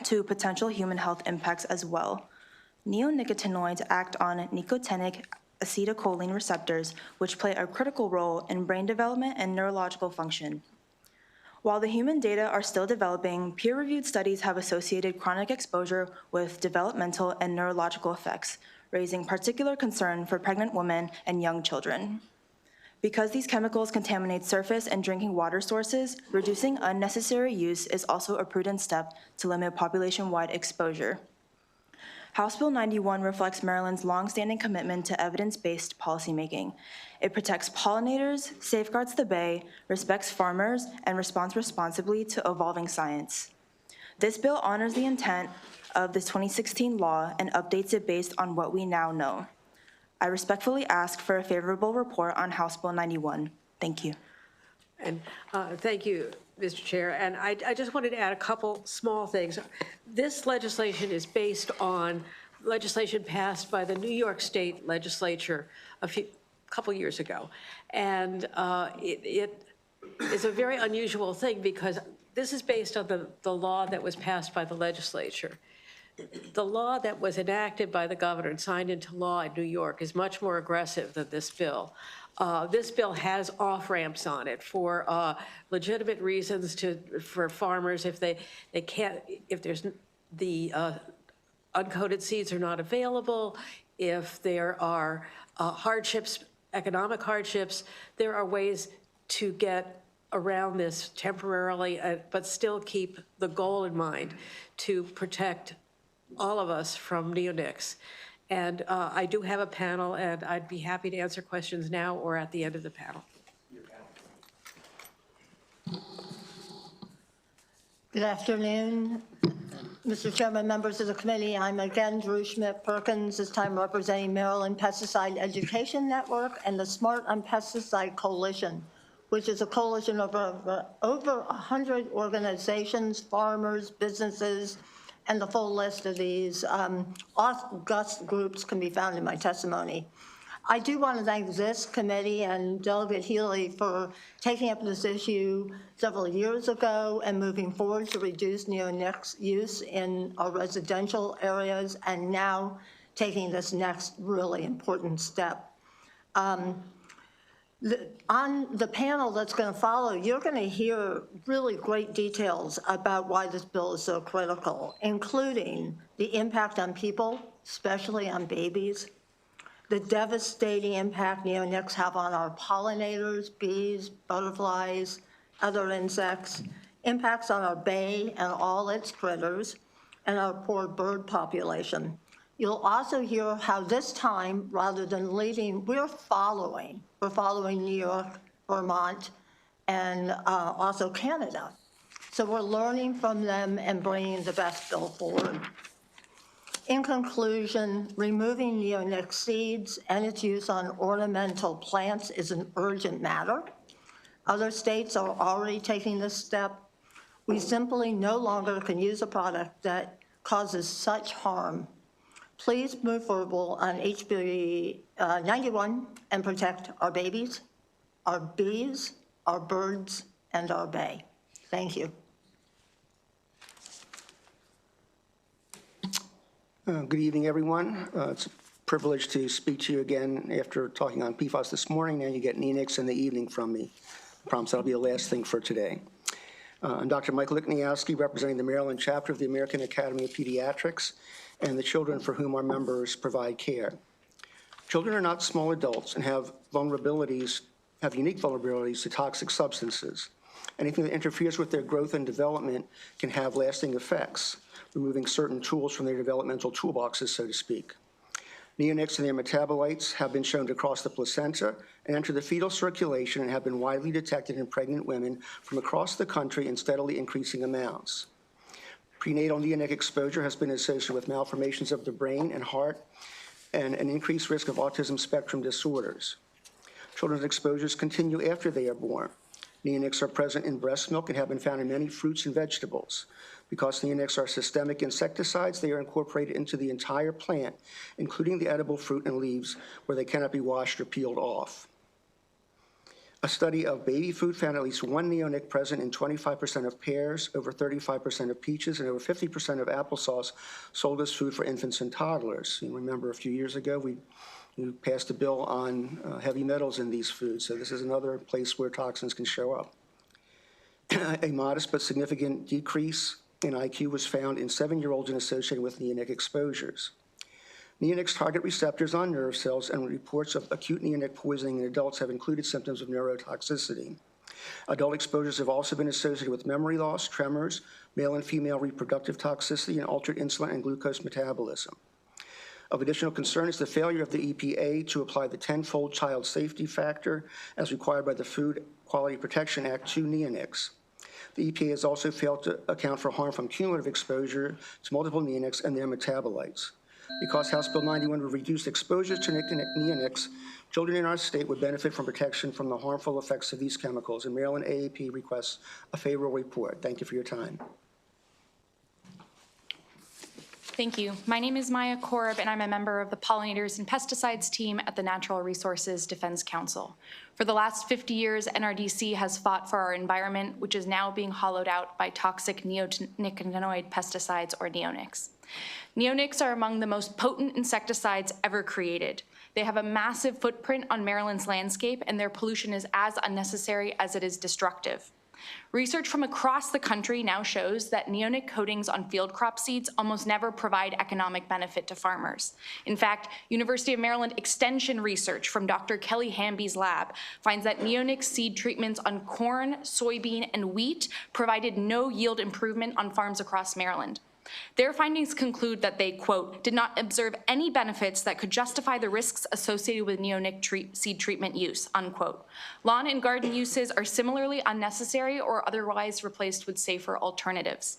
Speaker 10: to potential human health impacts as well. Neonicotinoids act on nicotinic acetylcholine receptors, which play a critical role in brain development and neurological function. While the human data are still developing, peer-reviewed studies have associated chronic exposure with developmental and neurological effects, raising particular concern for pregnant women and young children. Because these chemicals contaminate surface and drinking water sources, reducing unnecessary use is also a prudent step to limit population-wide exposure. House Bill 91 reflects Maryland's longstanding commitment to evidence-based policymaking. It protects pollinators, safeguards the Bay, respects farmers, and responds responsibly to evolving science. This bill honors the intent of the 2016 law and updates it based on what we now know. I respectfully ask for a favorable report on House Bill 91. Thank you.
Speaker 4: And thank you, Mr. Chair. And I just wanted to add a couple small things. This legislation is based on legislation passed by the New York State Legislature a couple years ago. And it is a very unusual thing because this is based on the law that was passed by the legislature. The law that was enacted by the governor and signed into law in New York is much more aggressive than this bill. This bill has off-ramps on it for legitimate reasons for farmers if they can't, if there's the uncoated seeds are not available, if there are hardships, economic hardships, there are ways to get around this temporarily, but still keep the goal in mind to protect all of us from neonics. And I do have a panel, and I'd be happy to answer questions now or at the end of the panel.
Speaker 21: Good afternoon, Mr. Chairman, members of the committee. I'm again Drew Schmidt-Perkins, this time representing Maryland Pesticide Education Network and the Smart on Pesticide Coalition, which is a coalition of over 100 organizations, farmers, businesses, and the full list of these august groups can be found in my testimony. I do want to thank this committee and Delegate Healy for taking up this issue several years ago and moving forward to reduce neonics use in our residential areas, and now taking this next really important step. On the panel that's going to follow, you're going to hear really great details about why this bill is so critical, including the impact on people, especially on babies, the devastating impact neonics have on our pollinators, bees, butterflies, other insects, impacts on our bay and all its critters, and our poor bird population. You'll also hear how this time, rather than leading, we're following New York, Vermont, and also Canada. So we're learning from them and bringing the best bill forward. In conclusion, removing neonic seeds and its use on ornamental plants is an urgent matter. Other states are already taking this step. We simply no longer can use a product that causes such harm. Please move forward on HB 91 and protect our babies, our bees, our birds, and our bay. Thank you.
Speaker 22: Good evening, everyone. It's a privilege to speak to you again after talking on PFAS this morning. Now you get neonics in the evening from me. I promise that'll be the last thing for today. I'm Dr. Michael Lichniowski, representing the Maryland chapter of the American Academy of Pediatrics and the children for whom our members provide care. Children are not small adults and have unique vulnerabilities to toxic substances. Anything that interferes with their growth and development can have lasting effects, removing certain tools from their developmental toolboxes, so to speak. Neonics and their metabolites have been shown to cross the placenta and enter the fetal circulation and have been widely detected in pregnant women from across the country in steadily increasing amounts. Prenatal neonic exposure has been associated with malformations of the brain and heart and an increased risk of autism spectrum disorders. Children's exposures continue after they are born. Neonics are present in breast milk and have been found in many fruits and vegetables. Because neonics are systemic insecticides, they are incorporated into the entire plant, including the edible fruit and leaves, where they cannot be washed or peeled off. A study of baby food found at least one neonic present in 25% of pears, over 35% of peaches, and over 50% of applesauce sold as food for infants and toddlers. You remember a few years ago, we passed a bill on heavy metals in these foods, so this is another place where toxins can show up. A modest but significant decrease in IQ was found in 7-year-olds and associated with neonic exposures. Neonics target receptors on nerve cells, and reports of acute neonic poisoning in adults have included symptoms of neurotoxicity. Adult exposures have also been associated with memory loss, tremors, male and female reproductive toxicity, and altered insulin and glucose metabolism. Of additional concern is the failure of the EPA to apply the 10-fold child safety factor as required by the Food Quality Protection Act to neonics. The EPA has also failed to account for harm from cumulative exposure to multiple neonics and their metabolites. Because House Bill 91 would reduce exposures to neonics, children in our state would benefit from protection from the harmful effects of these chemicals, and Maryland AAP requests a favorable report. Thank you for your time.
Speaker 2: Thank you. My name is Maya Korb, and I'm a member of the Pollinators and Pesticides team at the Natural Resources Defense Council. For the last 50 years, NRDC has fought for our environment, which is now being hollowed out by toxic neonicotinoid pesticides, or neonics. Neonics are among the most potent insecticides ever created. They have a massive footprint on Maryland's landscape, and their pollution is as unnecessary as it is destructive. Research from across the country now shows that neonic coatings on field crop seeds almost never provide economic benefit to farmers. In fact, University of Maryland extension research from Dr. Kelly Hamby's lab finds that neonic seed treatments on corn, soybean, and wheat provided no yield improvement on farms across Maryland. Their findings conclude that they, quote, did not observe any benefits that could justify the risks associated with neonic seed treatment use, unquote. Lawn and garden uses are similarly unnecessary or otherwise replaced with safer alternatives.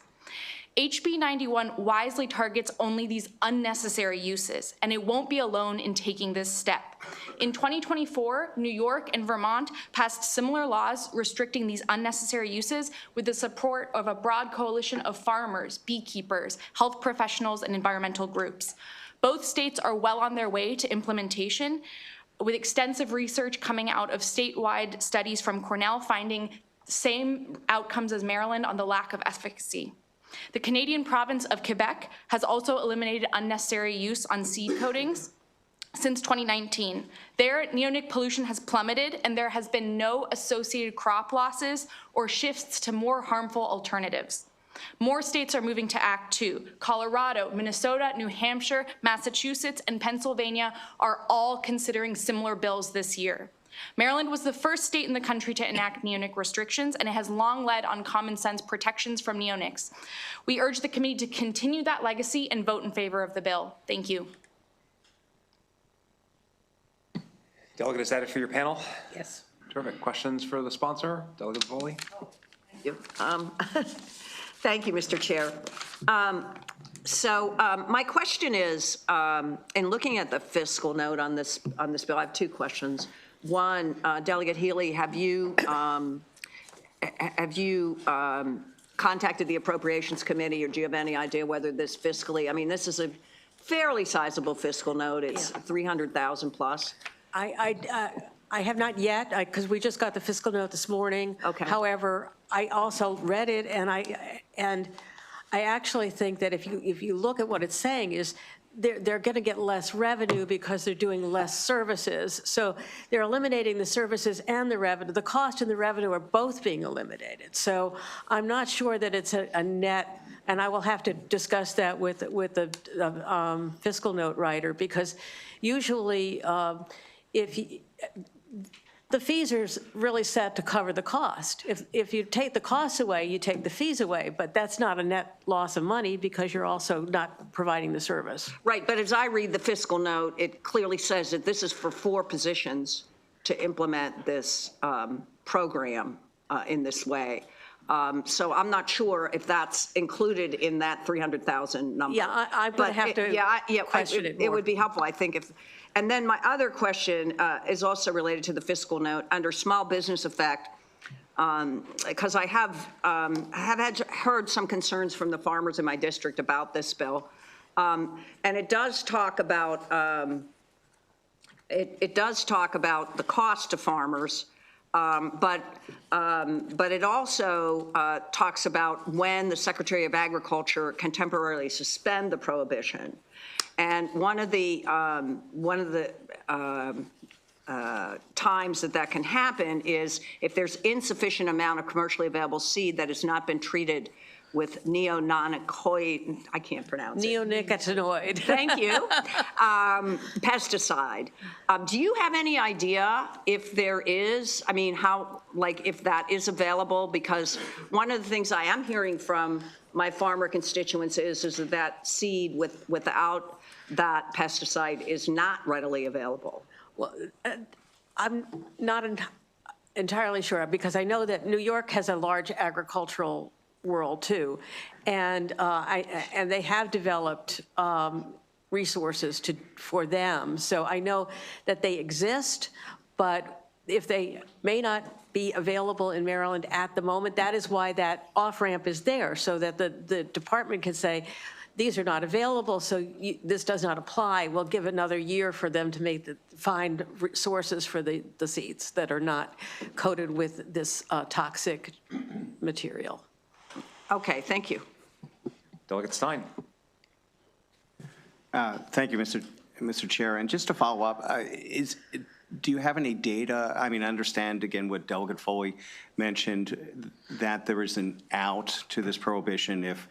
Speaker 2: HB 91 wisely targets only these unnecessary uses, and it won't be alone in taking this step. In 2024, New York and Vermont passed similar laws restricting these unnecessary uses with the support of a broad coalition of farmers, beekeepers, health professionals, and environmental groups. Both states are well on their way to implementation, with extensive research coming out of statewide studies from Cornell finding same outcomes as Maryland on the lack of efficacy. The Canadian province of Quebec has also eliminated unnecessary use on seed coatings since 2019. Their neonic pollution has plummeted, and there has been no associated crop losses or shifts to more harmful alternatives. More states are moving to act too. Colorado, Minnesota, New Hampshire, Massachusetts, and Pennsylvania are all considering similar bills this year. Maryland was the first state in the country to enact neonic restrictions, and it has long led on common sense protections from neonics. We urge the committee to continue that legacy and vote in favor of the bill. Thank you.
Speaker 1: Delegate, is that it for your panel?
Speaker 3: Yes.
Speaker 1: Terrific. Questions for the sponsor, Delegate Foley?
Speaker 12: Thank you. Thank you, Mr. Chair. My question is, in looking at the fiscal note on this bill, I have two questions. One, Delegate Healy, have you contacted the Appropriations Committee, or do you have any idea whether this fiscally, I mean, this is a fairly sizable fiscal note. It's 300,000 plus.
Speaker 4: I have not yet, because we just got the fiscal note this morning.
Speaker 12: Okay.
Speaker 4: However, I also read it, and I actually think that if you look at what it's saying is they're going to get less revenue because they're doing less services. So they're eliminating the services and the revenue. The cost and the revenue are both being eliminated. So I'm not sure that it's a net, and I will have to discuss that with the fiscal note writer, because usually the fees are really set to cover the cost. If you take the costs away, you take the fees away, but that's not a net loss of money because you're also not providing the service.
Speaker 12: Right, but as I read the fiscal note, it clearly says that this is for 4 positions to implement this program in this way. So I'm not sure if that's included in that 300,000 number.
Speaker 4: Yeah, I'm going to have to question it more.
Speaker 12: It would be helpful, I think, if. And then my other question is also related to the fiscal note under small business effect, because I have heard some concerns from the farmers in my district about this bill, and it does talk about the cost to farmers. But it also talks about when the Secretary of Agriculture can temporarily suspend the prohibition. And one of the times that can happen is if there's insufficient amount of commercially available seed that has not been treated with neonicotinoid, I can't pronounce it.
Speaker 4: Neonicotinoid.
Speaker 12: Thank you. Pesticide. Do you have any idea if there is, I mean, how, like, if that is available? Because one of the things I am hearing from my farmer constituents is that seed without that pesticide is not readily available.
Speaker 4: Well, I'm not entirely sure, because I know that New York has a large agricultural world too, and they have developed resources for them. So I know that they exist, but if they may not be available in Maryland at the moment, that is why that off-ramp is there, so that the department can say, these are not available, so this does not apply. We'll give another year for them to find sources for the seeds that are not coated with this toxic material.
Speaker 12: Okay, thank you.
Speaker 1: Delegate Stein.
Speaker 13: Thank you, Mr. Chair. And just to follow up, do you have any data? I mean, I understand, again, what Delegate Foley mentioned, that there is an out to this prohibition if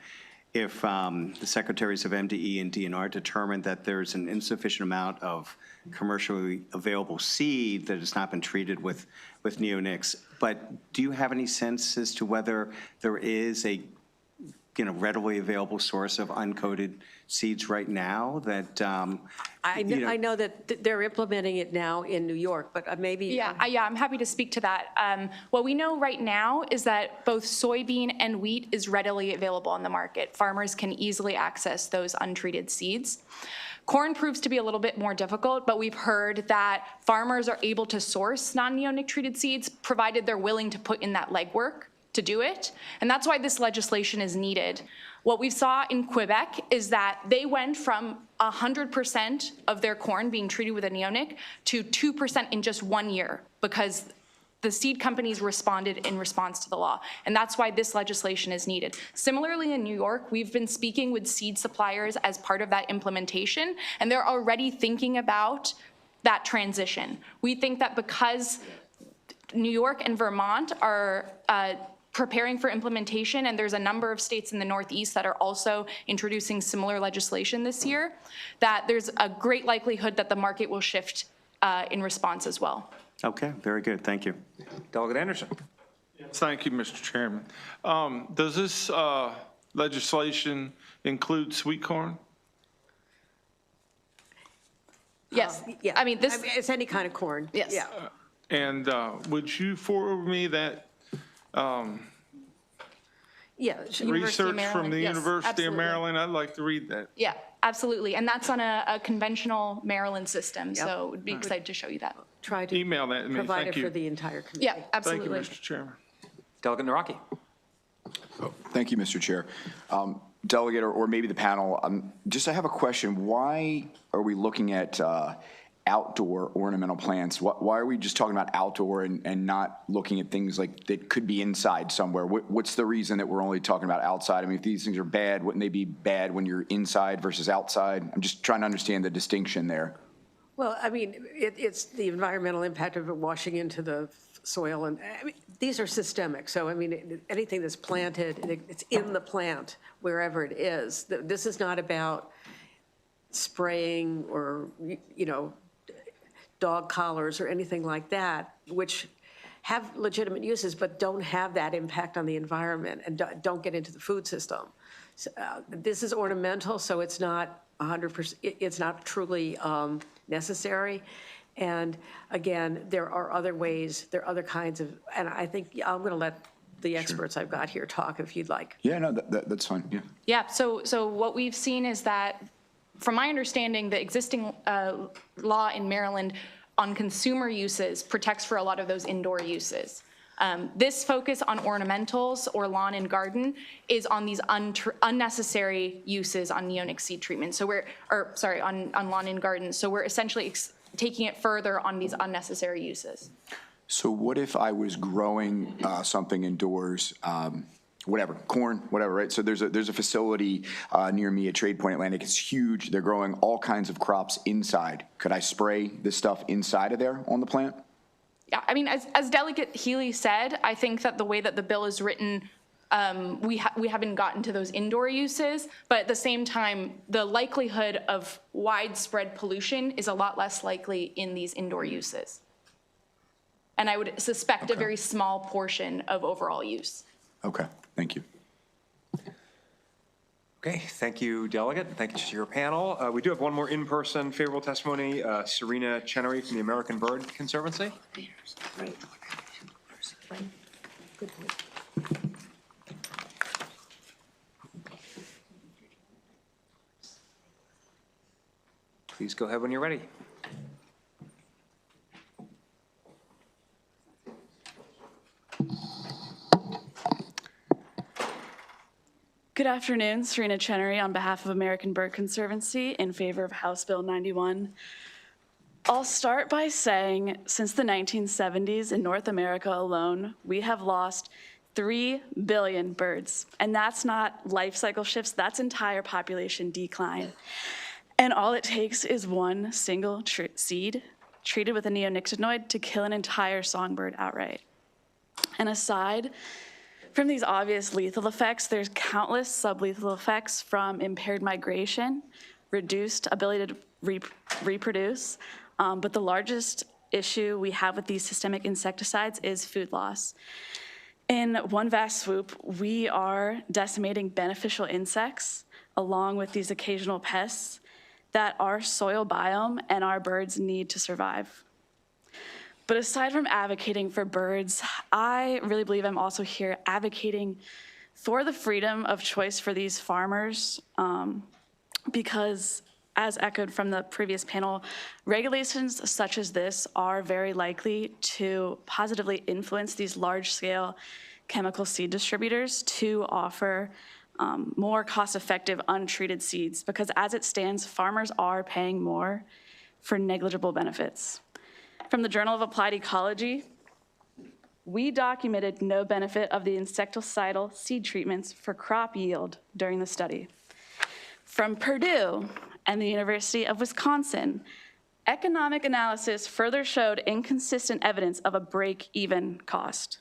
Speaker 13: the secretaries of MDE and DNR determine that there's an insufficient amount of commercially available seed that has not been treated with neonics. But do you have any sense as to whether there is a readily available source of uncoated seeds right now that,
Speaker 4: I know that they're implementing it now in New York, but maybe.
Speaker 2: Yeah, I'm happy to speak to that. What we know right now is that both soybean and wheat is readily available on the market. Farmers can easily access those untreated seeds. Corn proves to be a little bit more difficult, but we've heard that farmers are able to source non-neonic treated seeds, provided they're willing to put in that legwork to do it. And that's why this legislation is needed. What we saw in Quebec is that they went from 100% of their corn being treated with a neonic to 2% in just 1 year, because the seed companies responded in response to the law. And that's why this legislation is needed. Similarly, in New York, we've been speaking with seed suppliers as part of that implementation, and they're already thinking about that transition. We think that because New York and Vermont are preparing for implementation, and there's a number of states in the Northeast that are also introducing similar legislation this year, that there's a great likelihood that the market will shift in response as well.
Speaker 13: Okay, very good. Thank you.
Speaker 1: Delegate Anderson.
Speaker 18: Thank you, Mr. Chairman. Does this legislation include sweet corn?
Speaker 2: Yes.
Speaker 4: Yeah.
Speaker 2: I mean, this.
Speaker 4: It's any kind of corn.
Speaker 2: Yes.
Speaker 4: Yeah.
Speaker 18: And would you forward me that
Speaker 4: Yeah.
Speaker 18: research from the
Speaker 2: Yes,
Speaker 18: University
Speaker 2: absolutely.
Speaker 18: of Maryland? I'd like to read that.
Speaker 2: Yeah, absolutely. And that's on a conventional Maryland system, so would be excited to show you that.
Speaker 4: Try to
Speaker 18: email that to me.
Speaker 4: provide
Speaker 18: Thank
Speaker 4: it
Speaker 18: you.
Speaker 4: for the entire committee.
Speaker 2: Yeah, absolutely.
Speaker 18: Thank you, Mr. Chairman.
Speaker 1: Delegate Naraki.
Speaker 8: Thank you, Mr. Chair. Delegate, or maybe the panel, I have a question. Why are we looking at outdoor ornamental plants? Why are we just talking about outdoor and not looking at things like that could be inside somewhere? What's the reason that we're only talking about outside? I mean, if these things are bad, wouldn't they be bad when you're inside versus outside? I'm just trying to understand the distinction there.
Speaker 4: Well, I mean, it's the environmental impact of it washing into the soil, and I mean, these are systemic. So, I mean, anything that's planted, it's in the plant, wherever it is. This is not about spraying or, dog collars or anything like that, which have legitimate uses, but don't have that impact on the environment and don't get into the food system. So, this is ornamental, so it's not 100%, it's not truly necessary. And again, there are other ways, there are other kinds of, and I think I'm going to let the experts I've got here talk if you'd like.
Speaker 8: Yeah, no, that's fine, yeah.
Speaker 2: Yeah, so what we've seen is that, from my understanding, the existing law in Maryland on consumer uses protects for a lot of those indoor uses. This focus on ornamentals or lawn and garden is on these unnecessary uses on neonic seed treatment. So on lawn and garden. So we're essentially taking it further on these unnecessary uses.
Speaker 8: So what if I was growing something indoors, whatever, corn, whatever, right? So there's a facility near me at Trade Point Atlantic. It's huge. They're growing all kinds of crops inside. Could I spray this stuff inside of there on the plant?
Speaker 2: Yeah, I mean, as Delegate Healy said, I think that the way that the bill is written, we haven't gotten to those indoor uses, but at the same time, the likelihood of widespread pollution is a lot less likely in these indoor uses. And I would suspect a very small portion of overall use.
Speaker 8: Okay, thank you.
Speaker 1: Okay, thank you, Delegate. Thank you to your panel. We do have one more in-person favorable testimony, Serena Chenery from the American Bird Conservancy. Please go ahead when you're ready.
Speaker 9: Good afternoon, Serena Chenery on behalf of American Bird Conservancy in favor of House Bill 91. I'll start by saying since the 1970s in North America alone, we have lost 3 billion birds. And that's not life cycle shifts, that's entire population decline. And all it takes is one single seed treated with a neonicotinoid to kill an entire songbird outright. And aside from these obvious lethal effects, there's countless sublethal effects from impaired migration, reduced ability to reproduce, but the largest issue we have with these systemic insecticides is food loss. In one vast swoop, we are decimating beneficial insects along with these occasional pests that our soil biome and our birds need to survive. But aside from advocating for birds, I really believe I'm also here advocating for the freedom of choice for these farmers because, as echoed from the previous panel, regulations such as this are very likely to positively influence these large-scale chemical seed distributors to offer more cost-effective untreated seeds because as it stands, farmers are paying more for negligible benefits. From the Journal of Applied Ecology, we documented no benefit of the insecticidal seed treatments for crop yield during the study. From Purdue and the University of Wisconsin, economic analysis further showed inconsistent evidence of a break-even cost.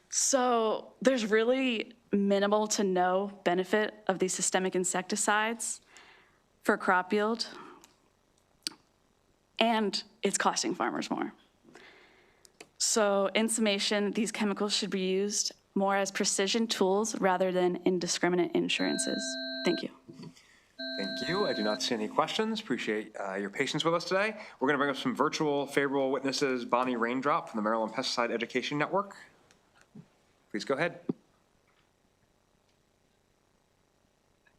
Speaker 9: So there's really minimal to no benefit of these systemic insecticides for crop yield, and it's costing farmers more. So in summation, these chemicals should be used more as precision tools rather than indiscriminate insurances. Thank you.
Speaker 1: Thank you. I do not see any questions. Appreciate your patience with us today. We're going to bring up some virtual favorable witnesses. Bonnie Raindrop from the Maryland Pesticide Education Network. Please go ahead.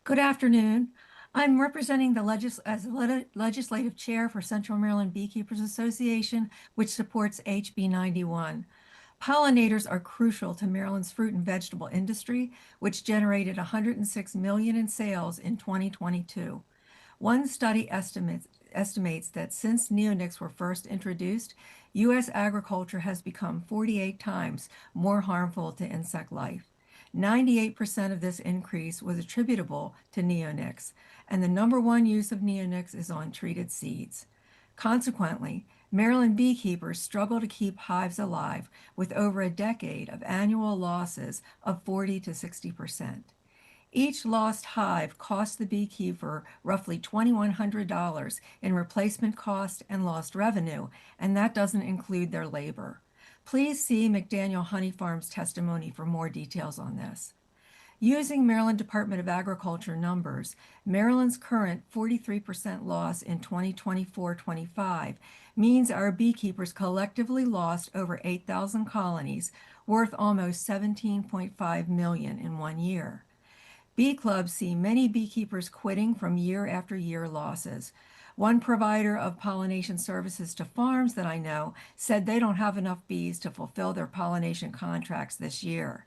Speaker 15: Good afternoon. I'm representing the legislative chair for Central Maryland Beekeepers Association, which supports HB 91. Pollinators are crucial to Maryland's fruit and vegetable industry, which generated $106 million in sales in 2022. One study estimates that since neonics were first introduced, U.S. agriculture has become 48 times more harmful to insect life. 98% of this increase was attributable to neonics, and the #1 use of neonics is on treated seeds. Consequently, Maryland beekeepers struggle to keep hives alive with over a decade of annual losses of 40 to 60%. Each lost hive costs the beekeeper roughly $2,100 in replacement cost and lost revenue, and that doesn't include their labor. Please see McDaniel Honey Farm's testimony for more details on this. Using Maryland Department of Agriculture numbers, Maryland's current 43% loss in 2024-25 means our beekeepers collectively lost over 8,000 colonies, worth almost $17.5 million in 1 year. Bee clubs see many beekeepers quitting from year after year losses. One provider of pollination services to farms that I know said they don't have enough bees to fulfill their pollination contracts this year.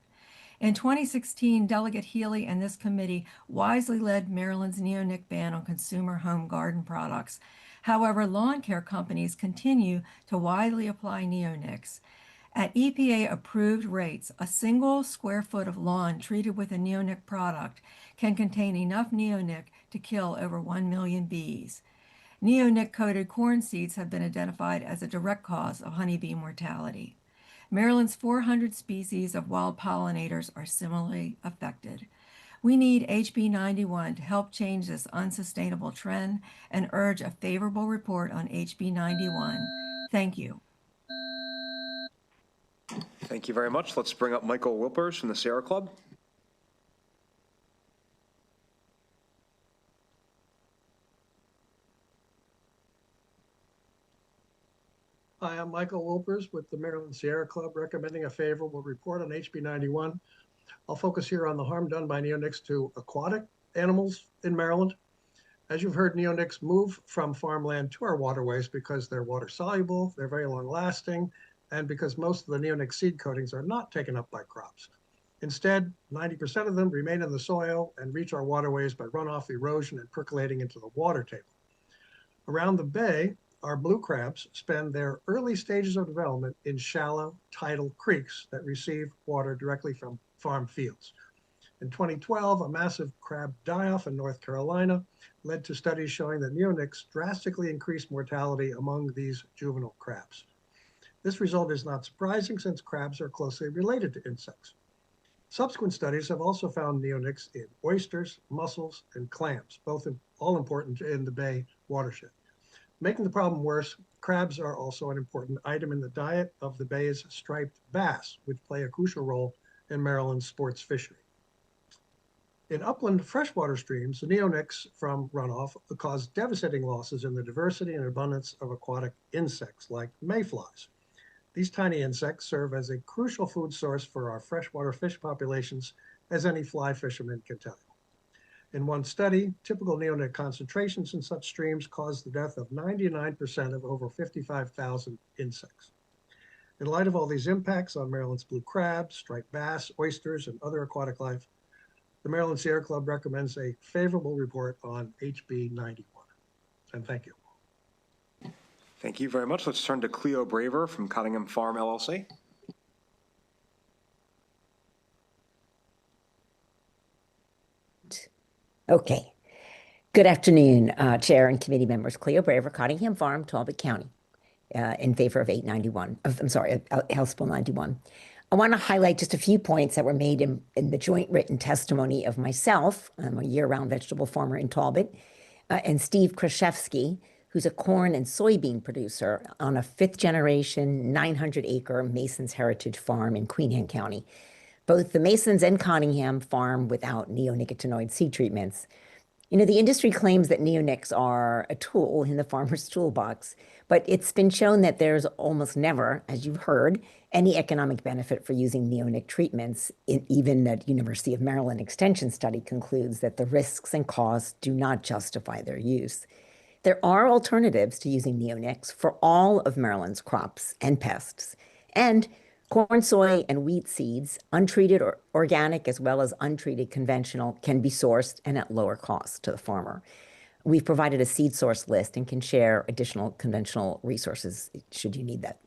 Speaker 15: In 2016, Delegate Healy and this committee wisely led Maryland's neonic ban on consumer home garden products. However, lawn care companies continue to widely apply neonics. At EPA-approved rates, a single square foot of lawn treated with a neonic product can contain enough neonic to kill over 1 million bees. Neonic-coated corn seeds have been identified as a direct cause of honeybee mortality. Maryland's 400 species of wild pollinators are similarly affected. We need HB 91 to help change this unsustainable trend and urge a favorable report on HB 91. Thank you.
Speaker 1: Thank you very much. Let's bring up Michael Wilpers from the Sierra Club.
Speaker 23: Hi, I'm Michael Wilpers with the Maryland Sierra Club, recommending a favorable report on HB 91. I'll focus here on the harm done by neonics to aquatic animals in Maryland. As you've heard, neonics move from farmland to our waterways because they're water soluble, they're very long lasting, and because most of the neonic seed coatings are not taken up by crops. Instead, 90% of them remain in the soil and reach our waterways by runoff, erosion, and percolating into the water table. Around the bay, our blue crabs spend their early stages of development in shallow tidal creeks that receive water directly from farm fields. In 2012, a massive crab die-off in North Carolina led to studies showing that neonics drastically increased mortality among these juvenile crabs. This result is not surprising since crabs are closely related to insects. Subsequent studies have also found neonics in oysters, mussels, and clams, all important in the bay watershed. Making the problem worse, crabs are also an important item in the diet of the bay's striped bass, which play a crucial role in Maryland's sports fishery. In upland freshwater streams, the neonics from runoff cause devastating losses in the diversity and abundance of aquatic insects like mayflies. These tiny insects serve as a crucial food source for our freshwater fish populations, as any fly fisherman can tell you. In one study, typical neonic concentrations in such streams caused the death of 99% of over 55,000 insects. In light of all these impacts on Maryland's blue crab, striped bass, oysters, and other aquatic life, the Maryland Sierra Club recommends a favorable report on HB 91. And thank you.
Speaker 1: Thank you very much. Let's turn to Cleo Braver from Cottingham Farm LLC.
Speaker 6: Okay. Good afternoon, Chair and committee members. Cleo Braver, Cottingham Farm, Talbot County, in favor of House Bill 91. I want to highlight just a few points that were made in the joint written testimony of myself. I'm a year-round vegetable farmer in Talbot, and Steve Kraszewski, who's a corn and soybean producer on a fifth-generation, 900-acre Masons Heritage Farm in Queen Anne County. Both the Masons and Cottingham farm without neonicotinoid seed treatments. You know, the industry claims that neonics are a tool in the farmer's toolbox, but it's been shown that there's almost never, as you've heard, any economic benefit for using neonic treatments. Even the University of Maryland Extension study concludes that the risks and costs do not justify their use. There are alternatives to using neonics for all of Maryland's crops and pests, and corn, soy, and wheat seeds, untreated or organic as well as untreated conventional, can be sourced and at lower cost to the farmer. We've provided a seed source list and can share additional conventional resources should you need that.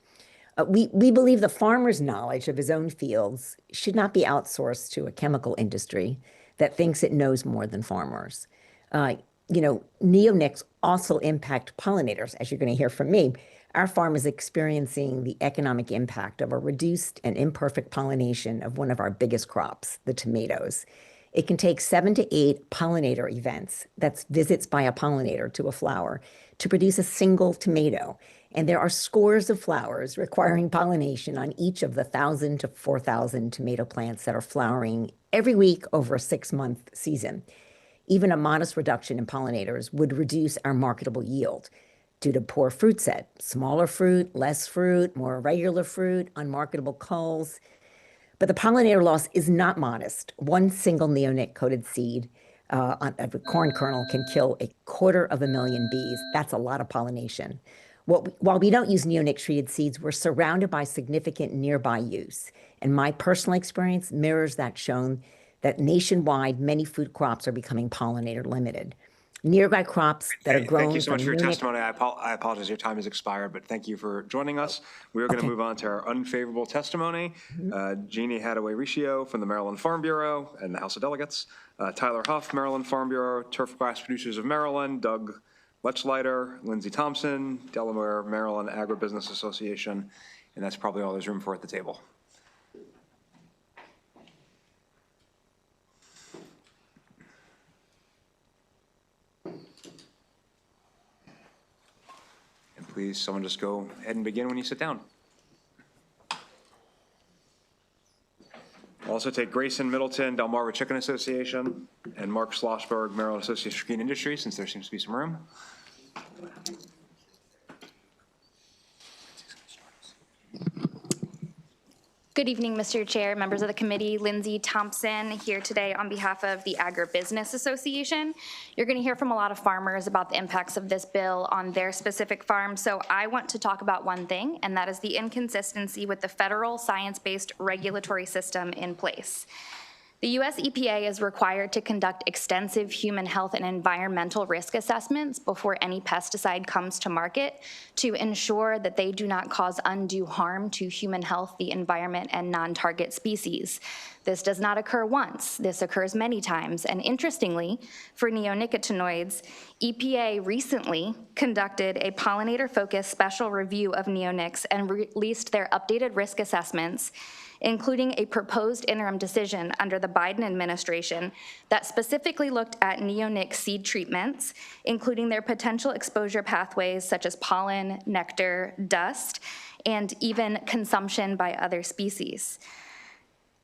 Speaker 6: We believe the farmer's knowledge of his own fields should not be outsourced to a chemical industry that thinks it knows more than farmers. Neonics also impact pollinators, as you're going to hear from me. Our farm is experiencing the economic impact of a reduced and imperfect pollination of one of our biggest crops, the tomatoes. It can take 7 to 8 pollinator events, that's visits by a pollinator to a flower, to produce a single tomato. And there are scores of flowers requiring pollination on each of the 1,000 to 4,000 tomato plants that are flowering every week over a 6-month season. Even a modest reduction in pollinators would reduce our marketable yield due to poor fruit set, smaller fruit, less fruit, more irregular fruit, unmarketable culls. But the pollinator loss is not modest. One single neonic-coated seed of a corn kernel can kill 250,000 bees. That's a lot of pollination. While we don't use neonic-treated seeds, we're surrounded by significant nearby use. And my personal experience mirrors that, shown that nationwide, many food crops are becoming pollinator limited. Nearby crops that are grown.
Speaker 1: Thank you so much for your
Speaker 6: neonic-
Speaker 1: testimony. I apologize, your time has expired, but thank you for joining us. We are going to move on to our unfavorable testimony. Jeannie Hadaway-Riccio from the Maryland Farm Bureau and the House of Delegates. Tyler Huff, Maryland Farm Bureau. Turf Grass Producers of Maryland. Doug Lechleiter, Lindsey Thompson, Delaware Maryland Agribusiness Association. And that's probably all there's room for at the table. Please, someone just go ahead and begin when you sit down. Also take Grayson Middleton, Delmarva Chicken Association, and Mark Schlossberg, Maryland Association of Green Industry, since there seems to be some room.
Speaker 14: Good evening, Mr. Chair, members of the committee. Lindsay Thompson here today on behalf of the Agribusiness Association. You're going to hear from a lot of farmers about the impacts of this bill on their specific farms. So I want to talk about one thing, and that is the inconsistency with the federal science-based regulatory system in place. The U.S. EPA is required to conduct extensive human health and environmental risk assessments before any pesticide comes to market to ensure that they do not cause undue harm to human health, the environment, and non-target species. This does not occur once. This occurs many times. And interestingly, for neonicotinoids, EPA recently conducted a pollinator-focused special review of neonics and released their updated risk assessments, including a proposed interim decision under the Biden administration that specifically looked at neonic seed treatments, including their potential exposure pathways such as pollen, nectar, dust, and even consumption by other species.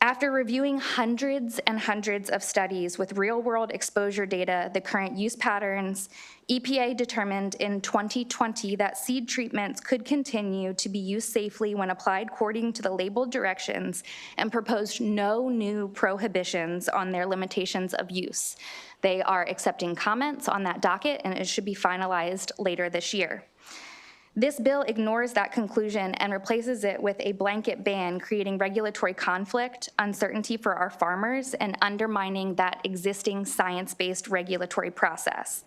Speaker 14: After reviewing hundreds and hundreds of studies with real-world exposure data, the current use patterns, EPA determined in 2020 that seed treatments could continue to be used safely when applied according to the labeled directions and proposed no new prohibitions on their limitations of use. They are accepting comments on that docket, and it should be finalized later this year. This bill ignores that conclusion and replaces it with a blanket ban, creating regulatory conflict, uncertainty for our farmers, and undermining that existing science-based regulatory process.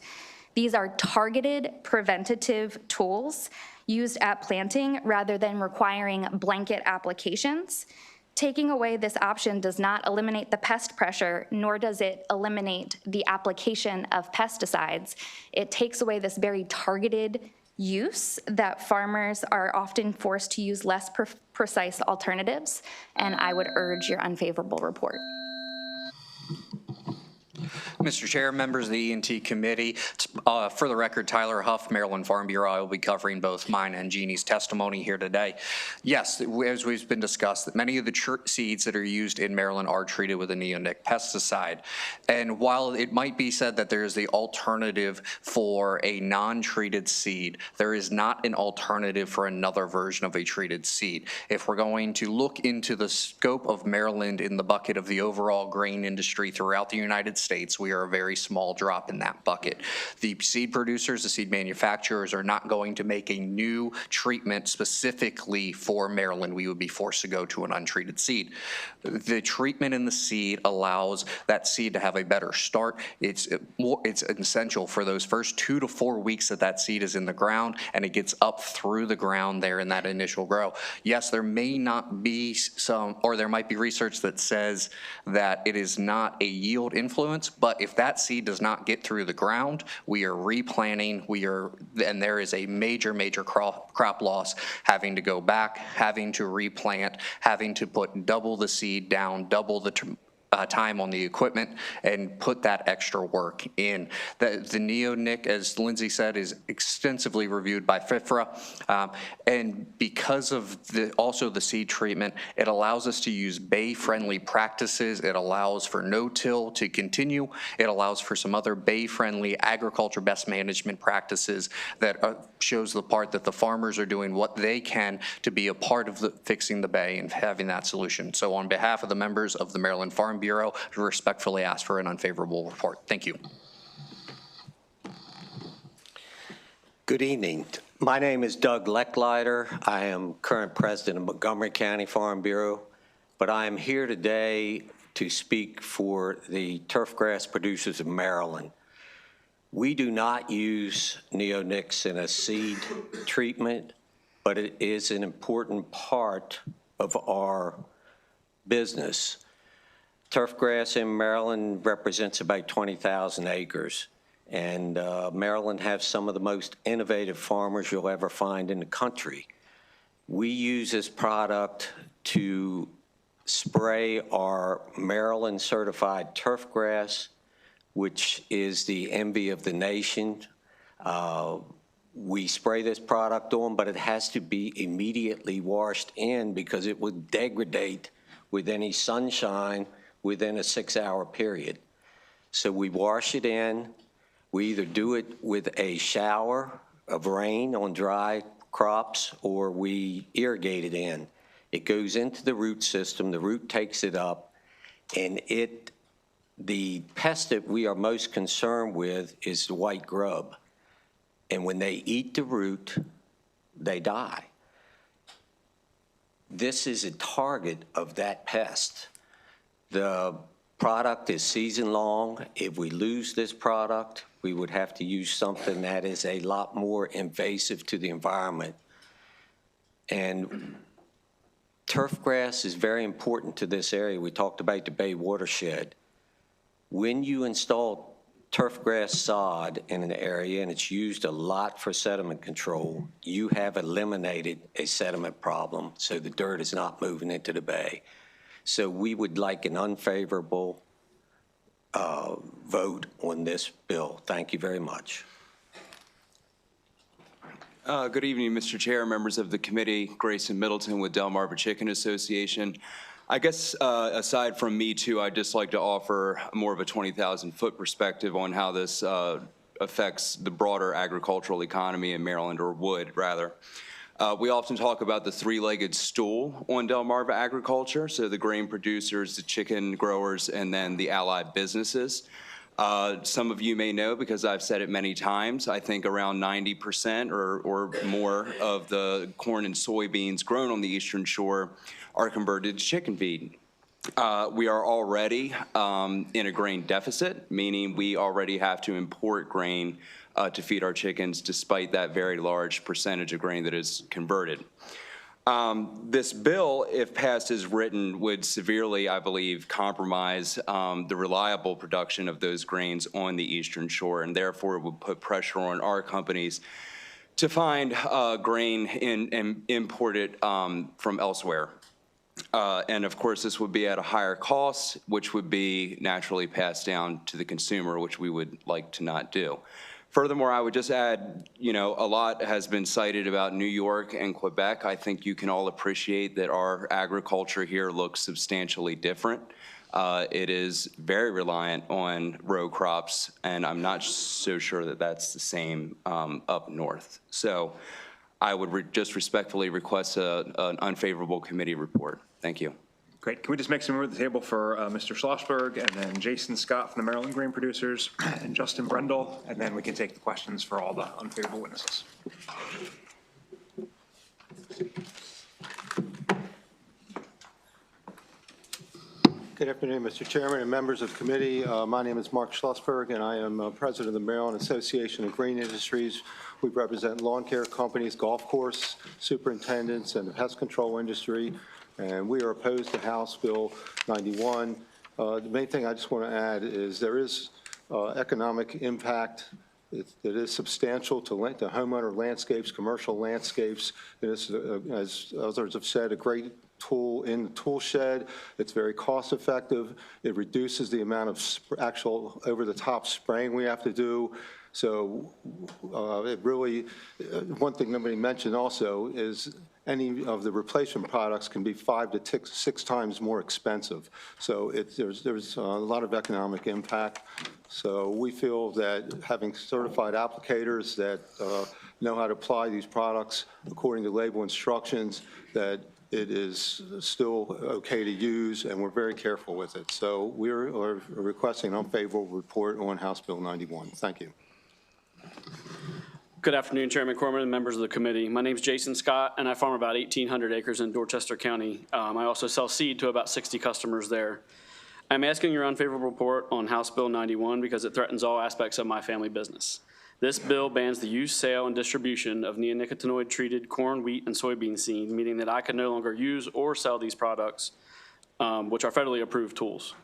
Speaker 14: These are targeted preventative tools used at planting rather than requiring blanket applications. Taking away this option does not eliminate the pest pressure, nor does it eliminate the application of pesticides. It takes away this very targeted use that farmers are often forced to use less precise alternatives, and I would urge your unfavorable report.
Speaker 16: Mr. Chair, members of the ENT Committee, for the record, Tyler Huff, Maryland Farm Bureau. I will be covering both mine and Jeannie's testimony here today. Yes, as we've been discussed, that many of the seeds that are used in Maryland are treated with a neonic pesticide. And while it might be said that there is the alternative for a non-treated seed, there is not an alternative for another version of a treated seed. If we're going to look into the scope of Maryland in the bucket of the overall grain industry throughout the United States, we are a very small drop in that bucket. The seed producers, the seed manufacturers are not going to make a new treatment specifically for Maryland. We would be forced to go to an untreated seed. The treatment in the seed allows that seed to have a better start. It's essential for those first 2 to 4 weeks that that seed is in the ground and it gets up through the ground there in that initial grow. Yes, there may not be some, or there might be research that says that it is not a yield influence, but if that seed does not get through the ground, we are replanting, and there is a major crop loss, having to go back, having to replant, having to put double the seed down, double the time on the equipment, and put that extra work in. The neonic, as Lindsay said, is extensively reviewed by FIFRA, and because of also the seed treatment, it allows us to use bay-friendly practices. It allows for no-till to continue. It allows for some other bay-friendly agriculture best management practices that shows the part that the farmers are doing what they can to be a part of fixing the bay and having that solution. So on behalf of the members of the Maryland Farm Bureau, I respectfully ask for an unfavorable report. Thank you.
Speaker 17: Good evening. My name is Doug Lecklider. I am current president of Montgomery County Farm Bureau, but I am here today to speak for the turfgrass producers of Maryland. We do not use neonics in a seed treatment, but it is an important part of our business. Turfgrass in Maryland represents about 20,000 acres, and Maryland has some of the most innovative farmers you'll ever find in the country. We use this product to spray our Maryland certified turfgrass, which is the envy of the nation. We spray this product on, but it has to be immediately washed in because it would degrade with any sunshine within a 6-hour period. So we wash it in. We either do it with a shower of rain on dry crops or we irrigate it in. It goes into the root system, the root takes it up, and the pest that we are most concerned with is the white grub. And when they eat the root, they die. This is a target of that pest. The product is season-long. If we lose this product, we would have to use something that is a lot more invasive to the environment. And turf grass is very important to this area. We talked about the Bay watershed. When you install turf grass sod in an area, and it's used a lot for sediment control, you have eliminated a sediment problem, so the dirt is not moving into the bay. So we would like an unfavorable vote on this bill. Thank you very much.
Speaker 7: Good evening, Mr. Chair, members of the committee. Grayson Middleton with Delmarva Chicken Association. I guess aside from me too, I'd just like to offer more of a 20,000-foot perspective on how this affects the broader agricultural economy in Maryland, or would rather. We often talk about the three-legged stool on Delmarva agriculture, so the grain producers, the chicken growers, and then the allied businesses. Some of you may know, because I've said it many times, I think around 90% or more of the corn and soybeans grown on the Eastern Shore are converted to chicken feed. We are already in a grain deficit, meaning we already have to import grain to feed our chickens, despite that very large percentage of grain that is converted. This bill, if passed as written, would severely, I believe, compromise the reliable production of those grains on the Eastern Shore, and therefore would put pressure on our companies to find grain and import it from elsewhere. And of course, this would be at a higher cost, which would be naturally passed down to the consumer, which we would like to not do. Furthermore, I would just add, a lot has been cited about New York and Quebec. I think you can all appreciate that our agriculture here looks substantially different. It is very reliant on row crops, and I'm not so sure that that's the same up north. So I would just respectfully request an unfavorable committee report. Thank you.
Speaker 1: Great. Can we just make some room at the table for Mr. Schlossberg, and then Jason Scott from the Maryland Grain Producers, and Justin Brendel, and then we can take the questions for all the unfavorable witnesses.
Speaker 19: Good afternoon, Mr. Chairman and members of the committee. My name is Mark Schlossberg, and I am president of the Maryland Association of Grain Industries. We represent lawn care companies, golf course superintendents, and the pest control industry. And we are opposed to House Bill 91. The main thing I just want to add is there is economic impact. It is substantial to homeowner landscapes, commercial landscapes. It is, as others have said, a great tool in the tool shed. It's very cost effective. It reduces the amount of actual over-the-top spraying we have to do. So it really, one thing nobody mentioned also is any of the replacement products can be 5 to 6 times more expensive. So there's a lot of economic impact. So we feel that having certified applicators that know how to apply these products according to label instructions, that it is still okay to use, and we're very careful with it. So we're requesting an unfavorable report on House Bill 91. Thank you.
Speaker 20: Good afternoon, Chairman Corman and members of the committee. My name is Jason Scott, and I farm about 1,800 acres in Dorchester County. I also sell seed to about 60 customers there. I'm asking your unfavorable report on House Bill 91 because it threatens all aspects of my family business. This bill bans the use, sale, and distribution of neonicotinoid-treated corn, wheat, and soybean seed, meaning that I can no longer use or sell these products, which are federally approved tools.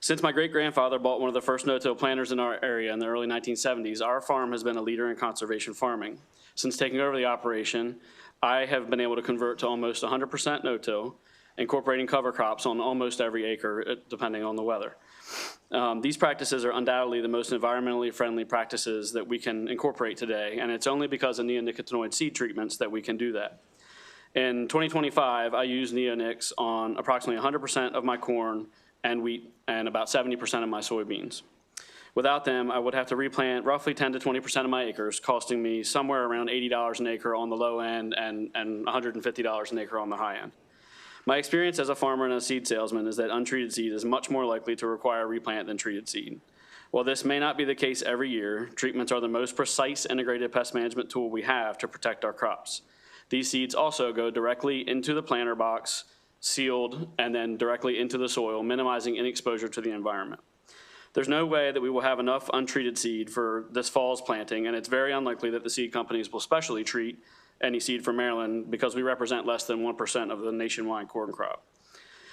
Speaker 20: Since my great-grandfather bought one of the first no-till planters in our area in the early 1970s, our farm has been a leader in conservation farming. Since taking over the operation, I have been able to convert to almost 100% no-till, incorporating cover crops on almost every acre, depending on the weather. These practices are undoubtedly the most environmentally friendly practices that we can incorporate today, and it's only because of neonicotinoid seed treatments that we can do that. In 2025, I used neonics on approximately 100% of my corn and wheat, and about 70% of my soybeans. Without them, I would have to replant roughly 10 to 20% of my acres, costing me somewhere around $80 an acre on the low end and $150 an acre on the high end. My experience as a farmer and a seed salesman is that untreated seed is much more likely to require replant than treated seed. While this may not be the case every year, treatments are the most precise integrated pest management tool we have to protect our crops. These seeds also go directly into the planter box, sealed, and then directly into the soil, minimizing any exposure to the environment. There's no way that we will have enough untreated seed for this fall's planting, and it's very unlikely that the seed companies will specially treat any seed from Maryland because we represent less than 1% of the nationwide corn crop.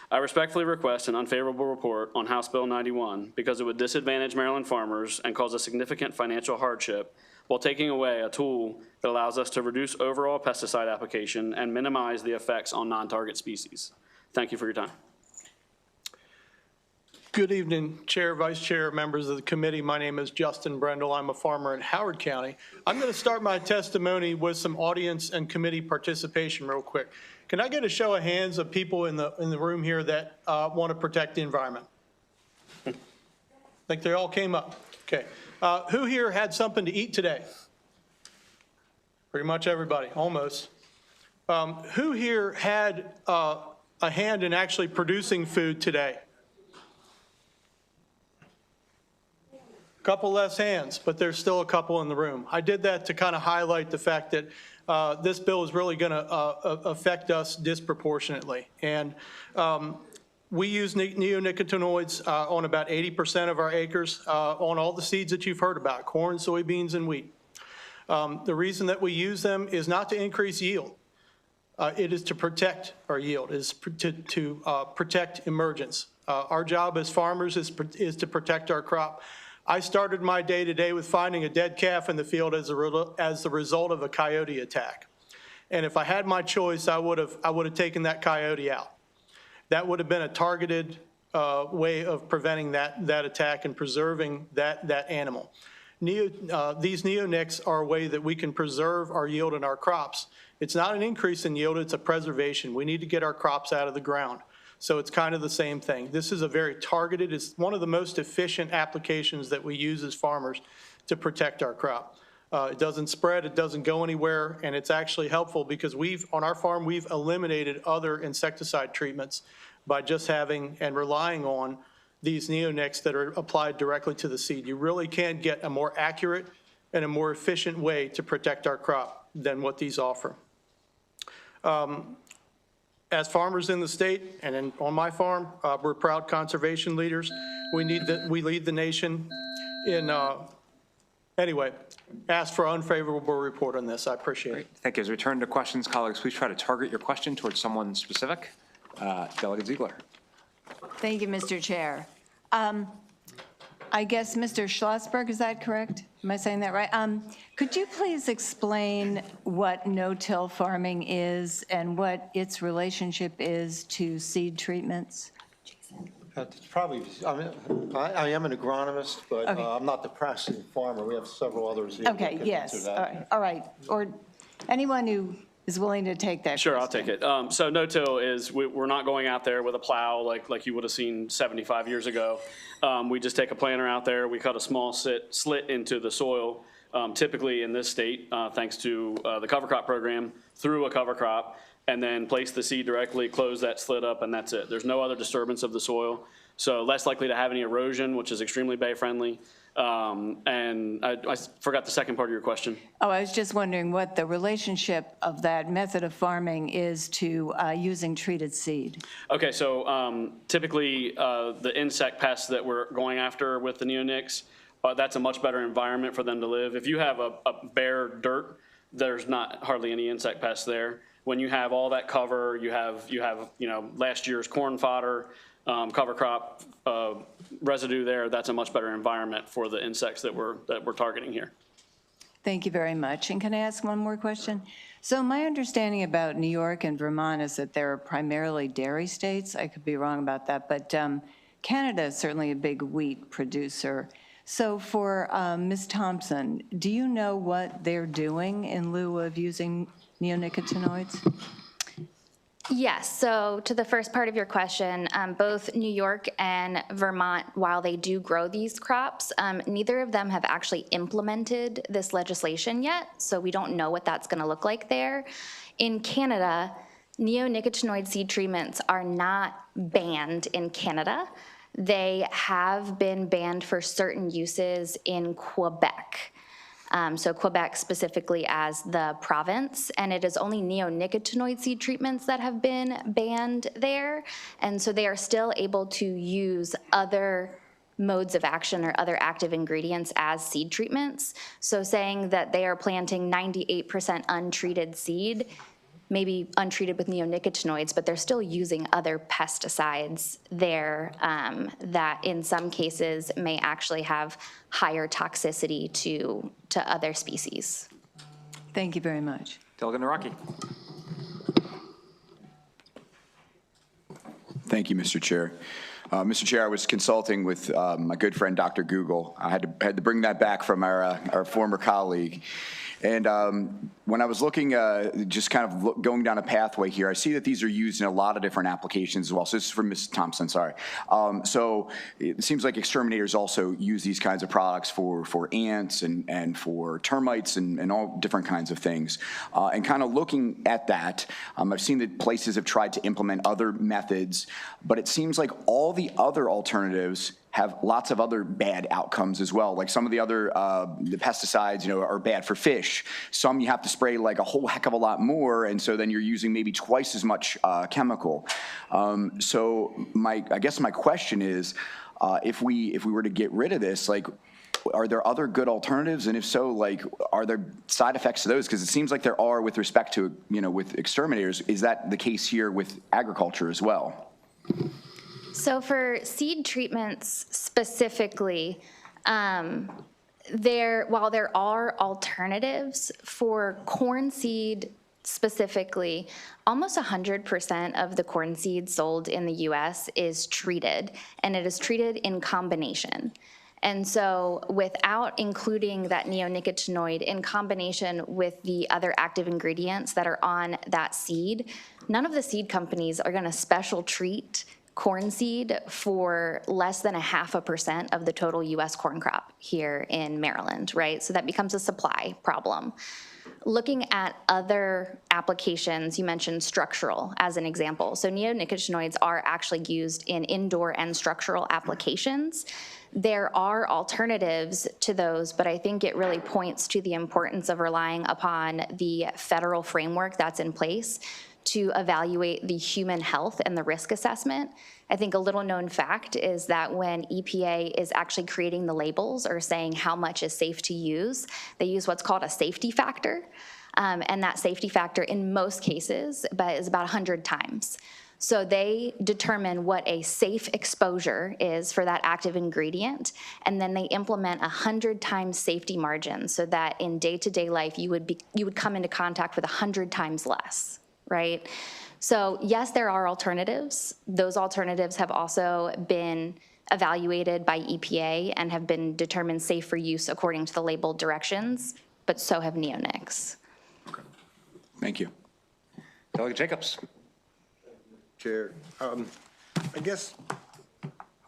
Speaker 20: I respectfully request an unfavorable report on House Bill 91 because it would disadvantage Maryland farmers and cause a significant financial hardship while taking away a tool that allows us to reduce overall pesticide application and minimize the effects on non-target species. Thank you for your time.
Speaker 5: Good evening, Chair, Vice Chair, members of the committee. My name is Justin Brendel. I'm a farmer in Howard County. I'm going to start my testimony with some audience and committee participation real quick. Can I get a show of hands of people in the room here that want to protect the environment? I think they all came up. Okay. Who here had something to eat today? Pretty much everybody, almost. Who here had a hand in actually producing food today? Couple less hands, but there's still a couple in the room. I did that to kind of highlight the fact that this bill is really going to affect us disproportionately. And we use neonicotinoids on about 80% of our acres on all the seeds that you've heard about, corn, soybeans, and wheat. The reason that we use them is not to increase yield. It is to protect our yield, is to protect emergence. Our job as farmers is to protect our crop. I started my day today with finding a dead calf in the field as the result of a coyote attack. And if I had my choice, I would have taken that coyote out. That would have been a targeted way of preventing that attack and preserving that animal. These neonics are a way that we can preserve our yield in our crops. It's not an increase in yield, it's a preservation. We need to get our crops out of the ground. So it's kind of the same thing. This is a very targeted, it's one of the most efficient applications that we use as farmers to protect our crop. It doesn't spread, it doesn't go anywhere, and it's actually helpful because on our farm, we've eliminated other insecticide treatments by just having and relying on these neonics that are applied directly to the seed. You really can't get a more accurate and a more efficient way to protect our crop than what these offer. As farmers in the state and on my farm, we're proud conservation leaders. We lead the nation in, anyway, ask for unfavorable report on this. I appreciate it.
Speaker 1: Thank you. As we turn to questions, colleagues, please try to target your question towards someone specific. Delegate Ziegler.
Speaker 10: Thank you, Mr. Chair. I guess Mr. Schlossberg, is that correct? Am I saying that right? Could you please explain what no-till farming is and what its relationship is to seed treatments?
Speaker 19: It's probably, I am an agronomist, but
Speaker 10: Okay.
Speaker 19: I'm not the practicing farmer. We have several others here. that
Speaker 10: Okay,
Speaker 19: can
Speaker 10: yes,
Speaker 19: answer
Speaker 10: all
Speaker 19: that.
Speaker 10: right, all right. Or anyone who is willing to take that.
Speaker 20: Sure, I'll take it. So no-till is we're not going out there with a plow like you would have seen 75 years ago. We just take a planter out there, we cut a small slit into the soil, typically in this state, thanks to the cover crop program, through a cover crop, and then place the seed directly, close that slit up, and that's it. There's no other disturbance of the soil, so less likely to have any erosion, which is extremely bay-friendly. And I forgot the second part of your question.
Speaker 10: Oh, I was just wondering what the relationship of that method of farming is to using treated seed.
Speaker 20: Okay, so typically the insect pests that we're going after with the neonics, that's a much better environment for them to live. If you have a bare dirt, there's not hardly any insect pests there. When you have all that cover, you have last year's corn fodder, cover crop residue there, that's a much better environment for the insects that we're targeting here.
Speaker 10: Thank you very much. And can I ask one more question? So my understanding about New York and Vermont is that they're primarily dairy states. I could be wrong about that, but Canada is certainly a big wheat producer. So for Ms. Thompson, do you know what they're doing in lieu of using neonicotinoids?
Speaker 14: Yes, so to the first part of your question, both New York and Vermont, while they do grow these crops, neither of them have actually implemented this legislation yet, so we don't know what that's going to look like there. In Canada, neonicotinoid seed treatments are not banned in Canada. They have been banned for certain uses in Quebec. So Quebec specifically as the province, and it is only neonicotinoid seed treatments that have been banned there. And so they are still able to use other modes of action or other active ingredients as seed treatments. So saying that they are planting 98% untreated seed, maybe untreated with neonicotinoids, but they're still using other pesticides there that in some cases may actually have higher toxicity to other species.
Speaker 10: Thank you very much.
Speaker 1: Delegate Naraki.
Speaker 8: Thank you, Mr. Chair. Mr. Chair, I was consulting with my good friend, Dr. Google. I had to bring that back from our former colleague. And when I was looking, just kind of going down a pathway here, I see that these are used in a lot of different applications as well. So this is from Ms. Thompson, sorry. So it seems like exterminators also use these kinds of products for ants and for termites and all different kinds of things. And kind of looking at that, I've seen that places have tried to implement other methods, but it seems like all the other alternatives have lots of other bad outcomes as well. Like some of the other the pesticides, are bad for fish. Some you have to spray like a whole heck of a lot more, and so then you're using maybe twice as much chemical. So I guess my question is, if we were to get rid of this, like, are there other good alternatives? And if so, like, are there side effects to those? Because it seems like there are with respect to, with exterminators. Is that the case here with agriculture as well?
Speaker 14: So for seed treatments specifically, while there are alternatives for corn seed specifically, almost 100% of the corn seed sold in the US is treated, and it is treated in combination. And so without including that neonicotinoid in combination with the other active ingredients that are on that seed, none of the seed companies are gonna special treat corn seed for less than 0.5% of the total US corn crop here in Maryland, right? So that becomes a supply problem. Looking at other applications, you mentioned structural as an example. So neonicotinoids are actually used in indoor and structural applications. There are alternatives to those, but I think it really points to the importance of relying upon the federal framework that's in place to evaluate the human health and the risk assessment. I think a little known fact is that when EPA is actually creating the labels or saying how much is safe to use, they use what's called a safety factor. And that safety factor in most cases is about 100 times. So they determine what a safe exposure is for that active ingredient, and then they implement 100 times safety margin so that in day-to-day life you would come into contact with 100 times less. Right? So yes, there are alternatives. Those alternatives have also been evaluated by EPA and have been determined safe for use according to the labeled directions, but so have neonics.
Speaker 8: Okay. Thank you.
Speaker 1: Delegate Jacobs.
Speaker 11: Chair, I guess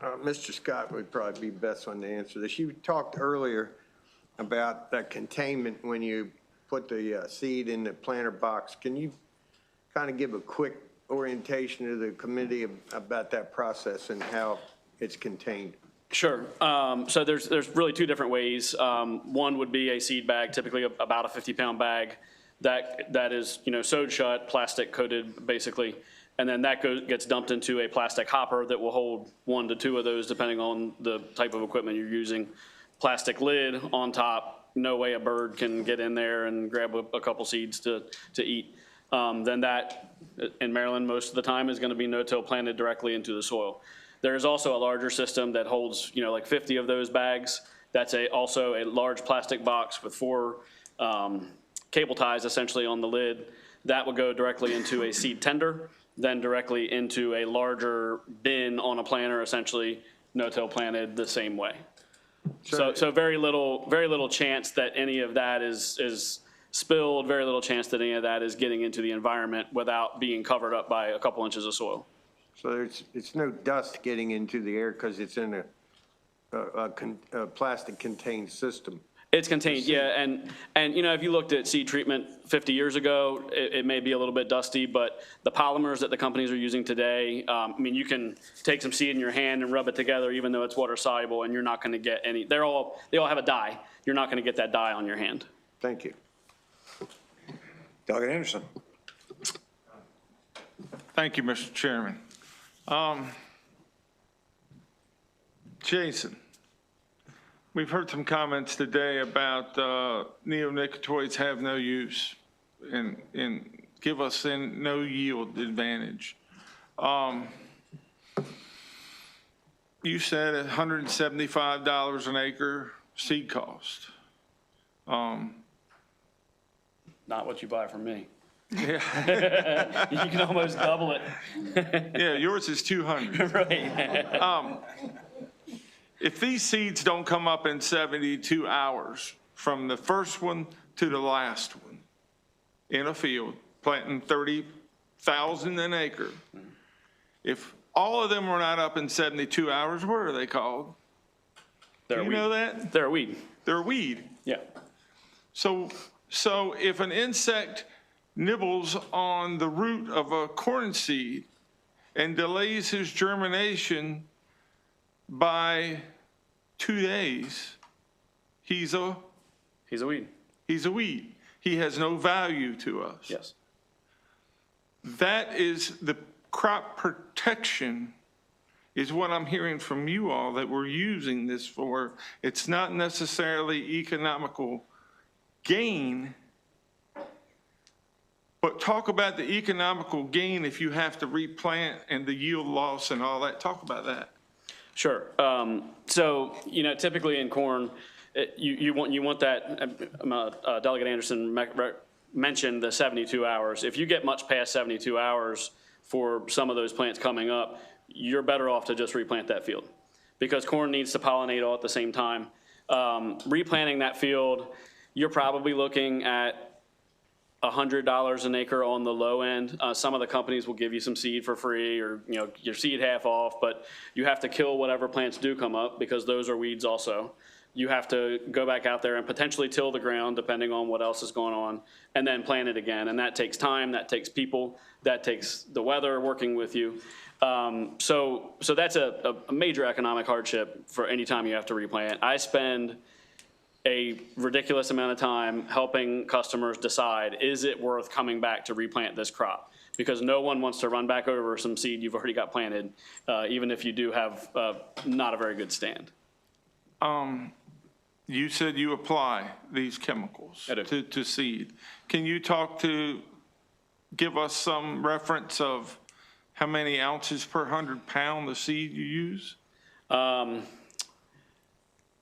Speaker 11: Mr. Scott would probably be the best one to answer this. You talked earlier about that containment when you put the seed in the planter box. Can you kind of give a quick orientation to the committee about that process and how it's contained?
Speaker 20: Sure. So there's really two different ways. One would be a seed bag, typically about a 50-pound bag that is sewed shut, plastic coated basically, and then that gets dumped into a plastic hopper that will hold 1 to 2 of those depending on the type of equipment you're using. Plastic lid on top. No way a bird can get in there and grab a couple seeds to eat. Then that, in Maryland, most of the time is going to be no-till planted directly into the soil. There is also a larger system that holds, like 50 of those bags. That's also a large plastic box with 4 cable ties essentially on the lid. That will go directly into a seed tender, then directly into a larger bin on a planter, essentially no-till planted the same way. So very little chance that any of that is spilled, very little chance that any of that is getting into the environment without being covered up by a couple inches of soil.
Speaker 11: So it's no dust getting into the air because it's in a plastic contained system.
Speaker 20: It's contained, yeah, and you know, if you looked at seed treatment 50 years ago, it may be a little bit dusty, but the polymers that the companies are using today, I mean, you can take some seed in your hand and rub it together, even though it's water soluble, and you're not going to get any. They all have a dye. You're not going to get that dye on your hand.
Speaker 11: Thank you.
Speaker 1: Delegate Anderson.
Speaker 18: Thank you, Mr. Chairman. Jason, we've heard some comments today about neonicotinoids have no use and give us no yield advantage. You said $175 an acre seed cost.
Speaker 20: Not what you buy from me.
Speaker 18: Yeah.
Speaker 20: You can almost double it.
Speaker 18: Yeah, yours is 200.
Speaker 20: Right.
Speaker 18: If these seeds don't come up in 72 hours from the first one to the last one in a field, planting 30,000 an acre, if all of them were not up in 72 hours, what are they called?
Speaker 20: They're
Speaker 18: Do you know that?
Speaker 20: They're a weed.
Speaker 18: They're a weed.
Speaker 20: Yeah.
Speaker 18: So if an insect nibbles on the root of a corn seed and delays his germination by 2 days, he's a
Speaker 20: weed.
Speaker 18: He's a weed. He has no value to us.
Speaker 20: Yes.
Speaker 18: That is the crop protection is what I'm hearing from you all that we're using this for. It's not necessarily economical gain, but talk about the economical gain if you have to replant and the yield loss and all that. Talk about that.
Speaker 20: Sure. So, you know, typically in corn, you want that, Delegate Anderson mentioned the 72 hours. If you get much past 72 hours for some of those plants coming up, you're better off to just replant that field because corn needs to pollinate all at the same time. Replanting that field, you're probably looking at $100 an acre on the low end. Some of the companies will give you some seed for free or, you know, your seed half off, but you have to kill whatever plants do come up because those are weeds also. You have to go back out there and potentially till the ground depending on what else is going on and then plant it again. And that takes time, that takes people, that takes the weather working with you. So that's a major economic hardship for any time you have to replant. I spend a ridiculous amount of time helping customers decide, is it worth coming back to replant this crop? Because no one wants to run back over some seed you've already got planted, even if you do have not a very good stand.
Speaker 18: You said you apply these chemicals to seed. Can you give us some reference of how many ounces per 100 pound of seed you use?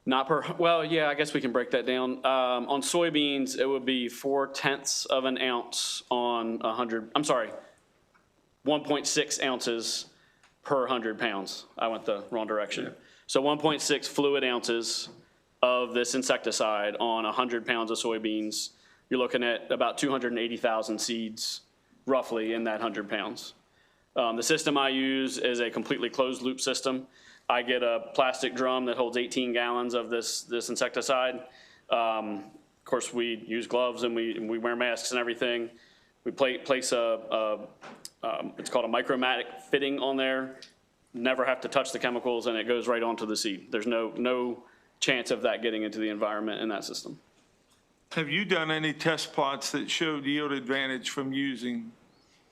Speaker 20: Not per, well, yeah, I guess we can break that down. On soybeans, it would be 0.4 of an ounce on 100, I'm sorry, 1.6 ounces per 100 pounds. I went the wrong direction. Yeah. So 1.6 fluid ounces of this insecticide on 100 pounds of soybeans. You're looking at about 280,000 seeds, roughly, in that 100 pounds. The system I use is a completely closed loop system. I get a plastic drum that holds 18 gallons of this insecticide. Of course, we use gloves and we wear masks and everything. We place it's called a micromatic fitting on there. Never have to touch the chemicals and it goes right onto the seed. There's no chance of that getting into the environment in that system.
Speaker 18: Have you done any test plots that showed yield advantage from using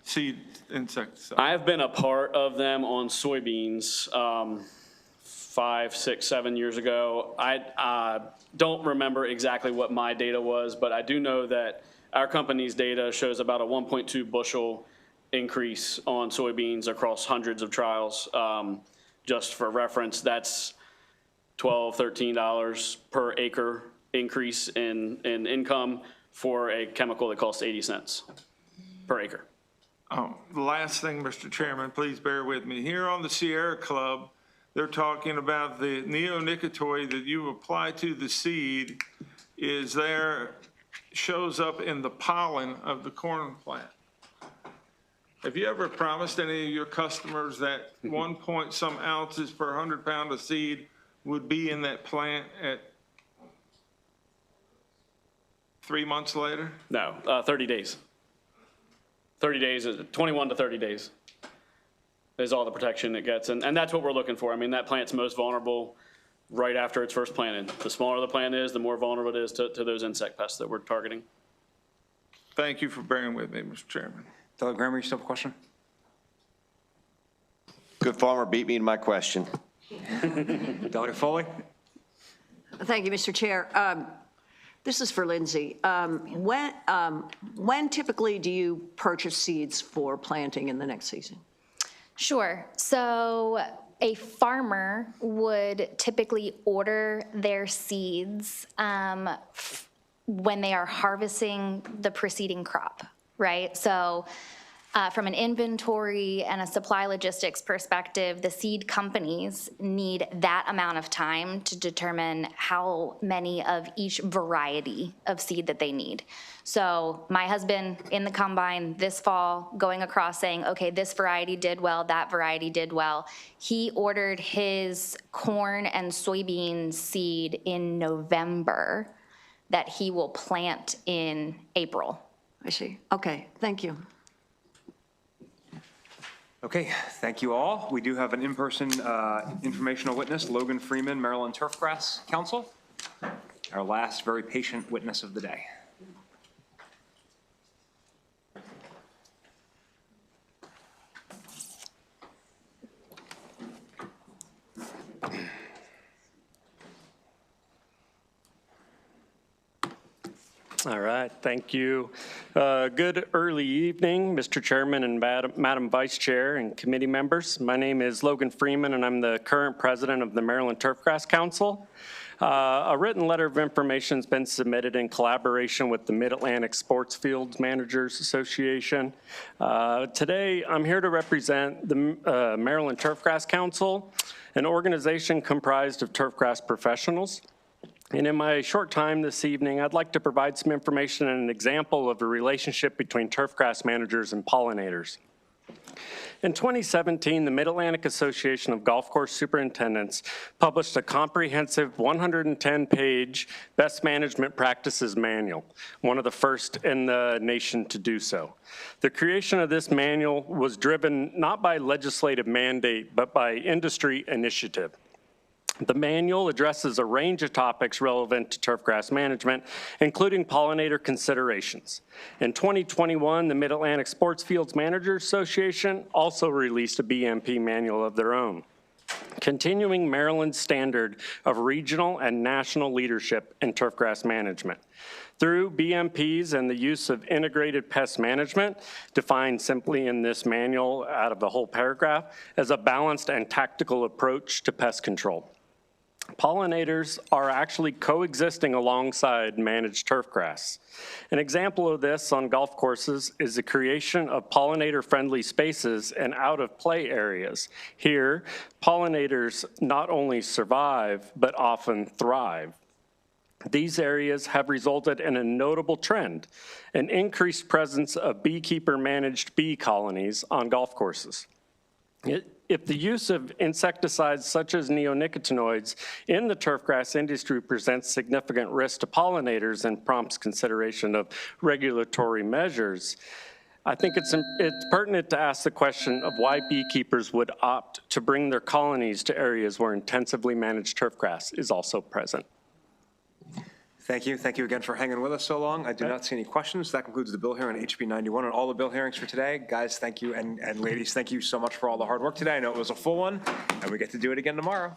Speaker 18: seed insecticide?
Speaker 20: I have been a part of them on soybeans 5, 6, 7 years ago. I don't remember exactly what my data was, but I do know that our company's data shows about a 1.2 bushel increase on soybeans across hundreds of trials. Just for reference, that's $12, $13 per acre increase in income for a chemical that costs 80 cents per acre.
Speaker 18: The last thing, Mr. Chairman, please bear with me. Here on the Sierra Club, they're talking about the neonicotinoid that you apply to the seed shows up in the pollen of the corn plant. Have you ever promised any of your customers that 1 point some ounces per 100 pound of seed would be in that plant at 3 months later?
Speaker 20: No, 30 days. 30 days, 21 to 30 days is all the protection it gets. And that's what we're looking for. I mean, that plant's most vulnerable right after it's first planted. The smaller the plant is, the more vulnerable it is to those insect pests that we're targeting.
Speaker 18: Thank you for bearing with me, Mr. Chairman.
Speaker 1: Delegate Grammer, you still have a question?
Speaker 3: Good farmer beat me to my question.
Speaker 1: Delegate Foley?
Speaker 12: Thank you, Mr. Chair. This is for Lindsay. When typically do you purchase seeds for planting in the next season?
Speaker 14: Sure. So a farmer would typically order their seeds when they are harvesting the preceding crop, right? So from an inventory and a supply logistics perspective, the seed companies need that amount of time to determine how many of each variety of seed that they need. So my husband in the combine this fall going across saying, okay, this variety did well, that variety did well. He ordered his corn and soybean seed in November that he will plant in April.
Speaker 12: I see. Okay, thank you.
Speaker 1: Okay, thank you all. We do have an in-person informational witness, Logan Freeman, Maryland Turfgrass Council, our last very patient witness of the day.
Speaker 21: All right, thank you. Good early evening, Mr. Chairman and Madam Vice Chair and committee members. My name is Logan Freeman, and I'm the current president of the Maryland Turfgrass Council. A written letter of information has been submitted in collaboration with the Mid-Atlantic Sports Fields Managers Association. Today, I'm here to represent the Maryland Turfgrass Council, an organization comprised of turfgrass professionals. And in my short time this evening, I'd like to provide some information and an example of a relationship between turfgrass managers and pollinators. In 2017, the Mid-Atlantic Association of Golf Course Superintendents published a comprehensive 110-page Best Management Practices Manual, one of the first in the nation to do so. The creation of this manual was driven not by legislative mandate, but by industry initiative. The manual addresses a range of topics relevant to turfgrass management, including pollinator considerations. In 2021, the Mid-Atlantic Sports Fields Managers Association also released a BMP manual of their own, continuing Maryland's standard of regional and national leadership in turfgrass management. Through BMPs and the use of integrated pest management, defined simply in this manual out of the whole paragraph, as a balanced and tactical approach to pest control. Pollinators are actually coexisting alongside managed turfgrass. An example of this on golf courses is the creation of pollinator-friendly spaces and out-of-play areas. Here, pollinators not only survive, but often thrive. These areas have resulted in a notable trend, an increased presence of beekeeper-managed bee colonies on golf courses. If the use of insecticides such as neonicotinoids in the turfgrass industry presents significant risk to pollinators and prompts consideration of regulatory measures, I think it's pertinent to ask the question of why beekeepers would opt to bring their colonies to areas where intensively managed turfgrass is also present.
Speaker 1: Thank you. Thank you again for hanging with us so long. I do not see any questions. That concludes the bill hearing on HB 91 and all the bill hearings for today. Guys, thank you. And ladies, thank you so much for all the hard work today. I know it was a full one, and we get to do it again tomorrow.